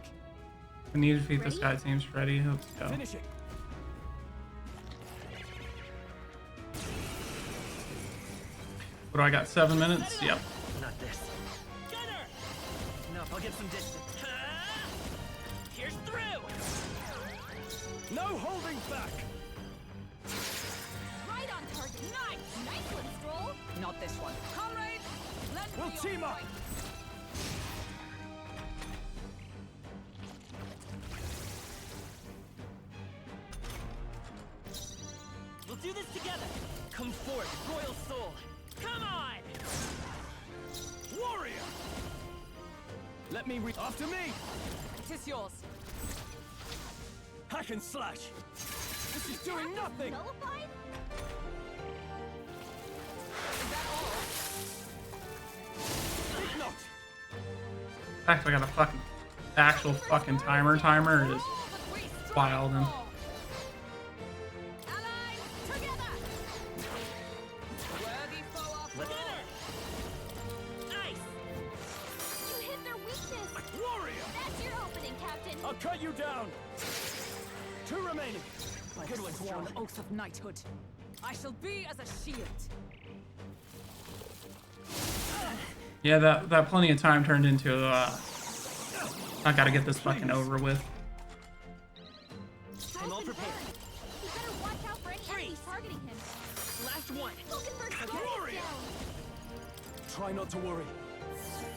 We need to defeat this guy. Team's ready. Let's go.
Finish it.
What do I got? 7 minutes? Yep.
Not this. Gunner! No, I'll get some distance. Here's through!
No holding back!
Right on target. Nice one, Stroll.
Not this one. Comrades, lend
We'll
me your
team up!
strength. We'll do this together. Come forth, royal soul. Come on!
Warrior! Let me after me!
It is yours.
Hack and slash! This is doing nothing!
Nullified?
Is that all?
Big knot!
In fact, I got a fucking actual fucking timer. Timer is wild and
Allies, together!
cut you down. 2 remaining.
By the sworn oath of knighthood, I shall be as a shield.
Yeah, that plenty of time turned into I gotta get this fucking over with.
I'm all prepared.
You better watch out for any enemies targeting him.
Last one.
Glory! Try not to worry.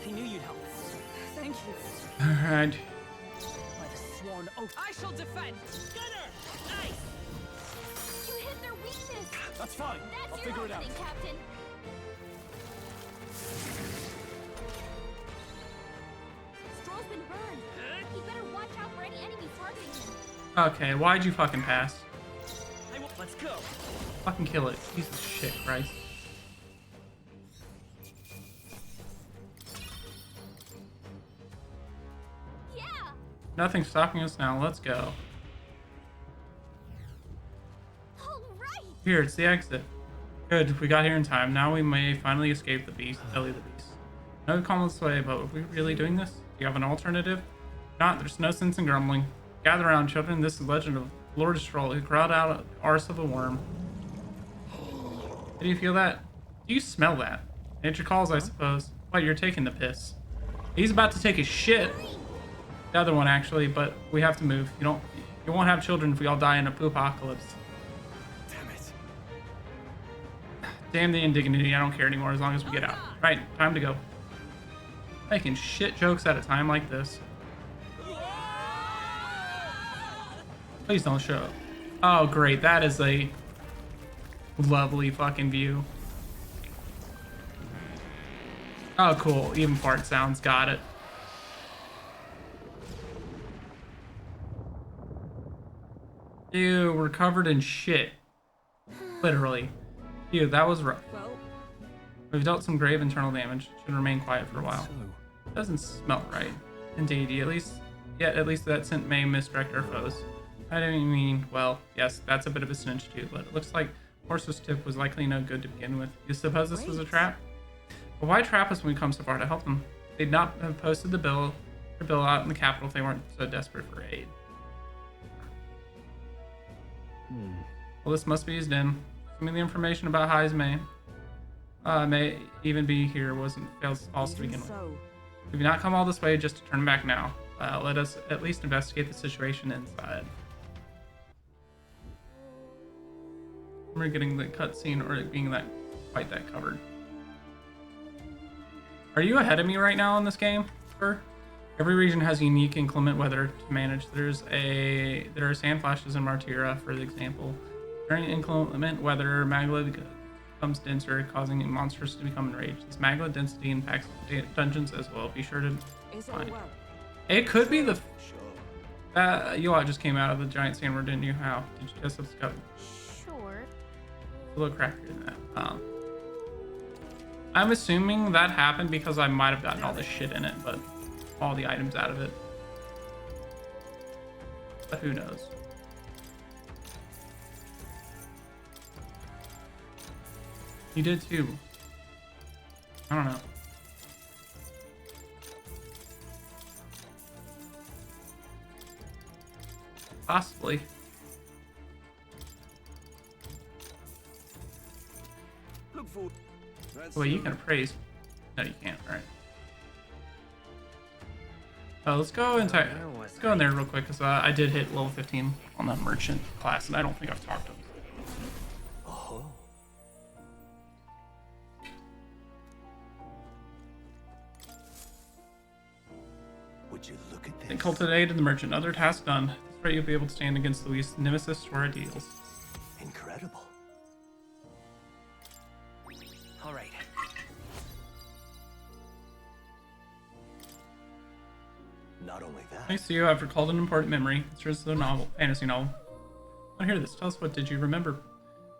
I knew you'd help. Thank you.
Alright.
By the sworn oath, I shall defend. Gunner! Nice!
You hit their weakness.
That's fine.
That's
I'll
your
figure it out.
opening, Captain. Stroll's been burned. You better watch out for any enemies targeting him.
Okay, why'd you fucking pass?
Let's go.
Fucking kill it. Piece of shit, Christ.
Yeah.
Nothing's stopping us now. Let's go.
All right.
Here, it's the exit. Good, we got here in time. Now we may finally escape the beast, Ellie the beast. I know we come this way, but are we really doing this? Do you have an alternative? If not, there's no sense in grumbling. Gather around, children. This is the legend of Lord Stroll, who crawled out of the arse of a worm. Did you feel that? Do you smell that? Nature calls, I suppose. What, you're taking the piss. He's about to take a shit. The other one, actually, but we have to move. You won't have children if we all die in a poop-apocalypse.
Damn it.
Damn the indignity. I don't care anymore as long as we get out. Right, time to go. Making shit jokes at a time like this. Please don't show up. Oh, great. That is a lovely fucking view. Oh, cool. Even fart sounds. Got it. Ew, we're covered in shit. Literally. Ew, that was rough. We've dealt some grave internal damage. Should remain quiet for a while. Doesn't smell right. Indeed, at least that scent may misdirect our foes. I didn't mean, well, yes, that's a bit of a snitch too, but it looks like Horse's tip was likely no good to begin with. You suppose this was a trap? But why trap us when we come so far to help them? They'd not have posted their bill out in the capital if they weren't so desperate for aid. Well, this must be his den. Assuming the information about Heismay may even be here wasn't false to begin with. We did not come all this way just to turn back now. Let us at least investigate the situation inside. We're getting the cutscene or it being that quite that covered. Are you ahead of me right now in this game, sir? Every region has unique inclement weather to manage. There are sand flashes in Martira, for example. During inclement weather, magma becomes denser, causing monsters to become enraged. This magma density impacts dungeons as well. Be sure to find. It could be the you all just came out of the giant sandworm, didn't you? How did you just discover?
Sure.
A little crackier than that. I'm assuming that happened because I might have gotten all this shit in it, but all the items out of it. But who knows? You did too. I don't know. Possibly.
Look for.
Well, you can appraise. No, you can't. All right. Let's go in there real quick because I did hit level 15 on that merchant class, and I don't think I've talked to him.
Oh. Would you look at this?
They cultivated the merchant. Other task done. This rate you'll be able to stand against Luis' nemesis to our ideals.
Incredible.
All right.
Not only that.
Thanks to you, I've recalled an important memory. It's just a novel, fantasy novel. I want to hear this. Tell us, what did you remember?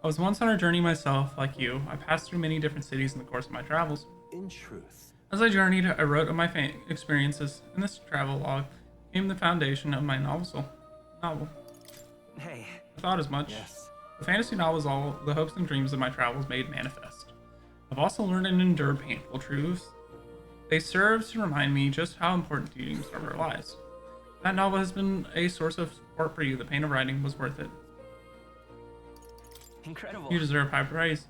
I was once on a journey myself, like you. I passed through many different cities in the course of my travels.
In truth.
As I journeyed, I wrote of my experiences, and this travel log became the foundation of my novel.
Hey.
I thought as much.
Yes.
The fantasy novel is all the hopes and dreams of my travels made manifest. I've also learned and endured painful truths. They serve to remind me just how important dreams are in our lives. That novel has been a source of support for you. The pain of writing was worth it.
Incredible.
You deserve high praise.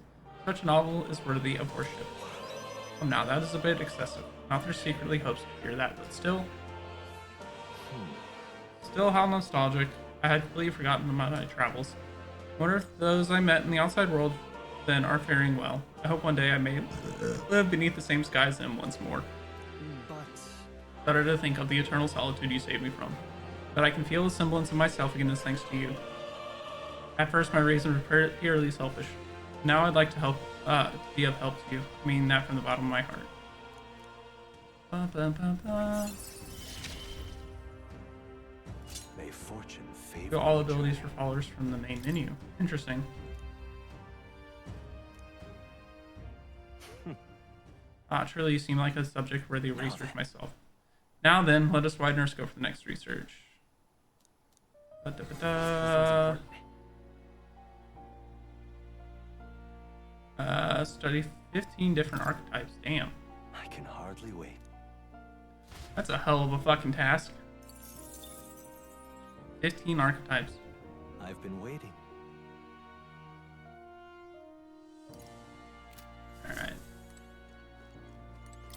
Such a novel is worthy of worship. Oh, now that is a bit excessive. Author secretly hopes to hear that, but still. Still, how nostalgic. I had completely forgotten about my travels. I wonder if those I met in the outside world then are faring well. I hope one day I may live beneath the same skies as them once more. Better to think of the eternal solitude you saved me from. That I can feel a semblance of myself again is thanks to you. At first, my reason was purely selfish. Now I'd like to help, be of help to you. I mean that from the bottom of my heart. Ba, ba, ba, ba.
May fortune favor.
View all abilities for followers from the main menu. Interesting. Truly, you seem like a subject worthy of research myself. Now then, let us widen our scope for the next research. Study 15 different archetypes. Damn.
I can hardly wait.
That's a hell of a fucking task. 15 archetypes.
I've been waiting.
Alright.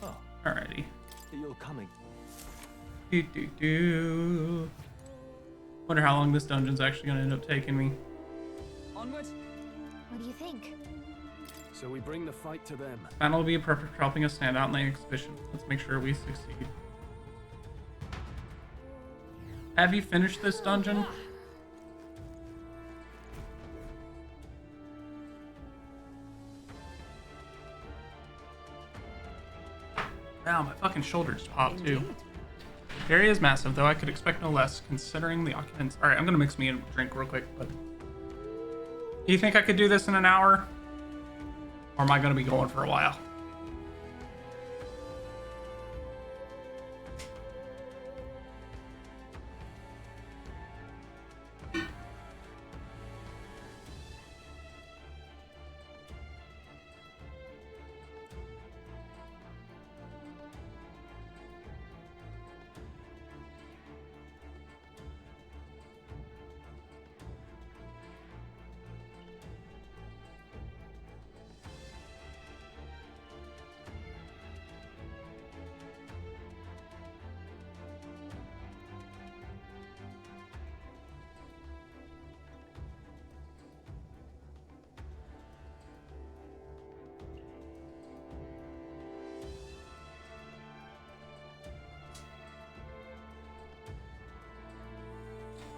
Oh.
Alrighty.
You're coming.
Wonder how long this dungeon's actually gonna end up taking me.
Onward.
What do you think?
So we bring the fight to them.
That'll be perfect for helping us stand out in the exhibition. Let's make sure we succeed. Have you finished this dungeon? Wow, my fucking shoulder just popped too. The area is massive, though I could expect no less, considering the occupants. Alright, I'm gonna mix me a drink real quick, but... Do you think I could do this in an hour? Or am I gonna be going for a while?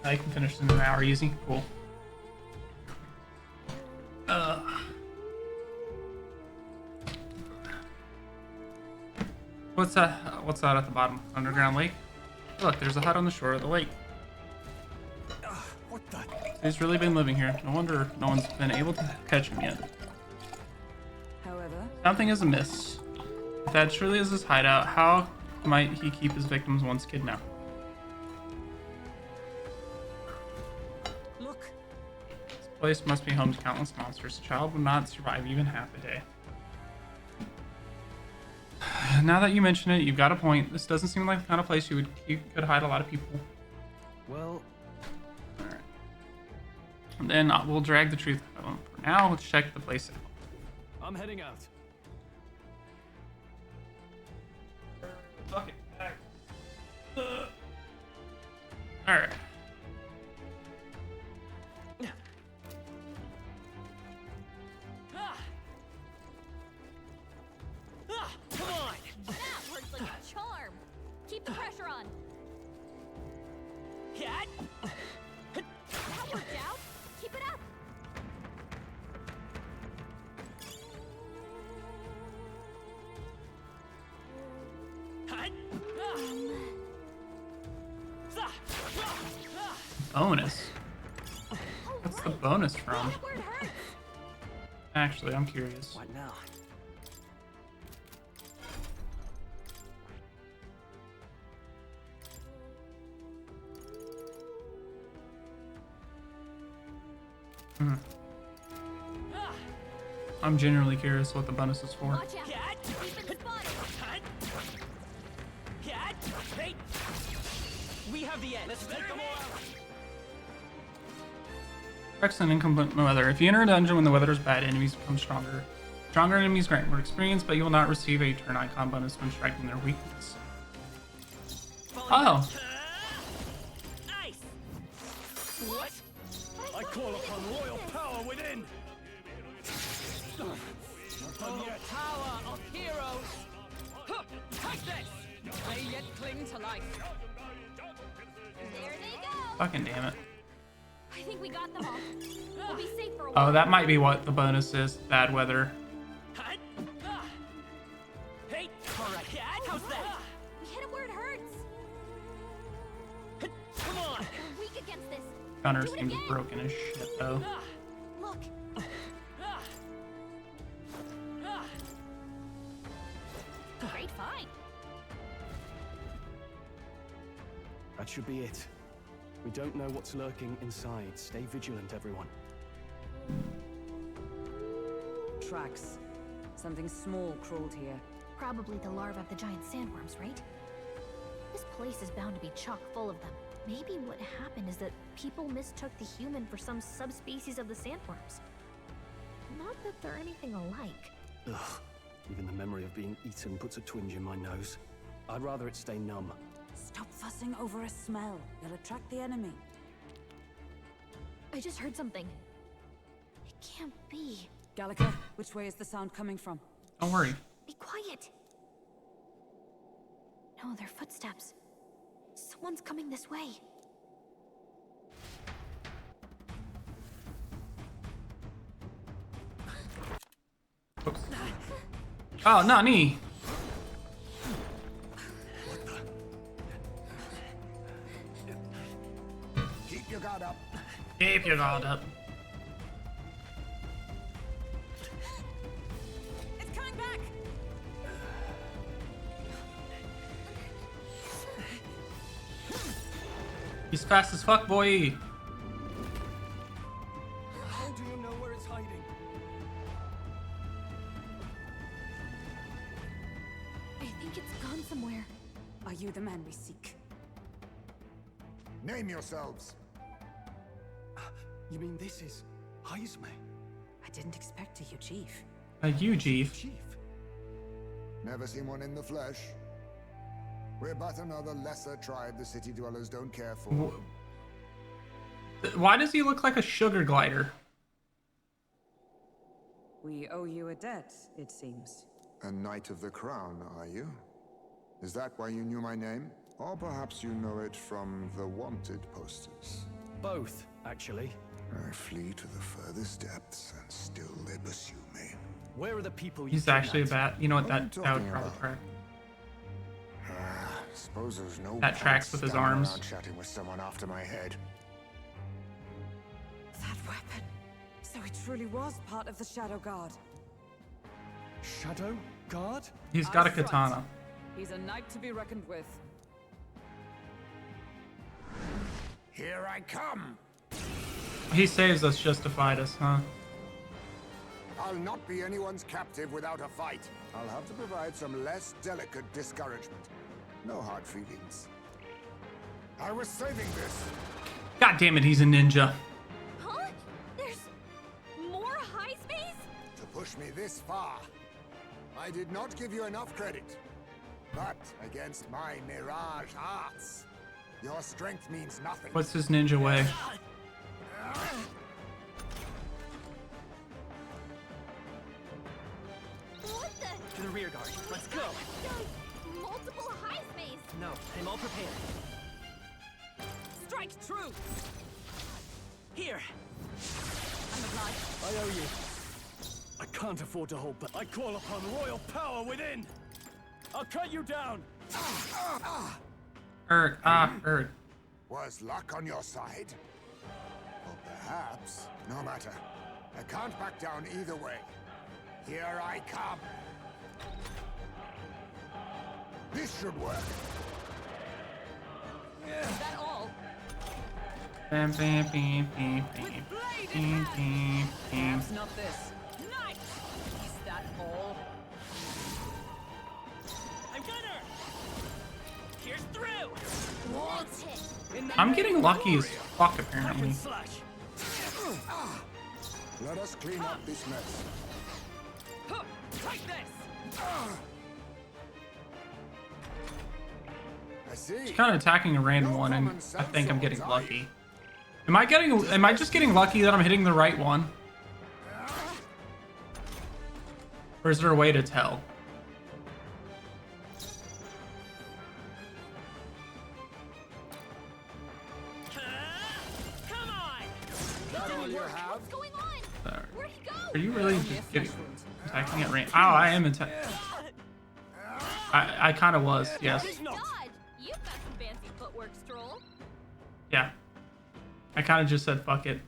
I can finish in an hour easy. Cool. What's that? What's that at the bottom? Underground lake? Look, there's a hut on the shore of the lake.
What the?
He's really been living here. No wonder no one's been able to catch him yet.
However,
Something is amiss. If that truly is his hideout, how might he keep his victims once kidnapped?
Look.
This place must be home to countless monsters. A child would not survive even half a day. Now that you mention it, you've got a point. This doesn't seem like the kind of place you could hide a lot of people.
Well,
alright. And then we'll drag the truth out of them. For now, let's check the place out.
I'm heading out.
Fuck it. Alright.
Come on!
That works like a charm. Keep the pressure on. That worked out. Keep it up.
Bonus? What's the bonus from? Actually, I'm curious.
What now?
I'm genuinely curious what the bonus is for.
Watch out. Keep it spotted.
We have the edge. Let's take them all out.
Excellent inclement weather. If you enter a dungeon when the weather is bad, enemies become stronger. Stronger enemies grant more experience, but you will not receive a turn icon bonus when striking their weakness. Oh.
Nice. What? I call upon royal power within.
Power of heroes. Take this. They yet cling to life.
There they go.
Fucking damn it.
I think we got them all. We'll be safe for a
Oh,
while.
that might be what the bonus is. Bad weather.
Hey, all right. How's that?
We hit him where it hurts.
Come on.
We're weak against this.
Gunner
Do it
seems
again.
broken as shit, though.
Look. Great find.
That should be it. We don't know what's lurking inside. Stay vigilant, everyone.
Tracks. Something small crawled here.
Probably the larvae of the giant sandworms, right? This place is bound to be chock full of them. Maybe what happened is that people mistook the human for some subspecies of the sandworms. Not that they're anything alike.
Ugh. Even the memory of being eaten puts a twinge in my nose. I'd rather it stay numb.
Stop fussing over a smell. You'll attract the enemy.
I just heard something. It can't be.
Gallagher, which way is the sound coming from?
Don't worry.
Be quiet. No, they're footsteps. Someone's coming this way.
Oops. Oh, not me.
Keep your guard up.
Keep your guard up.
It's coming back.
He's fast as fuck, boy.
How do you know where it's hiding?
I think it's gone somewhere.
Are you the man we seek?
Name yourselves.
You mean this is Heisme?
I didn't expect you, Chief.
You, Chief.
Never seen one in the flesh. We're but another lesser tribe the city dwellers don't care for.
Why does he look like a sugar glider?
We owe you a debt, it seems.
A Knight of the Crown, are you? Is that why you knew my name? Or perhaps you know it from the wanted posters?
Both, actually.
I flee to the furthest depths, and still they pursue me.
Where are the people you
He's actually a
kidnapped?
bat. You know what?
What are
That
you
would
talking
probably
about?
track.
Suppose there's no
That tracks
point
with his
standing
arms.
around chatting with someone after my head.
That weapon. So it truly was part of the Shadow Guard.
Shadow Guard?
He's got a
Eyes right.
katana.
He's a knight to be reckoned with.
Here I come!
He saves us just to fight us, huh?
I'll not be anyone's captive without a fight. I'll have to provide some less delicate discouragement. No hard feelings. I was saving this.
God damn it, he's a ninja.
Huh? There's more high space?
To push me this far. I did not give you enough credit. But against my mirage arts, your strength means nothing.
What's his ninja way?
What the?
To the rear guard. Let's go.
Multiple high space.
No, I'm all prepared. Strike true. Here. I'm obliged.
I owe you. I can't afford to hold back. I call upon royal power within. I'll cut you down.
Erg.
Was luck on your side? Or perhaps, no matter. I can't back down either way. Here I come. This should work.
Is that all?
Bam, bam, bam, bam, bam, bam, bam, bam.
Perhaps not this. Nice! Is that all? I'm Gunner! Here's through.
What?
I'm getting lucky as fuck apparently.
Let us clean up this mess.
Take this.
I see.
Just kind of attacking a random one, and I think I'm getting lucky. Am I just getting lucky that I'm hitting the right one? Or is there a way to tell?
Come on.
That all you have?
What's going on? Where'd he go?
Are you really just getting attacking at range? Oh, I am attacking. I kind of was, yes.
Good God, you've got some fancy footwork, Stroll.
Yeah. I kind of just said fuck it.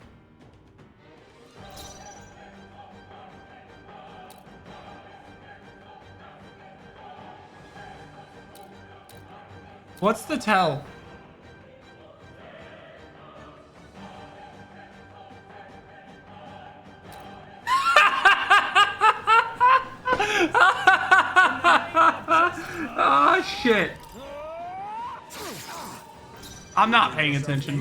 What's the tell? Oh shit. I'm not paying attention.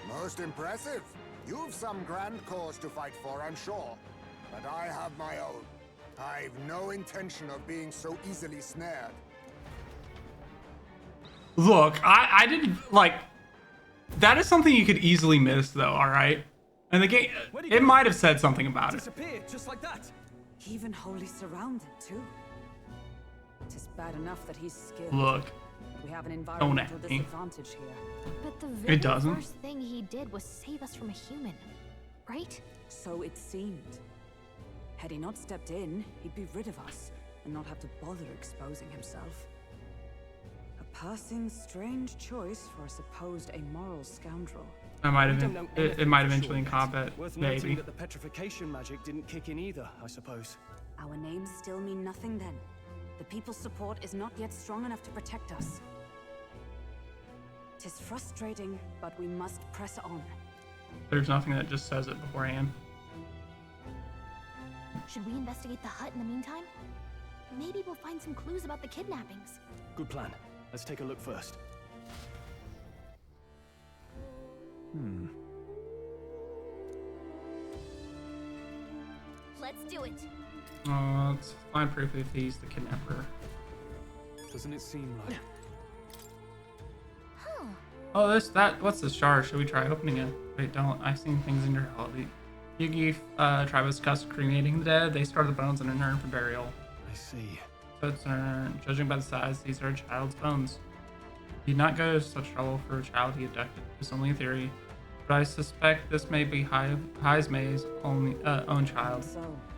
Most impressive. You've some grand cause to fight for, I'm sure. But I have my own. I've no intention of being so easily snared.
Look, I didn't like. That is something you could easily miss, though. All right, and the game, it might have said something about it.
Disappeared just like that. Even wholly surrounded too. It is bad enough that he's skilled.
Look,
We have an
don't
environmental
at me.
disadvantage here.
But the very
doesn't.
first thing he did was save us from a human, right?
So it seemed. Had he not stepped in, he'd be rid of us and not have to bother exposing himself. A passing strange choice for a supposed amoral scoundrel.
I might
We
have
don't
been.
know
It
anything
might
for
eventually
sure
in
yet.
combat,
Worth noting
maybe.
that the petrification magic didn't kick in either, I suppose.
Our names still mean nothing then. The people's support is not yet strong enough to protect us. 'Tis frustrating, but we must press on.
There's nothing that just says it beforehand.
Should we investigate the hut in the meantime? Maybe we'll find some clues about the kidnappings.
Good plan. Let's take a look first.
Let's do it.
Let's find proof if he's the kidnapper.
Doesn't it seem like...
Huh.
Oh, what's this jar? Should we try opening it? Wait, don't. I've seen things in your hell. The Yugi tribe was cussed cremating the dead. They store the bones in an urn for burial.
I see.
So it's an urn. Judging by the size, these are a child's bones. He did not go to such trouble for a child he abducted. It's only a theory. But I suspect this may be Heismay's own child.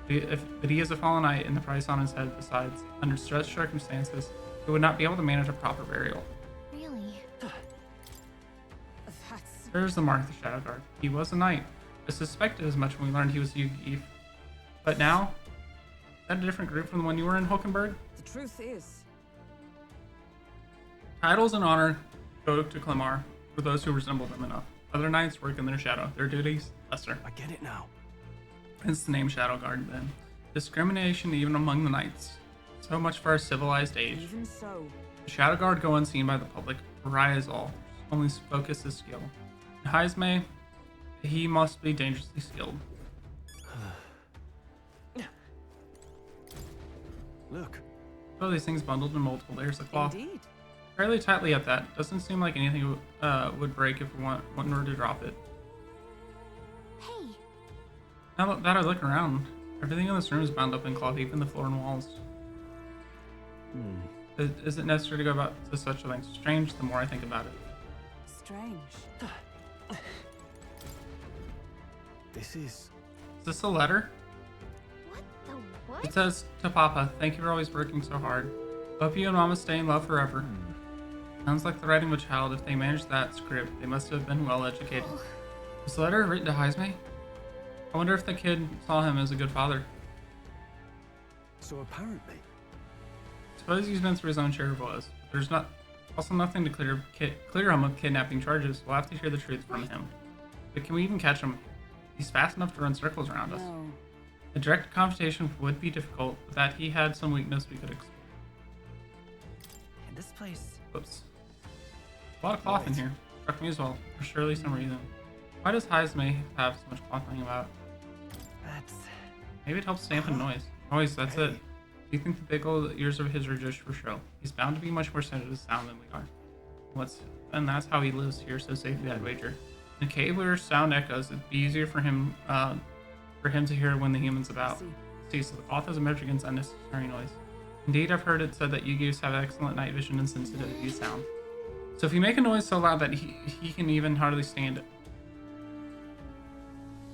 But he is a fallen knight, and the price on his head. Besides, under stressed circumstances, he would not be able to manage a proper burial.
Really?
There's the mark of the Shadow Guard. He was a knight. I suspected as much when we learned he was Yugi. But now, is that a different group from the one you were in, Hulkenberg?
The truth is,
Titles and honor go to Clemar for those who resemble them enough. Other knights work in their shadow. Their duties, lesser.
I get it now.
Hence the name Shadow Guard, then. Discrimination even among the knights. So much for our civilized age.
even so,
The Shadow Guard go unseen by the public. Pariah is all. Only focus is skill. In Heismay, he must be dangerously skilled.
Look.
So these things bundled in multiple layers of cloth.
Indeed.
Fairly tightly at that. Doesn't seem like anything would break if one were to drop it.
Hey.
Now that I look around, everything in this room is bound up in cloth, even the floor and walls. Is it necessary to go about to such a thing? Strange the more I think about it.
strange.
Is this a letter?
What the what?
It says, to Papa, thank you for always working so hard. Hope you and Mama stay in love forever. Sounds like the writing of a child. If they managed that script, they must have been well educated. Was the letter written to Heismay? I wonder if the kid saw him as a good father.
So apparently...
Suppose he's been through his own share of woes. There's also nothing to clear him of kidnapping charges. We'll have to hear the truth from him. But can we even catch him? He's fast enough to run circles around us.
No.
A direct confrontation would be difficult, but that he had some weakness we could explore.
And this place...
Whoops. A lot of cloth in here. Struck me as well, for surely some reason. Why does Heisme have so much cloth lying about?
That's...
Maybe it helps dampen noise. Noise, that's it. Do you think the big old ears of his are just for show? He's bound to be much more sensitive to sound than we are. And that's how he lives here so safely, I'd wager. In a cave where sound echoes, it'd be easier for him to hear when the human's about. See, so the cloth has a measure against unnecessary noise. Indeed, I've heard it said that Yu-Gi-Ohs have excellent night vision and sensitivity to sound. So if you make a noise so loud that he can even hardly stand it.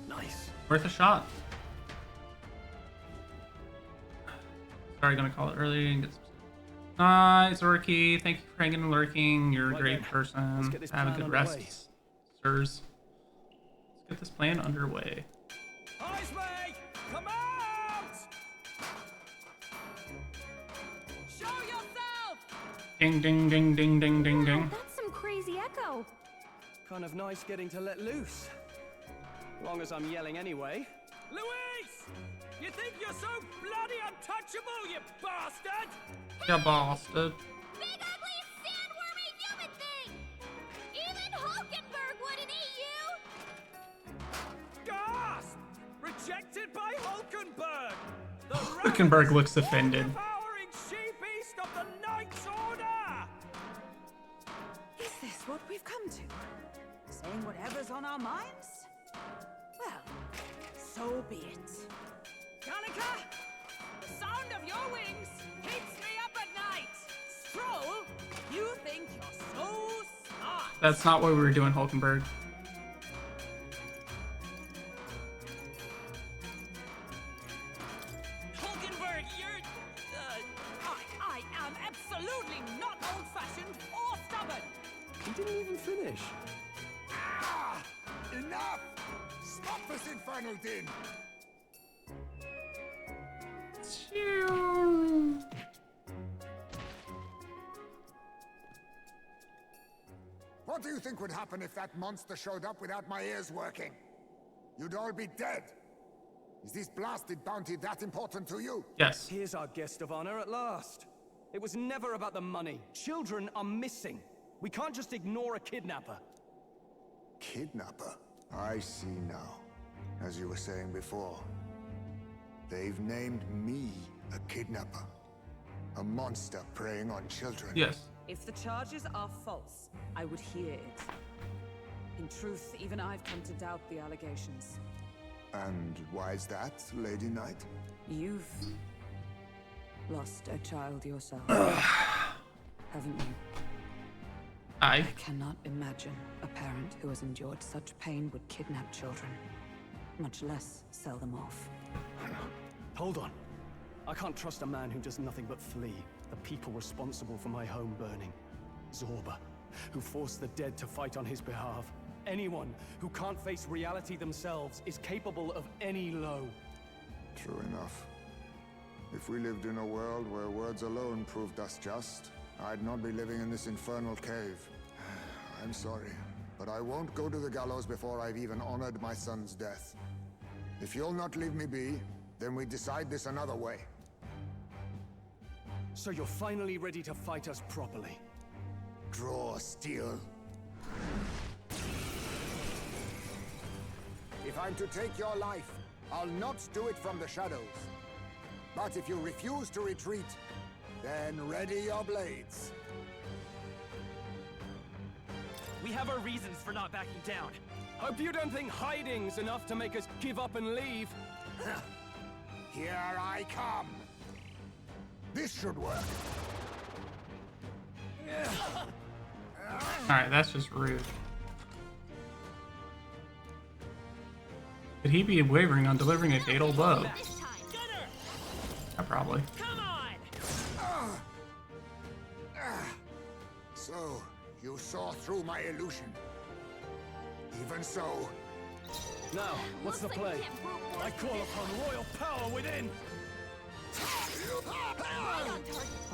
Nice.
Worth a shot. Sorry, gonna call it early and get some. Nice, Orky. Thank you for hanging and lurking. You're a great person. Have a good rest, sirs. Let's get this plan underway.
Heisme, come out! Show yourself!
Ding, ding, ding, ding, ding, ding, ding.
That's some crazy echo.
Kind of nice getting to let loose. Long as I'm yelling anyway.
Luis! You think you're so bloody untouchable, you bastard?
You bastard.
Big ugly sandwormy human thing! Even Hulkenberg wouldn't eat you!
Gasp! Rejected by Hulkenberg! The
Hulkenberg looks offended.
powering chief beast of the Knights Order!
Is this what we've come to? Saying whatever's on our minds? Well, so be it.
Kanika! The sound of your wings keeps me up at night! Stroll, you think you're so smart!
That's not what we were doing, Hulkenberg.
Hulkenberg, you're... I am absolutely not old-fashioned or stubborn!
He didn't even finish.
Ah! Enough! Stop this infernal din! What do you think would happen if that monster showed up without my ears working? You'd all be dead. Is this blasted bounty that important to you?
Yes.
Here's our guest of honor at last. It was never about the money. Children are missing. We can't just ignore a kidnapper.
Kidnapper? I see now. As you were saying before, they've named me a kidnapper. A monster preying on children.
Yes.
If the charges are false, I would hear it. In truth, even I've come to doubt the allegations.
And why is that, Lady Knight?
You've lost a child yourself, haven't you? I cannot imagine a parent who has endured such pain would kidnap children, much less sell them off.
Hold on. I can't trust a man who does nothing but flee. The people responsible for my home burning. Zorba, who forced the dead to fight on his behalf. Anyone who can't face reality themselves is capable of any low.
True enough. If we lived in a world where words alone proved us just, I'd not be living in this infernal cave. I'm sorry, but I won't go to the gallows before I've even honored my son's death. If you'll not leave me be, then we decide this another way.
So you're finally ready to fight us properly.
Draw steel. If I'm to take your life, I'll not do it from the shadows. But if you refuse to retreat, then ready your blades.
We have our reasons for not backing down.
Hope you don't think hiding's enough to make us give up and leave.
Here I come. This should work.
Alright, that's just rude. Could he be wavering on delivering a fatal blow? Yeah, probably.
So, you saw through my illusion. Even so...
Now, what's the play? I call upon royal power within!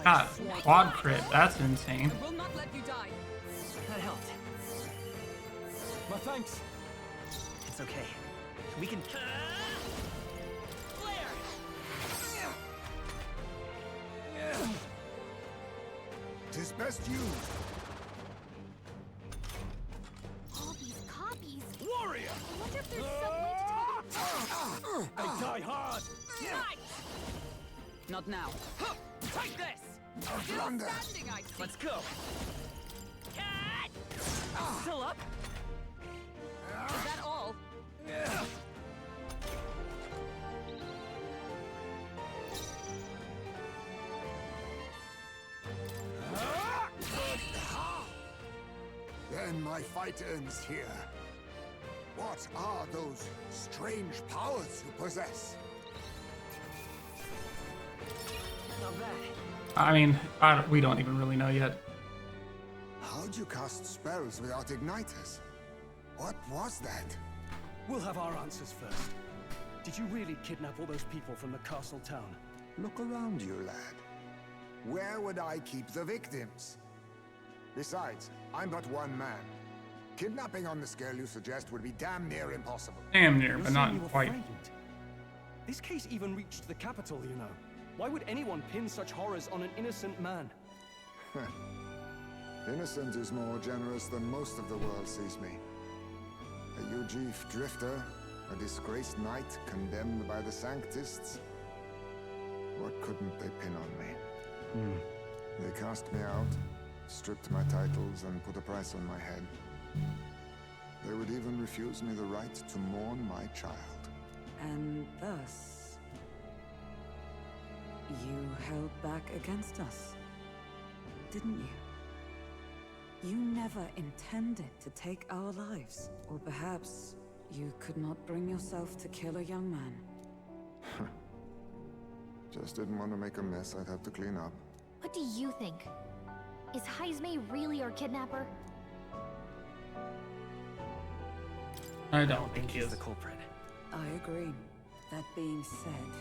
God, quad crit, that's insane.
I will not let you die. That helped.
My thanks.
It's okay. We can... Flare!
'Tis best used.
All these copies.
Warrior!
I wonder if there's some way to talk.
They die hard!
Right!
Not now.
Huh. Take this!
Still
standing, I see.
Let's go.
Still up? Is that all?
Then my fight ends here. What are those strange powers you possess?
Not bad.
I mean, we don't even really know yet.
How'd you cast spells without igniters? What was that?
We'll have our answers first. Did you really kidnap all those people from the castle town?
Look around you, lad. Where would I keep the victims? Besides, I'm but one man. Kidnapping on the scale you suggest would be damn near impossible.
Damn near,
You're
but
saying
not
you were
quite.
framed. This case even reached the capital, you know. Why would anyone pin such horrors on an innocent man?
Innocent is more generous than most of the world sees me. A Ujif drifter, a disgraced knight condemned by the Sanctists. What couldn't they pin on me? They cast me out, stripped my titles, and put a price on my head. They would even refuse me the right to mourn my child.
And thus, you held back against us, didn't you? You never intended to take our lives. Or perhaps you could not bring yourself to kill a young man.
Just didn't want to make a mess I'd have to clean up.
What do you think? Is Heismay really our kidnapper?
I don't think he is
the culprit.
I agree. That being said,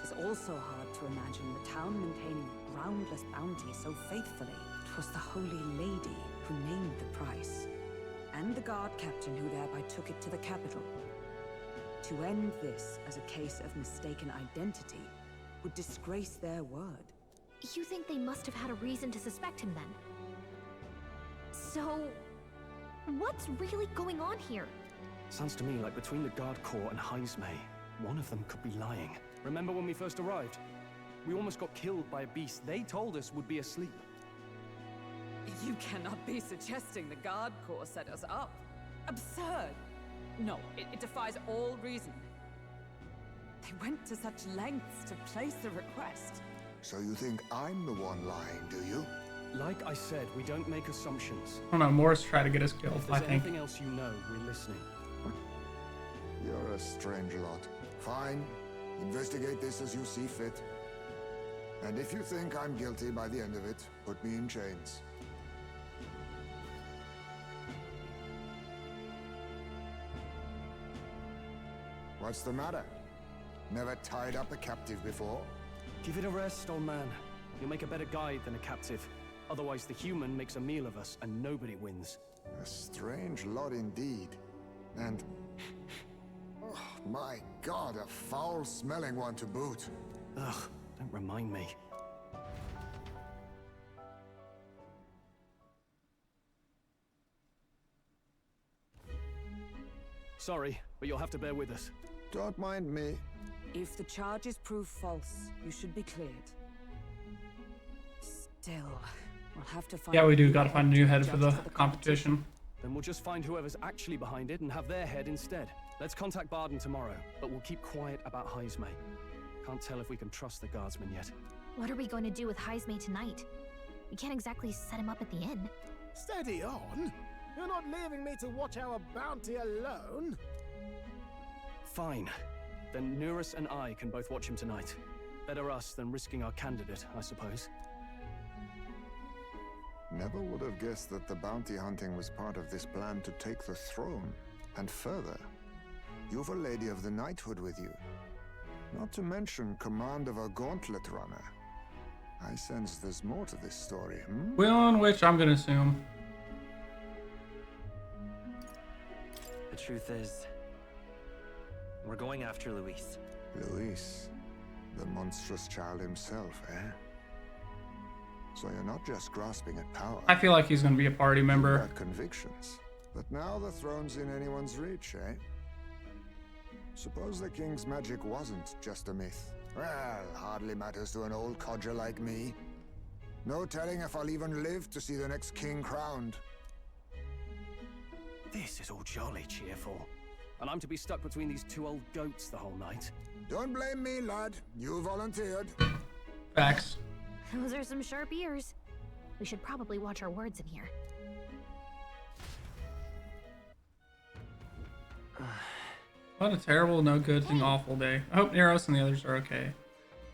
it is also hard to imagine the town maintaining a groundless bounty so faithfully. It was the Holy Lady who named the price, and the guard captain who thereby took it to the capital. To end this as a case of mistaken identity would disgrace their word.
You think they must have had a reason to suspect him then? So, what's really going on here?
Sounds to me like between the Guard Corps and Heismay, one of them could be lying. Remember when we first arrived? We almost got killed by a beast they told us would be asleep.
You cannot be suggesting the Guard Corps set us up. Absurd! No, it defies all reason. They went to such lengths to place the request.
So you think I'm the one lying, do you?
Like I said, we don't make assumptions.
I don't know, Morris tried to get us killed,
If
I
there's
think.
anything else you know, we're listening.
You're a strange lot. Fine. Investigate this as you see fit. And if you think I'm guilty by the end of it, put me in chains. What's the matter? Never tied up a captive before?
Give it a rest, old man. You'll make a better guide than a captive. Otherwise, the human makes a meal of us, and nobody wins.
A strange lot indeed. And... oh, my God, a foul-smelling one to boot.
Ugh, don't remind me. Sorry, but you'll have to bear with us.
Don't mind me.
If the charges prove false, you should be cleared. Still, we'll have to find...
Yeah, we do gotta find a new head for the competition.
Then we'll just find whoever's actually behind it and have their head instead. Let's contact Barden tomorrow, but we'll keep quiet about Heismay. Can't tell if we can trust the guardsmen yet.
What are we going to do with Heismay tonight? We can't exactly set him up at the inn.
Steady on! You're not leaving me to watch our bounty alone!
Fine. Then Nurus and I can both watch him tonight. Better us than risking our candidate, I suppose.
Never would have guessed that the bounty hunting was part of this plan to take the throne. And further, you've a Lady of the Knighthood with you. Not to mention command of a gauntlet runner. I sense there's more to this story, hmm?
Will in which I'm gonna assume.
The truth is, we're going after Luis.
Luis, the monstrous child himself, eh? So you're not just grasping at power.
I feel like he's going to be a party member.
You had convictions. But now the throne's in anyone's reach, eh? Suppose the king's magic wasn't just a myth. Well, hardly matters to an old codger like me. No telling if I'll even live to see the next king crowned.
This is all jolly cheerful. And I'm to be stuck between these two old goats the whole night.
Don't blame me, lad. You volunteered.
Facts.
Those are some sharp ears. We should probably watch our words in here.
What a terrible, no good thing, awful day. I hope Neros and the others are okay.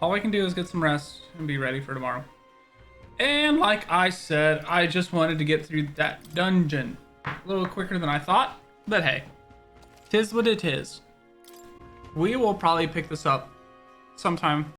All I can do is get some rest and be ready for tomorrow. And like I said, I just wanted to get through that dungeon. A little quicker than I thought, but hey. 'Tis what it is. We will probably pick this up sometime